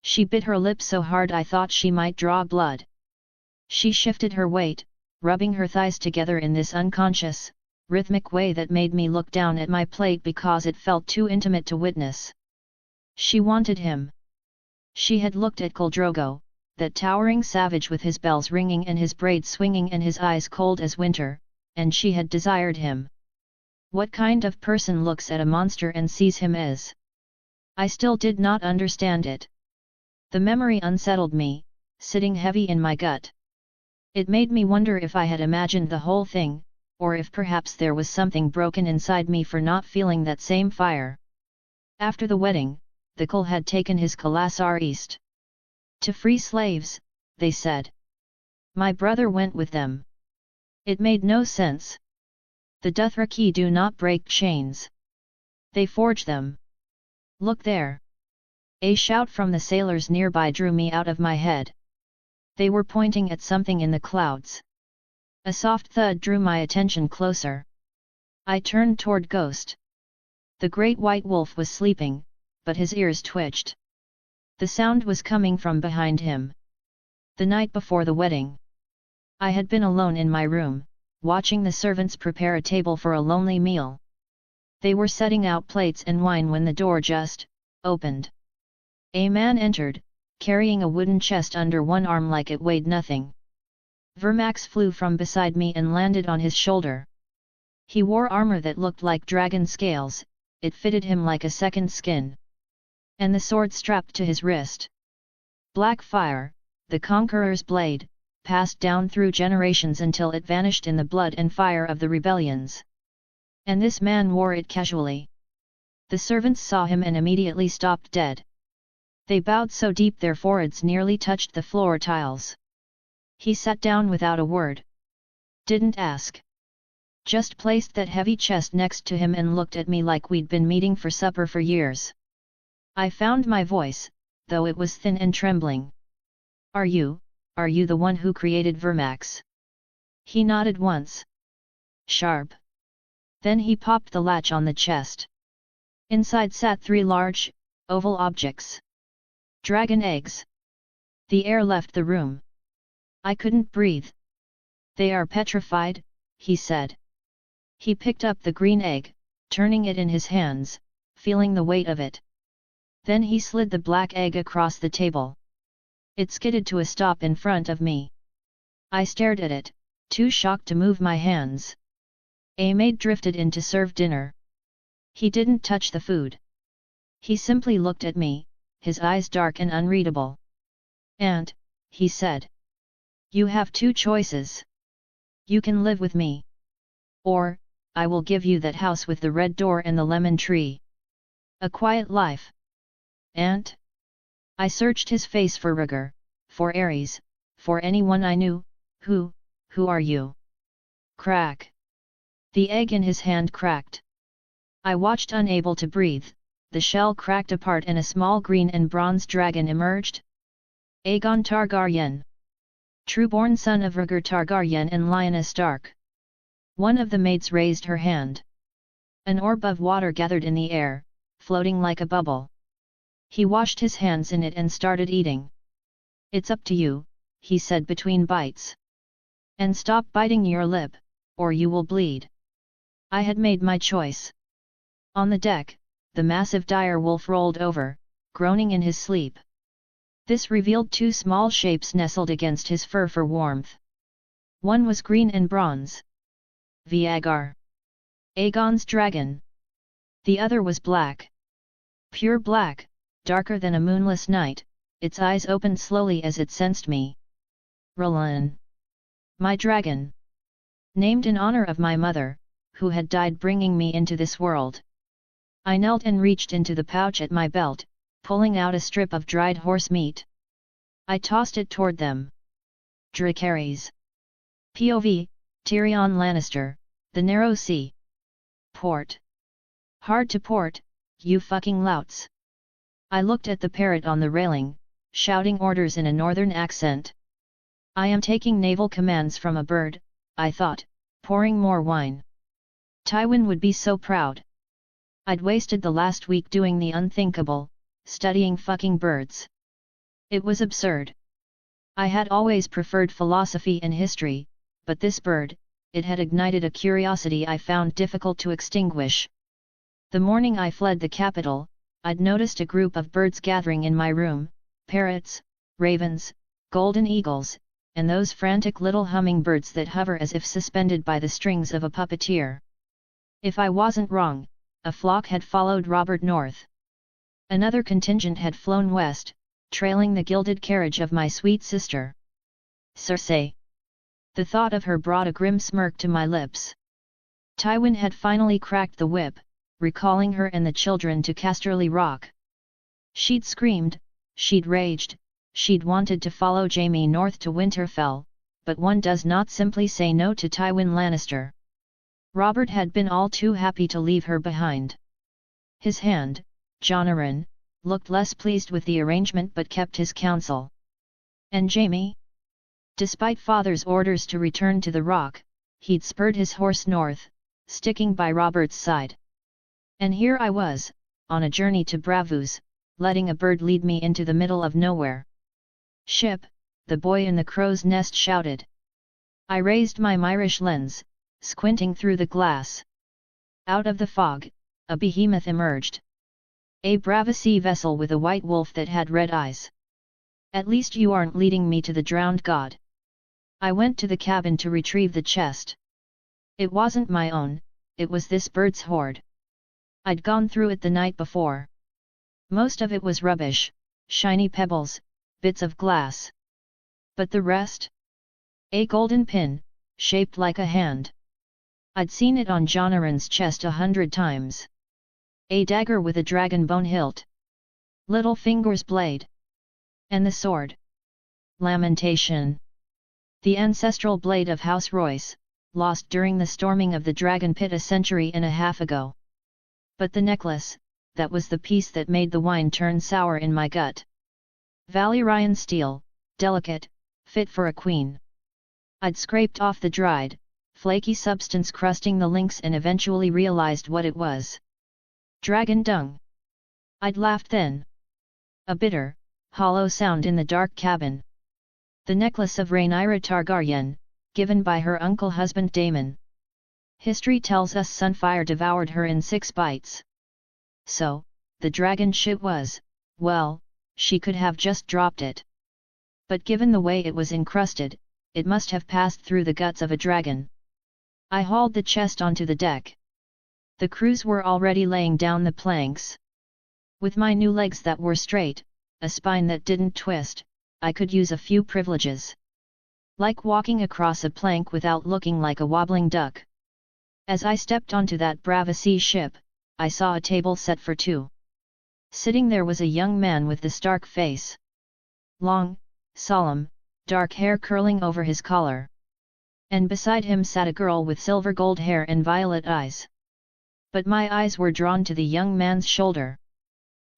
she bit her lip so hard I thought she might draw blood. She shifted her weight, rubbing her thighs together in this unconscious, rhythmic way that made me look down at my plate because it felt too intimate to witness. She wanted him. She had looked at Khal Drogo, that towering savage with his bells ringing and his braids swinging and his eyes cold as winter, and she had desired him. What kind of person looks at a monster and sees him as? I still did not understand it. The memory unsettled me, sitting heavy in my gut. It made me wonder if I had imagined the whole thing, or if perhaps there was something broken inside me for not feeling that same fire. After the wedding, the Khal had taken his Khalasar east. To free slaves, they said. My brother went with them. It made no sense. The Dothraki do not break chains. They forge them. Look there. A shout from the sailors nearby drew me out of my head. They were pointing at something in the clouds. A soft thud drew my attention closer. I turned toward Ghost. The great white wolf was sleeping, but his ears twitched. The sound was coming from behind him. The night before the wedding, I had been alone in my room, watching the servants prepare a table for a lonely meal. They were setting out plates and wine when the door just opened. A man entered, carrying a wooden chest under one arm like it weighed nothing. Vermax flew from beside me and landed on his shoulder. He wore armor that looked like dragon scales, it fitted him like a second skin. And the sword strapped to his wrist. Black fire, the Conqueror's blade, passed down through generations until it vanished in the blood and fire of the rebellions. And this man wore it casually. The servants saw him and immediately stopped dead. They bowed so deep their foreheads nearly touched the floor tiles. He sat down without a word. Didn't ask. Just placed that heavy chest next to him and looked at me like we'd been meeting for supper for years. I found my voice, though it was thin and trembling. Are you the one who created Vermax? He nodded once. Sharp. Then he popped the latch on the chest. Inside sat 3 large, oval objects. Dragon eggs. The air left the room. I couldn't breathe. They are petrified, he said. He picked up the green egg, turning it in his hands, feeling the weight of it. Then he slid the black egg across the table. It skidded to a stop in front of me. I stared at it, too shocked to move my hands. A maid drifted in to serve dinner. He didn't touch the food. He simply looked at me, his eyes dark and unreadable. "And," he said, "you have 2 choices. You can live with me. Or, I will give you that house with the red door and the lemon tree. A quiet life." "And?" I searched his face for Rhaegar, for Ares, for anyone I knew. Who are you?" Crack. The egg in his hand cracked. I watched unable to breathe. The shell cracked apart and a small green and bronze dragon emerged. Aegon Targaryen. Trueborn son of Rhaegar Targaryen and Lyanna Stark. One of the maids raised her hand. An orb of water gathered in the air, floating like a bubble. He washed his hands in it and started eating. "It's up to you," he said between bites. "And stop biting your lip, or you will bleed." I had made my choice. On the deck, the massive dire wolf rolled over, groaning in his sleep. This revealed 2 small shapes nestled against his fur for warmth. One was green and bronze. Vhagar. Aegon's dragon. The other was black. Pure black, darker than a moonless night, its eyes opened slowly as it sensed me. R'hllor. My dragon. Named in honor of my mother, who had died bringing me into this world. I knelt and reached into the pouch at my belt, pulling out a strip of dried horse meat. I tossed it toward them. Dracarys. POV, Tyrion Lannister, the Narrow Sea. Port. Hard to port, you fucking louts. I looked at the parrot on the railing, shouting orders in a northern accent. I am taking naval commands from a bird, I thought, pouring more wine. Tywin would be so proud. I'd wasted the last week doing the unthinkable, studying fucking birds. It was absurd. I had always preferred philosophy and history, but this bird, it had ignited a curiosity I found difficult to extinguish. The morning I fled the capital, I'd noticed a group of birds gathering in my room, parrots, ravens, golden eagles, and those frantic little hummingbirds that hover as if suspended by the strings of a puppeteer. If I wasn't wrong, a flock had followed Robert north. Another contingent had flown west, trailing the gilded carriage of my sweet sister. Cersei. The thought of her brought a grim smirk to my lips. Tywin had finally cracked the whip, recalling her and the children to Casterly Rock. She'd screamed, she'd raged, she'd wanted to follow Jaime north to Winterfell, but one does not simply say no to Tywin Lannister. Robert had been all too happy to leave her behind. His hand, Jonaran, looked less pleased with the arrangement but kept his counsel. And Jaime? Despite father's orders to return to the rock, he'd spurred his horse north, sticking by Robert's side. And here I was, on a journey to Bravos, letting a bird lead me into the middle of nowhere. "Ship," the boy in the crow's nest shouted. I raised my Myrish lens, squinting through the glass. Out of the fog, a behemoth emerged. A Bravos vessel with a white wolf that had red eyes. At least you aren't leading me to the drowned god. I went to the cabin to retrieve the chest. It wasn't my own, it was this bird's hoard. I'd gone through it the night before. Most of it was rubbish, shiny pebbles, bits of glass. But the rest? A golden pin, shaped like a hand. I'd seen it on Jonaran's chest 100 times. A dagger with a dragon bone hilt. Littlefinger's blade. And the sword. Lamentation. The ancestral blade of House Royce, lost during the storming of the dragon pit a century and a half ago. But the necklace, that was the piece that made the wine turn sour in my gut. Valyrian steel, delicate, fit for a queen. I'd scraped off the dried, flaky substance crusting the links and eventually realized what it was. Dragon dung. I'd laughed then. A bitter, hollow sound in the dark cabin. The necklace of Rhaenyra Targaryen, given by her uncle husband Daemon. History tells us Sunfire devoured her in 6 bites. So, the dragon shit was, well, she could have just dropped it. But given the way it was encrusted, it must have passed through the guts of a dragon. I hauled the chest onto the deck. The crews were already laying down the planks. With my new legs that were straight, a spine that didn't twist, I could use a few privileges. Like walking across a plank without looking like a wobbling duck. As I stepped onto that Bravasi ship, I saw a table set for 2. Sitting there was a young man with the stark face. Long, solemn, dark hair curling over his collar. And beside him sat a girl with silver gold hair and violet eyes. But my eyes were drawn to the young man's shoulder.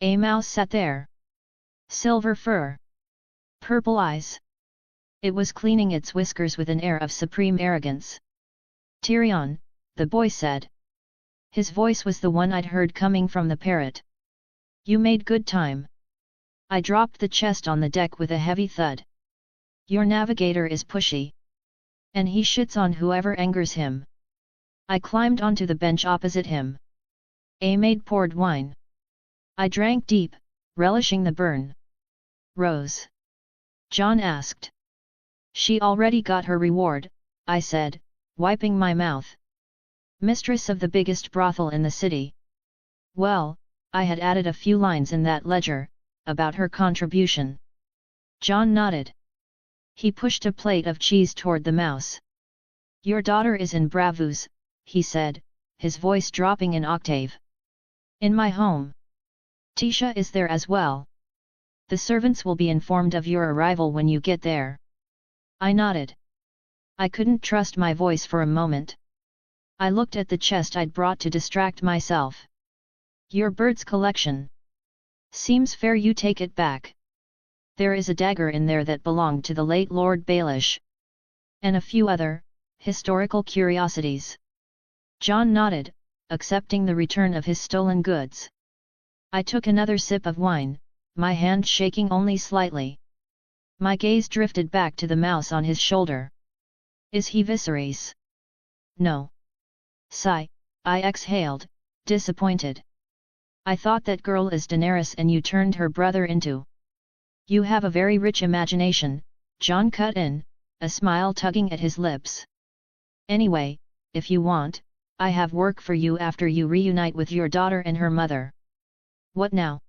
A mouse sat there. Silver fur. Purple eyes. It was cleaning its whiskers with an air of supreme arrogance. Tyrion, the boy said. His voice was the one I'd heard coming from the parrot. You made good time. I dropped the chest on the deck with a heavy thud. Your navigator is pushy. And he shits on whoever angers him. I climbed onto the bench opposite him. A maid poured wine. I drank deep, relishing the burn. Rose? Jon asked. She already got her reward, I said, wiping my mouth. Mistress of the biggest brothel in the city. Well, I had added a few lines in that ledger, about her contribution. Jon nodded. He pushed a plate of cheese toward the mouse. Your daughter is in Bravos, he said, his voice dropping an octave. In my home. Tisha is there as well. The servants will be informed of your arrival when you get there. I nodded. I couldn't trust my voice for a moment. I looked at the chest I'd brought to distract myself. Your bird's collection. Seems fair you take it back. There is a dagger in there that belonged to the late Lord Baelish. And a few other, historical curiosities. Jon nodded, accepting the return of his stolen goods. I took another sip of wine, my hand shaking only slightly. My gaze drifted back to the mouse on his shoulder. Is he Viserys? No. Sigh, I exhaled, disappointed. I thought that girl is Daenerys and you turned her brother into. You have a very rich imagination, Jon cut in, a smile tugging at his lips. Anyway, if you want, I have work for you after you reunite with your daughter and her mother. What now?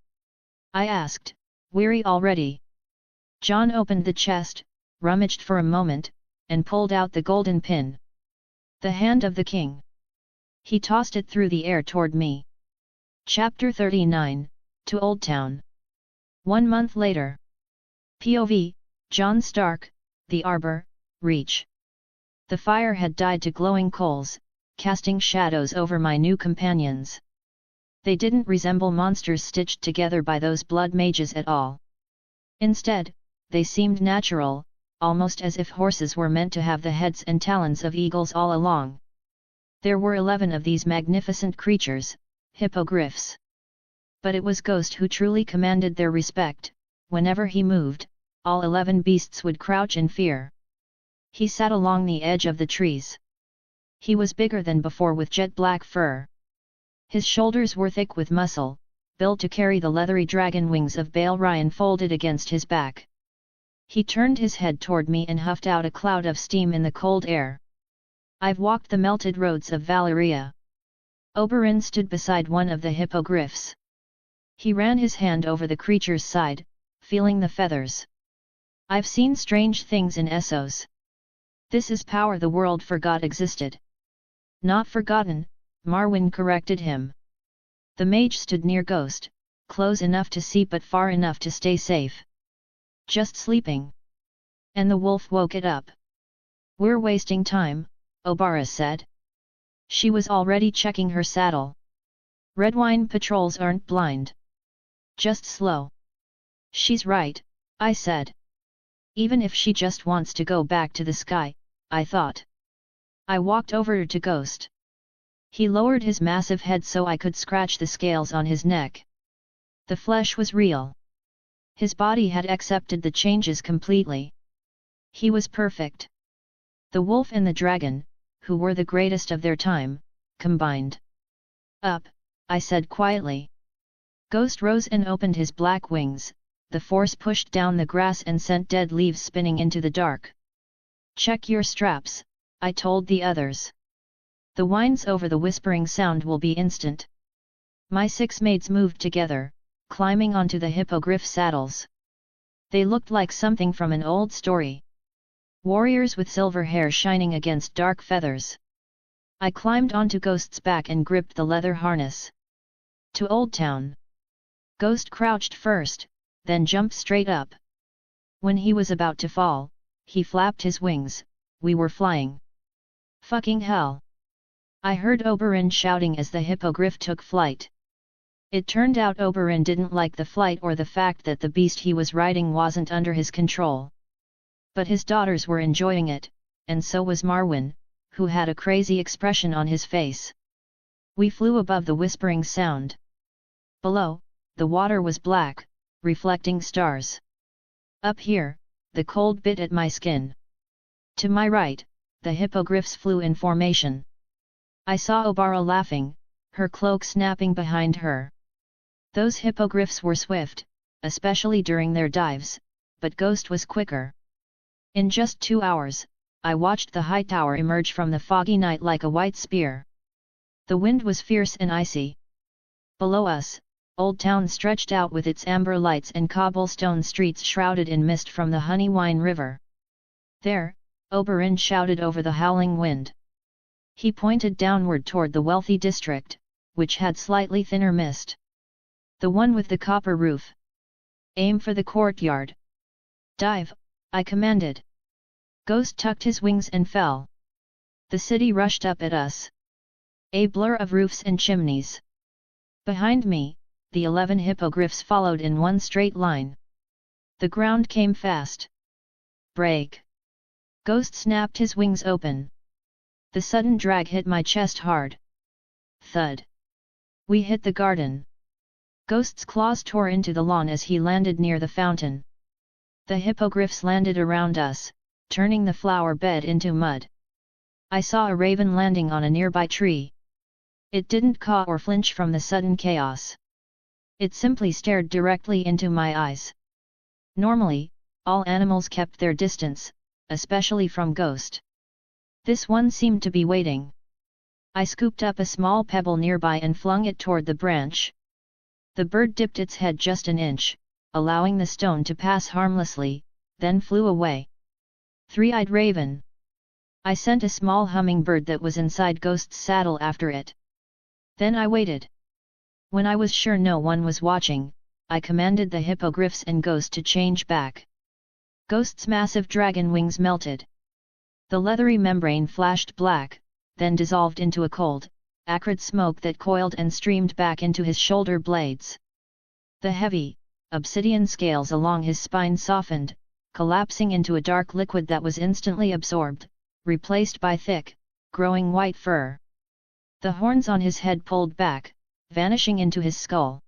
I asked, weary already. Jon opened the chest, rummaged for a moment, and pulled out the golden pin. The hand of the king. He tossed it through the air toward me. Chapter 39, to Old Town. 1 month later. POV, Jon Stark, the Arbor, Reach. The fire had died to glowing coals, casting shadows over my new companions. They didn't resemble monsters stitched together by those blood mages at all. Instead, they seemed natural, almost as if horses were meant to have the heads and talons of eagles all along. There were 11 of these magnificent creatures, hippogriffs. But it was Ghost who truly commanded their respect. Whenever he moved, all 11 beasts would crouch in fear. He sat along the edge of the trees. He was bigger than before with jet black fur. His shoulders were thick with muscle, built to carry the leathery dragon wings of Balerion folded against his back. He turned his head toward me and huffed out a cloud of steam in the cold air. I've walked the melted roads of Valyria. Oberyn stood beside one of the hippogriffs. He ran his hand over the creature's side, feeling the feathers. I've seen strange things in Essos. This is power the world forgot existed. Not forgotten, Marwyn corrected him. The mage stood near Ghost, close enough to see but far enough to stay safe. Just sleeping. And the wolf woke it up. We're wasting time, Obara said. She was already checking her saddle. Redwine patrols aren't blind. Just slow. She's right, I said. Even if she just wants to go back to the sky, I thought. I walked over to Ghost. He lowered his massive head so I could scratch the scales on his neck. The flesh was real. His body had accepted the changes completely. He was perfect. The wolf and the dragon, who were the greatest of their time, combined. Up, I said quietly. Ghost rose and opened his black wings, the force pushed down the grass and sent dead leaves spinning into the dark. Check your straps, I told the others. The whines over the whispering sound will be instant. My 6 maids moved together, climbing onto the hippogriff saddles. They looked like something from an old story. Warriors with silver hair shining against dark feathers. I climbed onto Ghost's back and gripped the leather harness. To Old Town. Ghost crouched first, then jumped straight up. When he was about to fall, he flapped his wings. We were flying. Fucking hell! I heard Oberyn shouting as the hippogriff took flight. It turned out Oberyn didn't like the flight or the fact that the beast he was riding wasn't under his control. But his daughters were enjoying it, and so was Marwyn, who had a crazy expression on his face. We flew above the whispering sound. Below, the water was black, reflecting stars. Up here, the cold bit at my skin. To my right, the hippogriffs flew in formation. I saw Obara laughing, her cloak snapping behind her. Those hippogriffs were swift, especially during their dives, but Ghost was quicker. In just 2 hours, I watched the high tower emerge from the foggy night like a white spear. The wind was fierce and icy. Below us, Old Town stretched out with its amber lights and cobblestone streets shrouded in mist from the Honeywine River. There, Oberyn shouted over the howling wind. He pointed downward toward the wealthy district, which had slightly thinner mist. The one with the copper roof. Aim for the courtyard. Dive, I commanded. Ghost tucked his wings and fell. The city rushed up at us. A blur of roofs and chimneys. Behind me, the 11 hippogriffs followed in one straight line. The ground came fast. Break. Ghost snapped his wings open. The sudden drag hit my chest hard. Thud. We hit the garden. Ghost's claws tore into the lawn as he landed near the fountain. The hippogriffs landed around us, turning the flower bed into mud. I saw a raven landing on a nearby tree. It didn't caw or flinch from the sudden chaos. It simply stared directly into my eyes. Normally, all animals kept their distance, especially from Ghost. This one seemed to be waiting. I scooped up a small pebble nearby and flung it toward the branch. The bird dipped its head just an inch, allowing the stone to pass harmlessly, then flew away. Three-eyed raven. I sent a small hummingbird that was inside Ghost's saddle after it. Then I waited. When I was sure no one was watching, I commanded the hippogriffs and Ghost to change back. Ghost's massive dragon wings melted. The leathery membrane flashed black, then dissolved into a cold, acrid smoke that coiled and streamed back into his shoulder blades. The heavy, obsidian scales along his spine softened, collapsing into a dark liquid that was instantly absorbed, replaced by thick, growing white fur. The horns on his head pulled back, vanishing into his skull.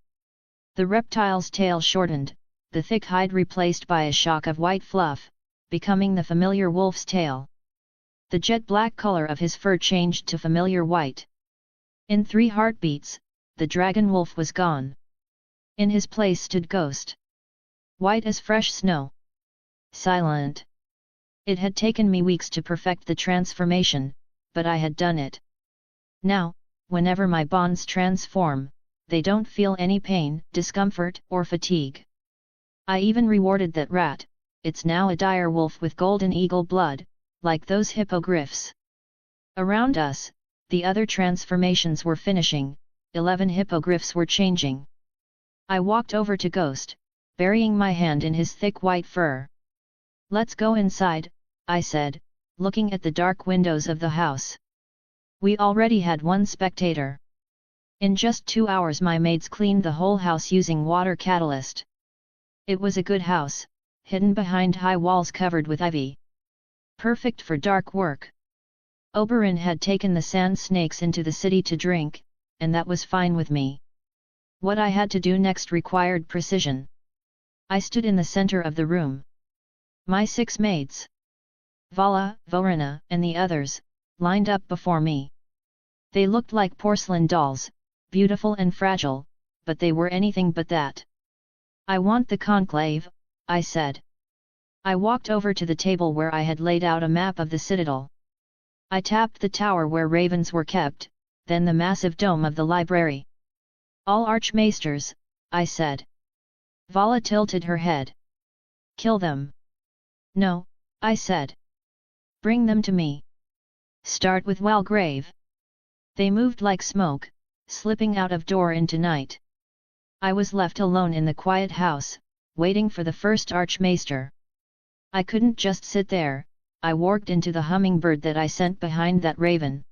The reptile's tail shortened, the thick hide replaced by a shock of white fluff, becoming the familiar wolf's tail. The jet-black color of his fur changed to familiar white. In 3 heartbeats, the dragon wolf was gone. In his place stood Ghost. White as fresh snow. silent. It had taken me weeks to perfect the transformation, but I had done it. Now, whenever my bonds transform, they don't feel any pain, discomfort, or fatigue. I even rewarded that rat. It's now a dire wolf with golden eagle blood, like those hippogriffs. Around us, the other transformations were finishing, 11 hippogriffs were changing. I walked over to Ghost, burying my hand in his thick white fur. "Let's go inside," I said, looking at the dark windows of the house. We already had one spectator. In just 2 hours my maids cleaned the whole house using water catalyst. It was a good house, hidden behind high walls covered with ivy. Perfect for dark work. Oberyn had taken the sand snakes into the city to drink, and that was fine with me. What I had to do next required precision. I stood in the center of the room. My 6 maids, Vala, Vorina, and the others, lined up before me. They looked like porcelain dolls, beautiful and fragile, but they were anything but that. "I want the conclave," I said. I walked over to the table where I had laid out a map of the citadel. I tapped the tower where ravens were kept, then the massive dome of the library. "All archmaesters," I said. Vala tilted her head. "Kill them." "No," I said. "Bring them to me. Start with Walgrave." They moved like smoke, slipping out of door into night. I was left alone in the quiet house, waiting for the first archmaester. I couldn't just sit there. I warged into the hummingbird that I sent behind that raven.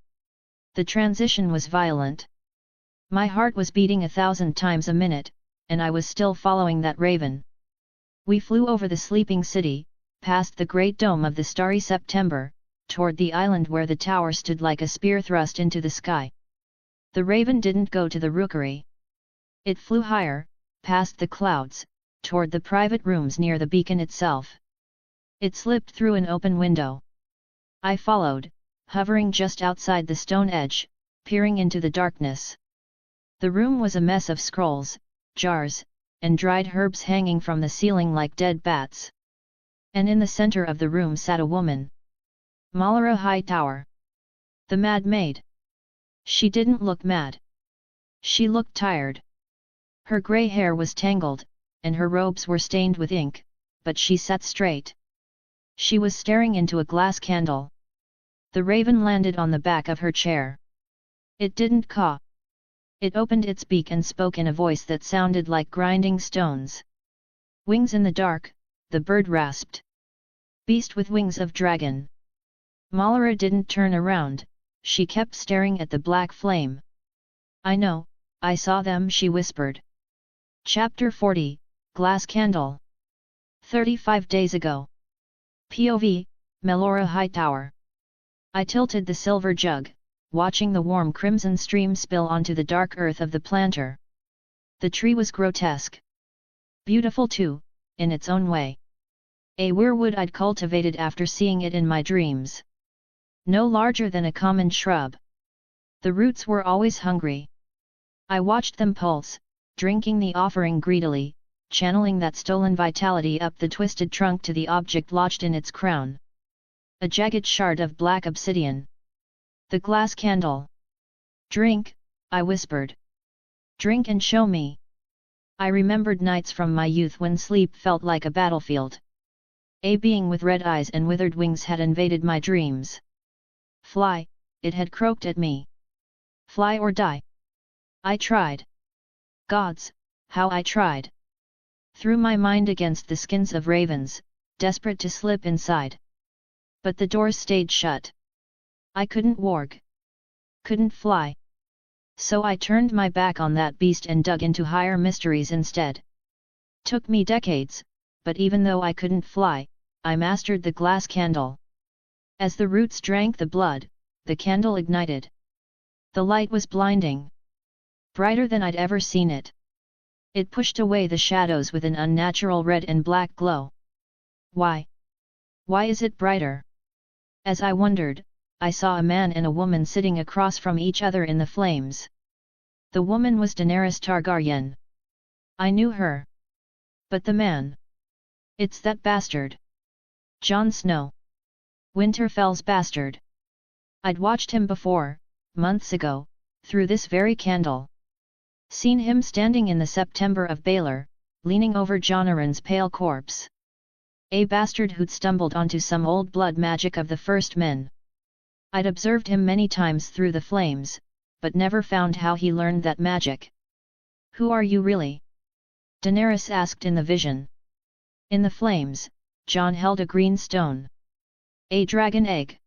The transition was violent. My heart was beating 1,000 times a minute, and I was still following that raven. We flew over the sleeping city, past the great dome of the starry September, toward the island where the tower stood like a spear thrust into the sky. The raven didn't go to the rookery. It flew higher, past the clouds, toward the private rooms near the beacon itself. It slipped through an open window. I followed, hovering just outside the stone edge, peering into the darkness. The room was a mess of scrolls, jars, and dried herbs hanging from the ceiling like dead bats. And in the center of the room sat a woman. Malara Hightower. The Mad Maid. She didn't look mad. She looked tired. Her grey hair was tangled, and her robes were stained with ink, but she sat straight. She was staring into a glass candle. The raven landed on the back of her chair. It didn't caw. It opened its beak and spoke in a voice that sounded like grinding stones. "Wings in the dark," the bird rasped. "Beast with wings of dragon." Malara didn't turn around, she kept staring at the black flame. "I know, I saw them," she whispered. Chapter 40, Glass Candle. 35 days ago. POV, Melora Hightower. I tilted the silver jug, watching the warm crimson stream spill onto the dark earth of the planter. The tree was grotesque. Beautiful too, in its own way. A weirwood I'd cultivated after seeing it in my dreams. No larger than a common shrub. The roots were always hungry. I watched them pulse, drinking the offering greedily, channeling that stolen vitality up the twisted trunk to the object lodged in its crown. A jagged shard of black obsidian. The glass candle. "Drink," I whispered. "Drink and show me." I remembered nights from my youth when sleep felt like a battlefield. A being with red eyes and withered wings had invaded my dreams. "Fly," it had croaked at me. "Fly or die." I tried. Gods, how I tried! Threw my mind against the skins of ravens, desperate to slip inside. But the doors stayed shut. I couldn't warg. Couldn't fly. So I turned my back on that beast and dug into higher mysteries instead. Took me decades, but even though I couldn't fly, I mastered the glass candle. As the roots drank the blood, the candle ignited. The light was blinding. Brighter than I'd ever seen it. It pushed away the shadows with an unnatural red and black glow. Why? Why is it brighter? As I wondered, I saw a man and a woman sitting across from each other in the flames. The woman was Daenerys Targaryen. I knew her. But the man? It's that bastard. Jon Snow. Winterfell's bastard. I'd watched him before, months ago, through this very candle. Seen him standing in the September of Baelor, leaning over Jon Arryn's pale corpse. A bastard who'd stumbled onto some old blood magic of the first men. I'd observed him many times through the flames, but never found how he learned that magic. Who are you really? Daenerys asked in the vision. In the flames, Jon held a green stone. A dragon egg.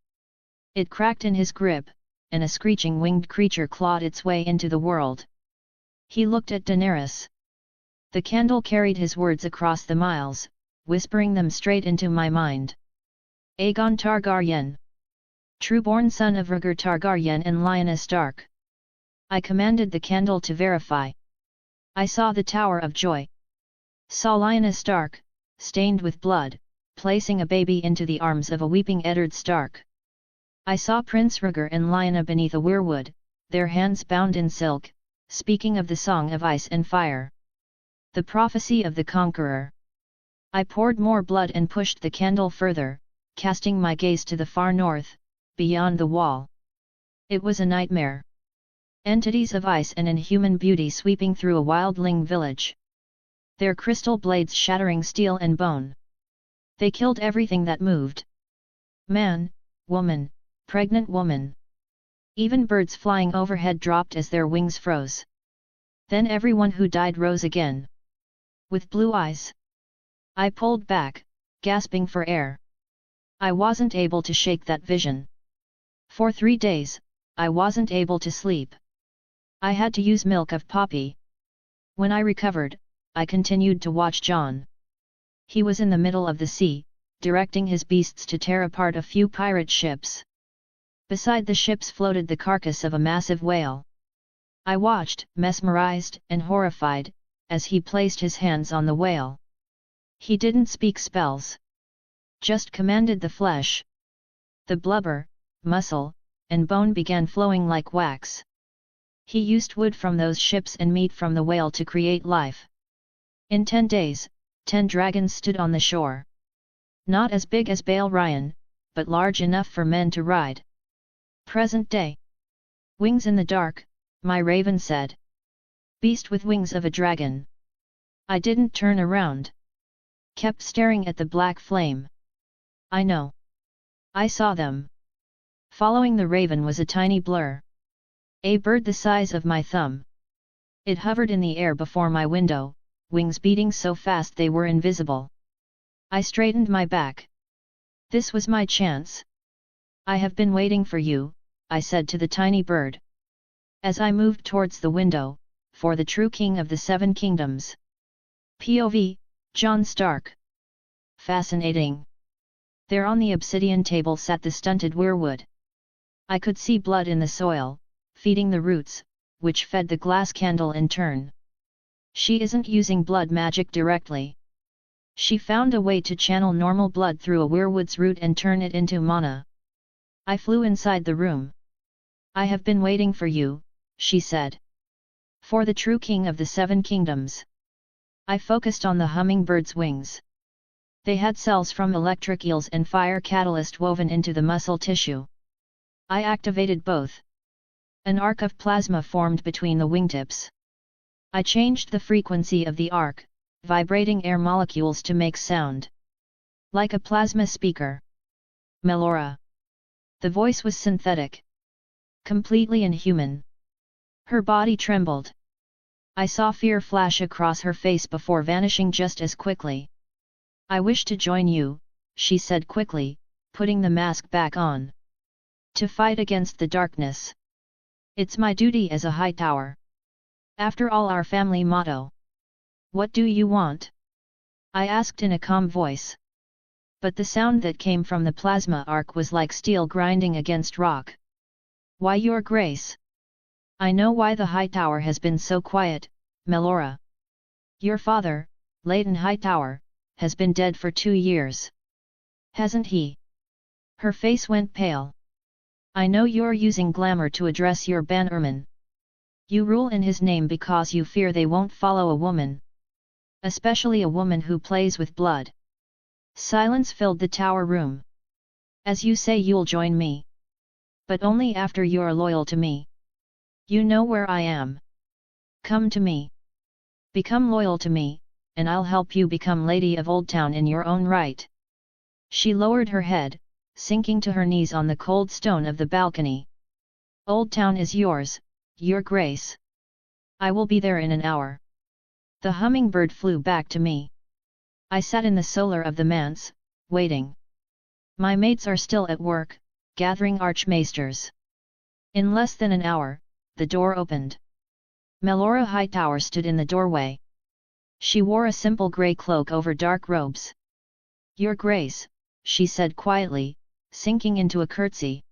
It cracked in his grip, and a screeching winged creature clawed its way into the world. He looked at Daenerys. The candle carried his words across the miles, whispering them straight into my mind. Aegon Targaryen. Trueborn son of Rhaegar Targaryen and Lyanna Stark. I commanded the candle to verify. I saw the Tower of Joy. Saw Lyanna Stark, stained with blood, placing a baby into the arms of a weeping Eddard Stark. I saw Prince Rhaegar and Lyanna beneath a weirwood, their hands bound in silk, speaking of the Song of Ice and Fire. The prophecy of the Conqueror. I poured more blood and pushed the candle further, casting my gaze to the far north, beyond the wall. It was a nightmare. Entities of ice and inhuman beauty sweeping through a wildling village. Their crystal blades shattering steel and bone. They killed everything that moved. Man, woman, pregnant woman. Even birds flying overhead dropped as their wings froze. Then everyone who died rose again. With blue eyes. I pulled back, gasping for air. I wasn't able to shake that vision. For 3 days, I wasn't able to sleep. I had to use milk of poppy. When I recovered, I continued to watch Jon. He was in the middle of the sea, directing his beasts to tear apart a few pirate ships. Beside the ships floated the carcass of a massive whale. I watched, mesmerized and horrified, as he placed his hands on the whale. He didn't speak spells. Just commanded the flesh. The blubber, muscle, and bone began flowing like wax. He used wood from those ships and meat from the whale to create life. In 10 days, 10 dragons stood on the shore. Not as big as Balerion, but large enough for men to ride. Present day. Wings in the dark, my raven said. Beast with wings of a dragon. I didn't turn around. Kept staring at the black flame. I know. I saw them. Following the raven was a tiny blur. A bird the size of my thumb. It hovered in the air before my window, wings beating so fast they were invisible. I straightened my back. This was my chance. I have been waiting for you, I said to the tiny bird. As I moved towards the window, for the true king of the 7 kingdoms. POV, Jon Stark. Fascinating. There on the obsidian table sat the stunted weirwood. I could see blood in the soil, feeding the roots, which fed the glass candle in turn. She isn't using blood magic directly. She found a way to channel normal blood through a weirwood's root and turn it into mana. I flew inside the room. I have been waiting for you, she said. For the true king of the 7 kingdoms. I focused on the hummingbird's wings. They had cells from electric eels and fire catalyst woven into the muscle tissue. I activated both. An arc of plasma formed between the wingtips. I changed the frequency of the arc, vibrating air molecules to make sound. Like a plasma speaker. Melora. The voice was synthetic. Completely inhuman. Her body trembled. I saw fear flash across her face before vanishing just as quickly. I wish to join you, she said quickly, putting the mask back on. To fight against the darkness. It's my duty as a Hightower. After all, our family motto. What do you want? I asked in a calm voice. But the sound that came from the plasma arc was like steel grinding against rock. Why, your grace? I know why the Hightower has been so quiet, Melora. Your father, Leighton Hightower, has been dead for 2 years. Hasn't he? Her face went pale. I know you're using glamour to address your bannermen. You rule in his name because you fear they won't follow a woman. Especially a woman who plays with blood. Silence filled the tower room. As you say, you'll join me. But only after you're loyal to me. You know where I am. Come to me. Become loyal to me, and I'll help you become Lady of Oldtown in your own right. She lowered her head, sinking to her knees on the cold stone of the balcony. Oldtown is yours, Your Grace. I will be there in an hour. The hummingbird flew back to me. I sat in the solar of the manse, waiting. My mates are still at work, gathering archmaesters. In less than an hour, the door opened. Melora Hightower stood in the doorway. She wore a simple grey cloak over dark robes. Your Grace, she said quietly, sinking into a curtsy.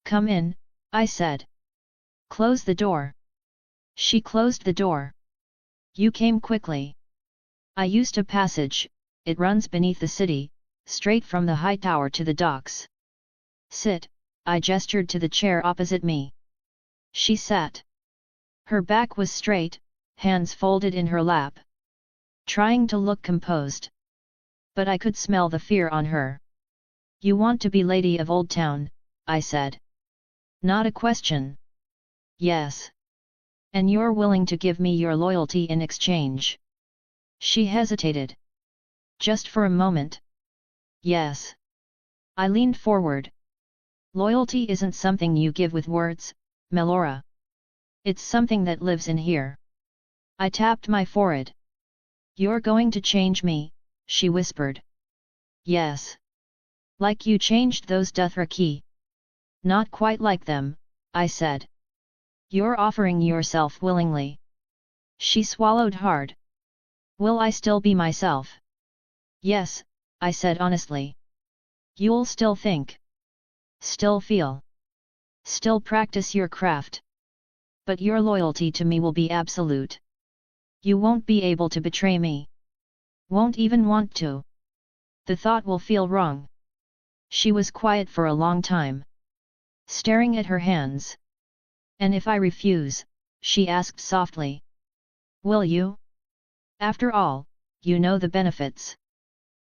Come in, I said. Close the door. She closed the door. You came quickly. I used a passage, it runs beneath the city, straight from the high tower to the docks. Sit, I gestured to the chair opposite me. She sat. Her back was straight, hands folded in her lap. Trying to look composed. But I could smell the fear on her. You want to be Lady of Oldtown, I said. Not a question. Yes. And you're willing to give me your loyalty in exchange. She hesitated. Just for a moment. Yes. I leaned forward. Loyalty isn't something you give with words, Melora. It's something that lives in here. I tapped my forehead. You're going to change me, she whispered. Yes. Like you changed those Dothraki. Not quite like them, I said. You're offering yourself willingly. She swallowed hard. Will I still be myself? Yes, I said honestly. You'll still think. Still feel. Still practice your craft. But your loyalty to me will be absolute. You won't be able to betray me. Won't even want to. The thought will feel wrong. She was quiet for a long time. Staring at her hands. And if I refuse, she asked softly. Will you? After all, you know the benefits.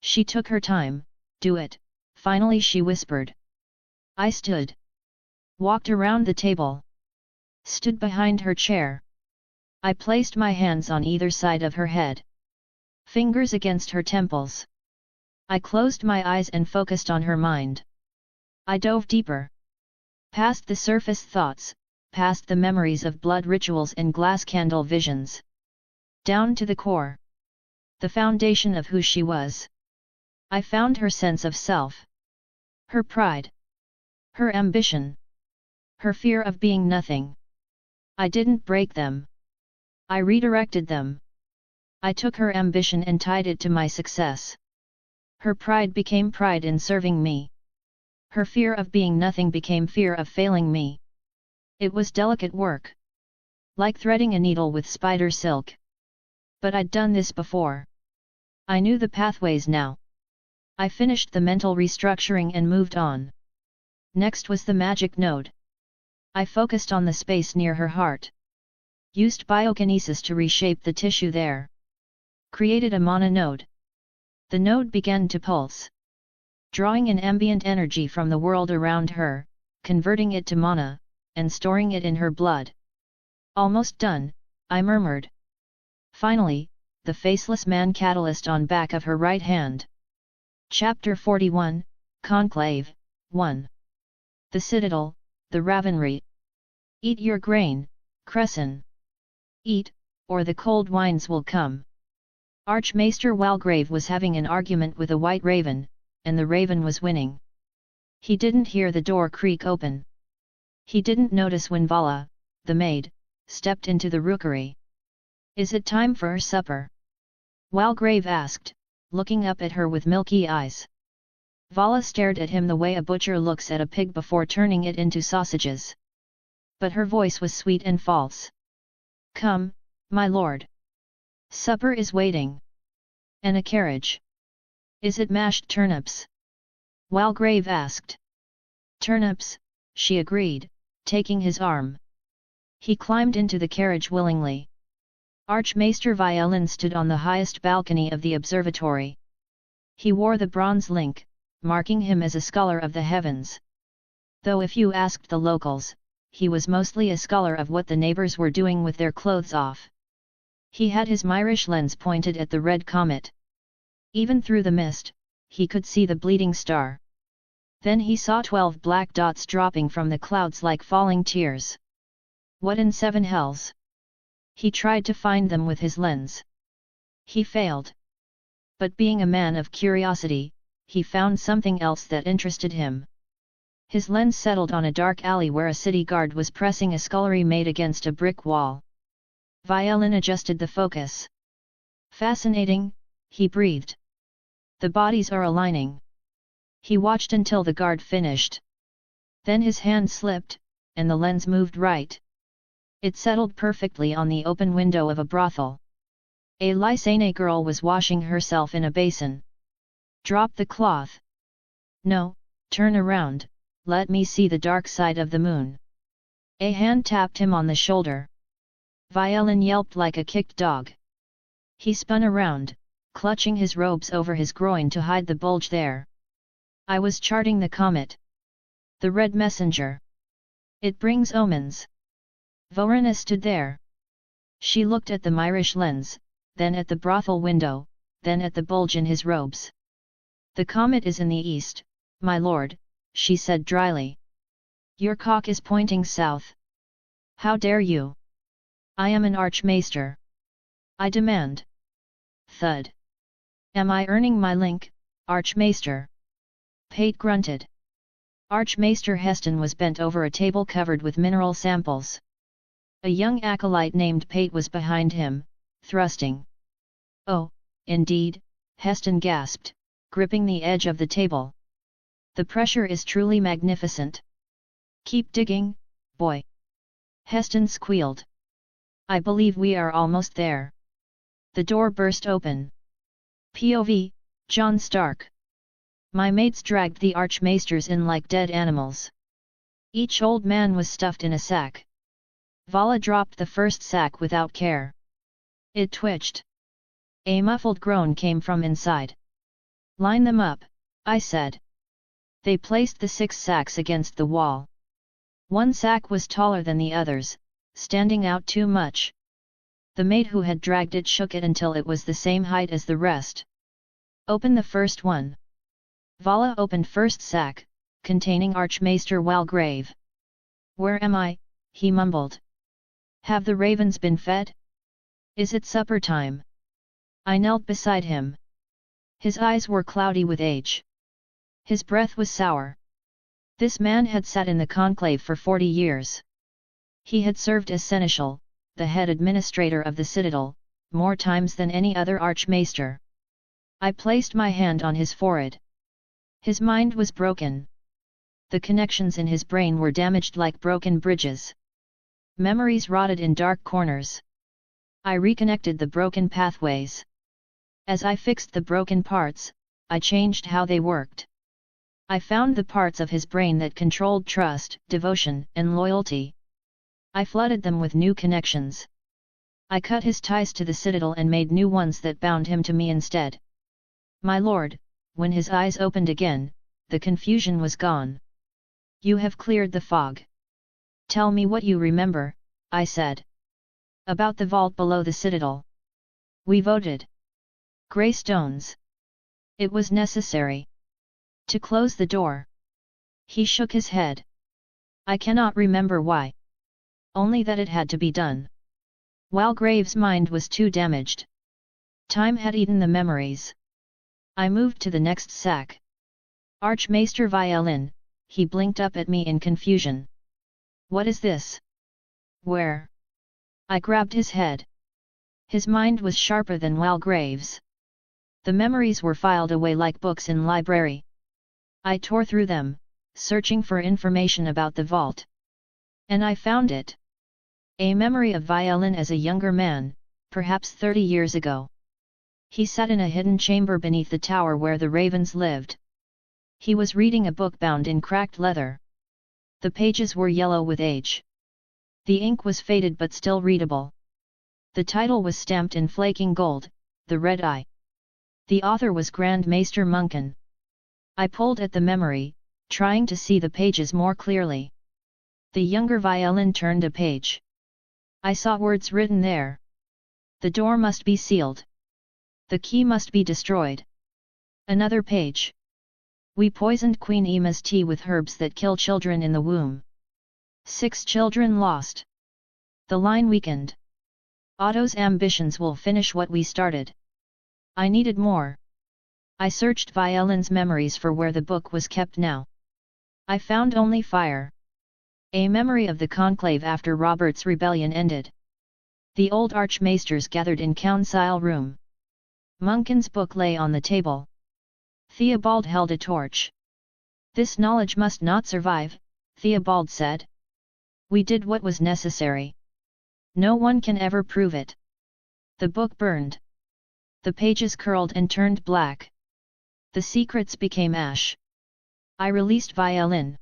She took her time. Do it, finally she whispered. I stood. Walked around the table. Stood behind her chair. I placed my hands on either side of her head. Fingers against her temples. I closed my eyes and focused on her mind. I dove deeper. Past the surface thoughts, past the memories of blood rituals and glass candle visions. Down to the core. The foundation of who she was. I found her sense of self. Her pride. Her ambition. Her fear of being nothing. I didn't break them. I redirected them. I took her ambition and tied it to my success. Her pride became pride in serving me. Her fear of being nothing became fear of failing me. It was delicate work. Like threading a needle with spider silk. But I'd done this before. I knew the pathways now. I finished the mental restructuring and moved on. Next was the magic node. I focused on the space near her heart. Used biokinesis to reshape the tissue there. Created a mana node. The node began to pulse. Drawing in ambient energy from the world around her, converting it to mana, and storing it in her blood. Almost done, I murmured. Finally, the faceless man catalyst on back of her right hand. Chapter 41, Conclave, 1. The Citadel, the Ravenry. Eat your grain, Crescent. Eat, or the cold winds will come. Archmaester Walgrave was having an argument with a white raven, and the raven was winning. He didn't hear the door creak open. He didn't notice when Vala, the maid, stepped into the rookery. Is it time for supper? Walgrave asked, looking up at her with milky eyes. Vala stared at him the way a butcher looks at a pig before turning it into sausages. But her voice was sweet and false. Come, my lord. Supper is waiting. And a carriage. Is it mashed turnips? Walgrave asked. Turnips, she agreed, taking his arm. He climbed into the carriage willingly. Archmaester Violin stood on the highest balcony of the observatory. He wore the bronze link, marking him as a scholar of the heavens. Though if you asked the locals, he was mostly a scholar of what the neighbors were doing with their clothes off. He had his Myrish lens pointed at the red comet. Even through the mist, he could see the bleeding star. Then he saw 12 black dots dropping from the clouds like falling tears. What in 7 hells? He tried to find them with his lens. He failed. But being a man of curiosity, he found something else that interested him. His lens settled on a dark alley where a city guard was pressing a scullery made against a brick wall. Violin adjusted the focus. Fascinating, he breathed. The bodies are aligning. He watched until the guard finished. Then his hand slipped, and the lens moved right. It settled perfectly on the open window of a brothel. A Lysane girl was washing herself in a basin. Drop the cloth. No, turn around, let me see the dark side of the moon. A hand tapped him on the shoulder. Violin yelped like a kicked dog. He spun around, clutching his robes over his groin to hide the bulge there. I was charting the comet. The red messenger. It brings omens. Vorana stood there. She looked at the Myrish lens, then at the brothel window, then at the bulge in his robes. The comet is in the east, my lord, she said dryly. Your cock is pointing south. How dare you? I am an archmaester. I demand. Thud. Am I earning my link, archmaester? Pate grunted. Archmaester Heston was bent over a table covered with mineral samples. A young acolyte named Pate was behind him, thrusting. Oh, indeed, Heston gasped, gripping the edge of the table. The pressure is truly magnificent. Keep digging, boy. Heston squealed. I believe we are almost there. The door burst open. POV, Jon Stark. My mates dragged the archmaesters in like dead animals. Each old man was stuffed in a sack. Vala dropped the first sack without care. It twitched. A muffled groan came from inside. Line them up, I said. They placed the 6 sacks against the wall. One sack was taller than the others, standing out too much. The mate who had dragged it shook it until it was the same height as the rest. Open the first one. Vala opened first sack, containing Archmaester Walgrave. Where am I? He mumbled. Have the ravens been fed? Is it supper time? I knelt beside him. His eyes were cloudy with age. His breath was sour. This man had sat in the conclave for 40 years. He had served as seneschal, the head administrator of the citadel, more times than any other archmaester. I placed my hand on his forehead. His mind was broken. The connections in his brain were damaged like broken bridges. Memories rotted in dark corners. I reconnected the broken pathways. As I fixed the broken parts, I changed how they worked. I found the parts of his brain that controlled trust, devotion, and loyalty. I flooded them with new connections. I cut his ties to the citadel and made new ones that bound him to me instead. My lord, when his eyes opened again, the confusion was gone. You have cleared the fog. Tell me what you remember, I said. About the vault below the citadel. We voted. Grey stones. It was necessary. To close the door. He shook his head. I cannot remember why. Only that it had to be done. Walgrave's mind was too damaged. Time had eaten the memories. I moved to the next sack. Archmaester Violin, he blinked up at me in confusion. What is this? Where? I grabbed his head. His mind was sharper than Walgrave's. The memories were filed away like books in library. I tore through them, searching for information about the vault. And I found it. A memory of Violin as a younger man, perhaps 30 years ago. He sat in a hidden chamber beneath the tower where the ravens lived. He was reading a book bound in cracked leather. The pages were yellow with age. The ink was faded but still readable. The title was stamped in flaking gold, The Red Eye. The author was Grand Maester Munkin. I pulled at the memory, trying to see the pages more clearly. The younger Violin turned a page. I saw words written there. The door must be sealed. The key must be destroyed. Another page. We poisoned Queen Emma's tea with herbs that kill children in the womb. 6 children lost. The line weakened. Otto's ambitions will finish what we started. I needed more. I searched Violin's memories for where the book was kept now. I found only fire. A memory of the conclave after Robert's rebellion ended. The old archmaesters gathered in council room. Munkin's book lay on the table. Theobald held a torch. This knowledge must not survive, Theobald said. We did what was necessary. No one can ever prove it. The book burned. The pages curled and turned black. The secrets became ash. I released Violin.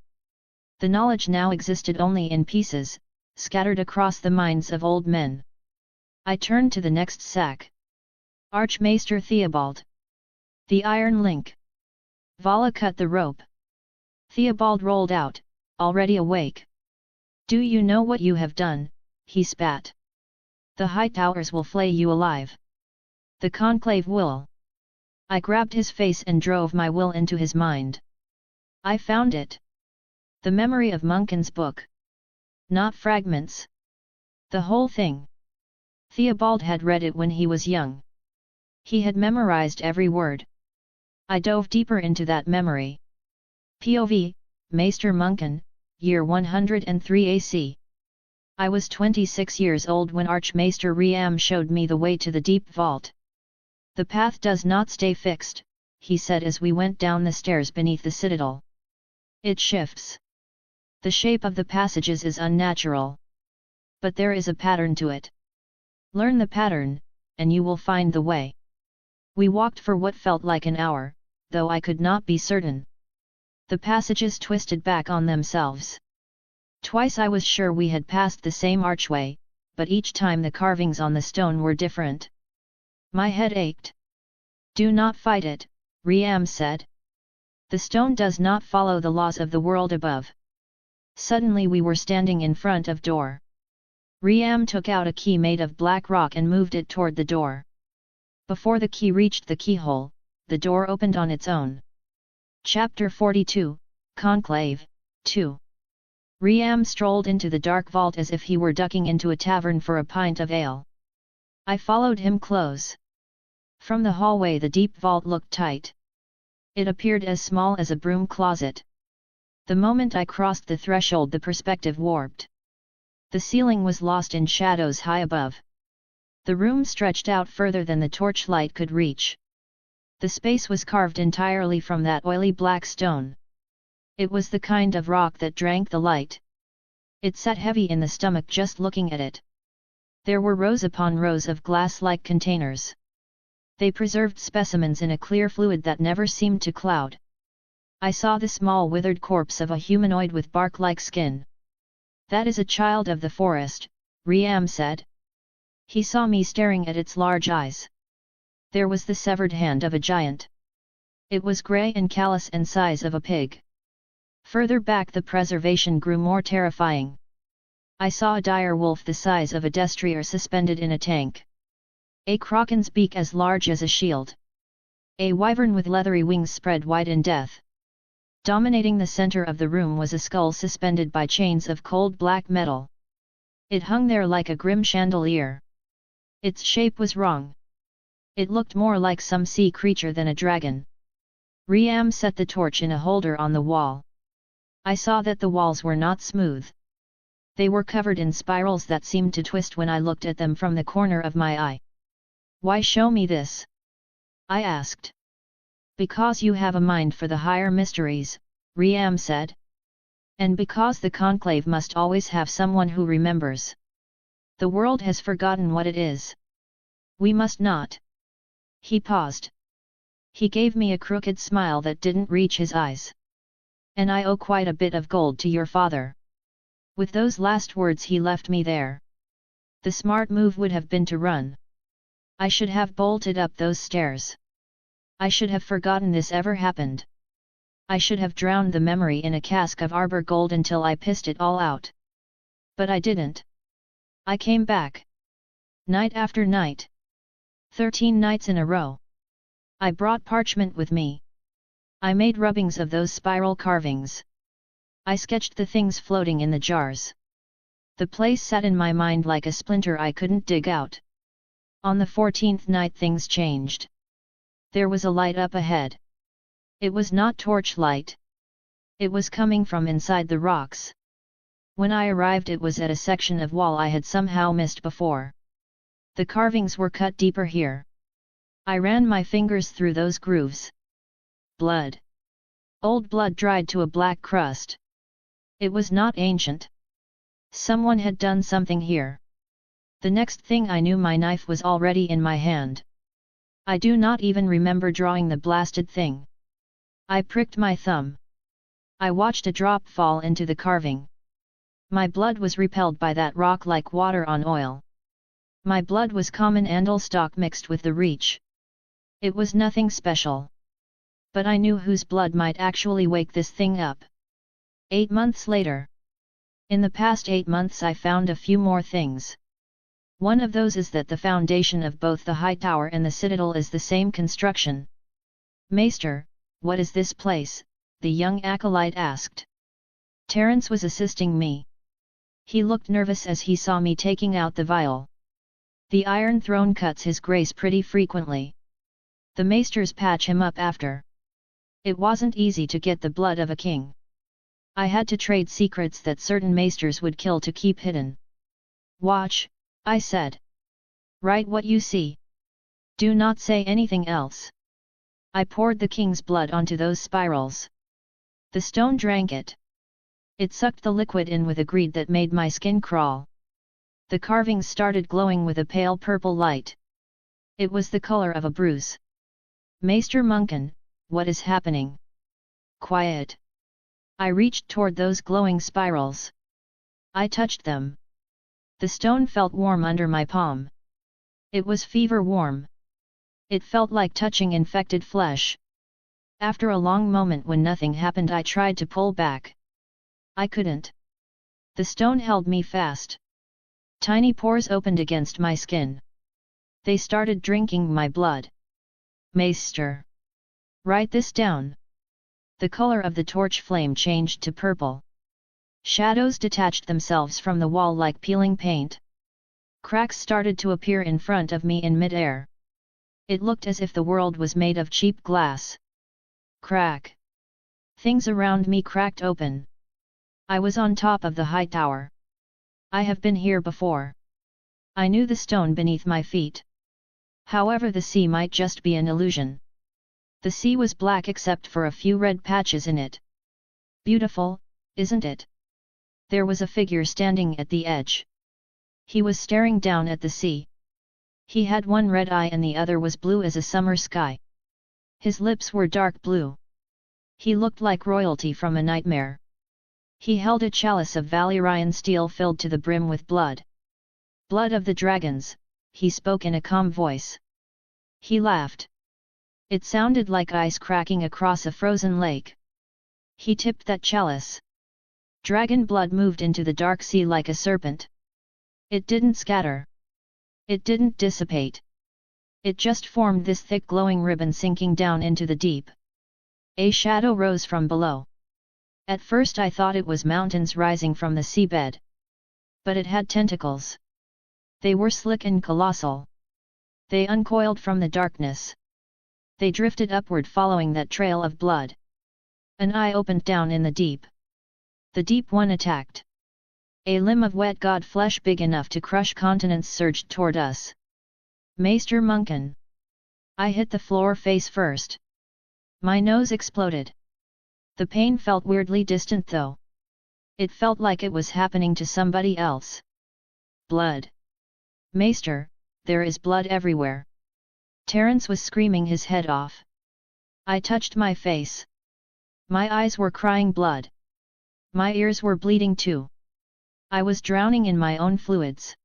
The knowledge now existed only in pieces, scattered across the minds of old men. I turned to the next sack. Archmaester Theobald. The iron link. Vala cut the rope. Theobald rolled out, already awake. Do you know what you have done? He spat. The high towers will flay you alive. The conclave will. I grabbed his face and drove my will into his mind. I found it. The memory of Munkin's book. Not fragments. The whole thing. Theobald had read it when he was young. He had memorized every word. I dove deeper into that memory. POV, Maester Munkin, year 103 AC. I was 26 years old when Archmaester Riam showed me the way to the deep vault. The path does not stay fixed, he said as we went down the stairs beneath the citadel. It shifts. The shape of the passages is unnatural. But there is a pattern to it. Learn the pattern, and you will find the way. We walked for what felt like an hour, though I could not be certain. The passages twisted back on themselves. Twice I was sure we had passed the same archway, but each time the carvings on the stone were different. My head ached. Do not fight it, Riam said. The stone does not follow the laws of the world above. Suddenly we were standing in front of door. Riam took out a key made of black rock and moved it toward the door. Before the key reached the keyhole, the door opened on its own. Chapter 42, Conclave, 2. Riam strolled into the dark vault as if he were ducking into a tavern for a pint of ale. I followed him close. From the hallway the deep vault looked tight. It appeared as small as a broom closet. The moment I crossed the threshold the perspective warped. The ceiling was lost in shadows high above. The room stretched out further than the torchlight could reach. The space was carved entirely from that oily black stone. It was the kind of rock that drank the light. It sat heavy in the stomach just looking at it. There were rows upon rows of glass-like containers. They preserved specimens in a clear fluid that never seemed to cloud. I saw the small withered corpse of a humanoid with bark-like skin. That is a child of the forest, Riam said. He saw me staring at its large eyes. There was the severed hand of a giant. It was grey and callous and size of a pig. Further back the preservation grew more terrifying. I saw a dire wolf the size of a destrier suspended in a tank. A kraken's beak as large as a shield. A wyvern with leathery wings spread wide in death. Dominating the center of the room was a skull suspended by chains of cold black metal. It hung there like a grim chandelier. Its shape was wrong. It looked more like some sea creature than a dragon. Riam set the torch in a holder on the wall. I saw that the walls were not smooth. They were covered in spirals that seemed to twist when I looked at them from the corner of my eye. Why show me this? I asked. Because you have a mind for the higher mysteries, Riam said. And because the conclave must always have someone who remembers. The world has forgotten what it is. We must not. He paused. He gave me a crooked smile that didn't reach his eyes. And I owe quite a bit of gold to your father. With those last words he left me there. The smart move would have been to run. I should have bolted up those stairs. I should have forgotten this ever happened. I should have drowned the memory in a cask of arbor gold until I pissed it all out. But I didn't. I came back. Night after night. 13 nights in a row. I brought parchment with me. I made rubbings of those spiral carvings. I sketched the things floating in the jars. The place sat in my mind like a splinter I couldn't dig out. On the 14th night things changed. There was a light up ahead. It was not torchlight. It was coming from inside the rocks. When I arrived it was at a section of wall I had somehow missed before. The carvings were cut deeper here. I ran my fingers through those grooves. Blood. Old blood dried to a black crust. It was not ancient. Someone had done something here. The next thing I knew my knife was already in my hand. I do not even remember drawing the blasted thing. I pricked my thumb. I watched a drop fall into the carving. My blood was repelled by that rock like water on oil. My blood was common andal stock mixed with the reach. It was nothing special. But I knew whose blood might actually wake this thing up. 8 months later. In the past 8 months I found a few more things. One of those is that the foundation of both the high tower and the citadel is the same construction. Maester, what is this place? The young acolyte asked. Terence was assisting me. He looked nervous as he saw me taking out the vial. The Iron Throne cuts his grace pretty frequently. The maesters patch him up after. It wasn't easy to get the blood of a king. I had to trade secrets that certain maesters would kill to keep hidden. Watch, I said. Write what you see. Do not say anything else. I poured the king's blood onto those spirals. The stone drank it. It sucked the liquid in with a greed that made my skin crawl. The carvings started glowing with a pale purple light. It was the color of a bruise. Maester Munkin, what is happening? Quiet. I reached toward those glowing spirals. I touched them. The stone felt warm under my palm. It was fever warm. It felt like touching infected flesh. After a long moment when nothing happened I tried to pull back. I couldn't. The stone held me fast. Tiny pores opened against my skin. They started drinking my blood. Maester. Write this down. The color of the torch flame changed to purple. Shadows detached themselves from the wall like peeling paint. Cracks started to appear in front of me in mid-air. It looked as if the world was made of cheap glass. Crack. Things around me cracked open. I was on top of the high tower. I have been here before. I knew the stone beneath my feet. However, the sea might just be an illusion. The sea was black except for a few red patches in it. Beautiful, isn't it? There was a figure standing at the edge. He was staring down at the sea. He had one red eye and the other was blue as a summer sky. His lips were dark blue. He looked like royalty from a nightmare. He held a chalice of Valyrian steel filled to the brim with blood. Blood of the dragons, he spoke in a calm voice. He laughed. It sounded like ice cracking across a frozen lake. He tipped that chalice. Dragon blood moved into the dark sea like a serpent. It didn't scatter. It didn't dissipate. It just formed this thick glowing ribbon sinking down into the deep. A shadow rose from below. At first I thought it was mountains rising from the seabed. But it had tentacles. They were slick and colossal. They uncoiled from the darkness. They drifted upward following that trail of blood. An eye opened down in the deep. The deep one attacked. A limb of wet god flesh big enough to crush continents surged toward us. Maester Munkin. I hit the floor face first. My nose exploded. The pain felt weirdly distant though. It felt like it was happening to somebody else. Blood. Maester, there is blood everywhere. Terence was screaming his head off. I touched my face. My eyes were crying blood. My ears were bleeding too. I was drowning in my own fluids.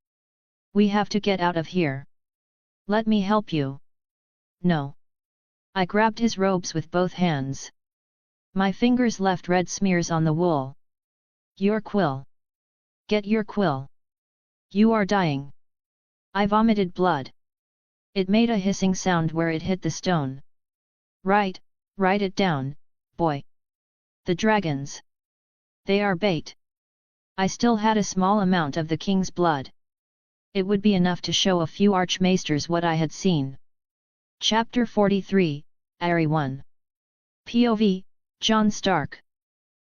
We have to get out of here. Let me help you. No. I grabbed his robes with both hands. My fingers left red smears on the wool. Your quill. Get your quill. You are dying. I vomited blood. It made a hissing sound where it hit the stone. Write it down, boy. The dragons. They are bait. I still had a small amount of the king's blood. It would be enough to show a few archmaesters what I had seen. Chapter 43, Ari 1. POV, Jon Stark.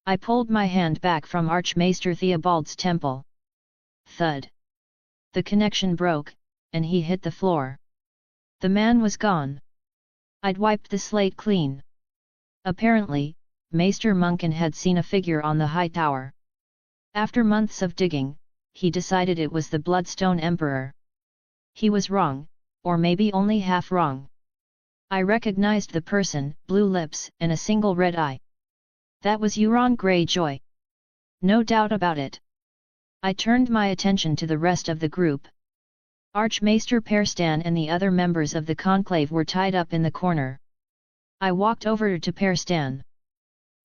I pulled my hand back from Archmaester Theobald's temple. Thud. The connection broke, and he hit the floor. The man was gone. I'd wiped the slate clean. Apparently, Maester Munkin had seen a figure on the high tower. After months of digging, he decided it was the Bloodstone Emperor. He was wrong, or maybe only half wrong. I recognized the person, blue lips and a single red eye. That was Euron Greyjoy. No doubt about it. I turned my attention to the rest of the group. Archmaester Perstan and the other members of the conclave were tied up in the corner. I walked over to Perstan.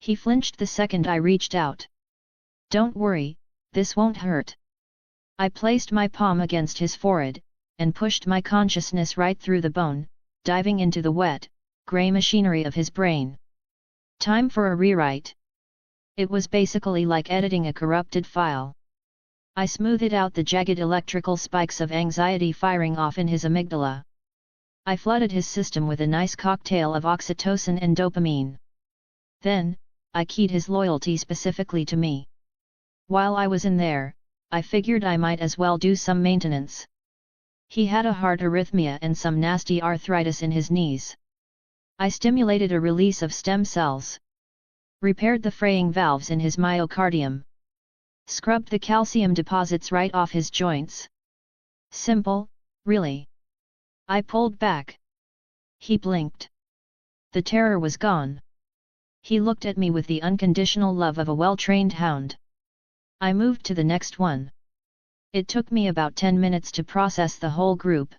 He flinched the second I reached out. Don't worry, this won't hurt. I placed my palm against his forehead, and pushed my consciousness right through the bone, diving into the wet, grey machinery of his brain. Time for a rewrite. It was basically like editing a corrupted file. I smoothed out the jagged electrical spikes of anxiety firing off in his amygdala. I flooded his system with a nice cocktail of oxytocin and dopamine. Then, I keyed his loyalty specifically to me. While I was in there, I figured I might as well do some maintenance. He had a heart arrhythmia and some nasty arthritis in his knees. I stimulated a release of stem cells. Repaired the fraying valves in his myocardium. Scrubbed the calcium deposits right off his joints. Simple, really. I pulled back. He blinked. The terror was gone. He looked at me with the unconditional love of a well-trained hound. I moved to the next one. It took me about 10 minutes to process the whole group.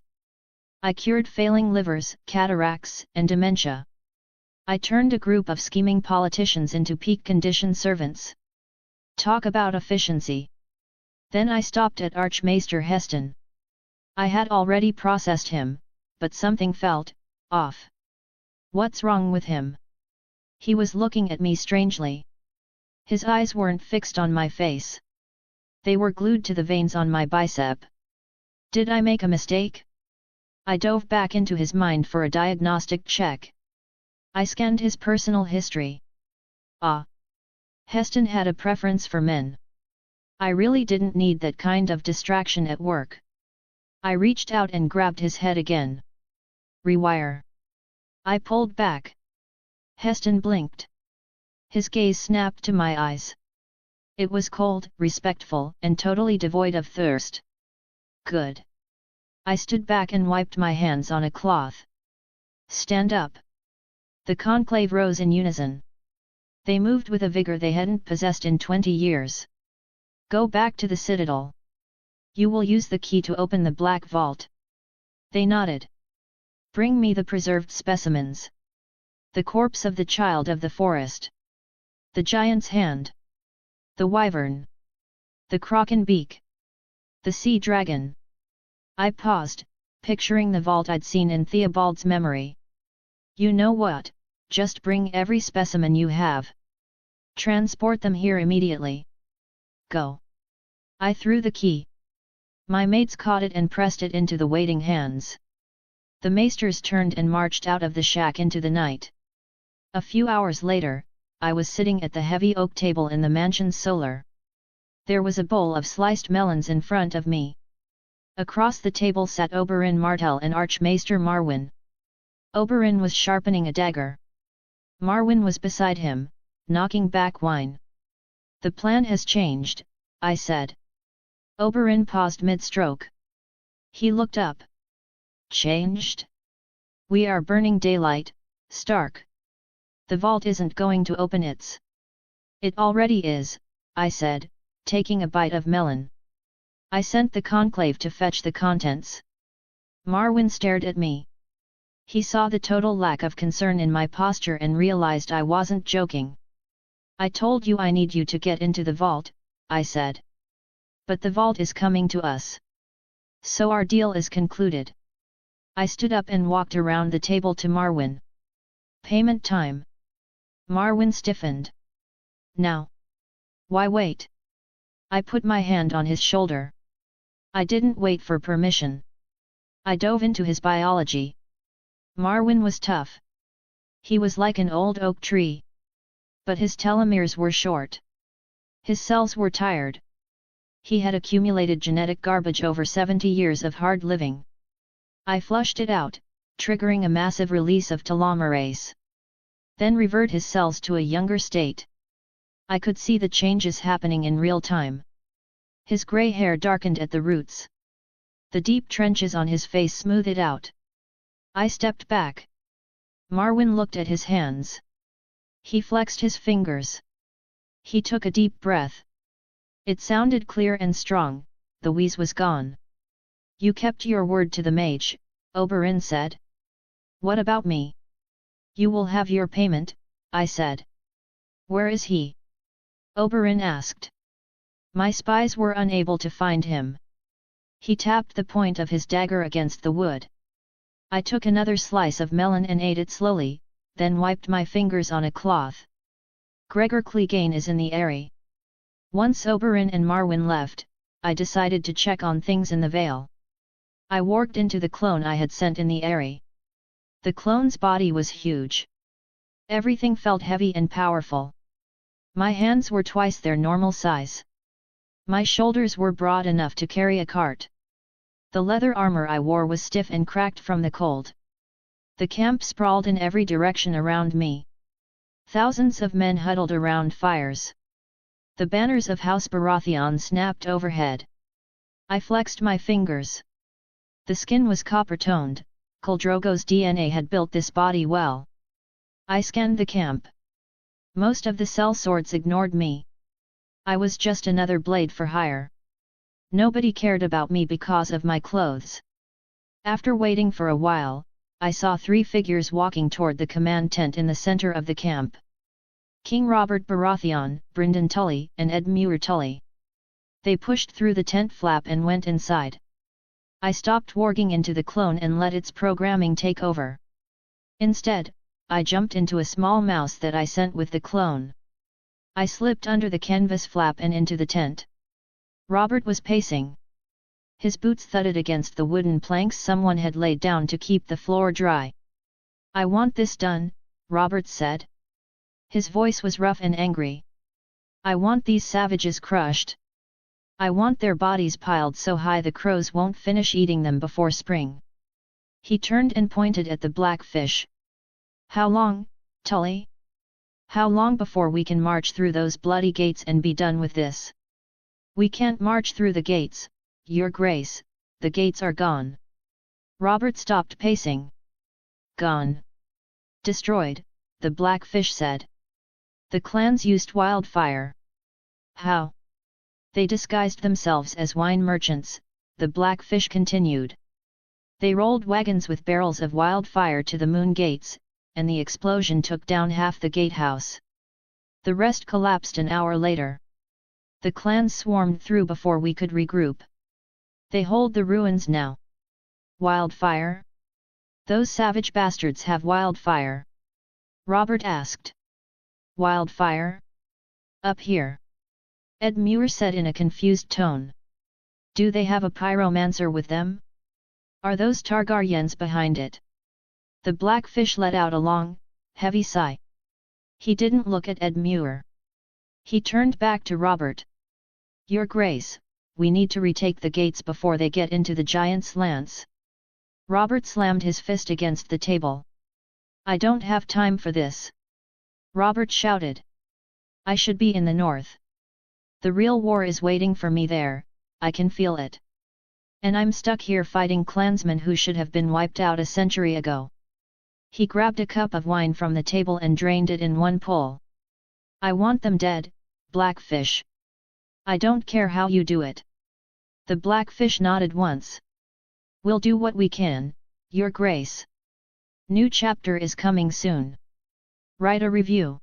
I cured failing livers, cataracts, and dementia. I turned a group of scheming politicians into peak condition servants. Talk about efficiency. Then I stopped at Archmaester Heston. I had already processed him, but something felt off. What's wrong with him? He was looking at me strangely. His eyes weren't fixed on my face. They were glued to the veins on my bicep. Did I make a mistake? I dove back into his mind for a diagnostic check. I scanned his personal history. Ah! Heston had a preference for men. I really didn't need that kind of distraction at work. I reached out and grabbed his head again. Rewire. I pulled back. Heston blinked. His gaze snapped to my eyes. It was cold, respectful, and totally devoid of thirst. Good. I stood back and wiped my hands on a cloth. Stand up. The conclave rose in unison. They moved with a vigor they hadn't possessed in 20 years. Go back to the citadel. You will use the key to open the black vault. They nodded. Bring me the preserved specimens. The corpse of the child of the forest. The giant's hand. The wyvern. The kraken beak. The sea dragon. I paused, picturing the vault I'd seen in Theobald's memory. You know what, just bring every specimen you have. Transport them here immediately. Go. I threw the key. My mates caught it and pressed it into the waiting hands. The maesters turned and marched out of the shack into the night. A few hours later, I was sitting at the heavy oak table in the mansion's cellular. There was a bowl of sliced melons in front of me. Across the table sat Oberyn Martell and Archmaester Marwyn. Oberyn was sharpening a dagger. Marwyn was beside him, knocking back wine. The plan has changed, I said. Oberyn paused mid-stroke. He looked up. Changed? We are burning daylight, Stark. The vault isn't going to open its. It already is, I said, taking a bite of melon. I sent the conclave to fetch the contents. Marwyn stared at me. He saw the total lack of concern in my posture and realized I wasn't joking. I told you I need you to get into the vault, I said. But the vault is coming to us. So our deal is concluded. I stood up and walked around the table to Marwyn. Payment time. Marwyn stiffened. Now. Why wait? I put my hand on his shoulder. I didn't wait for permission. I dove into his biology. Marwyn was tough. He was like an old oak tree. But his telomeres were short. His cells were tired. He had accumulated genetic garbage over 70 years of hard living. I flushed it out, triggering a massive release of telomerase. Then revert his cells to a younger state. I could see the changes happening in real time. His grey hair darkened at the roots. The deep trenches on his face smoothed out. I stepped back. Marwyn looked at his hands. He flexed his fingers. He took a deep breath. It sounded clear and strong, the wheeze was gone. You kept your word to the mage, Oberyn said. What about me? You will have your payment, I said. Where is he? Oberyn asked. My spies were unable to find him. He tapped the point of his dagger against the wood. I took another slice of melon and ate it slowly, then wiped my fingers on a cloth. Gregor Clegane is in the Eyrie. Once Oberyn and Marwyn left, I decided to check on things in the Vale. I walked into the clone I had sent in the Eyrie. The clone's body was huge. Everything felt heavy and powerful. My hands were twice their normal size. My shoulders were broad enough to carry a cart. The leather armor I wore was stiff and cracked from the cold. The camp sprawled in every direction around me. Thousands of men huddled around fires. The banners of House Baratheon snapped overhead. I flexed my fingers. The skin was copper-toned, Khal Drogo's DNA had built this body well. I scanned the camp. Most of the sellswords ignored me. I was just another blade for hire. Nobody cared about me because of my clothes. After waiting for a while, I saw 3 figures walking toward the command tent in the center of the camp. King Robert Baratheon, Brynden Tully, and Edmure Tully. They pushed through the tent flap and went inside. I stopped warging into the clone and let its programming take over. Instead, I jumped into a small mouse that I sent with the clone. I slipped under the canvas flap and into the tent. Robert was pacing. His boots thudded against the wooden planks someone had laid down to keep the floor dry. I want this done, Robert said. His voice was rough and angry. I want these savages crushed. I want their bodies piled so high the crows won't finish eating them before spring. He turned and pointed at the black fish. How long, Tully? How long before we can march through those bloody gates and be done with this? We can't march through the gates, Your Grace, the gates are gone. Robert stopped pacing. Gone. Destroyed, the black fish said. The clans used wildfire. How? They disguised themselves as wine merchants, the black fish continued. They rolled wagons with barrels of wildfire to the moon gates, and the explosion took down half the gatehouse. The rest collapsed an hour later. The clans swarmed through before we could regroup. They hold the ruins now. Wildfire? Those savage bastards have wildfire? Robert asked. Wildfire? Up here. Edmure said in a confused tone. Do they have a pyromancer with them? Are those Targaryens behind it? The black fish let out a long, heavy sigh. He didn't look at Edmure. He turned back to Robert. Your Grace, we need to retake the gates before they get into the Giant's Lance. Robert slammed his fist against the table. I don't have time for this. Robert shouted. I should be in the north. The real war is waiting for me there, I can feel it. And I'm stuck here fighting clansmen who should have been wiped out a century ago. He grabbed a cup of wine from the table and drained it in one pull. I want them dead, Blackfish. I don't care how you do it. The Blackfish nodded once. We'll do what we can, Your Grace. New chapter is coming soon. Write a review.